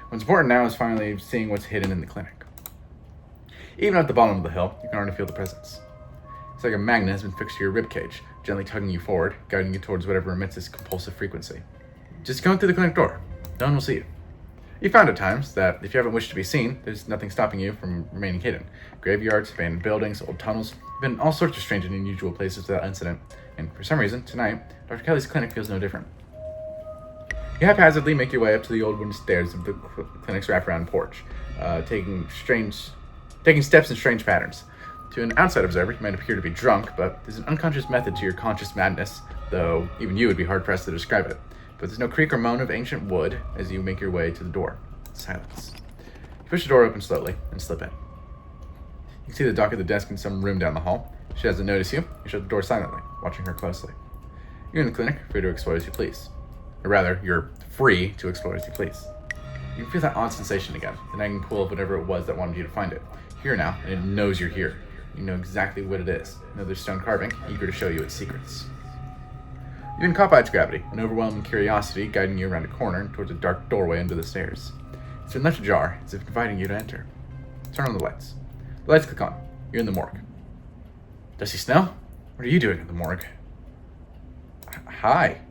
What's important now is finally seeing what's hidden in the clinic. Even at the bottom of the hill, you can already feel the presence. It's like a magnet has been fixed to your ribcage, gently tugging you forward, guiding you towards whatever emits this compulsive frequency. Just going through the clinic door. No one will see you. You found at times that if you haven't wished to be seen, there's nothing stopping you from remaining hidden. Graveyards, abandoned buildings, old tunnels, you've been all sorts of strange and unusual places without incident, and for some reason, tonight, Dr. Kelly's clinic feels no different. You haphazardly make your way up to the old wooden stairs of the clinic's wraparound porch, taking steps in strange patterns. To an outside observer, you might appear to be drunk, but there's an unconscious method to your conscious madness, though even you would be hard-pressed to describe it. But there's no creak or moan of ancient wood as you make your way to the door. Silence. You push the door open slowly and slip in. You can see the doc at the desk in some room down the hall. She doesn't notice you. You shut the door silently, watching her closely. You're in the clinic, free to explore as you please. Or rather, you're free to explore as you please. You can feel that odd sensation again, the nagging pull of whatever it was that wanted you to find it. Here now, and it knows you're here. You know exactly what it is. Another stone carving, eager to show you its secrets. You've been caught by its gravity, an overwhelming curiosity guiding you around a corner and towards a dark doorway under the stairs. It's been left ajar, as if inviting you to enter. Turn on the lights. The lights click on. You're in the morgue. Dusty Snow? What are you doing in the morgue? Hi.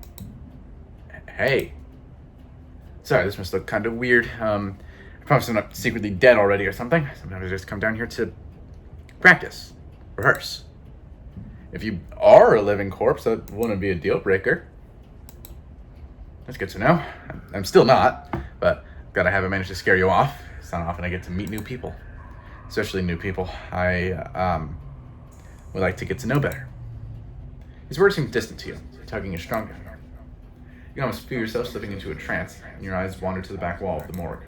Hey. Sorry, this must look kind of weird. I promise I'm not secretly dead already or something. Sometimes I just come down here to practice. Rehearse. If you are a living corpse, that wouldn't be a deal breaker. That's good to know. I'm still not, but gotta have it managed to scare you off. It's not often I get to meet new people. Especially new people I would like to get to know better. His words seem distant to you, tugging is stronger. You can almost feel yourself slipping into a trance, and your eyes wander to the back wall of the morgue.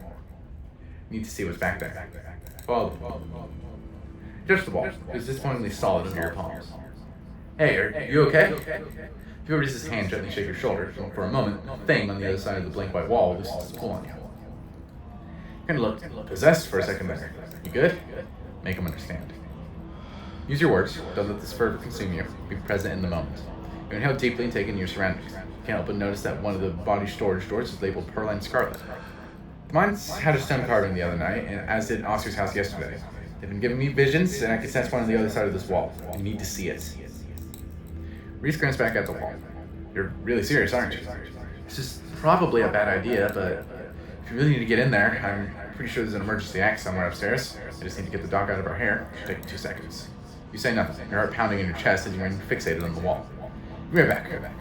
You need to see what's back there. Follow them. Touch the wall. It's disappointingly solid under your palms. Hey, are you okay? If you release his hand, gently shake your shoulder. For a moment, the thing on the other side of the blank white wall loosens its pull on you. You kind of look possessed for a second there. You good? Make him understand. Use your words. Don't let this fervor consume you. Be present in the moment. You inhale deeply and take in your surroundings. You can't help but notice that one of the body storage doors is labeled Pearline Scarlet. Mine's had a stone carving the other night, and as did Oscar's house yesterday. They've been giving me visions, and I can sense one on the other side of this wall. You need to see it. Reese glanced back at the wall. You're really serious, aren't you? This is probably a bad idea, but if you really need to get in there, I'm pretty sure there's an emergency axe somewhere upstairs. I just need to get the doc out of our hair. It should take 2 seconds. You say nothing, your heart pounding in your chest as you remain fixated on the wall. Be right back.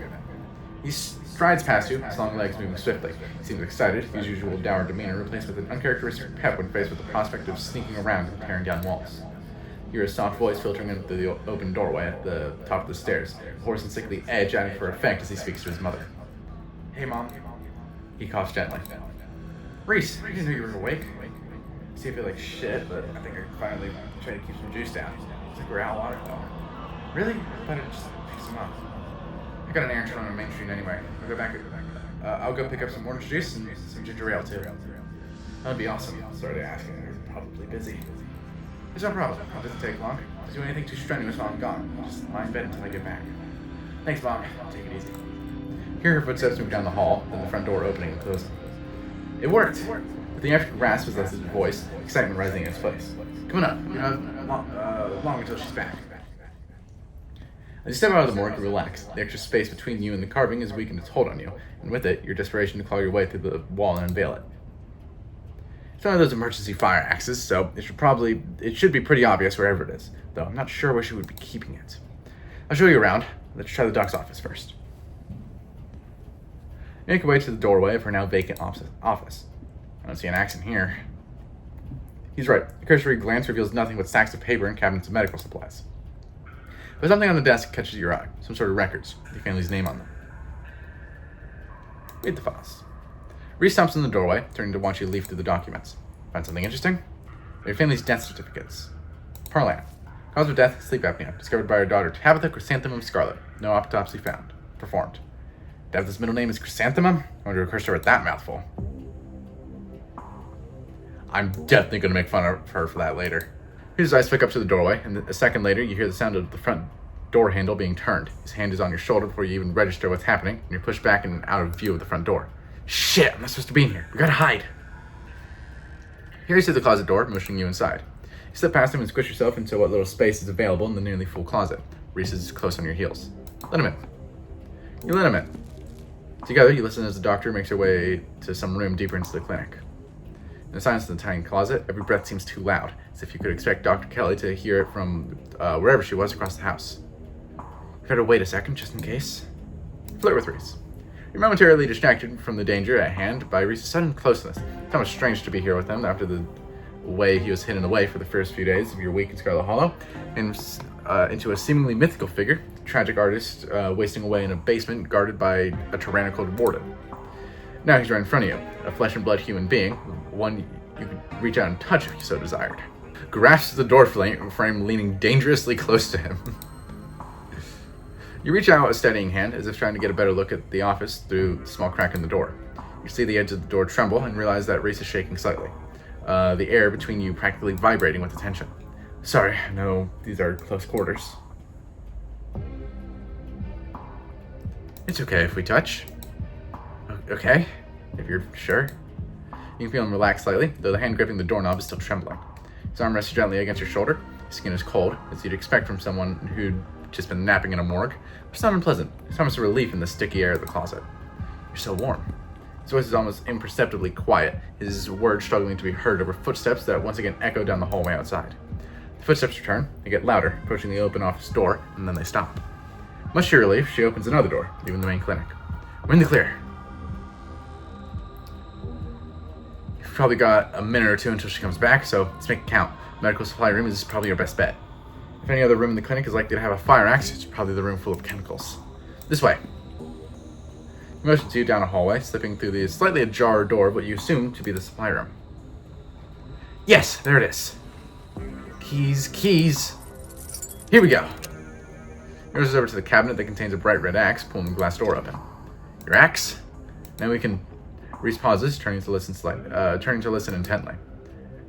He strides past you, his long legs moving swiftly. He seems excited, his usual dour demeanor replaced with an uncharacteristic pep when faced with the prospect of sneaking around and tearing down walls. You hear a soft voice filtering in through the open doorway at the top of the stairs, a hoarse and sickly edge adding for effect as he speaks to his mother. Hey, Mom. He coughs gently. Reese, I didn't know you were awake. I see I feel like shit, but I think I can finally try to keep some juice down. It's like we're out of water, though. Really? I thought it just picked some up. I got an errand run on Main Street anyway. I'll go pick up some orange juice and some ginger ale, too. That'd be awesome. Sorry to ask you. You're probably busy. It's no problem. It doesn't take long. Don't do anything too strenuous while I'm gone. Just lie in bed until I get back. Thanks, Mom. Take it easy. Hear her footsteps move down the hall, then the front door opening and closing. It worked! With the African rasp was less his voice, excitement rising in his face. Come on up. You have long until she's back. As you step out of the morgue, you relax. The extra space between you and the carving has weakened its hold on you, and with it, your desperation to claw your way through the wall and unveil it. It's one of those emergency fire axes, so it should be pretty obvious wherever it is, though I'm not sure where she would be keeping it. I'll show you around. Let's try the doc's office first. You make your way to the doorway of her now vacant office. I don't see an axe in here. He's right. A cursory glance reveals nothing but stacks of paper and cabinets of medical supplies. But something on the desk catches your eye. Some sort of records, with your family's name on them. Read the files. Reese stops in the doorway, turning to watch you leaf through the documents. Find something interesting? Your family's death certificates. Parlan. Cause of death, sleep apnea. Discovered by her daughter, Tabitha Chrysanthemum Scarlet. No autopsy found. Performed. Tabitha's middle name is Chrysanthemum? I wonder who cursed her with that mouthful. I'm definitely going to make fun of her for that later. His eyes flick up to the doorway, and a second later, you hear the sound of the front door handle being turned. His hand is on your shoulder before you even register what's happening, and you're pushed back and out of view of the front door. Shit, I'm not supposed to be in here. We gotta hide. He hurries to the closet door, motioning you inside. You slip past him and squish yourself into what little space is available in the nearly full closet. Reese is close on your heels. Let him in. You let him in. Together, you listen as the doctor makes her way to some room deeper into the clinic. In the silence of the tiny closet, every breath seems too loud, as if you could expect Dr. Kelly to hear it from wherever she was across the house. You better wait a second, just in case. Flirt with Reese. You're momentarily distracted from the danger at hand by Reese's sudden closeness. It's almost strange to be here with him after the way he was hidden away for the first few days of your week in Scarlet Hollow, and into a seemingly mythical figure, a tragic artist wasting away in a basement guarded by a tyrannical warden. Now he's right in front of you, a flesh and blood human being, one you could reach out and touch if you so desired. Grasps the door frame, leaning dangerously close to him. You reach out a steadying hand, as if trying to get a better look at the office through the small crack in the door. You see the edge of the door tremble and realize that Reese is shaking slightly, the air between you practically vibrating with attention. Sorry, no, these are close quarters. It's okay if we touch. Okay, if you're sure. You can feel him relax slightly, though the hand gripping the doorknob is still trembling. His arm rests gently against your shoulder. His skin is cold, as you'd expect from someone who'd just been napping in a morgue. It's not unpleasant. It's almost a relief in the sticky air of the closet. You're so warm. His voice is almost imperceptibly quiet, his words struggling to be heard over footsteps that once again echo down the hallway outside. The footsteps return, they get louder, approaching the open office door, and then they stop. Much to your relief, she opens another door, leaving the main clinic. We're in the clear. You've probably got a minute or two until she comes back, so let's make it count. The medical supply room is probably your best bet. If any other room in the clinic is likely to have a fire axe, it's probably the room full of chemicals. This way. He motions you down a hallway, slipping through the slightly ajar door, what you assume to be the supply room. Yes, there it is. Keys. Here we go. He goes over to the cabinet that contains a bright red axe, pulling the glass door open. Your axe? Now we can... Reese pauses, turning to listen intently.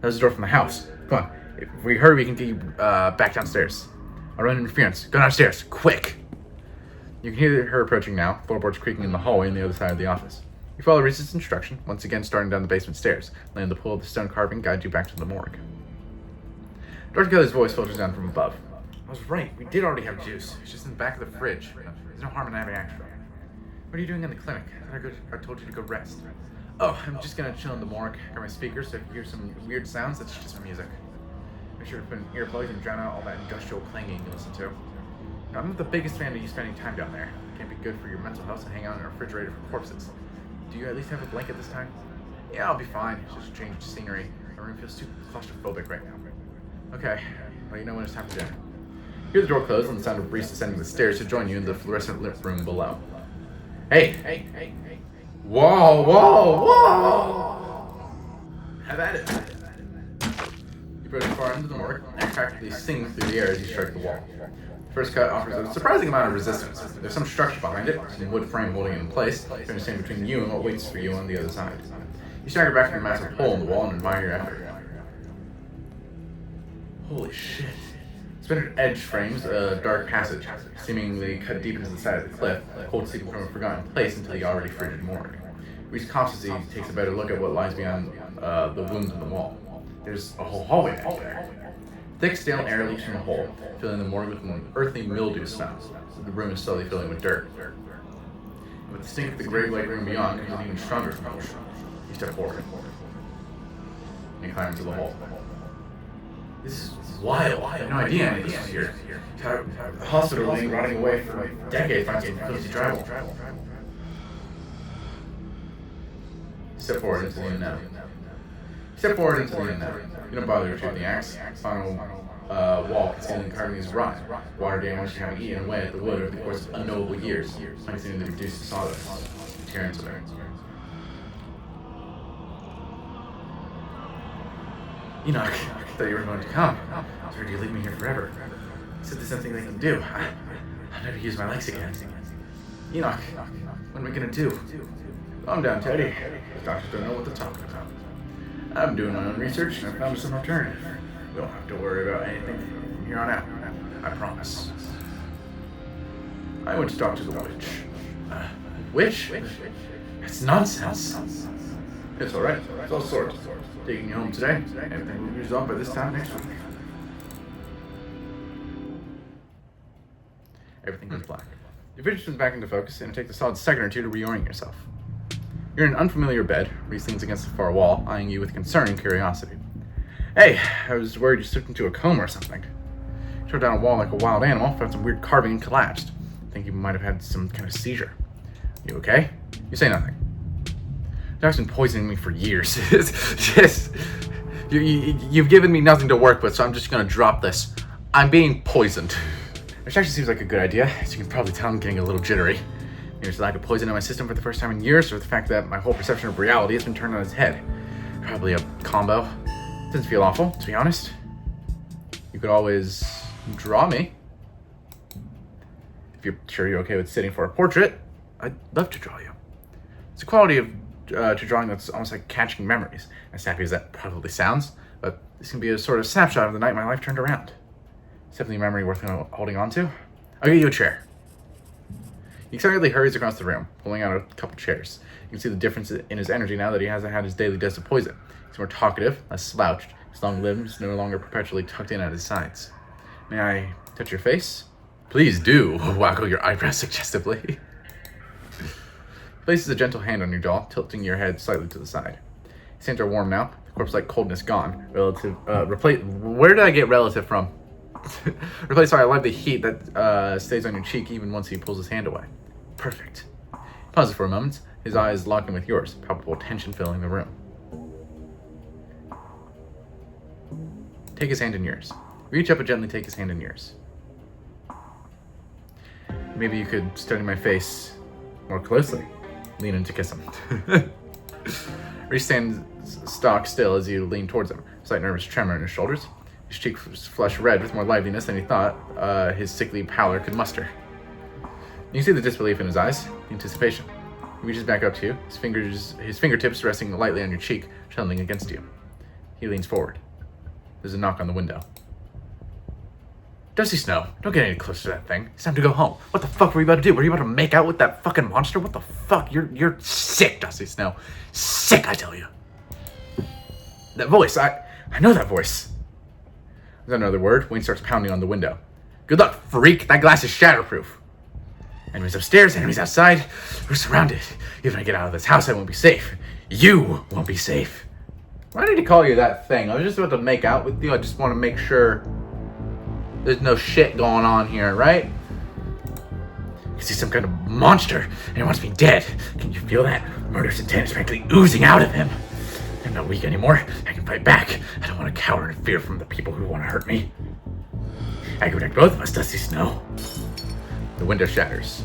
There's the door from the house. Come on. If we hurry, we can get you back downstairs. I'll run interference. Go downstairs, quick! You can hear her approaching now, floorboards creaking in the hallway on the other side of the office. You follow Reese's instruction, once again starting down the basement stairs, letting the pull of the stone carving guide you back to the morgue. Dr. Kelly's voice filters down from above. I was right, we did already have juice. It's just in the back of the fridge. There's no harm in having extra. What are you doing in the clinic? I told you to go rest. Oh, I'm just gonna chill in the morgue. Got my speakers, so if you hear some weird sounds, that's just my music. Make sure to put in earplugs and drown out all that industrial clanging you listen to. Now, I'm not the biggest fan of you spending time down there. It can't be good for your mental health to hang out in a refrigerator for corpses. Do you at least have a blanket this time? Yeah, I'll be fine. It's just a change of scenery. My room feels too claustrophobic right now. Okay, well, you know when it's time for dinner. You hear the door close and the sound of Reese descending the stairs to join you in the fluorescent lit room below. Hey! Whoa! Have at it. You approach far into the morgue and practically sing through the air as you strike the wall. The first cut offers a surprising amount of resistance. There's some structure behind it, some wood frame holding it in place, trying to stand between you and what waits for you on the other side. You stagger back from a massive hole in the wall and admire your effort. Holy shit. Splintered edge frames a dark passage, seemingly cut deep into the side of the cliff, hold seeping from a forgotten place into the already frigid morgue. Reese cautiously takes a better look at what lies beyond the wounds in the wall. There's a whole hallway back there. Thick, stale air leaks from the hole, filling the morgue with an earthy mildew smell. The room is slowly filling with dirt. And with the stink of the grave-like room beyond comes an even stronger smell. You step forward. And you climb into the hole. This is wild. I had no idea any of this was here. The hospital being rotting away for decades finds some filthy drywall. Step forward into the unknown. You don't bother retrieving the axe. Final wall concealing carving is rot. Water damage having eaten away at the wood over the course of unknowable years, placing the reduced to sawdust. Tear into there. Enoch, I thought you were going to come. I heard you leave me here forever. You said there's nothing they can do. I'll never use my legs again. Enoch, what am I gonna do? Calm down, Teddy. The doctors don't know what they're talking about. I'm doing my own research and I found some alternative. We don't have to worry about anything from here on out. I promise. I went to talk to the witch. Witch? That's nonsense. It's alright. It's all sorted. Taking you home today. Everything will be resolved by this time next week. Everything goes black. Your vision comes back into focus and it takes a solid second or two to reorient yourself. You're in an unfamiliar bed. Reese leans against the far wall, eyeing you with concern and curiosity. Hey, I was worried you slipped into a coma or something. You tore down a wall like a wild animal, found some weird carving and collapsed. I think you might have had some kind of seizure. You okay? You say nothing. Doc's been poisoning me for years. Just, you've given me nothing to work with, so I'm just gonna drop this. I'm being poisoned. Which actually seems like a good idea. As you can probably tell, I'm getting a little jittery. There's a lack of poison in my system for the first time in years, or the fact that my whole perception of reality has been turned on its head. Probably a combo. Doesn't feel awful, to be honest. You could always draw me. If you're sure you're okay with sitting for a portrait, I'd love to draw you. It's a quality of to drawing that's almost like catching memories. As happy as that probably sounds, but this can be a sort of snapshot of the night my life turned around. It's definitely a memory worth holding on to. I'll get you a chair. He excitedly hurries across the room, pulling out a couple chairs. You can see the difference in his energy now that he hasn't had his daily dose of poison. He's more talkative, less slouched, his long limbs no longer perpetually tucked in at his sides. May I touch your face? Please do, waggle your eyebrows suggestively. He places a gentle hand on your jaw, tilting your head slightly to the side. His hands are warm now, the corpse-like coldness gone. Where did I get relative from? Replaced by a lively heat that stays on your cheek even once he pulls his hand away. Perfect. He pauses for a moment, his eyes locking with yours, palpable tension filling the room. Take his hand in yours. Reach up and gently take his hand in yours. Maybe you could study my face more closely. Lean in to kiss him. Reese stands stock still as you lean towards him, a slight nervous tremor in his shoulders. His cheeks flush red with more liveliness than he thought his sickly pallor could muster. You can see the disbelief in his eyes, the anticipation. He reaches back up to you, his fingertips resting lightly on your cheek, trembling against you. He leans forward. There's a knock on the window. Dusty Snow, don't get any closer to that thing. It's time to go home. What the fuck were you about to do? Were you about to make out with that fucking monster? What the fuck? You're sick, Dusty Snow. Sick, I tell you. That voice, I know that voice. There's another word. Wayne starts pounding on the window. Good luck, freak. That glass is shatterproof. Enemies upstairs, enemies outside. We're surrounded. Even if I get out of this house, I won't be safe. You won't be safe. Why did he call you that thing? I was just about to make out with you. I just want to make sure there's no shit going on here, right? Because he's some kind of monster and he wants me dead. Can you feel that? Murderous intent is frankly oozing out of him. I'm not weak anymore. I can fight back. I don't want to cower in fear from the people who want to hurt me. I can protect both of us, Dusty Snow. The window shatters.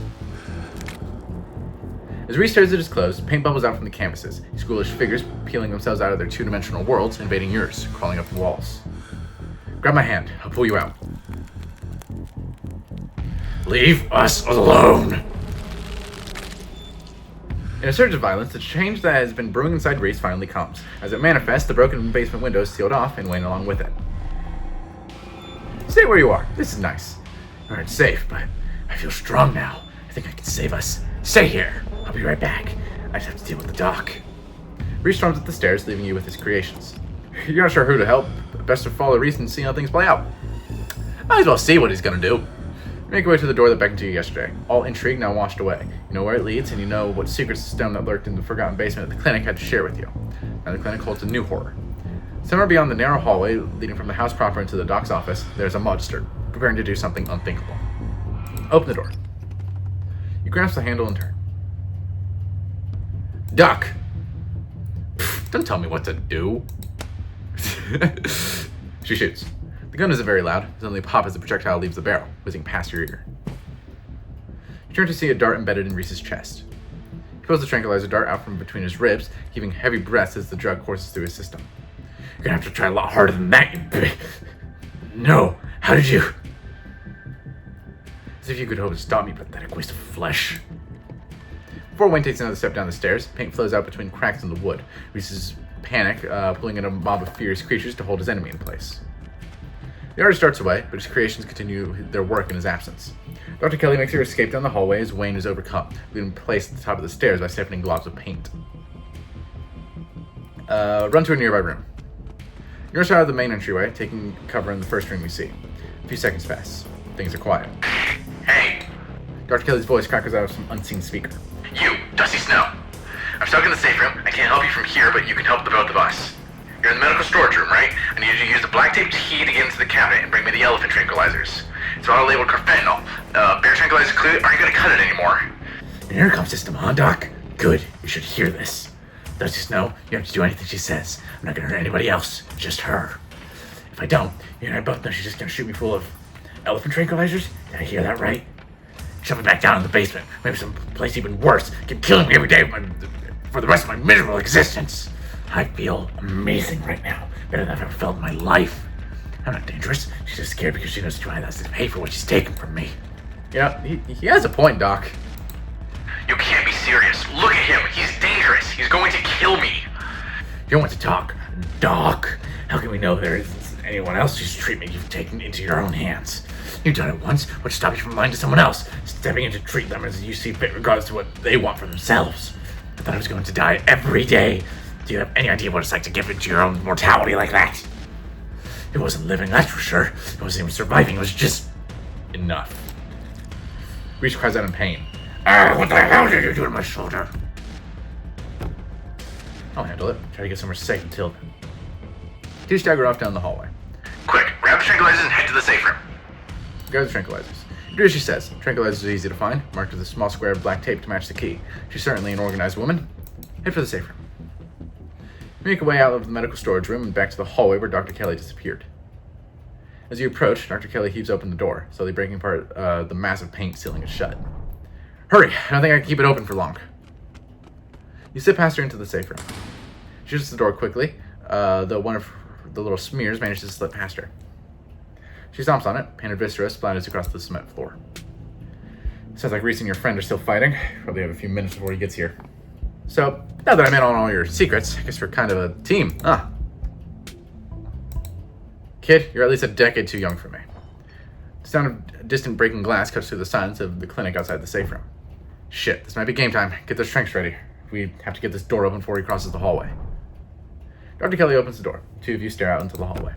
As Reese tears it is closed, paint bubbles out from the canvases. These ghoulish figures peeling themselves out of their two-dimensional worlds, invading yours, crawling up the walls. Grab my hand. I'll pull you out. Leave us alone! In a surge of violence, the change that has been brewing inside Reese finally comes. As it manifests, the broken basement windows sealed off and Wayne along with it. Stay where you are. This is nice. You aren't safe, but I feel strong now. I think I can save us. Stay here. I'll be right back. I just have to deal with the doc. Reese storms up the stairs, leaving you with his creations. You're not sure who to help. Best to follow Reese and see how things play out. Might as well see what he's gonna do. You make your way to the door that beckoned to you yesterday. All intrigue now washed away. You know where it leads, and you know what secrets the stone that lurked in the forgotten basement of the clinic had to share with you. Now the clinic holds a new horror. Somewhere beyond the narrow hallway leading from the house proper into the doc's office, there's a monster, preparing to do something unthinkable. Open the door. You grasp the handle and turn. Doc! Pfft, don't tell me what to do. She shoots. The gun isn't very loud. It's only a pop as the projectile leaves the barrel, whizzing past your ear. You turn to see a dart embedded in Reese's chest. He pulls the tranquilizer dart out from between his ribs, heaving heavy breaths as the drug courses through his system. You're gonna have to try a lot harder than that, you bitch. No, how did you? As if you could hope to stop me, pathetic waste of flesh. Before Wayne takes another step down the stairs, paint flows out between cracks in the wood. Reese's panic, pulling in a mob of furious creatures to hold his enemy in place. The artist darts away, but his creations continue their work in his absence. Dr. Kelly makes her escape down the hallway as Wayne is overcome, leaving placed at the top of the stairs by stiffening globs of paint. Run to a nearby room. You're inside of the main entryway, taking cover in the first room you see. A few seconds pass. Things are quiet. Hey! Dr. Kelly's voice crackles out of some unseen speaker. You, Dusty Snow. I'm stuck in the safe room. I can't help you from here, but you can help the both of us. You're in the medical storage room, right? I need you to use the black tape key to get into the cabinet and bring me the elephant tranquilizers. It's auto-labeled carfentanil. Bear tranquilizer clue, aren't you gonna cut it anymore? An intercom system, huh, Doc? Good. You should hear this. Dusty Snow, you have to do anything she says. I'm not gonna hurt anybody else. Just her. If I don't, you and I both know she's just gonna shoot me full of elephant tranquilizers. Did I hear that right? Shove me back down in the basement. Maybe some place even worse. Keep killing me every day for the rest of my miserable existence. I feel amazing right now. Better than I've ever felt in my life. I'm not dangerous. She's just scared because she knows Joanna has to pay for what she's taken from me. Yeah, he has a point, Doc. You can't be serious. Look at him. He's dangerous. He's going to kill me. You don't want to talk, Doc. How can we know there isn't anyone else whose treatment you've taken into your own hands? You've done it once. What's stopped you from lying to someone else? Stepping in to treat them as you see fit regardless of what they want for themselves. I thought I was going to die every day. Do you have any idea what it's like to give into your own mortality like that? It wasn't living, that's for sure. It wasn't even surviving. It was just enough. Reese cries out in pain. What the hell did you do to my shoulder? I'll handle it. Try to get somewhere safe until then. Two stagger off down the hallway. Quick, grab the tranquilizers and head to the safe room. Grab the tranquilizers. Do as she says. Tranquilizers are easy to find, marked with a small square of black tape to match the key. She's certainly an organized woman. Head for the safe room. You make your way out of the medical storage room and back to the hallway where Dr. Kelly disappeared. As you approach, Dr. Kelly heaves open the door, slowly breaking apart the massive paint sealing it shut. Hurry! I don't think I can keep it open for long. You sit past her into the safe room. She shuts the door quickly, though one of the little smears manages to slip past her. She stomps on it, painted viscera splatters across the cement floor. Sounds like Reese and your friend are still fighting. Probably have a few minutes before he gets here. So, now that I'm in on all your secrets, I guess we're kind of a team, huh? Kid, you're at least a decade too young for me. The sound of distant breaking glass cuts through the silence of the clinic outside the safe room. Shit, this might be game time. Get those tranks ready. We have to get this door open before he crosses the hallway. Dr. Kelly opens the door. The two of you stare out into the hallway.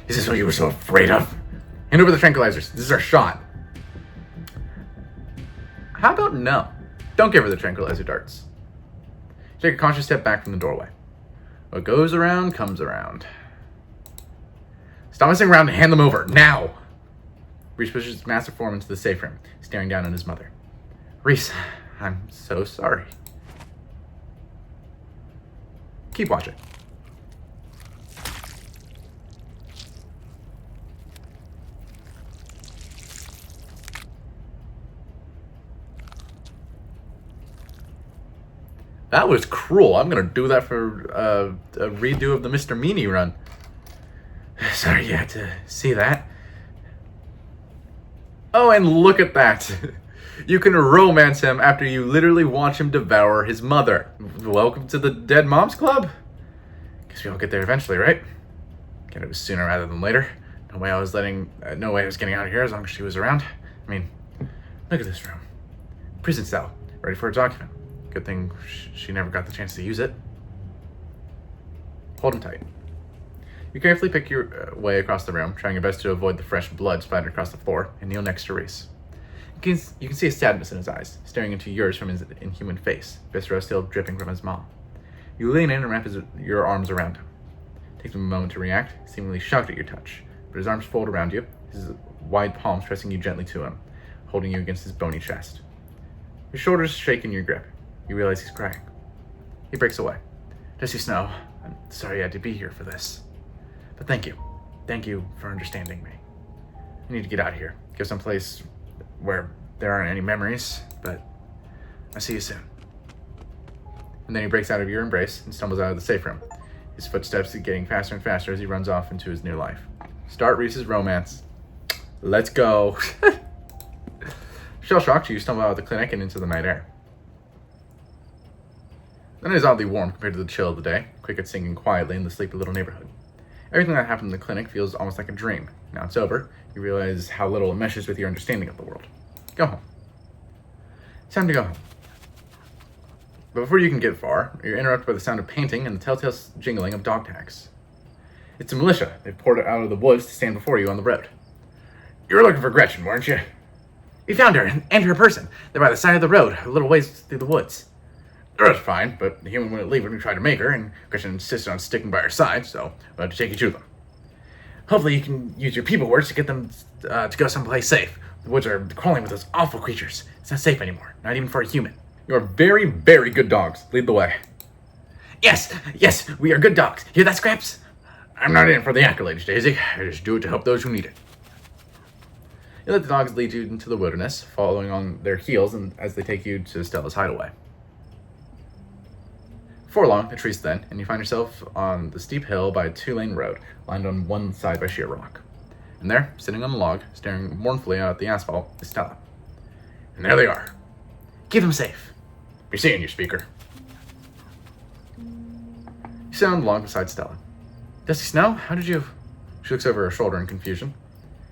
Is this what you were so afraid of? Hand over the tranquilizers. This is our shot. How about no? Don't give her the tranquilizer darts. Take a cautious step back from the doorway. What goes around comes around. Stop messing around and hand them over, now! Reese pushes his massive form into the safe room, staring down at his mother. Reese, I'm so sorry. Keep watching. That was cruel. I'm gonna do that for a redo of the Mr. Meanie run. Sorry you had to see that. Oh, and look at that. You can romance him after you literally watch him devour his mother. Welcome to the Dead Moms Club. Guess we all get there eventually, right? Get it sooner rather than later. No way I was getting out of here as long as she was around. I mean, look at this room. Prison cell, ready for a document. Good thing she never got the chance to use it. Hold him tight. You carefully pick your way across the room, trying your best to avoid the fresh blood splattered across the floor, and kneel next to Reese. You can see a sadness in his eyes, staring into yours from his inhuman face, viscera still dripping from his maw. You lean in and wrap your arms around him. It takes him a moment to react, seemingly shocked at your touch, but his arms fold around you, his wide palms pressing you gently to him, holding you against his bony chest. Your shoulders shake in your grip. You realize he's crying. He breaks away. Dusty Snow, I'm sorry I had to be here for this. But thank you. Thank you for understanding me. I need to get out of here. Go someplace where there aren't any memories, but I'll see you soon. And then he breaks out of your embrace and stumbles out of the safe room. His footsteps getting faster and faster as he runs off into his new life. Start Reese's romance. Let's go. Shell-shocked, you stumble out of the clinic and into the night air. The night is oddly warm compared to the chill of the day, crickets singing quietly in the sleepy little neighborhood. Everything that happened in the clinic feels almost like a dream. Now it's over, you realize how little it meshes with your understanding of the world. Go home. It's time to go home. But before you can get far, you're interrupted by the sound of painting and the telltale jingling of dog tags. It's a militia. They've poured it out of the woods to stand before you on the road. You were looking for Gretchen, weren't you? We found her and her person. They're by the side of the road, a little ways through the woods. The road's fine, but the human wouldn't leave when we tried to make her, and Gretchen insisted on sticking by her side, so we had to take you to them. Hopefully you can use your people words to get them to go someplace safe. The woods are crawling with those awful creatures. It's not safe anymore, not even for a human. You are very, very good dogs. Lead the way. Yes, we are good dogs. Hear that, Scraps? I'm not in it for the accolades, Daisy. I just do it to help those who need it. You let the dogs lead you into the wilderness, following on their heels and as they take you to Stella's hideaway. Before long, the trees thin, and you find yourself on the steep hill by a two-lane road, lined on one side by sheer rock. And there, sitting on the log, staring mournfully out at the asphalt, is Stella. And there they are. Keep them safe. Be seeing you, speaker. You sit on the log beside Stella. Dusty Snow, how did you... She looks over her shoulder in confusion.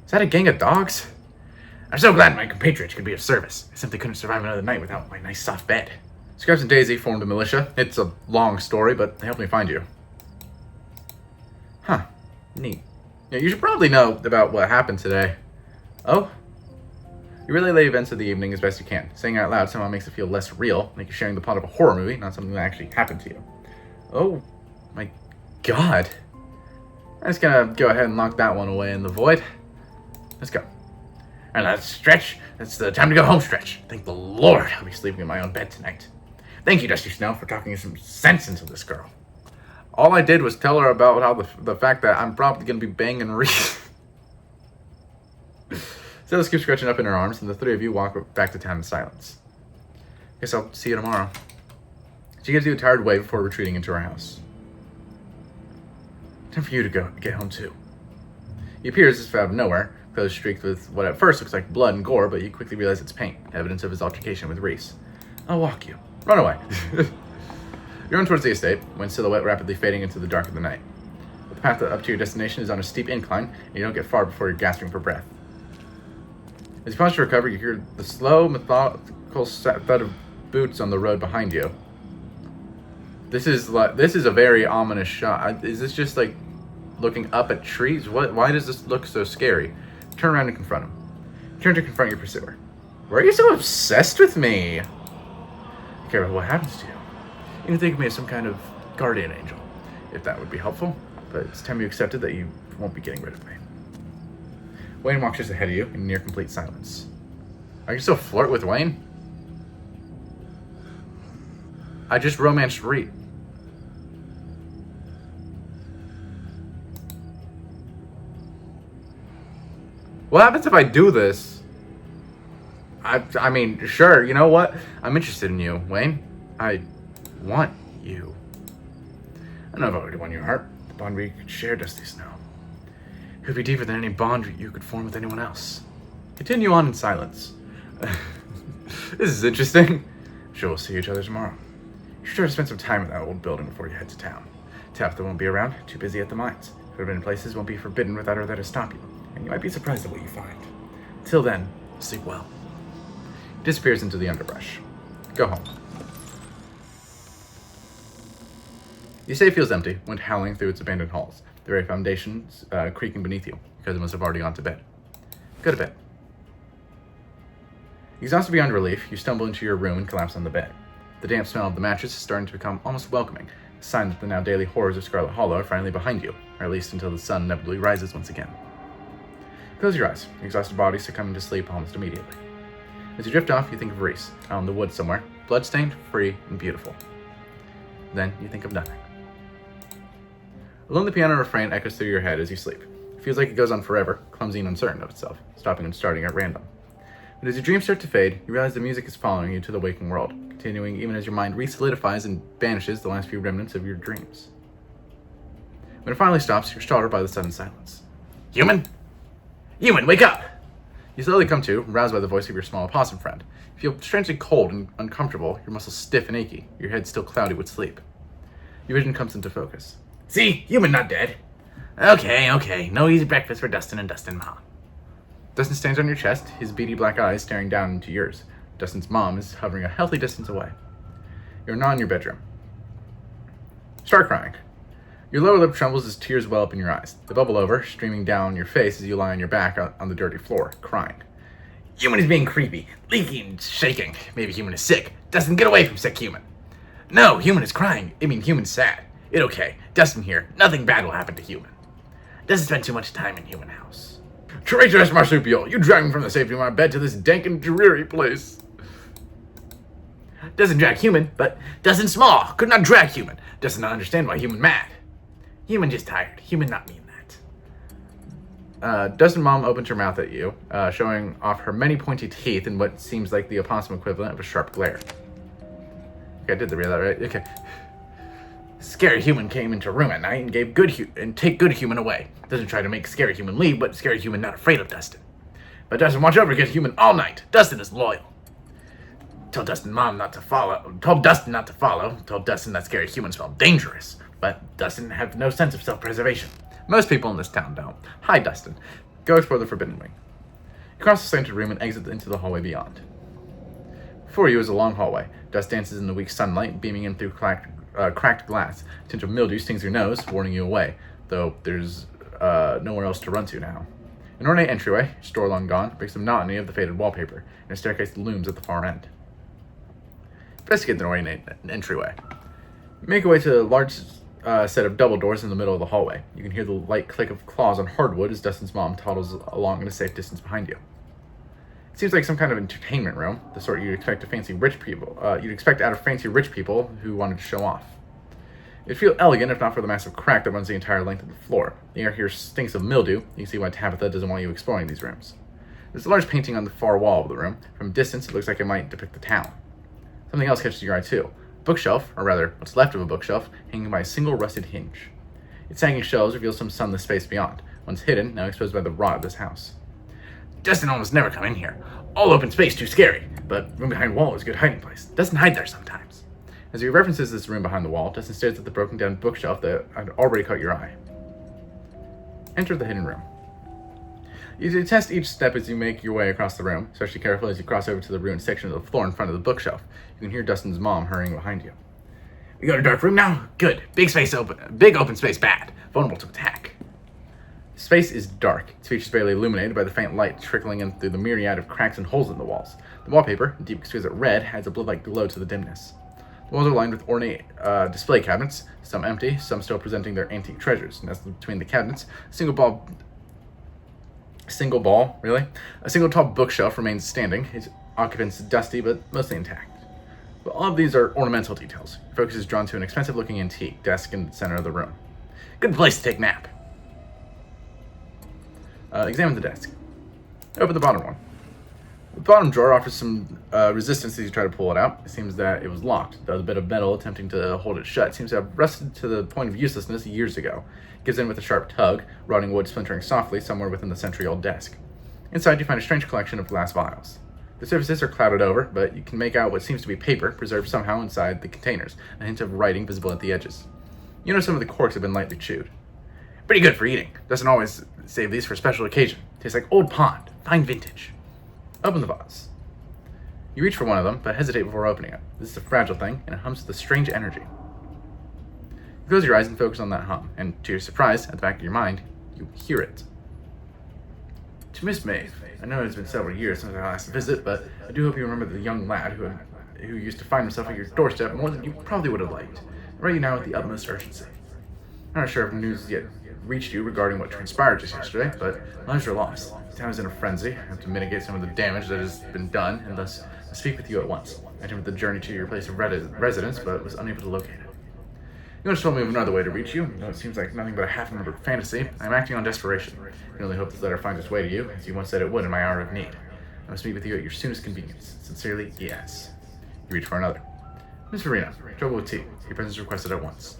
Is that a gang of dogs? I'm so glad my compatriots could be of service. I simply couldn't survive another night without my nice soft bed. Scraps and Daisy formed a militia. It's a long story, but they helped me find you. Huh. Neat. Yeah, you should probably know about what happened today. Oh? You relay the events of the evening as best you can. Saying it out loud somehow makes it feel less real, like you're sharing the plot of a horror movie, not something that actually happened to you. Oh my god. I'm just gonna go ahead and lock that one away in the void. Let's go. And let's stretch. It's the time to go home stretch. Thank the Lord I'll be sleeping in my own bed tonight. Thank you, Dusty Snow, for talking some sense into this girl. All I did was tell her about how the fact that I'm probably going to be banging Reese. Stella keeps scratching up in her arms, and the three of you walk back to town in silence. Guess I'll see you tomorrow. She gives you a tired wave before retreating into her house. Time for you to go get home too. He appears as if out of nowhere, clothes streaked with what at first looks like blood and gore, but you quickly realize it's paint, evidence of his altercation with Reese. I'll walk you. Run away. You run towards the estate, when silhouette rapidly fading into the dark of the night. The path up to your destination is on a steep incline, and you don't get far before you're gasping for breath. As you pause to recover, you hear the slow, methodical thud of boots on the road behind you. This is a very ominous shot. Is this just like looking up at trees? Why does this look so scary? Turn around and confront him. Turn to confront your pursuer. Why are you so obsessed with me? I care about what happens to you. You can think of me as some kind of guardian angel, if that would be helpful. But it's time you accepted that you won't be getting rid of me. Wayne walks just ahead of you in near complete silence. I can still flirt with Wayne? I just romanced Reed. What happens if I do this? I mean, sure, you know what? I'm interested in you, Wayne. I want you. I know I've already won your heart. The bond we could share, Dusty Snow. It would be deeper than any bond you could form with anyone else. Continue on in silence. This is interesting. Sure, we'll see each other tomorrow. You should try to spend some time in that old building before you head to town. Tabitha won't be around, too busy at the mines. Forbidden places won't be forbidden without her there to stop you, and you might be surprised at what you find. Till then, sleep well. He disappears into the underbrush. Go home. The estate feels empty, wind howling through its abandoned halls, the very foundations creaking beneath you, because it must have already gone to bed. Go to bed. Exhausted beyond relief, you stumble into your room and collapse on the bed. The damp smell of the mattress is starting to become almost welcoming, a sign that the now daily horrors of Scarlet Hollow are finally behind you, or at least until the sun inevitably rises once again. Close your eyes, your exhausted body succumbing to sleep almost immediately. As you drift off, you think of Reese, out in the woods somewhere, bloodstained, free, and beautiful. Then you think of nothing. Alone, the piano refrain echoes through your head as you sleep. It feels like it goes on forever, clumsy and uncertain of itself, stopping and starting at random. But as your dreams start to fade, you realize the music is following you to the waking world, continuing even as your mind re-solidifies and banishes the last few remnants of your dreams. When it finally stops, you're startled by the sudden silence. Human! Human, wake up! You slowly come to, roused by the voice of your small opossum friend. You feel strangely cold and uncomfortable, your muscles stiff and achy, your head still cloudy with sleep. Your vision comes into focus. See? Human not dead. Okay. No easy breakfast for Dustin and Dustin Mom. Dustin stands on your chest, his beady black eyes staring down into yours. Dustin's mom is hovering a healthy distance away. You're not in your bedroom. Start crying. Your lower lip trembles as tears well up in your eyes. They bubble over, streaming down your face as you lie on your back on the dirty floor, crying. Human is being creepy, leaking, shaking. Maybe Human is sick. Dustin, get away from sick Human. No, Human is crying. Human's sad. It okay. Dustin here. Nothing bad will happen to Human. Doesn't spend too much time in Human house. Traitorous marsupial, you drag me from the safety of my bed to this dank and dreary place. Doesn't drag Human, but Dustin small. Could not drag Human. Does not understand why Human mad. Human just tired. Human not mean that. Dustin mom opens her mouth at you, showing off her many pointy teeth in what seems like the opossum equivalent of a sharp glare. Okay, I did read that right? Okay. Scary Human came into room at night and gave take good Human away. Doesn't try to make scary Human leave, but scary Human not afraid of Dustin. But Dustin watch over good Human all night. Dustin is loyal. Told Dustin mom not to follow. Told Dustin not to follow. Told Dustin that scary Human smelled dangerous. But Dustin have no sense of self-preservation. Most people in this town don't. Hi, Dustin. Go explore the Forbidden Wing. You cross the slanted room and exit into the hallway beyond. Before you is a long hallway. Dust dances in the weak sunlight, beaming in through cracked glass. A tinge of mildew stings your nose, warning you away, though there's nowhere else to run to now. An ornate entryway, store long gone, breaks the monotony of the faded wallpaper, and a staircase looms at the far end. Investigate the ornate entryway. You make your way to a large set of double doors in the middle of the hallway. You can hear the light click of claws on hardwood as Dustin's mom toddles along at a safe distance behind you. It seems like some kind of entertainment room, the sort you'd expect out of fancy rich people who wanted to show off. It'd feel elegant if not for the massive crack that runs the entire length of the floor. The air here stinks of mildew. You can see why Tabitha doesn't want you exploring these rooms. There's a large painting on the far wall of the room. From a distance, it looks like it might depict the town. Something else catches your eye too. A bookshelf, or rather, what's left of a bookshelf, hanging by a single rusted hinge. Its sagging shelves reveal some sunless space beyond, once hidden, now exposed by the rot of this house. Dustin almost never come in here. All open space too scary, but room behind wall is a good hiding place. Dustin hide there sometimes. As he references this room behind the wall, Dustin stares at the broken down bookshelf that had already caught your eye. Enter the hidden room. You test each step as you make your way across the room, especially careful as you cross over to the ruined section of the floor in front of the bookshelf. You can hear Dustin's mom hurrying behind you. We go to dark room now? Good. Big open space bad. Vulnerable to attack. Space is dark. Its features barely illuminated by the faint light trickling in through the myriad of cracks and holes in the walls. The wallpaper, deep exquisite red, adds a blood-like glow to the dimness. The walls are lined with ornate display cabinets, some empty, some still presenting their antique treasures. Nestled between the cabinets, a single tall bookshelf remains standing, its occupants dusty but mostly intact. But all of these are ornamental details. Your focus is drawn to an expensive-looking antique desk in the center of the room. Good place to take a nap. Examine the desk. Open the bottom one. The bottom drawer offers some resistance as you try to pull it out. It seems that it was locked, though the bit of metal attempting to hold it shut seems to have rusted to the point of uselessness years ago. It gives in with a sharp tug, rotting wood splintering softly somewhere within the century-old desk. Inside, you find a strange collection of glass vials. The surfaces are clouded over, but you can make out what seems to be paper preserved somehow inside the containers, a hint of writing visible at the edges. You know some of the corks have been lightly chewed. Pretty good for eating. Doesn't always save these for special occasion. Tastes like old pond. Fine vintage. Open the vase. You reach for one of them, but hesitate before opening it. This is a fragile thing, and it hums with a strange energy. You close your eyes and focus on that hum, and to your surprise, at the back of your mind, you hear it. To Miss Maeve, I know it's been several years since our last visit, but I do hope you remember the young lad who used to find himself at your doorstep more than you probably would have liked. I write you now with the utmost urgency. I'm not sure if news yet reached you regarding what transpired just yesterday, but lives are lost. The town is in a frenzy. I have to mitigate some of the damage that has been done, and thus I speak with you at once. I attempted the journey to your place of residence, but was unable to locate it. You once told me of another way to reach you. Though it seems like nothing but a half-remembered fantasy, I am acting on desperation. I can only hope this letter finds its way to you, as you once said it would in my hour of need. I must meet with you at your soonest convenience. Sincerely, yes. You reach for another. Miss Verena, trouble with tea. Your presence requested at once.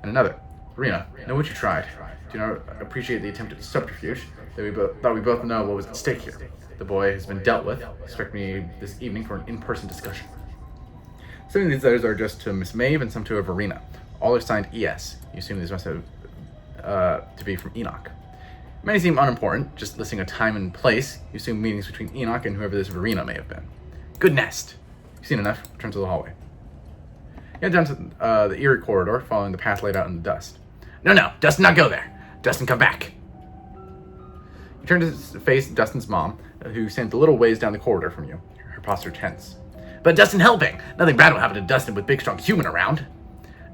And another. Verena, know what you tried. Do not appreciate the attempted subterfuge. We both know what was at stake here. The boy has been dealt with. Expect me this evening for an in-person discussion. Some of these letters are just to Miss Maeve and some to a Verena. All are signed E.S. You assume these must have to be from Enoch. Many seem unimportant, just listing a time and place. You assume meetings between Enoch and whoever this Verena may have been. Good nest. You've seen enough. Return to the hallway. You head down to the eerie corridor, following the path laid out in the dust. No, Dustin not go there. Dustin come back. You turn to face Dustin's mom, who stands a little ways down the corridor from you, her posture tense. But Dustin helping. Nothing bad will happen to Dustin with big strong human around.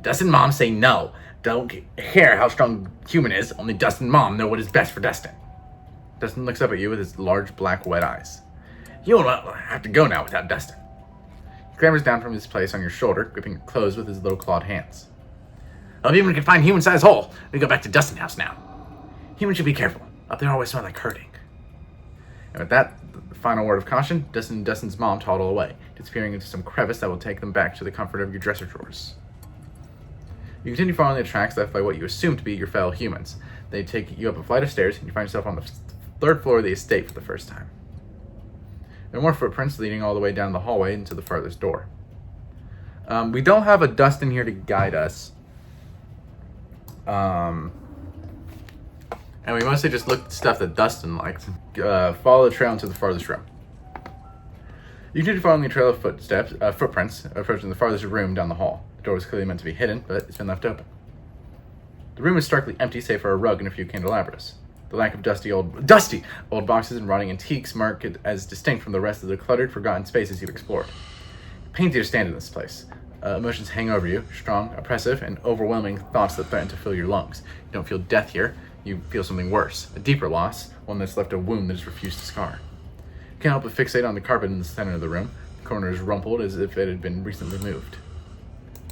Dustin mom say no. Don't care how strong human is, only Dustin mom know what is best for Dustin. Dustin looks up at you with his large black wet eyes. You won't have to go now without Dustin. He clambers down from his place on your shoulder, gripping your clothes with his little clawed hands. If even we can find human-sized hole, we go back to Dustin house now. Human should be careful. Up there always smell like hurting. And with that final word of caution, Dustin and Dustin's mom toddle away, disappearing into some crevice that will take them back to the comfort of your dresser drawers. You continue following the tracks left by what you assume to be your fellow humans. They take you up a flight of stairs, and you find yourself on the third floor of the estate for the first time. There are more footprints leading all the way down the hallway into the farthest door. We don't have a Dustin here to guide us. And we mostly just looked at stuff that Dustin liked. Follow the trail into the farthest room. You continue following the trail of footprints, approaching the farthest room down the hall. The door was clearly meant to be hidden, but it's been left open. The room is starkly empty, save for a rug and a few candelabras. The lack of dusty old boxes and rotting antiques mark it as distinct from the rest of the cluttered, forgotten spaces you've explored. It pains you to stand in this place. Emotions hang over you, strong, oppressive, and overwhelming thoughts that threaten to fill your lungs. You don't feel death here. You feel something worse, a deeper loss, one that's left a wound that is refused to scar. You can't help but fixate on the carpet in the center of the room. The corner is rumpled as if it had been recently moved.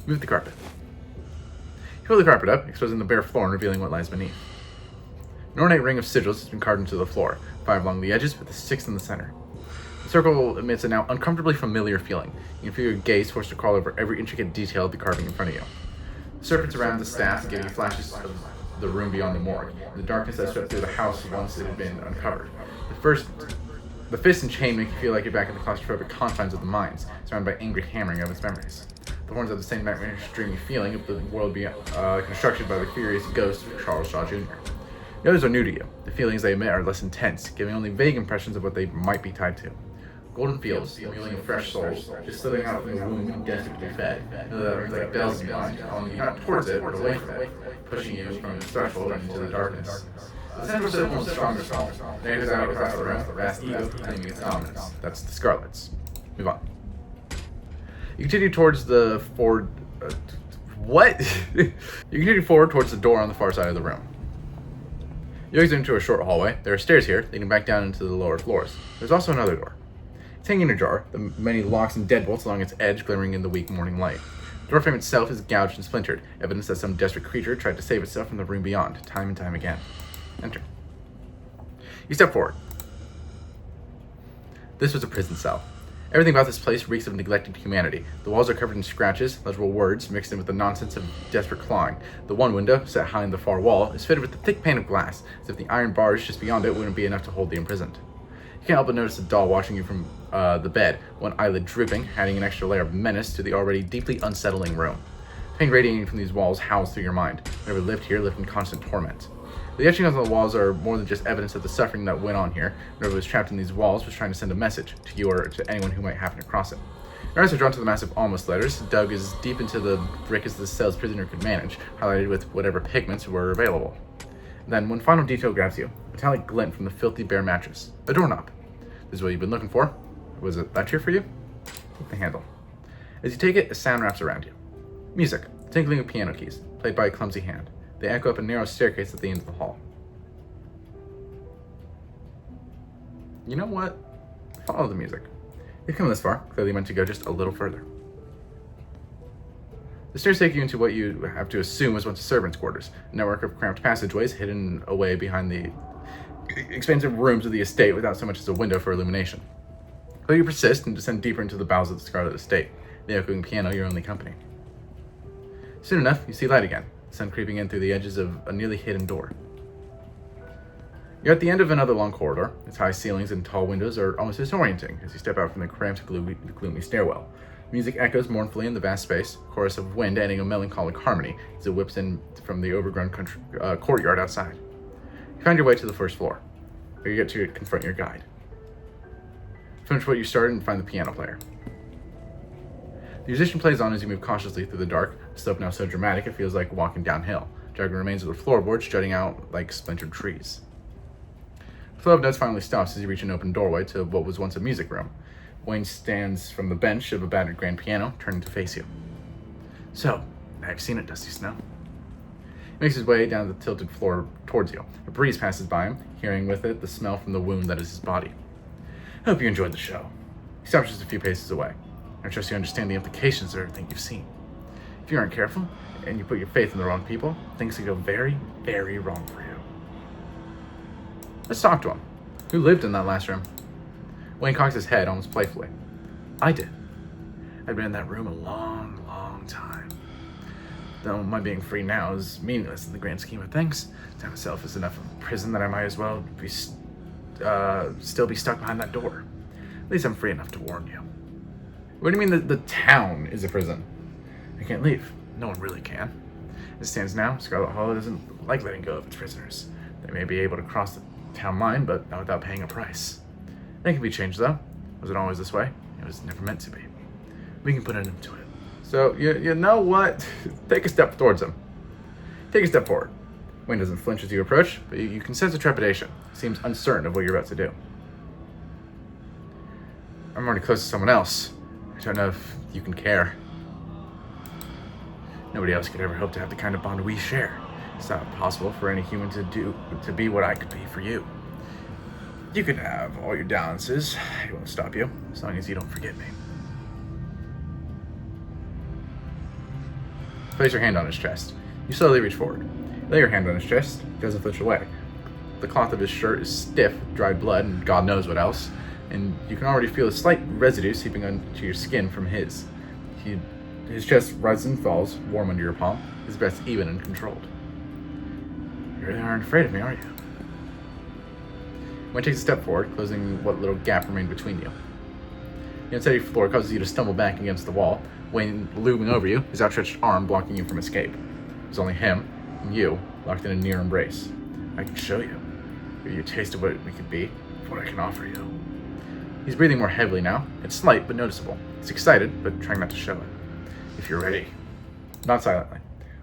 Move the carpet. You pull the carpet up, exposing the bare floor and revealing what lies beneath. An ornate ring of sigils has been carved into the floor, 5 along the edges with a 6th in the center. The circle emits a now uncomfortably familiar feeling. You can feel your gaze forced to crawl over every intricate detail of the carving in front of you. The serpents around the staff give you flashes of the room beyond the morgue, and the darkness that swept through the house once it had been uncovered. The fist and chain make you feel like you're back in the claustrophobic confines of the mines, surrounded by angry hammering of its memories. The horns have the same nightmarish, dreamy feeling of the world being constructed by the furious ghost of Charles Shaw Jr. The others are new to you. The feelings they emit are less intense, giving only vague impressions of what they might be tied to. Golden fields, the mewling of fresh souls, just slithering out from the womb, desperate to be fed. Like bells in your mind, calling you not towards it, but away from it, pushing you from its threshold into the darkness. The central symbol is stronger soul. It anchors out across the room, the vast ego, claiming its dominance. That's the Scarlets. Move on. You continue towards the forward... what? You continue forward towards the door on the far side of the room. You exit into a short hallway. There are stairs here, leading back down into the lower floors. There's also another door. It's hanging ajar, the many locks and deadbolts along its edge glimmering in the weak morning light. The doorframe itself is gouged and splintered, evidence that some desperate creature tried to save itself from the room beyond, time and time again. Enter. You step forward. This was a prison cell. Everything about this place reeks of neglected humanity. The walls are covered in scratches, legible words mixed in with the nonsense of desperate clawing. The one window, set high in the far wall, is fitted with a thick pane of glass, as if the iron bars just beyond it wouldn't be enough to hold the imprisoned. You can't help but notice a doll watching you from the bed, one eyelid dripping, adding an extra layer of menace to the already deeply unsettling room. Pain radiating from these walls howls through your mind. Whoever lived here lived in constant torment. The etchings on the walls are more than just evidence of the suffering that went on here. Whoever was trapped in these walls was trying to send a message to you or to anyone who might happen to cross it. Your eyes are drawn to the massive almost letters, dug as deep into the brick as the cell's prisoner could manage, highlighted with whatever pigments were available. And then, one final detail grabs you, a metallic glint from the filthy bare mattress. A doorknob. This is what you've been looking for. Was it that here for you? Take the handle. As you take it, a sound wraps around you. Music, the tinkling of piano keys, played by a clumsy hand. They echo up a narrow staircase at the end of the hall. You know what? Follow the music. You've come this far, clearly meant to go just a little further. The stairs take you into what you have to assume was once a servant's quarters, a network of cramped passageways hidden away behind the expansive rooms of the estate without so much as a window for illumination. But you persist and descend deeper into the bowels of the Scarlet Estate, the echoing piano your only company. Soon enough, you see light again, the sun creeping in through the edges of a nearly hidden door. You're at the end of another long corridor. Its high ceilings and tall windows are almost disorienting as you step out from the cramped, gloomy stairwell. Music echoes mournfully in the vast space, a chorus of wind adding a melancholic harmony as it whips in from the overgrown courtyard outside. You find your way to the first floor, where you get to confront your guide. Finish what you started and find the piano player. The musician plays on as you move cautiously through the dark, a slope now so dramatic it feels like walking downhill, dragging remains of the floorboards jutting out like splintered trees. The flow of notes finally stops as you reach an open doorway to what was once a music room. Wayne stands from the bench of a battered grand piano, turning to face you. So, have you seen it, Dusty Snow? He makes his way down the tilted floor towards you. A breeze passes by him, carrying with it the smell from the wound that is his body. I hope you enjoyed the show. He stops just a few paces away. I trust you understand the implications of everything you've seen. If you aren't careful, and you put your faith in the wrong people, things could go very, very wrong for you. Let's talk to him. Who lived in that last room? Wayne cocks his head almost playfully. I did. I'd been in that room a long, long time. Though my being free now is meaningless in the grand scheme of things. Town itself is enough of a prison that I might as well be still be stuck behind that door. At least I'm free enough to warn you. What do you mean the town is a prison? I can't leave. No one really can. As it stands now, Scarlet Hollow doesn't like letting go of its prisoners. They may be able to cross the town line, but not without paying a price. That can be changed, though. Was it always this way? It was never meant to be. We can put an end to it. So, you know what? Take a step towards him. Take a step forward. Wayne doesn't flinch as you approach, but you can sense a trepidation. He seems uncertain of what you're about to do. I'm already close to someone else. I don't know if you can care. Nobody else could ever hope to have the kind of bond we share. It's not possible for any human to be what I could be for you. You can have all your downances. It won't stop you, as long as you don't forget me. Place your hand on his chest. You slowly reach forward. Lay your hand on his chest. He doesn't flinch away. The cloth of his shirt is stiff with dried blood and God knows what else, and you can already feel a slight residue seeping onto your skin from his. His chest rises and falls, warm under your palm, his breath even and controlled. You really aren't afraid of me, are you? Wayne takes a step forward, closing what little gap remained between you. The unsteady floor causes you to stumble back against the wall, Wayne looming over you, his outstretched arm blocking you from escape. It was only him and you, locked in a near embrace. I can show you. Give you a taste of what we could be, of what I can offer you. He's breathing more heavily now. It's slight, but noticeable. He's excited, but trying not to show it. If you're ready. Not silently.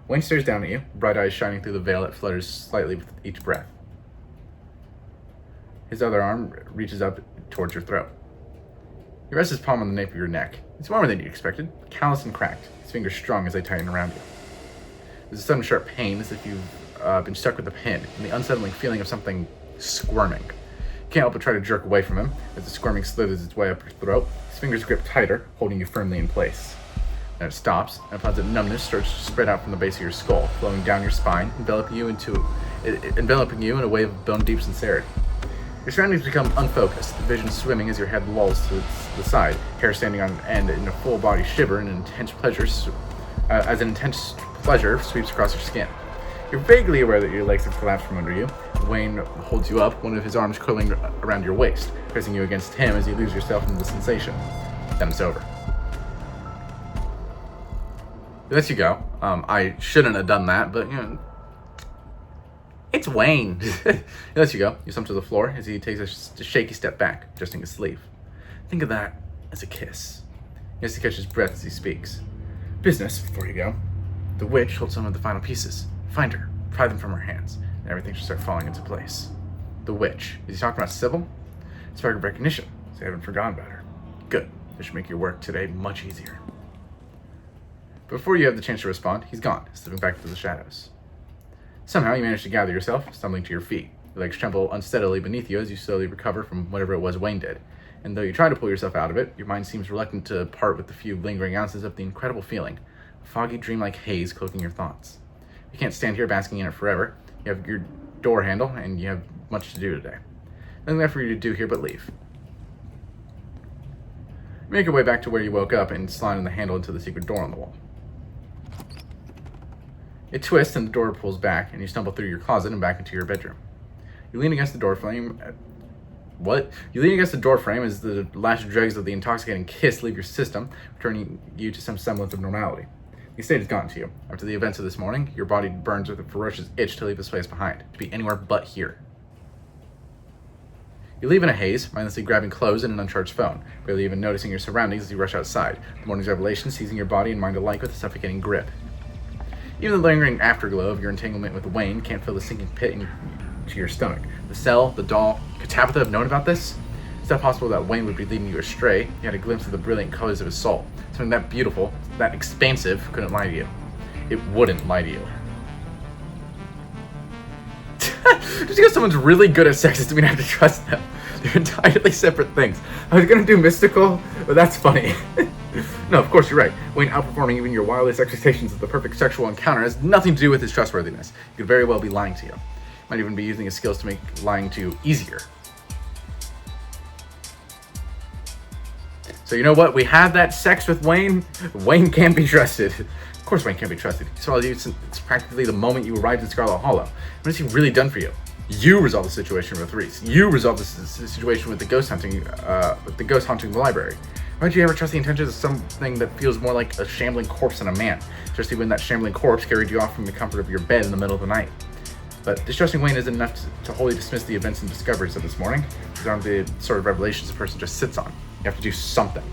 Wayne stares down at you, bright eyes shining through the veil that flutters slightly with each breath. His other arm reaches up towards your throat. He rests his palm on the nape of your neck. It's warmer than you expected, callous and cracked, his fingers strong as they tighten around you. There's a sudden sharp pain as if you've been stuck with a pin, and the unsettling feeling of something squirming. You can't help but try to jerk away from him as the squirming slithers its way up your throat. His fingers grip tighter, holding you firmly in place. Then it stops, and a pleasant numbness starts to spread out from the base of your skull, flowing down your spine, enveloping you in a wave of bone-deep sincerity. Your surroundings become unfocused, the vision swimming as your head lolls to the side, hair standing on end in a full-body shiver, and as an intense pleasure sweeps across your skin. You're vaguely aware that your legs have collapsed from under you. Wayne holds you up, one of his arms curling around your waist, pressing you against him as you lose yourself in the sensation. Then it's over. He lets you go. I shouldn't have done that, but, it's Wayne. He lets you go. You slump to the floor as he takes a shaky step back, adjusting his sleeve. Think of that as a kiss. He has to catch his breath as he speaks. Business, before you go. The witch holds some of the final pieces. Find her, pry them from her hands, and everything should start falling into place. The witch. Is he talking about Sybil? Spark of recognition, so you haven't forgotten about her. Good. This should make your work today much easier. Before you have the chance to respond, he's gone, slipping back into the shadows. Somehow you manage to gather yourself, stumbling to your feet. Your legs tremble unsteadily beneath you as you slowly recover from whatever it was Wayne did. And though you try to pull yourself out of it, your mind seems reluctant to part with the few lingering ounces of the incredible feeling, a foggy, dreamlike haze cloaking your thoughts. You can't stand here basking in it forever. You have your door handle, and you have much to do today. Nothing left for you to do here but leave. You make your way back to where you woke up and slide in the handle into the secret door on the wall. It twists and the door pulls back, and you stumble through your closet and back into your bedroom. You lean against the door frame. You lean against the door frame as the last dregs of the intoxicating kiss leave your system, returning you to some semblance of normality. The state has gotten to you. After the events of this morning, your body burns with a ferocious itch to leave this place behind, to be anywhere but here. You leave in a haze, mindlessly grabbing clothes and an uncharged phone, barely even noticing your surroundings as you rush outside, the morning's revelation seizing your body and mind alike with a suffocating grip. Even the lingering afterglow of your entanglement with Wayne can't fill the sinking pit into your stomach. The cell, the doll, could Tabitha have known about this? It's not possible that Wayne would be leading you astray. You had a glimpse of the brilliant colors of his soul. Something that beautiful, that expansive, couldn't lie to you. It wouldn't lie to you. Just because someone's really good at sex doesn't mean I have to trust them. They're entirely separate things. I was gonna do mystical, but that's funny. No, of course you're right. Wayne outperforming even your wildest expectations of the perfect sexual encounter has nothing to do with his trustworthiness. He could very well be lying to you. He might even be using his skills to make lying to you easier. So you know what? We had that sex with Wayne. Wayne can't be trusted. Of course Wayne can't be trusted. He saw you since it's practically the moment you arrived in Scarlet Hollow. What has he really done for you? You resolve the situation with Reese. You resolve the situation with the ghost haunting the library. Why don't you ever trust the intentions of something that feels more like a shambling corpse than a man, especially when that shambling corpse carried you off from the comfort of your bed in the middle of the night? But distrusting Wayne isn't enough to wholly dismiss the events and discoveries of this morning. These aren't the sort of revelations a person just sits on. You have to do something.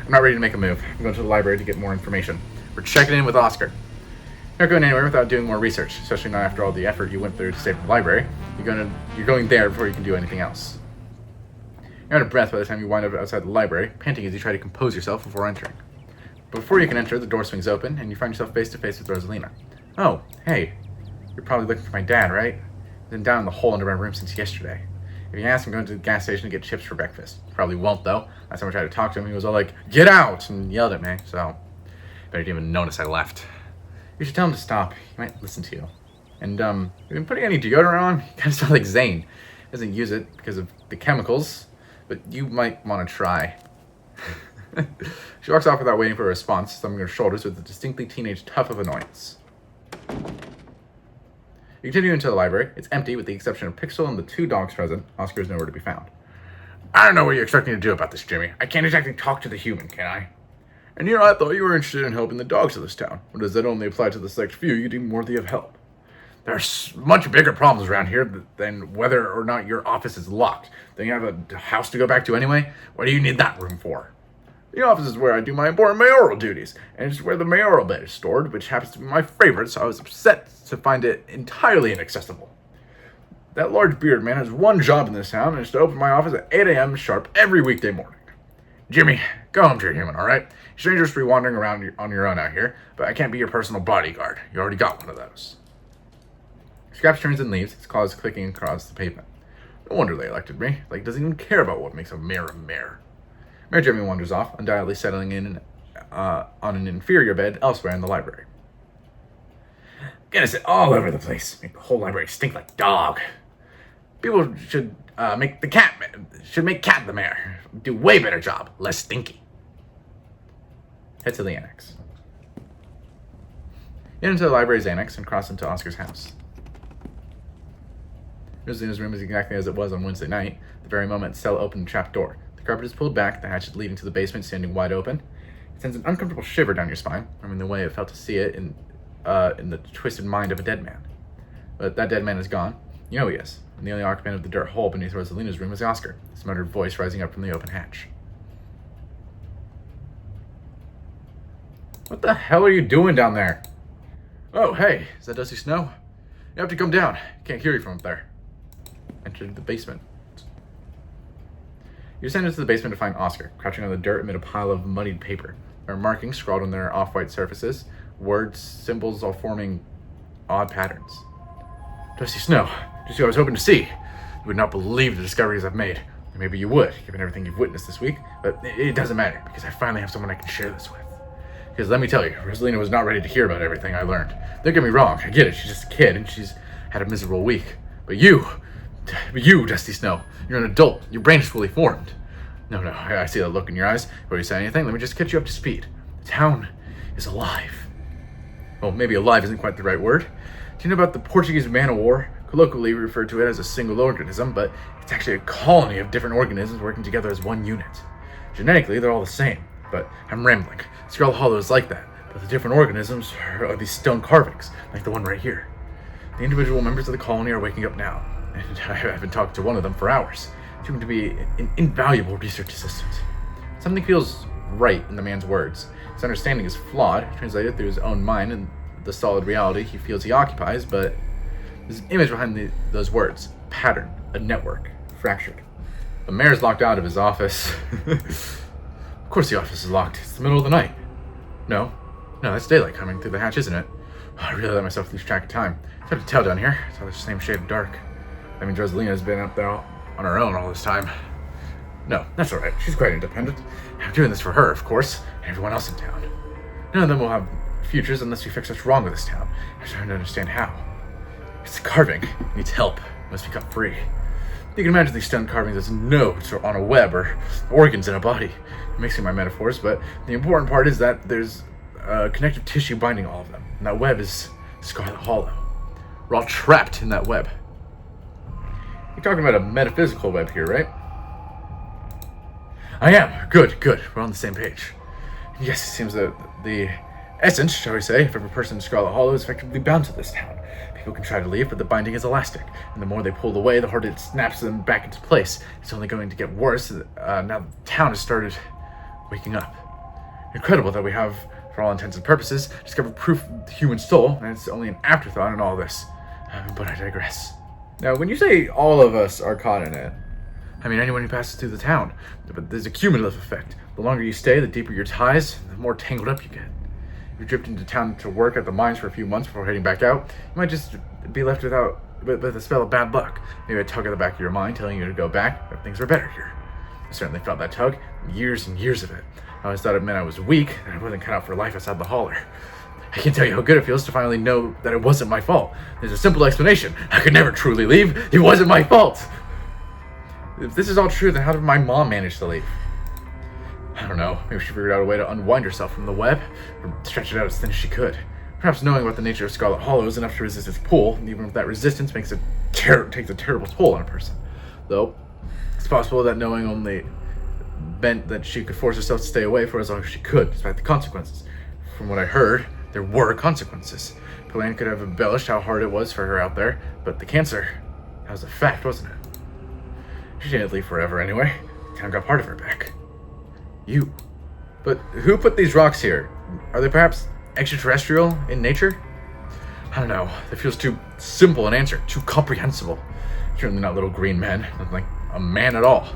I'm not ready to make a move. I'm going to the library to get more information. We're checking in with Oscar. You're not going anywhere without doing more research, especially not after all the effort you went through to save the library. You're going there before you can do anything else. You're out of breath by the time you wind up outside the library, panting as you try to compose yourself before entering. But before you can enter, the door swings open, and you find yourself face to face with Rosalina. Oh, hey. You're probably looking for my dad, right? He's been down in the hole under my room since yesterday. If you ask, I'm going to the gas station to get chips for breakfast. Probably won't, though. Last time I tried to talk to him, he was all like, "Get out!" and yelled at me, so I didn't even notice I left. You should tell him to stop. He might listen to you. And, you been putting any deodorant on? You kind of smell like Zane. He doesn't use it because of the chemicals, but you might want to try. She walks off without waiting for a response, thumbing her shoulders with a distinctly teenage tuff of annoyance. You continue into the library. It's empty with the exception of Pixel and the 2 dogs present. Oscar is nowhere to be found. I don't know what you're expecting to do about this, Jimmy. I can't exactly talk to the human, can I? And I thought you were interested in helping the dogs of this town. Or does that only apply to the select few you deem worthy of help? There's much bigger problems around here than whether or not your office is locked. Don't you have a house to go back to anyway? What do you need that room for? The office is where I do my important mayoral duties, and it's where the mayoral bed is stored, which happens to be my favorite, so I was upset to find it entirely inaccessible. That large bearded man has one job in this town, and it's to open my office at 8 a.m. sharp every weekday morning. Jimmy, go home to your human, alright? Strangers free wandering around on your own out here, but I can't be your personal bodyguard. You already got one of those. Scraps turns and leaves, his claws clicking across the pavement. No wonder they elected me. Like, doesn't even care about what makes a mayor a mayor. Mayor Jimmy wanders off, undoubtedly settling in on an inferior bed elsewhere in the library. Gonna sit all over the place. Make the whole library stink like dog. People should make Cat the mayor. Do way better job. Less stinky. Head to the annex. Get into the library's annex and cross into Oscar's house. Rosalina's room is exactly as it was on Wednesday night. The very moment Stella opened the trap door. The carpet is pulled back, the hatchet leading to the basement standing wide open. It sends an uncomfortable shiver down your spine, remembering the way it felt to see it in the twisted mind of a dead man. But that dead man is gone. You know he is. And the only occupant of the dirt hole beneath Rosalina's room is Oscar, his muttered voice rising up from the open hatch. What the hell are you doing down there? Oh, hey, is that Dusty Snow? You have to come down. Can't hear you from up there. Entered the basement. You descend into the basement to find Oscar, crouching on the dirt amid a pile of muddied paper. There are markings scrawled on their off-white surfaces, words, symbols all forming odd patterns. Dusty Snow, just who I was hoping to see. You would not believe the discoveries I've made. Or maybe you would, given everything you've witnessed this week, but it doesn't matter, because I finally have someone I can share this with. Because let me tell you, Rosalina was not ready to hear about everything I learned. Don't get me wrong, I get it, she's just a kid, and she's had a miserable week. But you, Dusty Snow, you're an adult, your brain is fully formed. No, I see that look in your eyes. Before you say anything, let me just catch you up to speed. The town is alive. Well, maybe alive isn't quite the right word. Do you know about the Portuguese man of war? Colloquially, we refer to it as a single organism, but it's actually a colony of different organisms working together as one unit. Genetically, they're all the same, but I'm rambling. Scarlet Hollow is like that, but the different organisms are these stone carvings, like the one right here. The individual members of the colony are waking up now, and I haven't talked to one of them for hours. It's going to be an invaluable research assistant. Something feels right in the man's words. His understanding is flawed, translated through his own mind and the solid reality he feels he occupies, but there's an image behind those words. A pattern, a network, fractured. The mayor's locked out of his office. Of course the office is locked. It's the middle of the night. No, that's daylight coming through the hatch, isn't it? I really let myself lose track of time. It's hard to tell down here. It's all the same shade of dark. That means Rosalina's been up there on her own all this time. No, that's alright. She's quite independent. I'm doing this for her, of course, and everyone else in town. None of them will have futures unless we fix what's wrong with this town. I'm trying to understand how. It's a carving. It needs help. It must be cut free. You can imagine these stone carvings as nodes or on a web or organs in a body. I'm mixing my metaphors, but the important part is that there's connective tissue binding all of them. And that web is Scarlet Hollow. We're all trapped in that web. You're talking about a metaphysical web here, right? I am. Good. We're on the same page. Yes, it seems that the essence, shall we say, of every person in Scarlet Hollow is effectively bound to this town. People can try to leave, but the binding is elastic, and the more they pull away, the harder it snaps them back into place. It's only going to get worse now the town has started waking up. Incredible that we have, for all intents and purposes, discovered proof of the human soul, and it's only an afterthought in all this. But I digress. Now, when you say all of us are caught in it, I mean anyone who passes through the town. But there's a cumulative effect. The longer you stay, the deeper your ties, the more tangled up you get. If you drift into town to work at the mines for a few months before heading back out, you might just be left with a spell of bad luck. Maybe a tug at the back of your mind telling you to go back, but things are better here. I certainly felt that tug, years and years of it. I always thought it meant I was weak, that I wasn't cut out for life outside the holler. I can't tell you how good it feels to finally know that it wasn't my fault. There's a simple explanation. I could never truly leave. It wasn't my fault. If this is all true, then how did my mom manage to leave? I don't know. Maybe she figured out a way to unwind herself from the web, or stretch it out as thin as she could. Perhaps knowing about the nature of Scarlet Hollow is enough to resist its pull, and even if that resistance takes a terrible toll on a person. Though, it's possible that knowing only meant that she could force herself to stay away for as long as she could, despite the consequences. From what I heard, there were consequences. Pauline could have embellished how hard it was for her out there, but the cancer, that was a fact, wasn't it? She didn't leave forever anyway. Time got part of her back. You. But who put these rocks here? Are they perhaps extraterrestrial in nature? I don't know. It feels too simple an answer, too comprehensible. Certainly not little green men, not like a man at all.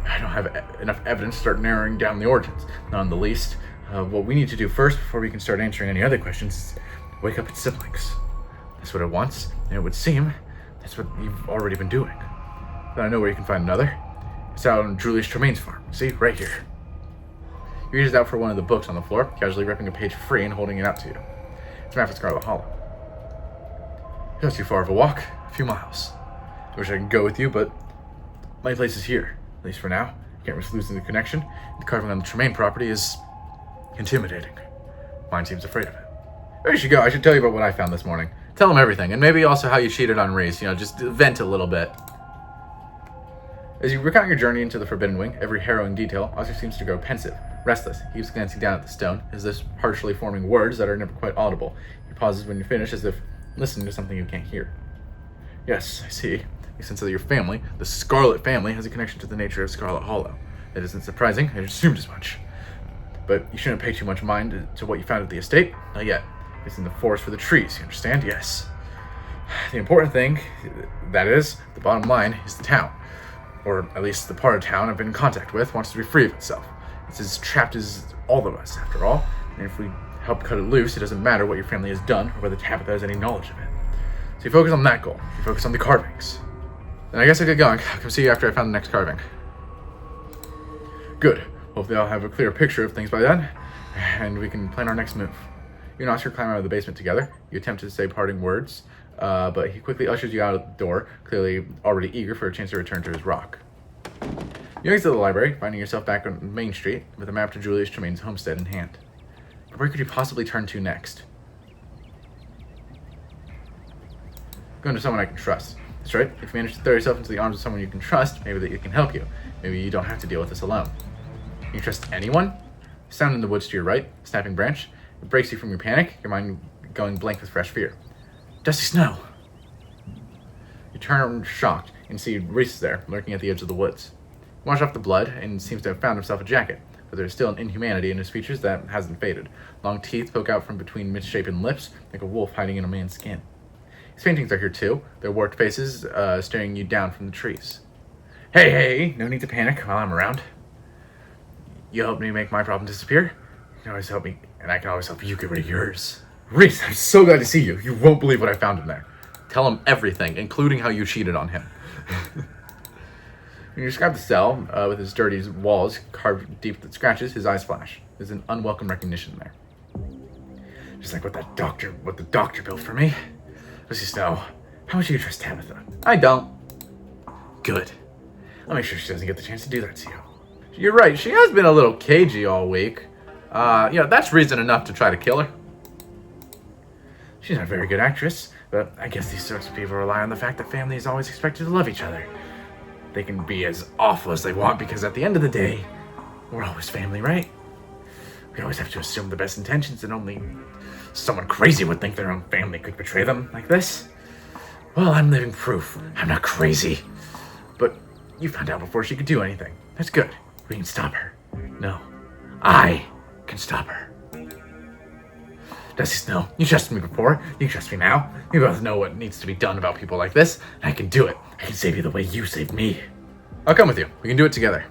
I don't have enough evidence to start narrowing down the origins. Not in the least. What we need to do first, before we can start answering any other questions, is wake up its siblings. That's what it wants, and it would seem that's what you've already been doing. But I know where you can find another. It's out on Julius Tremaine's farm. See, right here. He reaches out for one of the books on the floor, casually ripping a page free and holding it out to you. It's a map of Scarlet Hollow. It's not too far of a walk, a few miles. I wish I could go with you, but my place is here, at least for now. Can't risk losing the connection. The carving on the Tremaine property is intimidating. Mine seems afraid of it. Where you should go. I should tell you about what I found this morning. Tell him everything, and maybe also how you cheated on Reese. Just vent a little bit. As you recount your journey into the Forbidden Wing, every harrowing detail, Oscar seems to grow pensive, restless. He keeps glancing down at the stone, as if partially forming words that are never quite audible. He pauses when you finish, as if listening to something you can't hear. Yes, I see. You sense that your family, the Scarlet family, has a connection to the nature of Scarlet Hollow. That isn't surprising. I assumed as much. But you shouldn't pay too much mind to what you found at the estate. Not yet. It's in the forest for the trees, you understand? Yes. The important thing, that is, the bottom line, is the town. Or at least the part of town I've been in contact with wants to be free of itself. It's as trapped as all of us, after all. And if we help cut it loose, it doesn't matter what your family has done or whether Tabitha has any knowledge of it. So you focus on that goal. You focus on the carvings. Then I guess I'll get going. I'll come see you after I found the next carving. Good. Hopefully I'll have a clearer picture of things by then, and we can plan our next move. You and Oscar climb out of the basement together. You attempt to say parting words, but he quickly ushers you out of the door, clearly already eager for a chance to return to his rock. You exit the library, finding yourself back on Main Street with a map to Julius Tremaine's homestead in hand. But where could you possibly turn to next? Going to someone I can trust. That's right. If you manage to throw yourself into the arms of someone you can trust, maybe that can help you. Maybe you don't have to deal with this alone. Can you trust anyone? Sound in the woods to your right, snapping branch. It breaks you from your panic, your mind going blank with fresh fear. Dusty snow! You turn shocked and see Reese there, lurking at the edge of the woods. He washed off the blood and seems to have found himself a jacket, but there's still an inhumanity in his features that hasn't faded. Long teeth poke out from between misshapen lips, like a wolf hiding in a man's skin. His paintings are here too, their warped faces staring you down from the trees. Hey, no need to panic while I'm around. You help me make my problem disappear? You can always help me, and I can always help you get rid of yours. Reese, I'm so glad to see you. You won't believe what I found in there. Tell him everything, including how you cheated on him. When you describe the cell, with its dirty walls carved deep with scratches, his eyes flash. There's an unwelcome recognition there. Just like what the doctor built for me. Let's just know, how much do you trust Tabitha? I don't. Good. I'll make sure she doesn't get the chance to do that to you. You're right, she has been a little cagey all week. That's reason enough to try to kill her. She's not a very good actress, but I guess these sorts of people rely on the fact that family is always expected to love each other. They can be as awful as they want because at the end of the day, we're always family, right? We always have to assume the best intentions and only someone crazy would think their own family could betray them like this. Well, I'm living proof. I'm not crazy. But you found out before she could do anything. That's good. We can stop her. No. I can stop her. Dusty Snow, you trusted me before. You trust me now. We both know what needs to be done about people like this. And I can do it. I can save you the way you saved me. I'll come with you. We can do it together.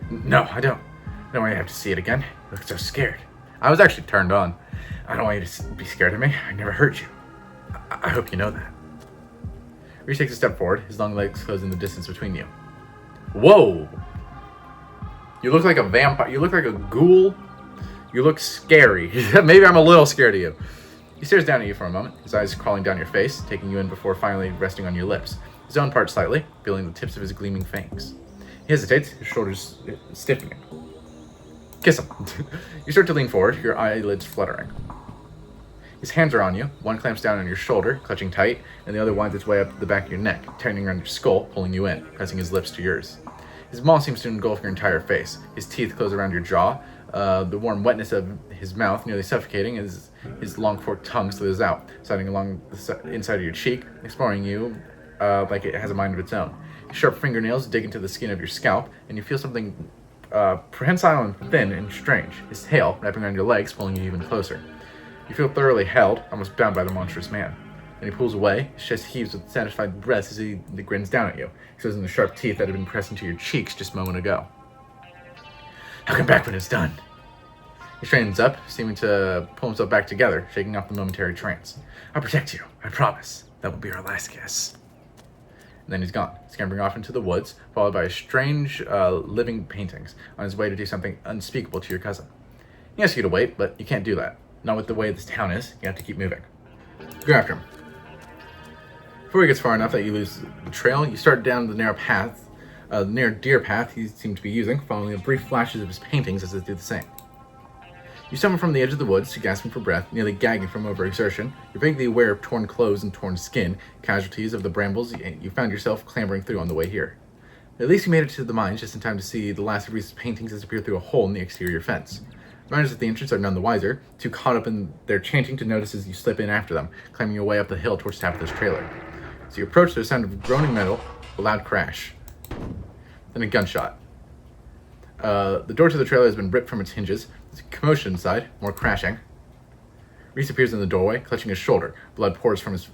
No, I don't. I don't want you to have to see it again. You look so scared. I was actually turned on. I don't want you to be scared of me. I never hurt you. I hope you know that. Reese takes a step forward, his long legs closing the distance between you. Whoa! You look like a vampire. You look like a ghoul. You look scary. Maybe I'm a little scared of you. He stares down at you for a moment, his eyes crawling down your face, taking you in before finally resting on your lips. His own parts slightly, feeling the tips of his gleaming fangs. He hesitates, his shoulders stiffening. Kiss him. You start to lean forward, your eyelids fluttering. His hands are on you. One clamps down on your shoulder, clutching tight, and the other winds its way up the back of your neck, tightening around your skull, pulling you in, pressing his lips to yours. His maw seems to engulf your entire face. His teeth close around your jaw, the warm wetness of his mouth nearly suffocating as his long forked tongue slithers out, sliding along the inside of your cheek, exploring you like it has a mind of its own. His sharp fingernails dig into the skin of your scalp, and you feel something prehensile and thin and strange, his tail wrapping around your legs, pulling you even closer. You feel thoroughly held, almost bound by the monstrous man. Then he pulls away, his chest heaves with satisfied breaths as he grins down at you, exposing the sharp teeth that had been pressed into your cheeks just a moment ago. I'll come back when it's done. He straightens up, seeming to pull himself back together, shaking off the momentary trance. I'll protect you, I promise. That will be our last kiss. And then he's gone, scampering off into the woods, followed by strange, living paintings, on his way to do something unspeakable to your cousin. He asks you to wait, but you can't do that. Not with the way this town is. You have to keep moving. Go after him. Before he gets far enough that you lose the trail, you start down the narrow path, the narrow deer path he seemed to be using, following the brief flashes of his paintings as it do the same. You stumble from the edge of the woods, gasping for breath, nearly gagging from overexertion. You're vaguely aware of torn clothes and torn skin, casualties of the brambles you found yourself clambering through on the way here. At least you made it to the mines just in time to see the last of Reese's paintings disappear through a hole in the exterior fence. Miners at the entrance are none the wiser, too caught up in their chanting to notice as you slip in after them, climbing your way up the hill towards Tabitha's trailer. As you approach, there's a sound of groaning metal, a loud crash, then a gunshot. The door to the trailer has been ripped from its hinges. There's a commotion inside, more crashing. Reese appears in the doorway, clutching his shoulder. Blood pours from his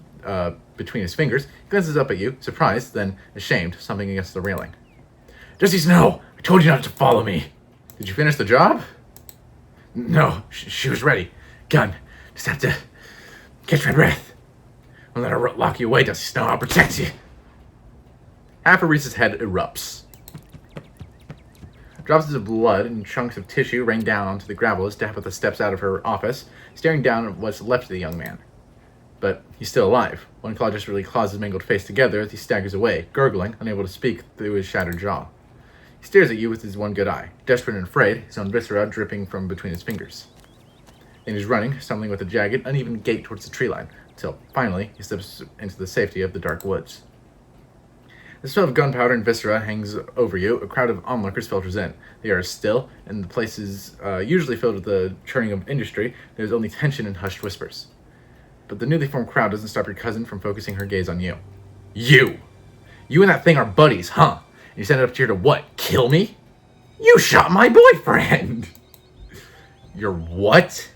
between his fingers. He glances up at you, surprised, then ashamed, something against the railing. Dusty Snow, I told you not to follow me. Did you finish the job? No, she was ready. Gun. Just have to catch my breath. Don't let her lock you away, Dusty Snow. I'll protect you. Half of Reese's head erupts. Drops of blood and chunks of tissue rain down onto the gravel as Tabitha steps out of her office, staring down at what's left of the young man. But he's still alive. One claw just really claws his mangled face together as he staggers away, gurgling, unable to speak through his shattered jaw. He stares at you with his one good eye, desperate and afraid, his own viscera dripping from between his fingers. Then he's running, stumbling with a jagged, uneven gait towards the tree line, until, finally, he slips into the safety of the dark woods. The smell of gunpowder and viscera hangs over you. A crowd of onlookers filters in. The air is still, and the place is usually filled with the churning of industry. There's only tension and hushed whispers. But the newly formed crowd doesn't stop your cousin from focusing her gaze on you. You! You and that thing are buddies, huh? And you sent it up here to what? Kill me? You shot my boyfriend! Your what?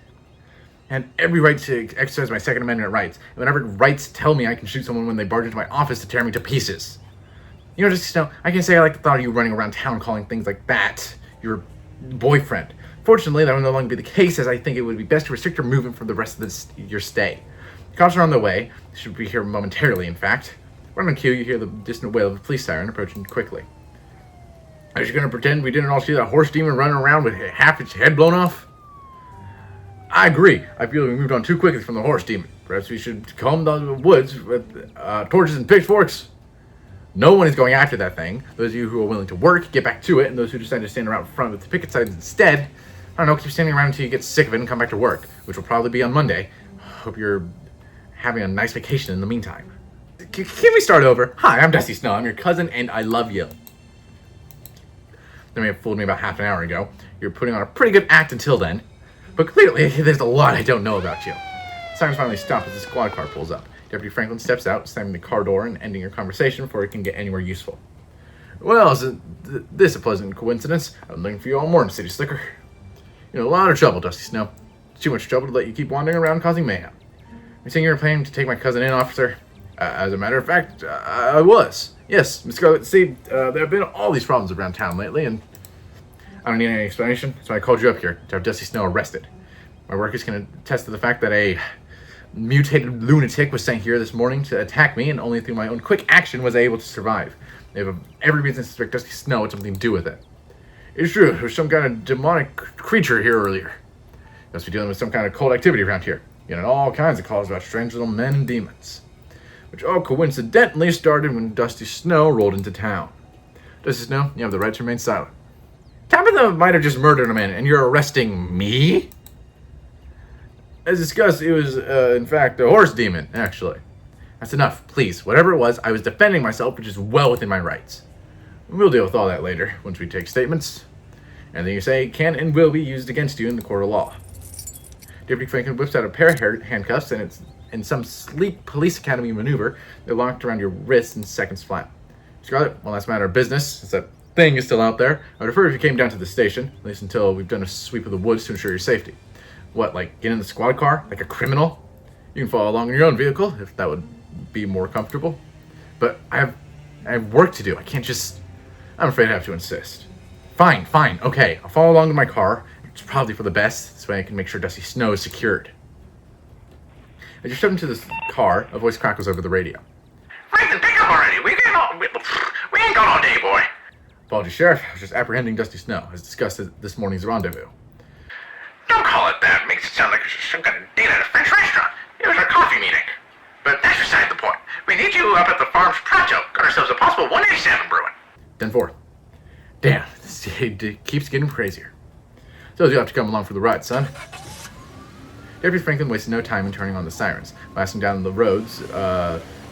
I had every right to exercise my Second Amendment rights, and whatever rights tell me I can shoot someone when they barge into my office to tear me to pieces. You know, just I can say I like the thought of you running around town calling things like that your boyfriend. Fortunately, that will no longer be the case, as I think it would be best to restrict your movement for the rest of your stay. The cops are on their way. They should be here momentarily, in fact. Right on cue, you hear the distant wail of a police siren approaching quickly. Are you gonna pretend we didn't all see that horse demon running around with half its head blown off? I agree. I feel we moved on too quickly from the horse demon. Perhaps we should comb the woods with torches and pitchforks. No one is going after that thing. Those of you who are willing to work, get back to it, and those who decide to stand around in front with the picket signs instead, I don't know, keep standing around until you get sick of it and come back to work, which will probably be on Monday. Hope you're having a nice vacation in the meantime. Can we start over? Hi, I'm Dusty Snow. I'm your cousin, and I love you. They may have fooled me about half an hour ago. You're putting on a pretty good act until then. But clearly, there's a lot I don't know about you. Sirens finally stop as the squad car pulls up. Deputy Franklin steps out, slamming the car door and ending your conversation before it can get anywhere useful. Well, isn't this a pleasant coincidence? I've been looking for you all morning, City Slicker. You're in a lot of trouble, Dusty Snow. Too much trouble to let you keep wandering around causing mayhem. You saying you were planning to take my cousin in, officer? As a matter of fact, I was. Yes, Miss Scarlet, see, there have been all these problems around town lately, and I don't need any explanation, so I called you up here to have Dusty Snow arrested. My workers can attest to the fact that a mutated lunatic was sent here this morning to attack me, and only through my own quick action was I able to survive. They have every reason to suspect Dusty Snow had something to do with it. It's true, there was some kind of demonic creature here earlier. You must be dealing with some kind of cold activity around here. You know, all kinds of calls about strange little men and demons, which all coincidentally started when Dusty Snow rolled into town. Dusty Snow, you have the right to remain silent. Tabitha might have just murdered a man, and you're arresting me? As discussed, it was, in fact, a horse demon, actually. That's enough, please. Whatever it was, I was defending myself, which is well within my rights. We'll deal with all that later, once we take statements. Anything you say can and will be used against you in the court of law. Deputy Franklin whips out a pair of handcuffs, and it's in some sleek police academy maneuver, they're locked around your wrists in seconds flat. Scarlet, well, that's a matter of business, since that thing is still out there. I would prefer if you came down to the station, at least until we've done a sweep of the woods to ensure your safety. What, like get in the squad car, like a criminal? You can follow along in your own vehicle, if that would be more comfortable. But I have work to do. I can't just... I'm afraid I have to insist. Fine, okay. I'll follow along in my car. It's probably for the best. This way I can make sure Dusty Snow is secured. As you step into this car, a voice crackles over the radio. Franklin, pick up already. We ain't gone all day, boy. Apologies, Sheriff. I was just apprehending Dusty Snow, as discussed at this morning's rendezvous. Don't call it that. Makes it sound like some kind of date at a French restaurant. It was our coffee meeting. But that's beside the point. We need you up at the farm's pronto. Got ourselves a possible 187 brewing. 10-4. Damn, this day keeps getting crazier. So you'll have to come along for the ride, son. Deputy Franklin wasted no time in turning on the sirens, blasting down the roads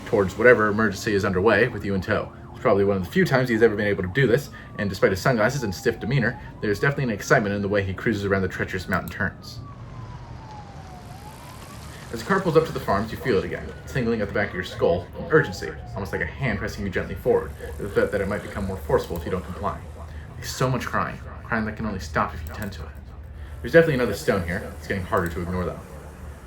towards whatever emergency is underway with you in tow. It's probably one of the few times he's ever been able to do this, and despite his sunglasses and stiff demeanor, there's definitely an excitement in the way he cruises around the treacherous mountain turns. As the car pulls up to the farms, you feel it again, tingling at the back of your skull, an urgency, almost like a hand pressing you gently forward, with the threat that it might become more forceful if you don't comply. There's so much crime that can only stop if you tend to it. There's definitely another stone here. It's getting harder to ignore, though.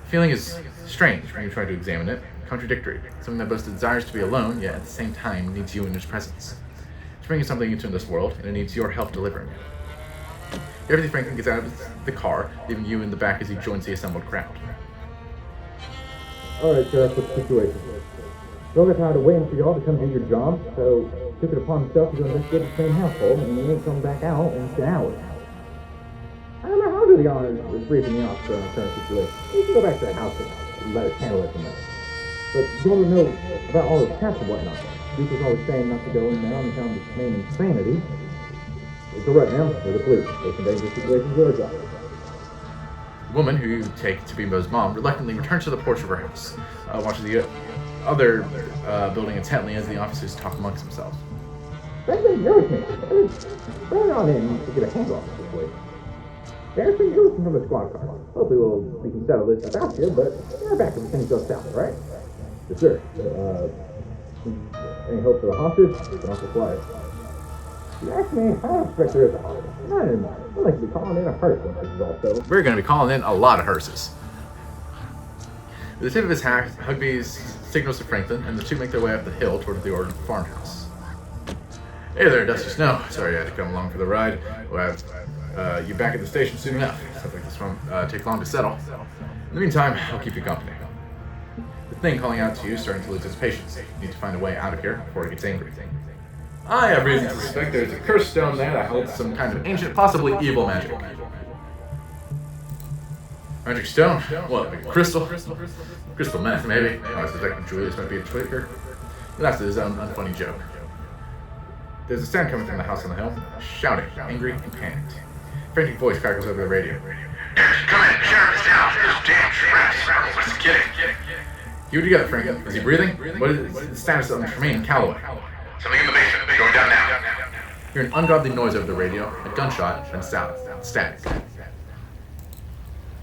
The feeling is strange when you try to examine it, contradictory, something that both desires to be alone, yet at the same time needs you in its presence. It's bringing something into this world, and it needs your help delivering it. Deputy Franklin gets out of the car, leaving you in the back as he joins the assembled crowd. Alright, Sheriff, what's the situation? Bill got tired of waiting for y'all to come do your job, so took it upon himself to go investigate the same household, and he ain't come back out in 10 hours. I don't know how to do the honors of briefing the officer on the current situation. You can go back to the house and let us handle it from there. But you want to know about all those cats and whatnot. Duke was always saying not to go in there on account of his main insanity. So right now, we're the police. They can dangerous situations are a job. The woman, who you take to be Mo's mom, reluctantly returns to the porch of her house, watches the other building intently as the officers talk amongst themselves. Franklin, you're with me. Bring on in to get a handle on the situation. There's some news from the squad car. Hopefully we can settle this about you, but you're back if things go south, right? Yes, sir. Any hope for the hostage? Don't require. You ask me, I don't expect there is a hostage. Not anymore. We'll like to be calling in a hearse once this is all settled. We're going to be calling in a lot of hearses. With the tip of his hat, Hugby signals to Franklin, and the two make their way up the hill toward the Orton farmhouse. Hey there, Dusty Snow. Sorry I had to come along for the ride. We'll have you back at the station soon enough. Stuff like this won't take long to settle. In the meantime, I'll keep you company. The thing calling out to you is starting to lose its patience. You need to find a way out of here before it gets angry. I have reason to suspect there's a cursed stone there that holds some kind of ancient, possibly evil magic. Magic stone? What, like a crystal? Crystal meth, maybe. I was detecting Julius might be a tweaker. He laughs at his own unfunny joke. There's a sound coming from the house on the hill, shouting, angry and panicked. A frantic voice crackles over the radio. Come in, Sheriff is down. This damn trash. Let's get it. You together, Franklin. Is he breathing? What is the status of Tremaine and Calloway? Something in the basement. Going down now. Hear an ungodly noise over the radio, a gunshot, and static.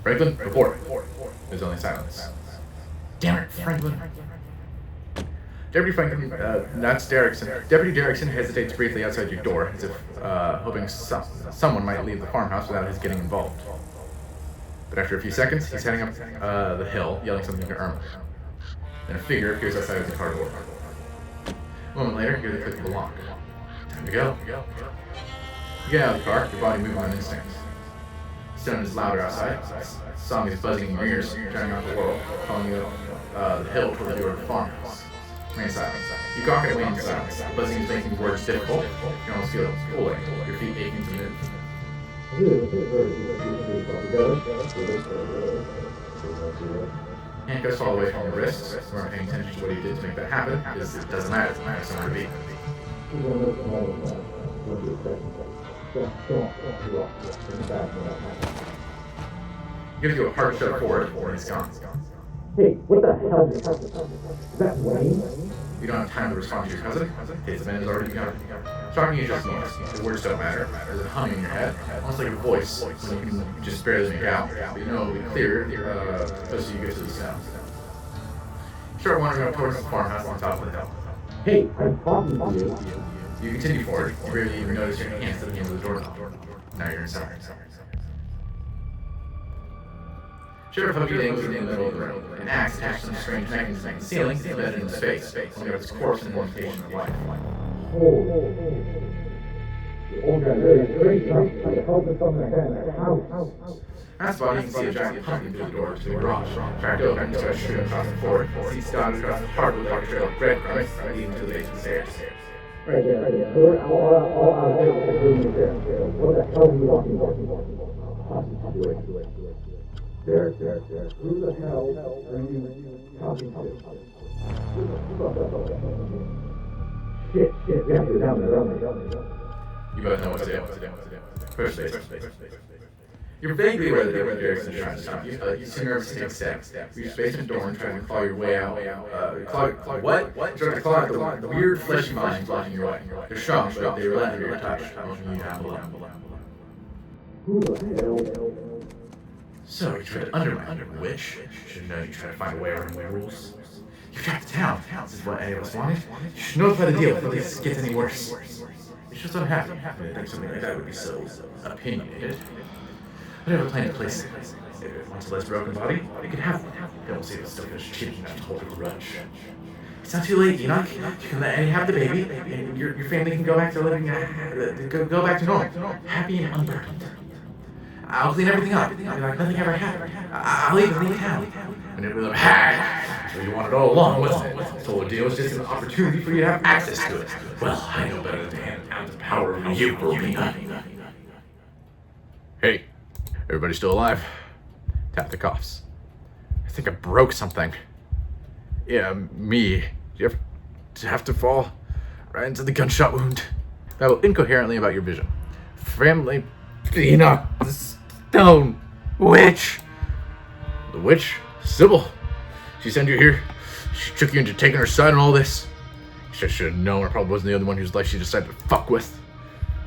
Franklin, report. There's only silence. Damn it, Franklin. Deputy Franklin, that's Derrickson. Deputy Derrickson hesitates briefly outside your door, as if hoping someone might leave the farmhouse without his getting involved. But after a few seconds, he's heading up the hill, yelling something to Irma. Then a figure appears outside of the car door. A moment later, you hear the click of the lock. Time to go. You get out of the car, your body moving on instinct. Stone is louder outside. The song is buzzing in your ears, drowning out the world, calling you up the hill toward the door of the farmhouse. Remain silent. You gawk at me in silence. The buzzing is making words difficult. You can almost feel it pulling, your feet aching to move. Handcuffs fall away from your wrists. You aren't paying attention to what he did to make that happen, because it doesn't matter. I have somewhere to be. You gives you a hard shove forward, and he's gone. Hey, what the hell is that Wayne? You don't have time to respond to your cousin. His man has already begun. Talking is just noise. The words don't matter. There's a hum in your head, almost like a voice, when you can just barely make out. But you know it'll be clear as you get to the sound. You start wandering up towards the farmhouse on top of the hill. Hey, I'm talking to you. You continue forward. You barely even notice your hands at the end of the doorknob. Now you're inside. Sheriff Hooky dangles in the middle of the room. An axe attached to some strange mechanism in the ceiling is embedded in space, only with its corpse and imitation of life. Oh, the old guy really straight up to help us on the head in the house. That's why you can see a giant pumpkin through the door to the garage. Cracked open, you start shooting across the floor. Seats dotted across the hardwood like a trail of breadcrumbs leading to the base of the stairs. Right there. We're all out of the room there. What the hell are you talking about? There. Who the hell are you talking to? Shit. We have to go down there. You both know what to do. First base. You're vaguely aware that David Derrickson is trying to stop you, but you seem nervous to take steps. You use basement door and try to claw your way out. What? Try to claw out the weird fleshy lines blocking your way. They're strong, but they relent under your touch, pushing you down below. Who the hell? So you tried to undermine the witch. Should know you try to find a way around the rules. You trapped the town. This is what any of us wanted. You should notify the deal before this gets any worse. It's just unhappy. I didn't think something like that would be so opinionated. I never planned to place it. If it wants a less broken body, it can have one. Don't see if it's still finished cheating enough to hold a grudge. It's not too late, Enoch. You can let Annie have the baby, and your family can go back to living, go back to normal, happy and unburdened. I'll clean everything up, like nothing ever happened. I'll even leave town. And it will have so you wanted all along, wasn't it? This whole deal was just an opportunity for you to have access to it. Well, I know better than to hand down the power of you, Rowena. Hey, everybody still alive? Tap the coughs. I think I broke something. Yeah, me. Did you ever have to fall right into the gunshot wound? Babble incoherently about your vision. Family, Enoch, the stone witch. The witch? Sybil. She sent you here. She took you into taking her side and all this. She should have known I probably wasn't the only one whose life she decided to fuck with.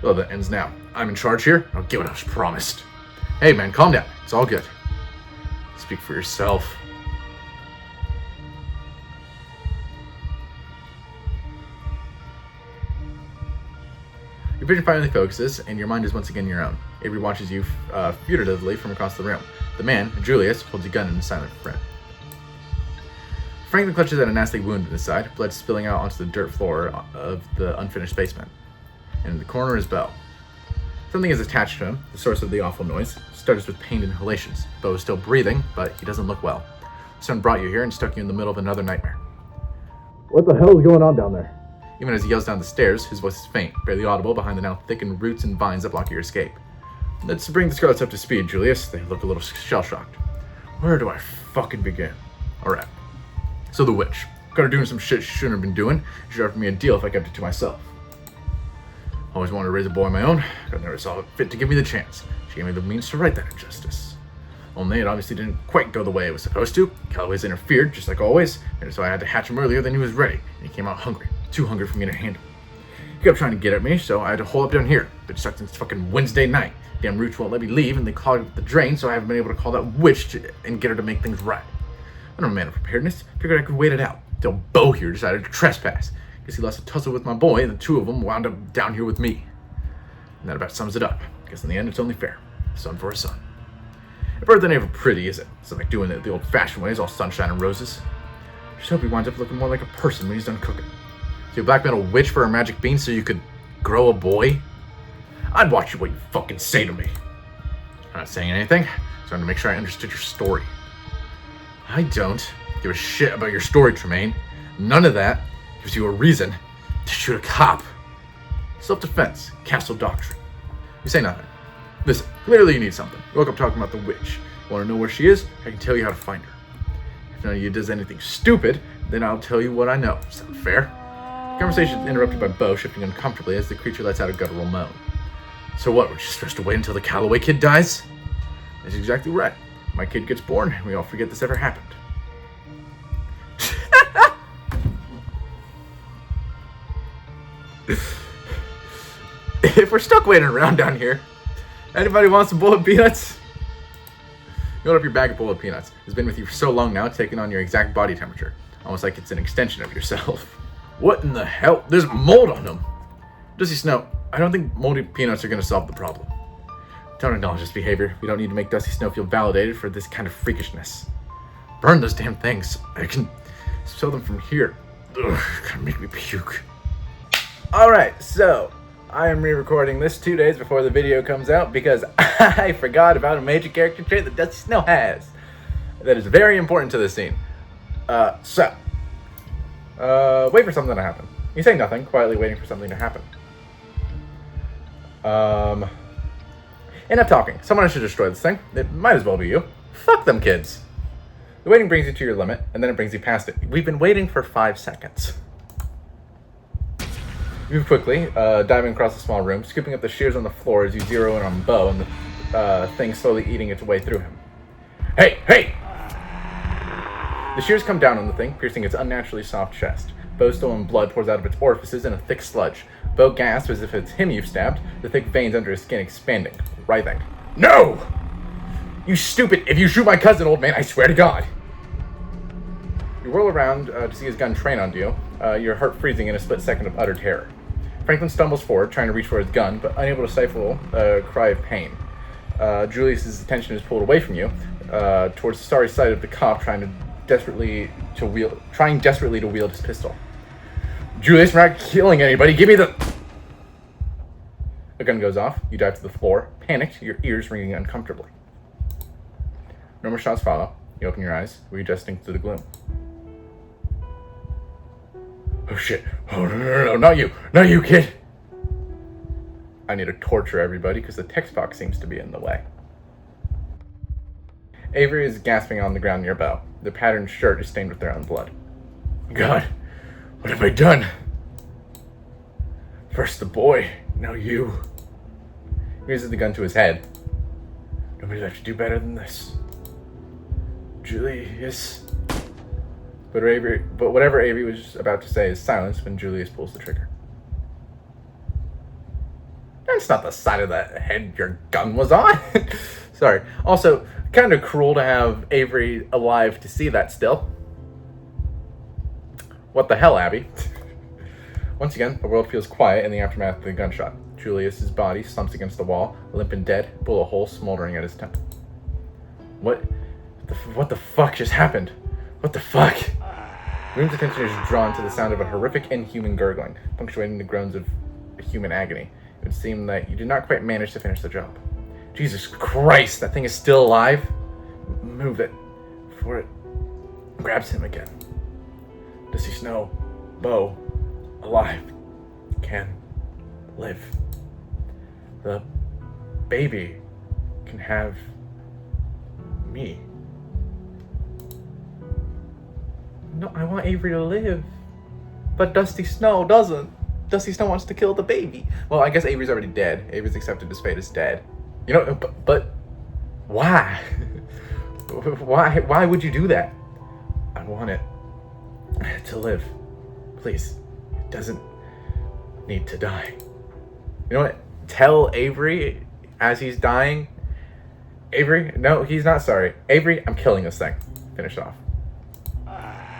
Well, that ends now. I'm in charge here. I'll get what I was promised. Hey, man, calm down. It's all good. Speak for yourself. Your vision finally focuses, and your mind is once again your own. Avery watches you furtively from across the room. The man, Julius, holds a gun in a silent front. Franklin clutches at a nasty wound in his side, blood spilling out onto the dirt floor of the unfinished basement. And in the corner is Bo. Something is attached to him, the source of the awful noise. Stutters with pained inhalations. Bo is still breathing, but he doesn't look well. Someone brought you here and stuck you in the middle of another nightmare. What the hell is going on down there? Even as he yells down the stairs, his voice is faint, barely audible behind the now thickened roots and vines that block your escape. Let's bring the Scarlets up to speed, Julius. They look a little shell-shocked. Where do I fucking begin? Alright. So the witch. Got her doing some shit she shouldn't have been doing. She offered me a deal if I kept it to myself. Always wanted to raise a boy of my own. God never saw it fit to give me the chance. She gave me the means to right that injustice. Only it obviously didn't quite go the way it was supposed to. Calloway's interfered, just like always, and so I had to hatch him earlier than he was ready, and he came out hungry. Too hungry for me to handle. He kept trying to get at me, so I had to hole up down here. Been stuck since fucking Wednesday night. Damn roots won't let me leave, and they clogged up the drain, so I haven't been able to call that witch and get her to make things right. I'm a man of preparedness. Figured I could wait it out till Bo here decided to trespass. Guess he lost a tussle with my boy, and the two of them wound up down here with me. And that about sums it up. Guess in the end, it's only fair. Son for a son. A birth ain't ever pretty, is it? It's not like doing it the old-fashioned ways, all sunshine and roses. Just hope he winds up looking more like a person when he's done cooking. So you blackmail a witch for a magic bean so you could grow a boy? I'd watch you what you fucking say to me. I'm not saying anything, so I'm gonna make sure I understood your story. I don't give a shit about your story, Tremaine. None of that gives you a reason to shoot a cop. Self-defense, castle doctrine. You say nothing. Listen, clearly you need something. You woke up talking about the witch. You want to know where she is? I can tell you how to find her. If none of you does anything stupid, then I'll tell you what I know. Sound fair? The conversation is interrupted by Bo shifting uncomfortably as the creature lets out a guttural moan. So what, we're just supposed to wait until the Calloway kid dies? That's exactly right. my kid gets born, and we all forget this ever happened. If we're stuck waiting around down here, anybody want some boiled peanuts? You load up your bag of boiled peanuts. It's been with you for so long now, it's taken on your exact body temperature. Almost like it's an extension of yourself. What in the hell? There's mold on them. Dusty Snow, I don't think moldy peanuts are going to solve the problem. Don't acknowledge this behavior. We don't need to make Dusty Snow feel validated for this kind of freakishness. Burn those damn things. I can sell them from here. Ugh, gonna make me puke. Alright, so I am re-recording this 2 days before the video comes out because I forgot about a major character trait that Dusty Snow has. That is very important to the scene. Wait for something to happen. You say nothing, quietly waiting for something to happen. Enough talking. Someone should destroy this thing. It might as well be you. Fuck them kids. The waiting brings you to your limit, and then it brings you past it. We've been waiting for 5 seconds. You move quickly, diving across the small room, scooping up the shears on the floor as you zero in on Bo, and the thing slowly eating its way through him. Hey, hey! The shears come down on the thing, piercing its unnaturally soft chest. Bo's stolen blood pours out of its orifices in a thick sludge. Bo gasps as if it's him you've stabbed, the thick veins under his skin expanding, writhing. No! You stupid! If you shoot my cousin, old man, I swear to God! You whirl around to see his gun train onto you, your heart freezing in a split second of utter terror. Franklin stumbles forward, trying to reach for his gun, but unable to stifle a cry of pain. Julius's attention is pulled away from you, towards the sorry sight of the cop trying desperately to wield his pistol. Julius, we're not killing anybody. Give me the... The gun goes off. You dive to the floor, panicked, your ears ringing uncomfortably. No more shots follow. You open your eyes, readjusting to the gloom. Oh shit. Oh no, not you. Not you, kid. I need to torture everybody because the text box seems to be in the way. Avery is gasping on the ground near Bo. The patterned shirt is stained with their own blood. God, what have I done? First the boy, now you. He raises the gun to his head. Nobody'd have to do better than this. Julius. But whatever Avery was about to say is silenced when Julius pulls the trigger. That's not the side of the head your gun was on. Sorry. Also, kind of cruel to have Avery alive to see that still. What the hell, Abby? Once again, the world feels quiet in the aftermath of the gunshot. Julius's body slumps against the wall, limp and dead, bullet hole smoldering at his temple. What the fuck just happened? What the fuck? The room's attention is drawn to the sound of a horrific, inhuman gurgling, punctuating the groans of human agony. It would seem that you did not quite manage to finish the job. Jesus Christ, that thing is still alive? Move it before it grabs him again. Dusty Snow, Bo, alive, can live. The baby can have me. No, I want Avery to live. But Dusty Snow doesn't. Dusty Snow wants to kill the baby. Well, I guess Avery's already dead. Avery's accepted his fate as dead. You know, but why? Why would you do that? I want it to live. Please. It doesn't need to die. You know what? Tell Avery as he's dying. Avery, no, he's not sorry. Avery, I'm killing this thing. Finish off.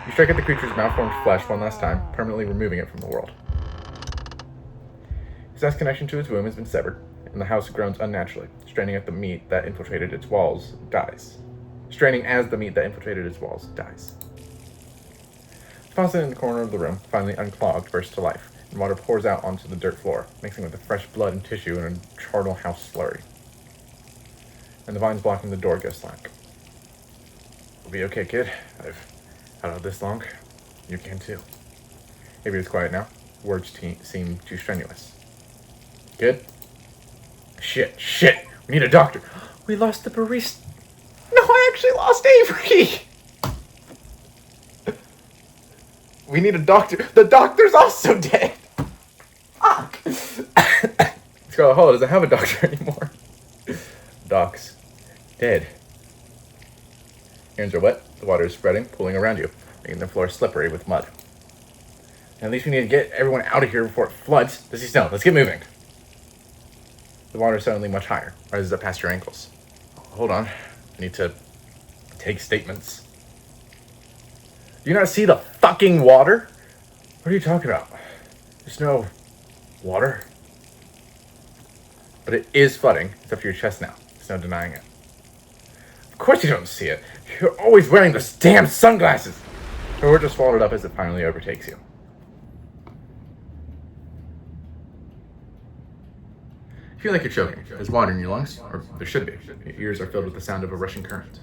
You strike at the creature's malformed flesh one last time, permanently removing it from the world. His last connection to its womb has been severed, and the house groans unnaturally, straining at the meat that infiltrated its walls dies. Straining as the meat that infiltrated its walls dies. The faucet in the corner of the room, finally unclogged, bursts to life, and water pours out onto the dirt floor, mixing with the fresh blood and tissue in a charnel house slurry. And the vines blocking the door go slack. We'll be okay, kid. I've held out this long. You can too. Avery is quiet now. Words seem too strenuous. Good? Shit. We need a doctor. We lost the barista. No, I actually lost Avery. We need a doctor. The doctor's also dead. Fuck. Scarlet Hollow doesn't have a doctor anymore. Doc's dead. hands are wet, the water is spreading, pooling around you, making the floor slippery with mud. At least we need to get everyone out of here before it floods. Does he snow? Let's get moving. The water is suddenly much higher, rises up past your ankles. Hold on, I need to take statements. Do you not see the fucking water? What are you talking about? There's no water. But it is flooding. It's up to your chest now. There's no denying it. Of course you don't see it. You're always wearing those damn sunglasses. Or we're just swallowed up as it finally overtakes you. You feel like you're choking. There's water in your lungs, or there should be. Your ears are filled with the sound of a rushing current.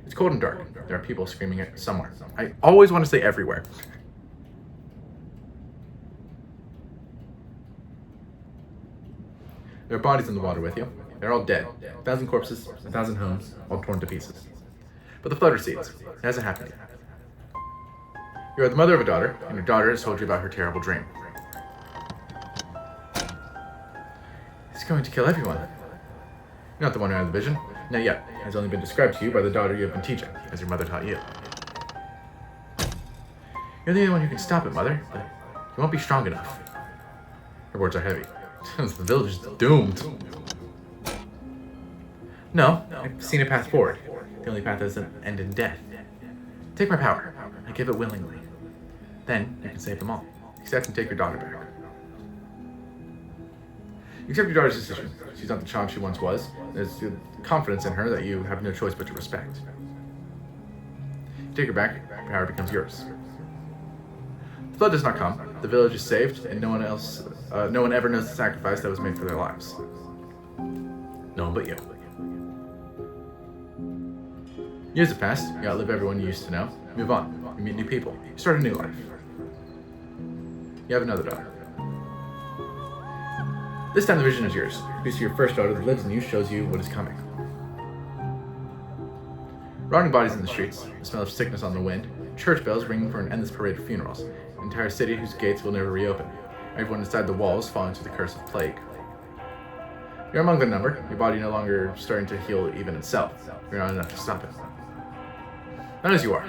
It's cold and dark. There are people screaming it somewhere. I always want to say everywhere. There are bodies in the water with you. They're all dead. 1,000 corpses, 1,000 homes, all torn to pieces. But the flood recedes. It hasn't happened yet. You are the mother of a daughter, and your daughter has told you about her terrible dream. It's going to kill everyone. You're not the one who had the vision. Not yet. It has only been described to you by the daughter you have been teaching, as your mother taught you. You're the only one who can stop it, Mother, but you won't be strong enough. Her words are heavy. The village is doomed. No, I've seen a path forward. The only path that doesn't end in death. Take my power. I give it willingly. Then you can save them all. Accept and take your daughter back. You accept your daughter's decision. She's not the child she once was. There's confidence in her that you have no choice but to respect. You take her back, power becomes yours. The flood does not come. The village is saved, and no one ever knows the sacrifice that was made for their lives. No one but you. Years have passed. You outlive everyone you used to know. You move on. You meet new people. You start a new life. You have another daughter. This time the vision is yours. You see your first daughter that lives in you shows you what is coming. Rotting bodies in the streets, the smell of sickness on the wind, church bells ringing for an endless parade of funerals, an entire city whose gates will never reopen, everyone inside the walls falling to the curse of plague. You're among the number, your body no longer starting to heal even itself. You're not enough to stop it. Not as you are.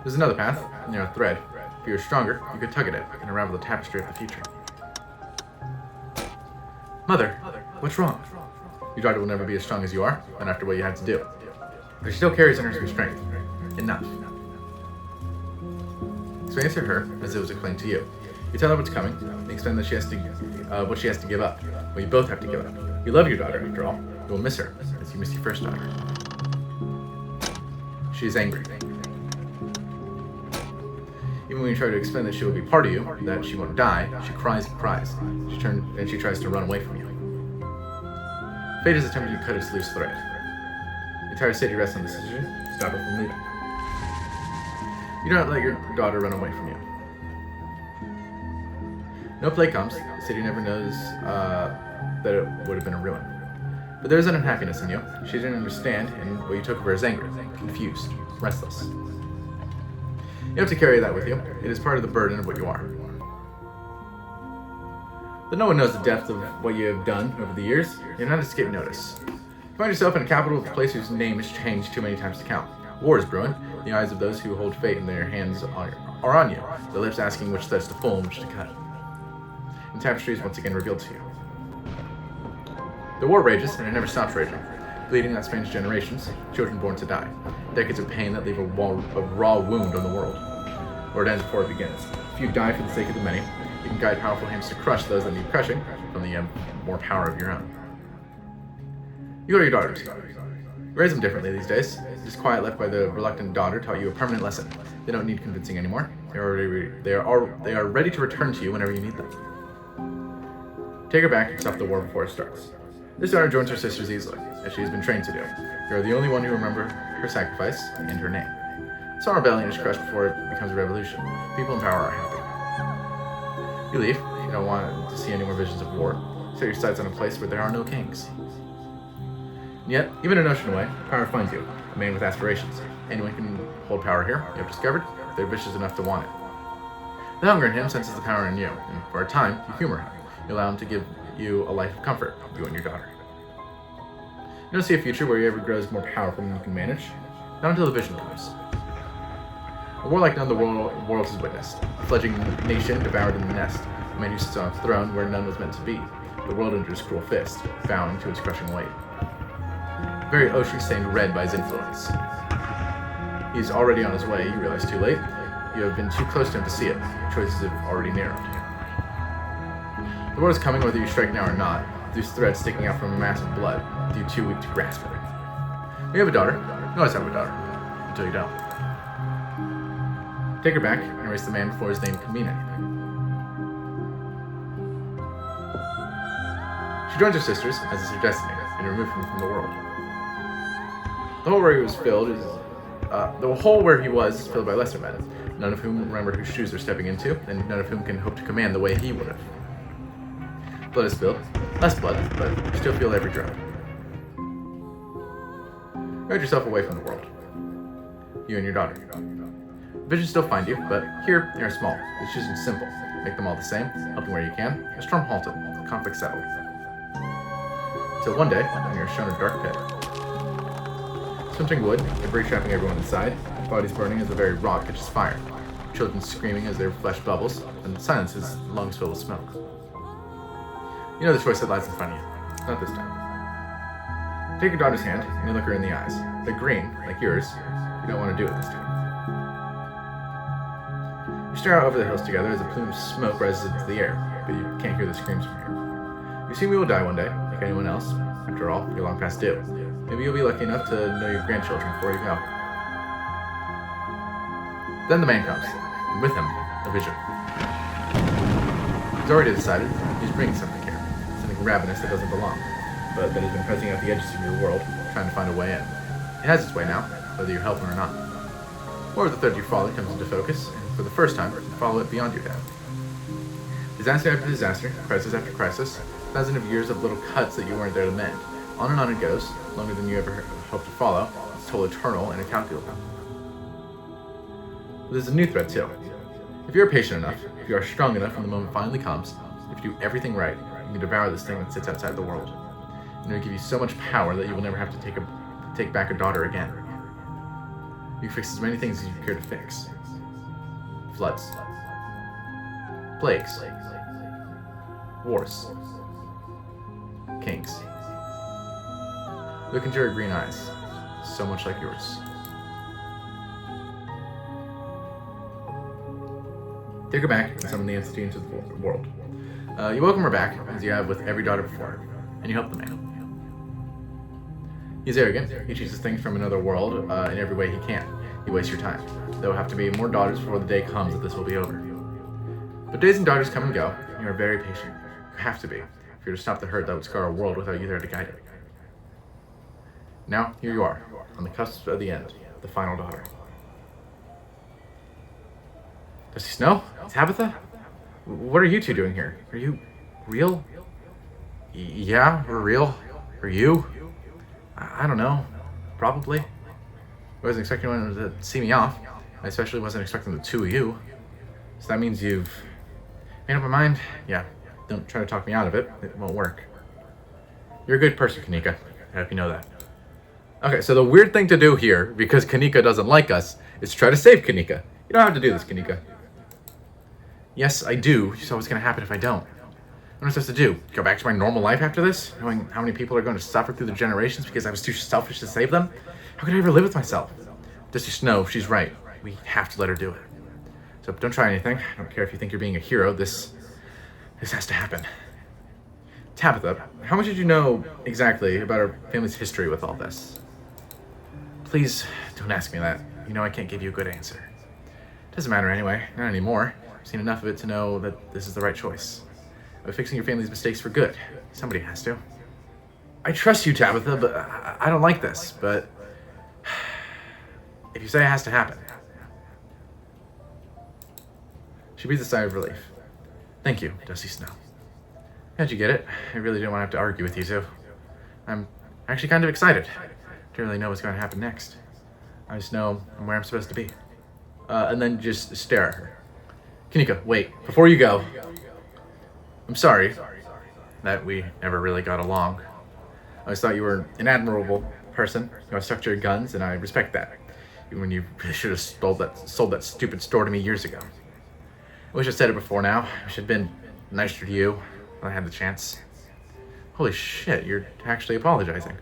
There's another path, a narrow thread. If you were stronger, you could tug at it and unravel the tapestry of the future. Mother, what's wrong? Your daughter will never be as strong as you are, and after what you had to do. But she still carries in her some strength. Enough. Explain it to her as it was explained to you. You tell her what's coming, and explain that what she has to give up. Well, you both have to give up. You love your daughter, after all. You will miss her, as you miss your first daughter. She is angry. Even when you try to explain that she will be part of you, that she won't die, she cries and cries. She tries to run away from you. Fate is attempting to cut its loose thread. The entire city rests on this decision. Stop it from leaving. You do not let your daughter run away from you. No plague comes. The city never knows that it would have been a ruin. But there is an unhappiness in you. She didn't understand, and what you took of her is angry, confused, restless. You have to carry that with you. It is part of the burden of what you are. But no one knows the depth of what you have done over the years. You're not escape notice. You find yourself in a capital of a place whose name has changed too many times to count. War is brewing. The eyes of those who hold fate in their hands are on you, their lips asking which threads to pull and which to cut. And tapestry is once again revealed to you. The war rages, and it never stops raging, bleeding that spans generations, children born to die, decades of pain that leave a raw wound on the world. Or it ends before it begins. If you die for the sake of the many, you can guide powerful hands to crush those that need crushing from the more power of your own. You go to your daughters. You raise them differently these days. This quiet left by the reluctant daughter taught you a permanent lesson. They don't need convincing anymore. They are ready to return to you whenever you need them. Take her back and stop the war before it starts. This daughter joins her sisters easily, as she has been trained to do. You are the only one who remember her sacrifice and her name. Some rebellion is crushed before it becomes a revolution. People in power are happy. You leave. You don't want to see any more visions of war. Set your sights on a place where there are no kings. And yet, even an ocean away, power finds you, a man with aspirations. Anyone can hold power here, you have discovered, if they're vicious enough to want it. The hunger in him senses the power in you, and for a time, you humor him. You allow him to give you a life of comfort, you and your daughter. You don't see a future where you ever grows more powerful than you can manage. Not until the vision comes. A war like none the world has witnessed. A fledgling nation devoured in the nest. A man who sits on a throne where none was meant to be. The world under his cruel fist, bowing to its crushing weight. The very ocean stained red by his influence. He is already on his way, you realize too late. You have been too close to him to see it. Your choices have already narrowed. The world is coming whether you strike now or not. These threads sticking out from a mass of blood, with you too weak to grasp it. You have a daughter. You always have a daughter. Until you don't. Take her back and erase the man before his name can mean anything. She joins her sisters, as is her destiny, and removed him from the world. The hole where he was filled is filled by lesser men, none of whom remember whose shoes they're stepping into, and none of whom can hope to command the way he would have. Blood is spilled, less blood, but you still feel every drop. Guard yourself away from the world. You and your daughter. Visions still find you, but here they are small. The decisions simple. Make them all the same, help them where you can. A storm halted, the conflict settled. Till one day, when you're shown a dark pit. Splintering wood, debris trapping everyone inside, bodies burning as the very rock catches fire, children screaming as their flesh bubbles, and silence as lungs fill with smoke. You know the choice that lies in front of you. Not this time. Take your daughter's hand, and you look her in the eyes. They're green, like yours. You don't want to do it this time. You stare out over the hills together as a plume of smoke rises into the air, but you can't hear the screams from here. You assume you will die one day, like anyone else. After all, you're long past due. Maybe you'll be lucky enough to know your grandchildren before you go. Then the man comes, and with him, a vision. He's already decided he's bringing something here, something ravenous that doesn't belong, but that has been pressing out the edges of your world, trying to find a way in. It has its way now, whether you help him or not. Or the thread you follow comes into focus, and for the first time, you follow it beyond your dad. Disaster after disaster, crisis after crisis, thousands of years of little cuts that you weren't there to mend. On and on it goes, longer than you ever hoped to follow. It's total eternal and incalculable. But there's a new thread too. If you're patient enough, if you are strong enough when the moment finally comes, if you do everything right, you can devour this thing that sits outside the world. And it will give you so much power that you will never have to take back a daughter again. You can fix as many things as you care to fix. Floods. Plagues. Wars. Kings. Look into her green eyes, so much like yours. Take her back and summon the entity into the world. You welcome her back, as you have with every daughter before her, and you help the man. He's arrogant. He chooses things from another world in every way he can. You waste your time. There will have to be more daughters before the day comes that this will be over. But days and daughters come and go, and you are very patient. You have to be, if you're to stop the hurt that would scar a world without you there to guide it. Now, here you are, on the cusp of the end, the final daughter. Dusty Snow? Tabitha? What are you two doing here? Are you real? Yeah, we're real. Are you? I don't know. Probably. I wasn't expecting anyone to see me off. I especially wasn't expecting the two of you. So that means you've made up my mind? Yeah. Don't try to talk me out of it. It won't work. You're a good person, Kanika. I hope you know that. Okay, so the weird thing to do here, because Kanika doesn't like us, is to try to save Kanika. You don't have to do this, Kanika. Yes, I do. You saw what's going to happen if I don't. What am I supposed to do? Go back to my normal life after this? Knowing how many people are going to suffer through the generations because I was too selfish to save them? How could I ever live with myself? Dusty Snow, she's right. We have to let her do it. So don't try anything. I don't care if you think you're being a hero. This has to happen. Tabitha, how much did you know exactly about our family's history with all this? Please don't ask me that. You know I can't give you a good answer. Doesn't matter anyway, not anymore. I've seen enough of it to know that this is the right choice. I'm fixing your family's mistakes for good. Somebody has to. I trust you, Tabitha, but I don't like this, but if you say it has to happen. She breathes a sigh of relief. Thank you, Dusty Snow. How'd you get it? I really didn't want to have to argue with you two. I'm actually kind of excited. Don't really know what's going to happen next. I just know I'm where I'm supposed to be. And then just stare at her. Kanika, wait, before you go, I'm sorry that we never really got along. I always thought you were an admirable person. You always stuck to your guns, and I respect that. Even when you really should have sold that stupid store to me years ago. I wish I said it before now. I should have been nicer to you when I had the chance. Holy shit, you're actually apologizing.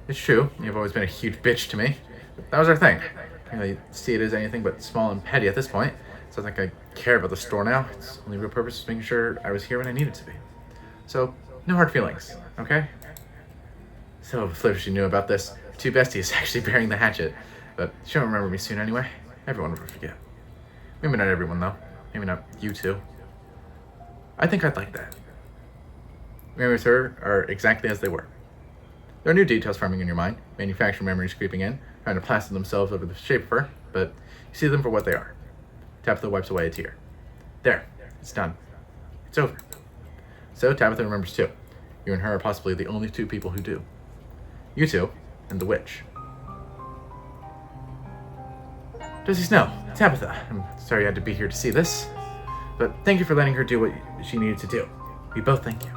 It's true, you've always been a huge bitch to me. But that was our thing. I don't really see it as anything but small and petty at this point. So I think I care about the store now. Its only real purpose is making sure I was here when I needed to be. So, no hard feelings, okay? So flipped she knew about this. Two besties actually bearing the hatchet. But she won't remember me soon anyway. Everyone will forget. Maybe not everyone, though. Maybe not you two. I think I'd like that. Memories of her are exactly as they were. There are new details forming in your mind, manufactured memories creeping in, trying to plaster themselves over the shape of her, but you see them for what they are. Tabitha wipes away a tear. There, it's done. It's over. So Tabitha remembers too. You and her are possibly the only two people who do. You two, and the witch. Dusty Snow, Tabitha, I'm sorry you had to be here to see this, but thank you for letting her do what she needed to do. We both thank you.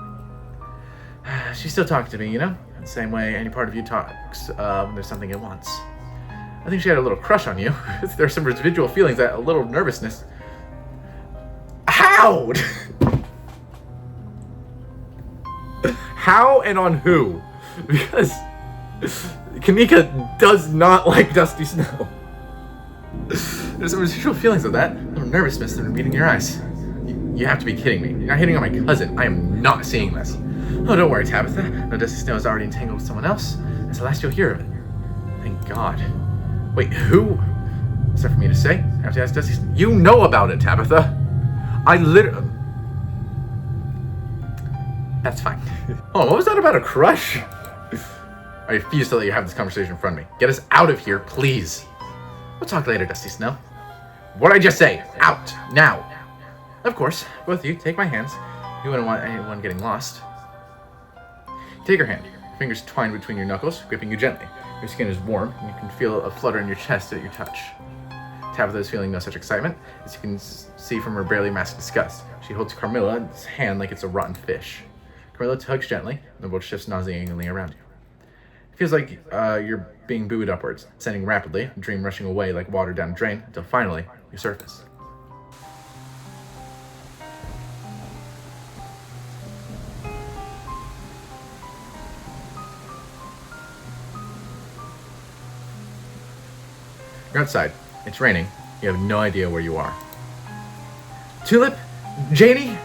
She still talks to me, you know? The same way any part of you talks when there's something it wants. I think she had a little crush on you. There's some residual feelings, that a little nervousness. How? How and on who? Because Kamika does not like Dusty Snow. There's some residual feelings of that. A little nervousness in meeting your eyes. You have to be kidding me. You're not hitting on my cousin. I am not seeing this. Oh, don't worry, Tabitha. No, Dusty Snow is already entangled with someone else. That's the last you'll hear of it. Thank God. Wait, who? Is that for me to say? I have to ask Dusty Snow. You know about it, Tabitha. I literally... That's fine. Oh, what was that about a crush? I refuse to let you have this conversation in front of me. Get us out of here, please. We'll talk later, Dusty Snow. What'd I just say? Out. Now. Of course, both of you, take my hands. You wouldn't want anyone getting lost. Take her hand. Your fingers twined between your knuckles, gripping you gently. Your skin is warm, and you can feel a flutter in your chest at your touch. Tabitha is feeling no such excitement, as you can see from her barely masked disgust. She holds Carmilla's hand like it's a rotten fish. Carmilla tugs gently, and the boat shifts nauseatingly around you. It feels like you're being buoyed upwards, ascending rapidly, the dream rushing away like water down a drain, until finally, you surface. You're outside. It's raining. You have no idea where you are. Tulip? Janie?